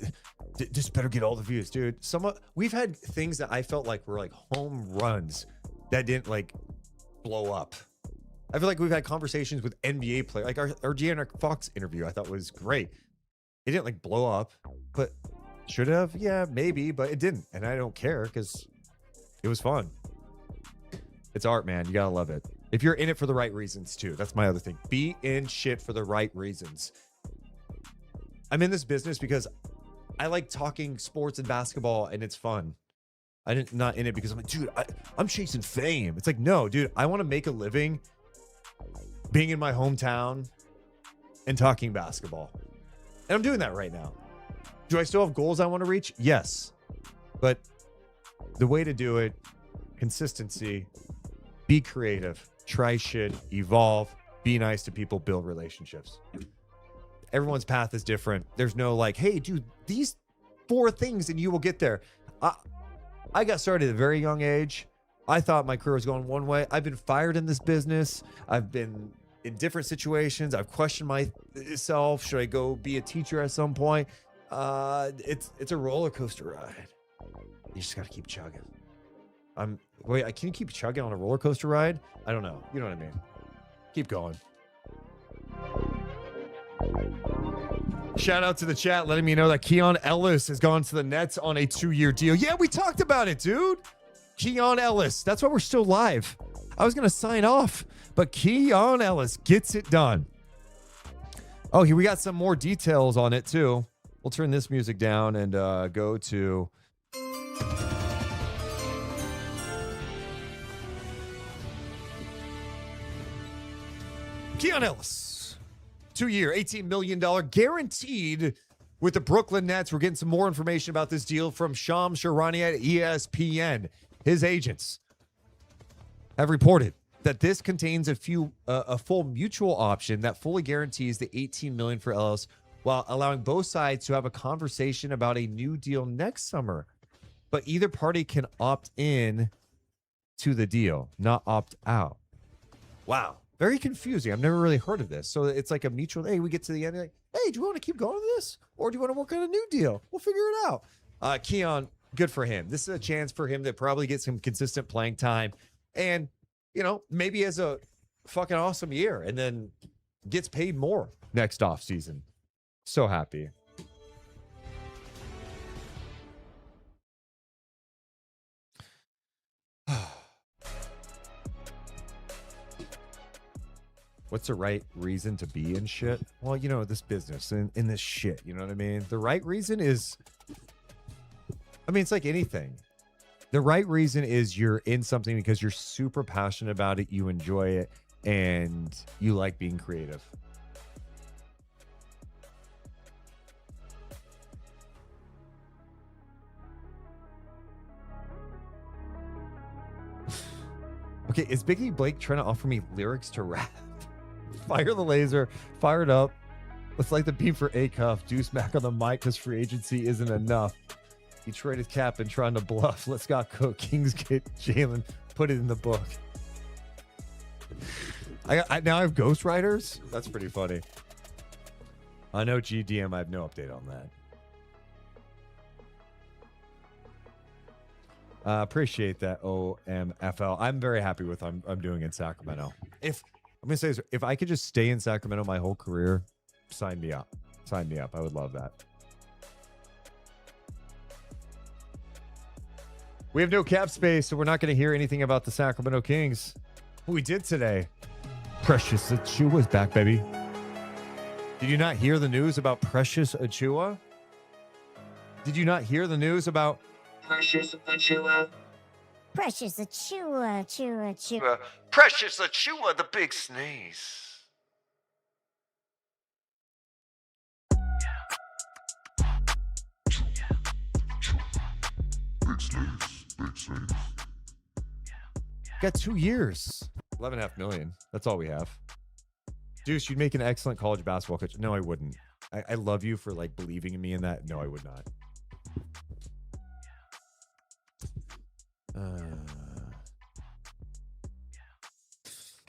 just better get all the views, dude. We've had things that I felt like were like home runs that didn't like blow up. I feel like we've had conversations with NBA players, like our De'Aaron Fox interview, I thought was great. It didn't like blow up, but should have? Yeah, maybe, but it didn't. And I don't care because it was fun. It's art, man. You gotta love it. If you're in it for the right reasons too. That's my other thing. Be in shit for the right reasons. I'm in this business because I like talking sports and basketball, and it's fun. I'm not in it because I'm like, dude, I'm chasing fame. It's like, no, dude, I want to make a living being in my hometown and talking basketball. And I'm doing that right now. Do I still have goals I want to reach? Yes. But the way to do it, consistency, be creative, try shit, evolve, be nice to people, build relationships. Everyone's path is different. There's no like, hey, dude, these 4 things and you will get there. I got started at a very young age. I thought my career was going one way. I've been fired in this business. I've been in different situations. I've questioned myself. Should I go be a teacher at some point? It's a roller coaster ride. You just got to keep chugging. Can you keep chugging on a roller coaster ride? I don't know. You know what I mean? Keep going. Shout out to the chat letting me know that Keon Ellis has gone to the Nets on a 2-year deal. Yeah, we talked about it, dude. Keon Ellis. That's why we're still live. I was going to sign off, but Keon Ellis gets it done. Oh, here we got some more details on it, too. We'll turn this music down and go to... Keon Ellis, 2-year, $18 million guaranteed with the Brooklyn Nets. We're getting some more information about this deal from Shams Charania at ESPN. His agents have reported that this contains a full mutual option that fully guarantees the $18 million for Ellis, while allowing both sides to have a conversation about a new deal next summer. But either party can opt in to the deal, not opt out. Wow. Very confusing. I've never really heard of this. So it's like a mutual, hey, we get to the end, like, hey, do you want to keep going with this? Or do you want to work on a new deal? We'll figure it out. Keon, good for him. This is a chance for him to probably get some consistent playing time. And, you know, maybe has a fucking awesome year and then gets paid more next offseason. So happy. What's the right reason to be in shit? Well, you know, this business and in this shit, you know what I mean? The right reason is, I mean, it's like anything. The right reason is you're in something because you're super passionate about it, you enjoy it, and you like being creative. Okay, is Biggie Blake trying to offer me lyrics to rap? Fire the laser, fire it up. Let's like the beat for A-Cuff. Deuce back on the mic because free agency isn't enough. He traded Cap and trying to bluff. Let's got cook. Kings get Jalen. Put it in the book. I now have ghostwriters. That's pretty funny. I know GDM. I have no update on that. Appreciate that, OMFL. I'm very happy with what I'm doing in Sacramento. If I'm gonna say this, if I could just stay in Sacramento my whole career, sign me up. Sign me up. I would love that. We have no cap space, so we're not going to hear anything about the Sacramento Kings. We did today. Precious Achiuwa is back, baby. Did you not hear the news about Precious Achiuwa? Did you not hear the news about Precious Achiuwa. Precious Achiuwa, Achiuwa. Precious Achiuwa, the big sneeze. Big sneeze. Big sneeze. Got 2 years, 11.5 million. That's all we have. Deuce, you'd make an excellent college basketball coach. No, I wouldn't. I love you for like believing in me in that. No, I would not.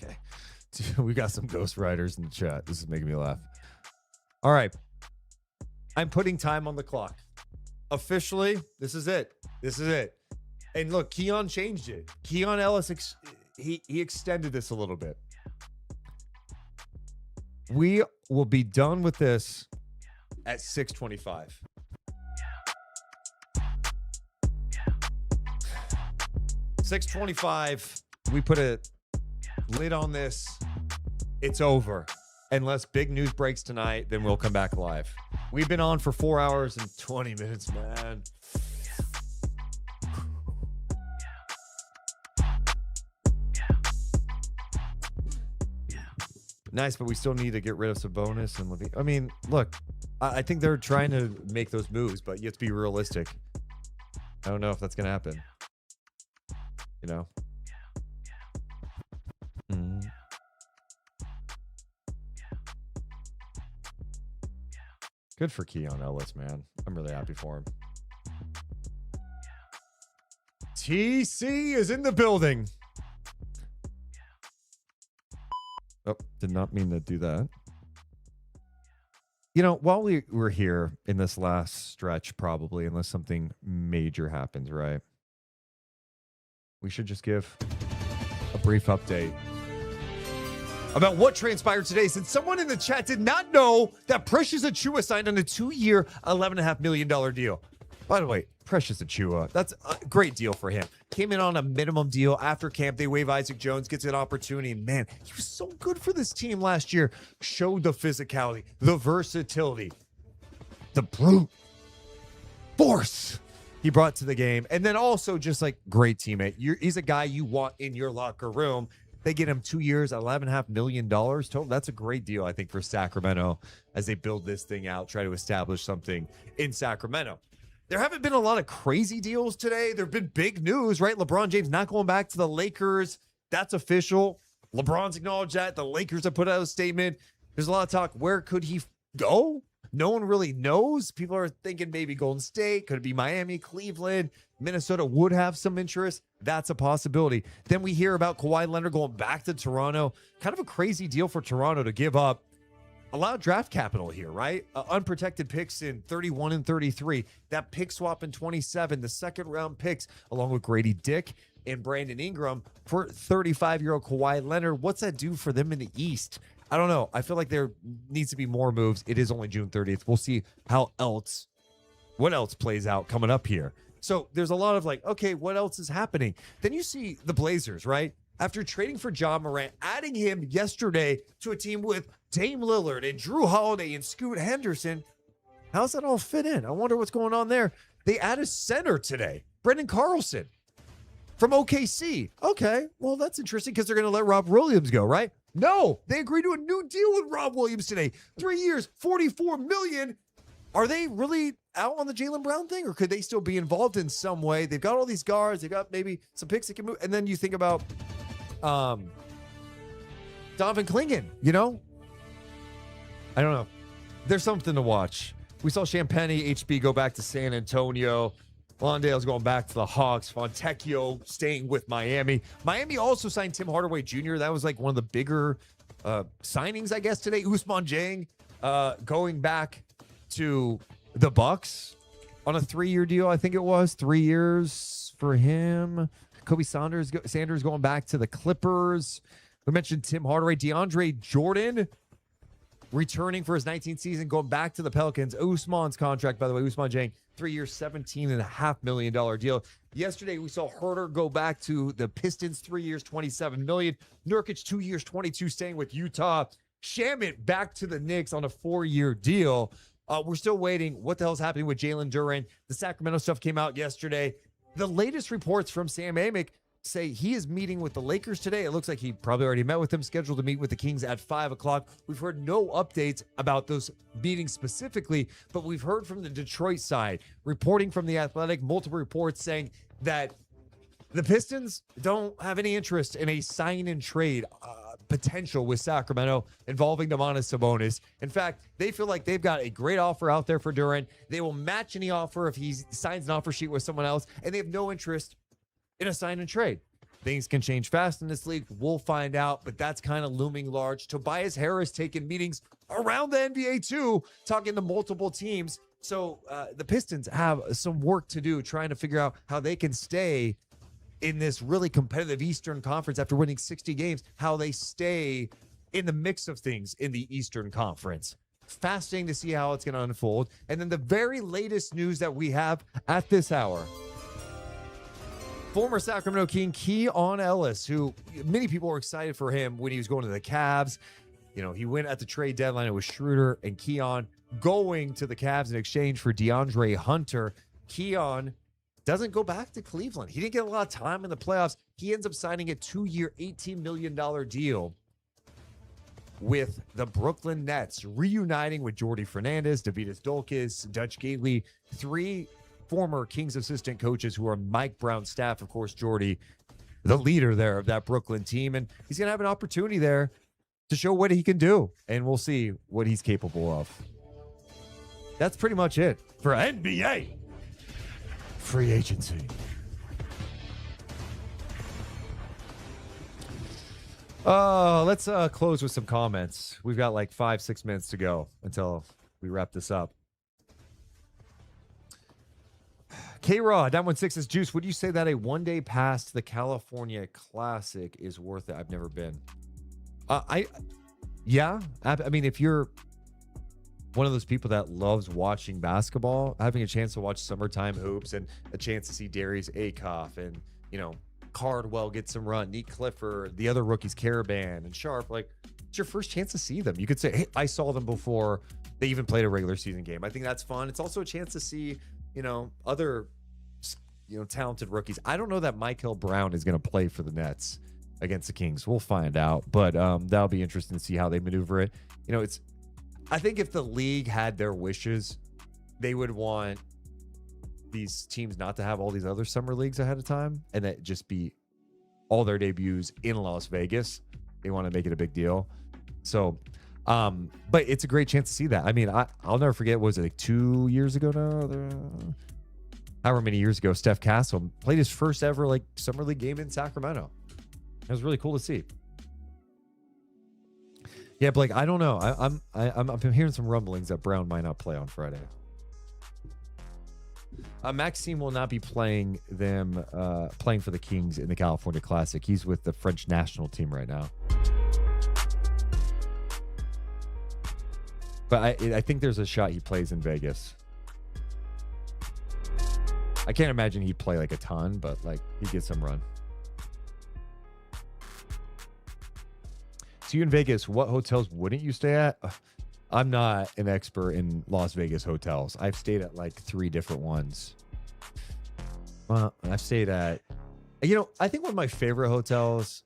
Okay. We got some ghostwriters in the chat. This is making me laugh. All right. I'm putting time on the clock. Officially, this is it. This is it. And look, Keon changed it. Keon Ellis, he extended this a little bit. We will be done with this at 6:25. $6.25. We put a lid on this. It's over. Unless big news breaks tonight, then we'll come back live. We've been on for 4 hours and 20 minutes, man. Nice, but we still need to get rid of Sabonis and Levine. I mean, look, I think they're trying to make those moves, but you have to be realistic. I don't know if that's going to happen. You know? Good for Keon Ellis, man. I'm really happy for him. TC is in the building. Oh, did not mean to do that. You know, while we were here in this last stretch, probably, unless something major happens, right? We should just give a brief update about what transpired today, since someone in the chat did not know that Precious Achiuwa signed on a 2-year, $11.5 million deal. By the way, Precious Achiuwa, that's a great deal for him. Came in on a minimum deal after camp. They waive Isaac Jones, gets an opportunity. Man, he was so good for this team last year. Showed the physicality, the versatility, the brute force he brought to the game. And then also just like great teammate. He's a guy you want in your locker room. They get him 2 years, $11.5 million total. That's a great deal, I think, for Sacramento as they build this thing out, try to establish something in Sacramento. There haven't been a lot of crazy deals today. There have been big news, right? LeBron James not going back to the Lakers. That's official. LeBron's acknowledged that. The Lakers have put out a statement. There's a lot of talk. Where could he go? No one really knows. People are thinking maybe Golden State. Could it be Miami, Cleveland? Minnesota would have some interest. That's a possibility. Then we hear about Kawhi Leonard going back to Toronto. Kind of a crazy deal for Toronto to give up a lot of draft capital here, right? Unprotected picks in 31 and 33. That pick swap in 27. The second round picks along with Grady Dick and Brandon Ingram for 35-year-old Kawhi Leonard. What's that do for them in the East? I don't know. I feel like there needs to be more moves. It is only June 30th. We'll see what else plays out coming up here. So there's a lot of like, okay, what else is happening? Then you see the Blazers, right? after trading for John Morant, adding him yesterday to a team with Dame Lillard and Drew Holiday and Scoot Henderson. How's that all fit in? I wonder what's going on there. They added center today, Brendan Carlson from OKC. Okay, well, that's interesting because they're going to let Rob Williams go, right? No, they agreed to a new deal with Rob Williams today. 3 years, $44 million. Are they really out on the Jaylen Brown thing, or could they still be involved in some way? They've got all these guards. They've got maybe some picks that can move. And then you think about Donovan Clingan, you know? I don't know. There's something to watch. We saw Champagny HB go back to San Antonio. Lawndale's going back to the Hawks. Fontecchio staying with Miami. Miami also signed Tim Hardaway Jr. That was like one of the bigger signings, I guess, today. Ousmane Dieng going back to the Bucks on a 3-year deal, I think it was. 3 years for him. Kobe Sanders going back to the Clippers. We mentioned Tim Hardaway. DeAndre Jordan returning for his 19th season, going back to the Pelicans. Ousmane's contract, by the way, Ousmane Dieng, 3 years, $17.5 million deal. Yesterday, we saw Herter go back to the Pistons, 3 years, $27 million. Nurkic, 2 years, $22, staying with Utah. Shamit back to the Knicks on a 4-year deal. We're still waiting. What the hell's happening with Jalen Duren? The Sacramento stuff came out yesterday. The latest reports from Sam Amick say he is meeting with the Lakers today. It looks like he probably already met with them, scheduled to meet with the Kings at 5 o'clock. We've heard no updates about those meetings specifically, but we've heard from the Detroit side, reporting from The Athletic, multiple reports saying that the Pistons don't have any interest in a sign and trade potential with Sacramento involving Domantas Sabonis. In fact, they feel like they've got a great offer out there for Duren. They will match any offer if he signs an offer sheet with someone else, and they have no interest in a sign and trade. Things can change fast in this league. We'll find out, but that's kind of looming large. Tobias Harris taking meetings around the NBA too, talking to multiple teams. So the Pistons have some work to do trying to figure out how they can stay in this really competitive Eastern Conference after winning 60 games, how they stay in the mix of things in the Eastern Conference. Fascinating to see how it's going to unfold. And then the very latest news that we have at this hour, former Sacramento King Keon Ellis, who many people were excited for him when he was going to the Cavs. You know, he went at the trade deadline. It was Schroeder and Keon going to the Cavs in exchange for DeAndre Hunter. Keon doesn't go back to Cleveland. He didn't get a lot of time in the playoffs. He ends up signing a 2-year, $18 million deal with the Brooklyn Nets, reuniting with Jordi Fernandez, Davidas Dolkis, Dutch Gately, 3 former Kings assistant coaches who are Mike Brown's staff. Of course, Jordi, the leader there of that Brooklyn team. And he's going to have an opportunity there to show what he can do. And we'll see what he's capable of. That's pretty much it for NBA free agency. Let's close with some comments. We've got like 5-6 minutes to go until we wrap this up. K-Raw, 916 says, Juice, would you say that a one-day pass to the California Classic is worth it? I've never been. Yeah. I mean, if you're one of those people that loves watching basketball, having a chance to watch summertime hoops and a chance to see Darius Akoff and, you know, Cardwell get some run, Neat Clifford, the other rookies, Caravan and Sharp, like, it's your first chance to see them. You could say, hey, I saw them before they even played a regular season game. I think that's fun. It's also a chance to see, you know, other, you know, talented rookies. I don't know that Michael Brown is going to play for the Nets against the Kings. We'll find out, but that'll be interesting to see how they maneuver it. You know, I think if the league had their wishes, they would want these teams not to have all these other summer leagues ahead of time and that just be all their debuts in Las Vegas. They want to make it a big deal. So, but it's a great chance to see that. I mean, I'll never forget, was it like 2 years ago now? However many years ago, Steph Castle played his first ever like summer league game in Sacramento. It was really cool to see. Yeah, Blake, I don't know. I'm hearing some rumblings that Brown might not play on Friday. Maxime will not be playing for the Kings in the California Classic. He's with the French national team right now. But I think there's a shot he plays in Vegas. I can't imagine he'd play like a ton, but like he'd get some run. So you in Vegas, what hotels wouldn't you stay at? I'm not an expert in Las Vegas hotels. I've stayed at like 3 different ones. I've stayed at, I think one of my favorite hotels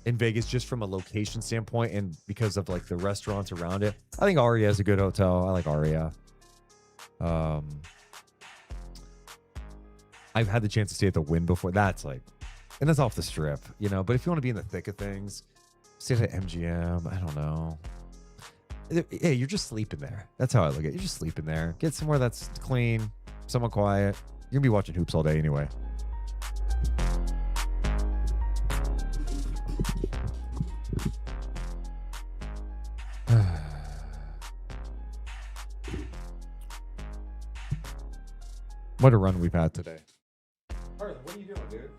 in Vegas, just from a location standpoint and because of like the restaurants around it, I think Aria is a good hotel. I like Aria. I've had the chance to stay at the Wynn before. That's like, and that's off the strip, but if you want to be in the thick of things, stay at MGM. I don't know. Hey, you're just sleeping there. That's how I look at it. You're just sleeping there. Get somewhere that's clean, somewhat quiet. You're going to be watching hoops all day anyway. What a run we've had today. Carlin, what are you doing, dude?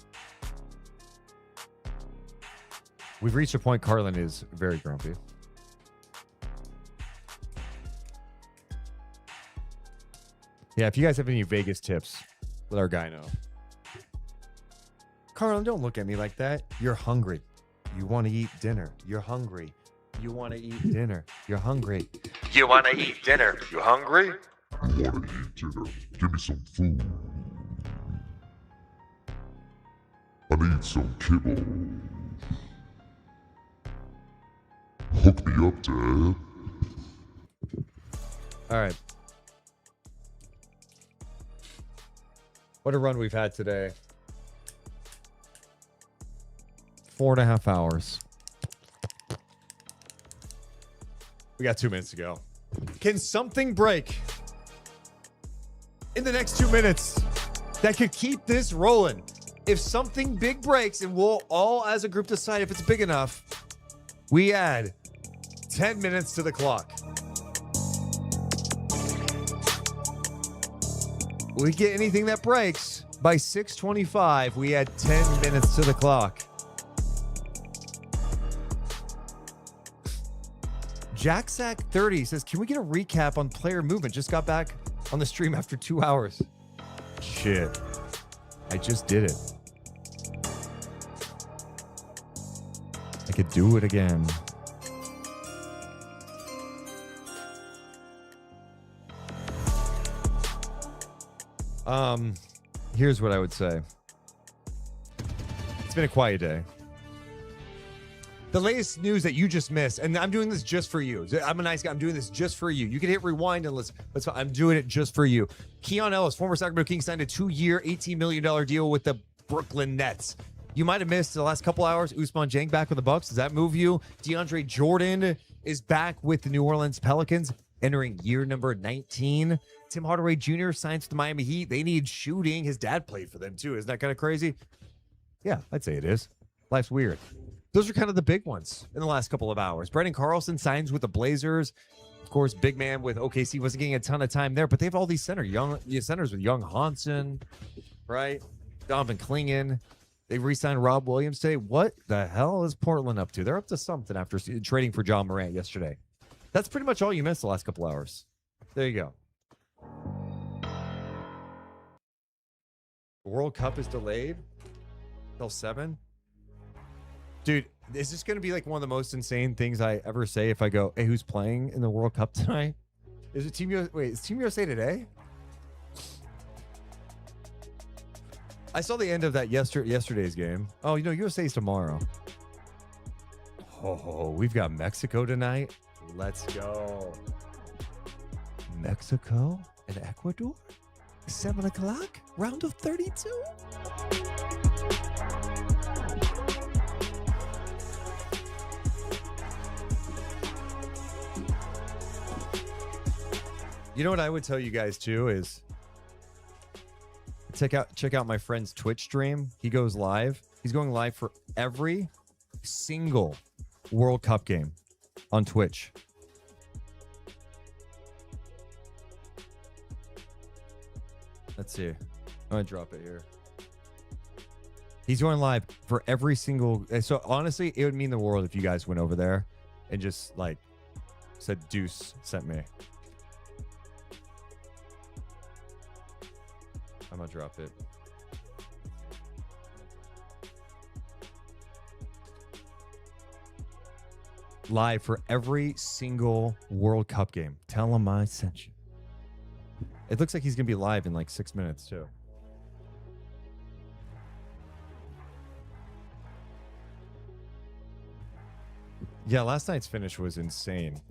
We've reached a point Carlin is very grumpy. Yeah, if you guys have any Vegas tips, let our guy know. Carlin, don't look at me like that. You're hungry. You want to eat dinner. You're hungry. You want to eat dinner. You're hungry. You want to eat dinner? You hungry? You want to eat dinner? Give me some food. I need some kibble. Hook me up, Dad. All right. What a run we've had today. 4.5 hours. We got 2 minutes to go. Can something break in the next 2 minutes that could keep this rolling? If something big breaks, and we'll all as a group decide if it's big enough, we add 10 minutes to the clock. We get anything that breaks by 6:25, we add 10 minutes to the clock. JackSack30 says, can we get a recap on player movement? Just got back on the stream after 2 hours. Shit. I just did it. I could do it again. Here's what I would say. It's been a quiet day. The latest news that you just missed, and I'm doing this just for you. I'm a nice guy. I'm doing this just for you. You can hit rewind and let's I'm doing it just for you. Keon Ellis, former Sacramento Kings, signed a 2-year, $18 million deal with the Brooklyn Nets. You might have missed the last couple hours. Ousmane Dieng back with the Bucks. Does that move you? DeAndre Jordan is back with the New Orleans Pelicans, entering year number 19. Tim Hardaway Jr. signs with the Miami Heat. They need shooting. His dad played for them, too. Isn't that kind of crazy? Yeah, I'd say it is. Life's weird. Those are kind of the big ones in the last couple of hours. Brendan Carlson signs with the Blazers. Of course, big man with OKC wasn't getting a ton of time there, but they have all these centers with Young Hansen, right? Donovan Clingan. They re-signed Rob Williams today. What the hell is Portland up to? They're up to something after trading for John Morant yesterday. That's pretty much all you missed the last couple hours. There you go. The World Cup is delayed till 7. Dude, is this going to be like one of the most insane things I ever say if I go, hey, who's playing in the World Cup tonight? Is it Team USA? Wait, is Team USA today? I saw the end of that yesterday's game. Oh, USA's tomorrow. Oh, we've got Mexico tonight. Let's go. Mexico and Ecuador? 7 o'clock? Round of 32? You know what I would tell you guys too is check out my friend's Twitch stream. He goes live. He's going live for every single World Cup game on Twitch. Let's see. I'm going to drop it here. He's going live for every single. So honestly, it would mean the world if you guys went over there and just like said Deuce sent me. I'm going to drop it. live for every single World Cup game. Tell him I sent you. It looks like he's going to be live in like 6 minutes, too. Yeah, last night's finish was insane.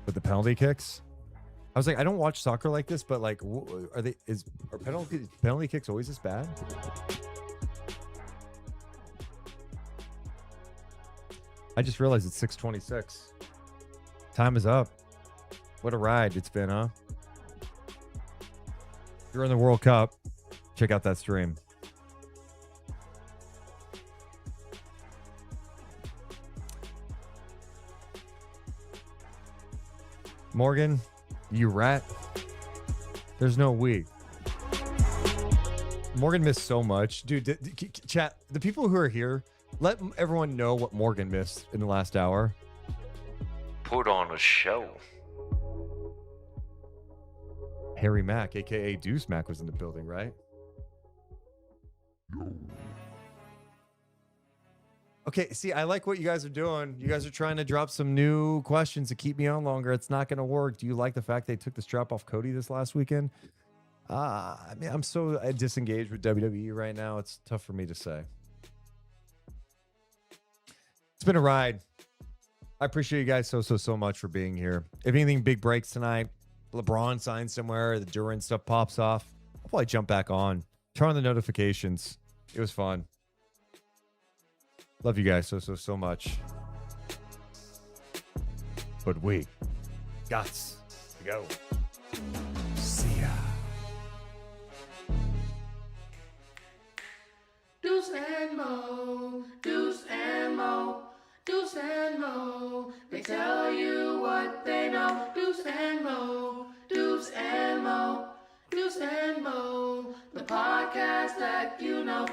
With the penalty kicks. I was like, I don't watch soccer like this, but like, are penalty kicks always this bad? I just realized it's 6:26. Time is up. What a ride it's been, huh? If you're in the World Cup, check out that stream. Morgan, you rat. There's no we. Morgan missed so much. Dude, chat, the people who are here, let everyone know what Morgan missed in the last hour. Put on a show. Harry Mack, a.k.a. Deuce Mack, was in the building, right? Okay, see, I like what you guys are doing. You guys are trying to drop some new questions to keep me on longer. It's not going to work. Do you like the fact they took the strap off Cody this last weekend? I mean, I'm so disengaged with WWE right now. It's tough for me to say. It's been a ride. I appreciate you guys so much for being here. If anything big breaks tonight, LeBron signs somewhere, the Duren stuff pops off, I'll probably jump back on. Turn on the notifications. It was fun. Love you guys so much. But we gots to go. See ya. Deuce and Mo, Deuce and Mo, Deuce and Mo. They tell you what they know. Deuce and Mo, Deuce and Mo, Deuce and Mo. The podcast that you know.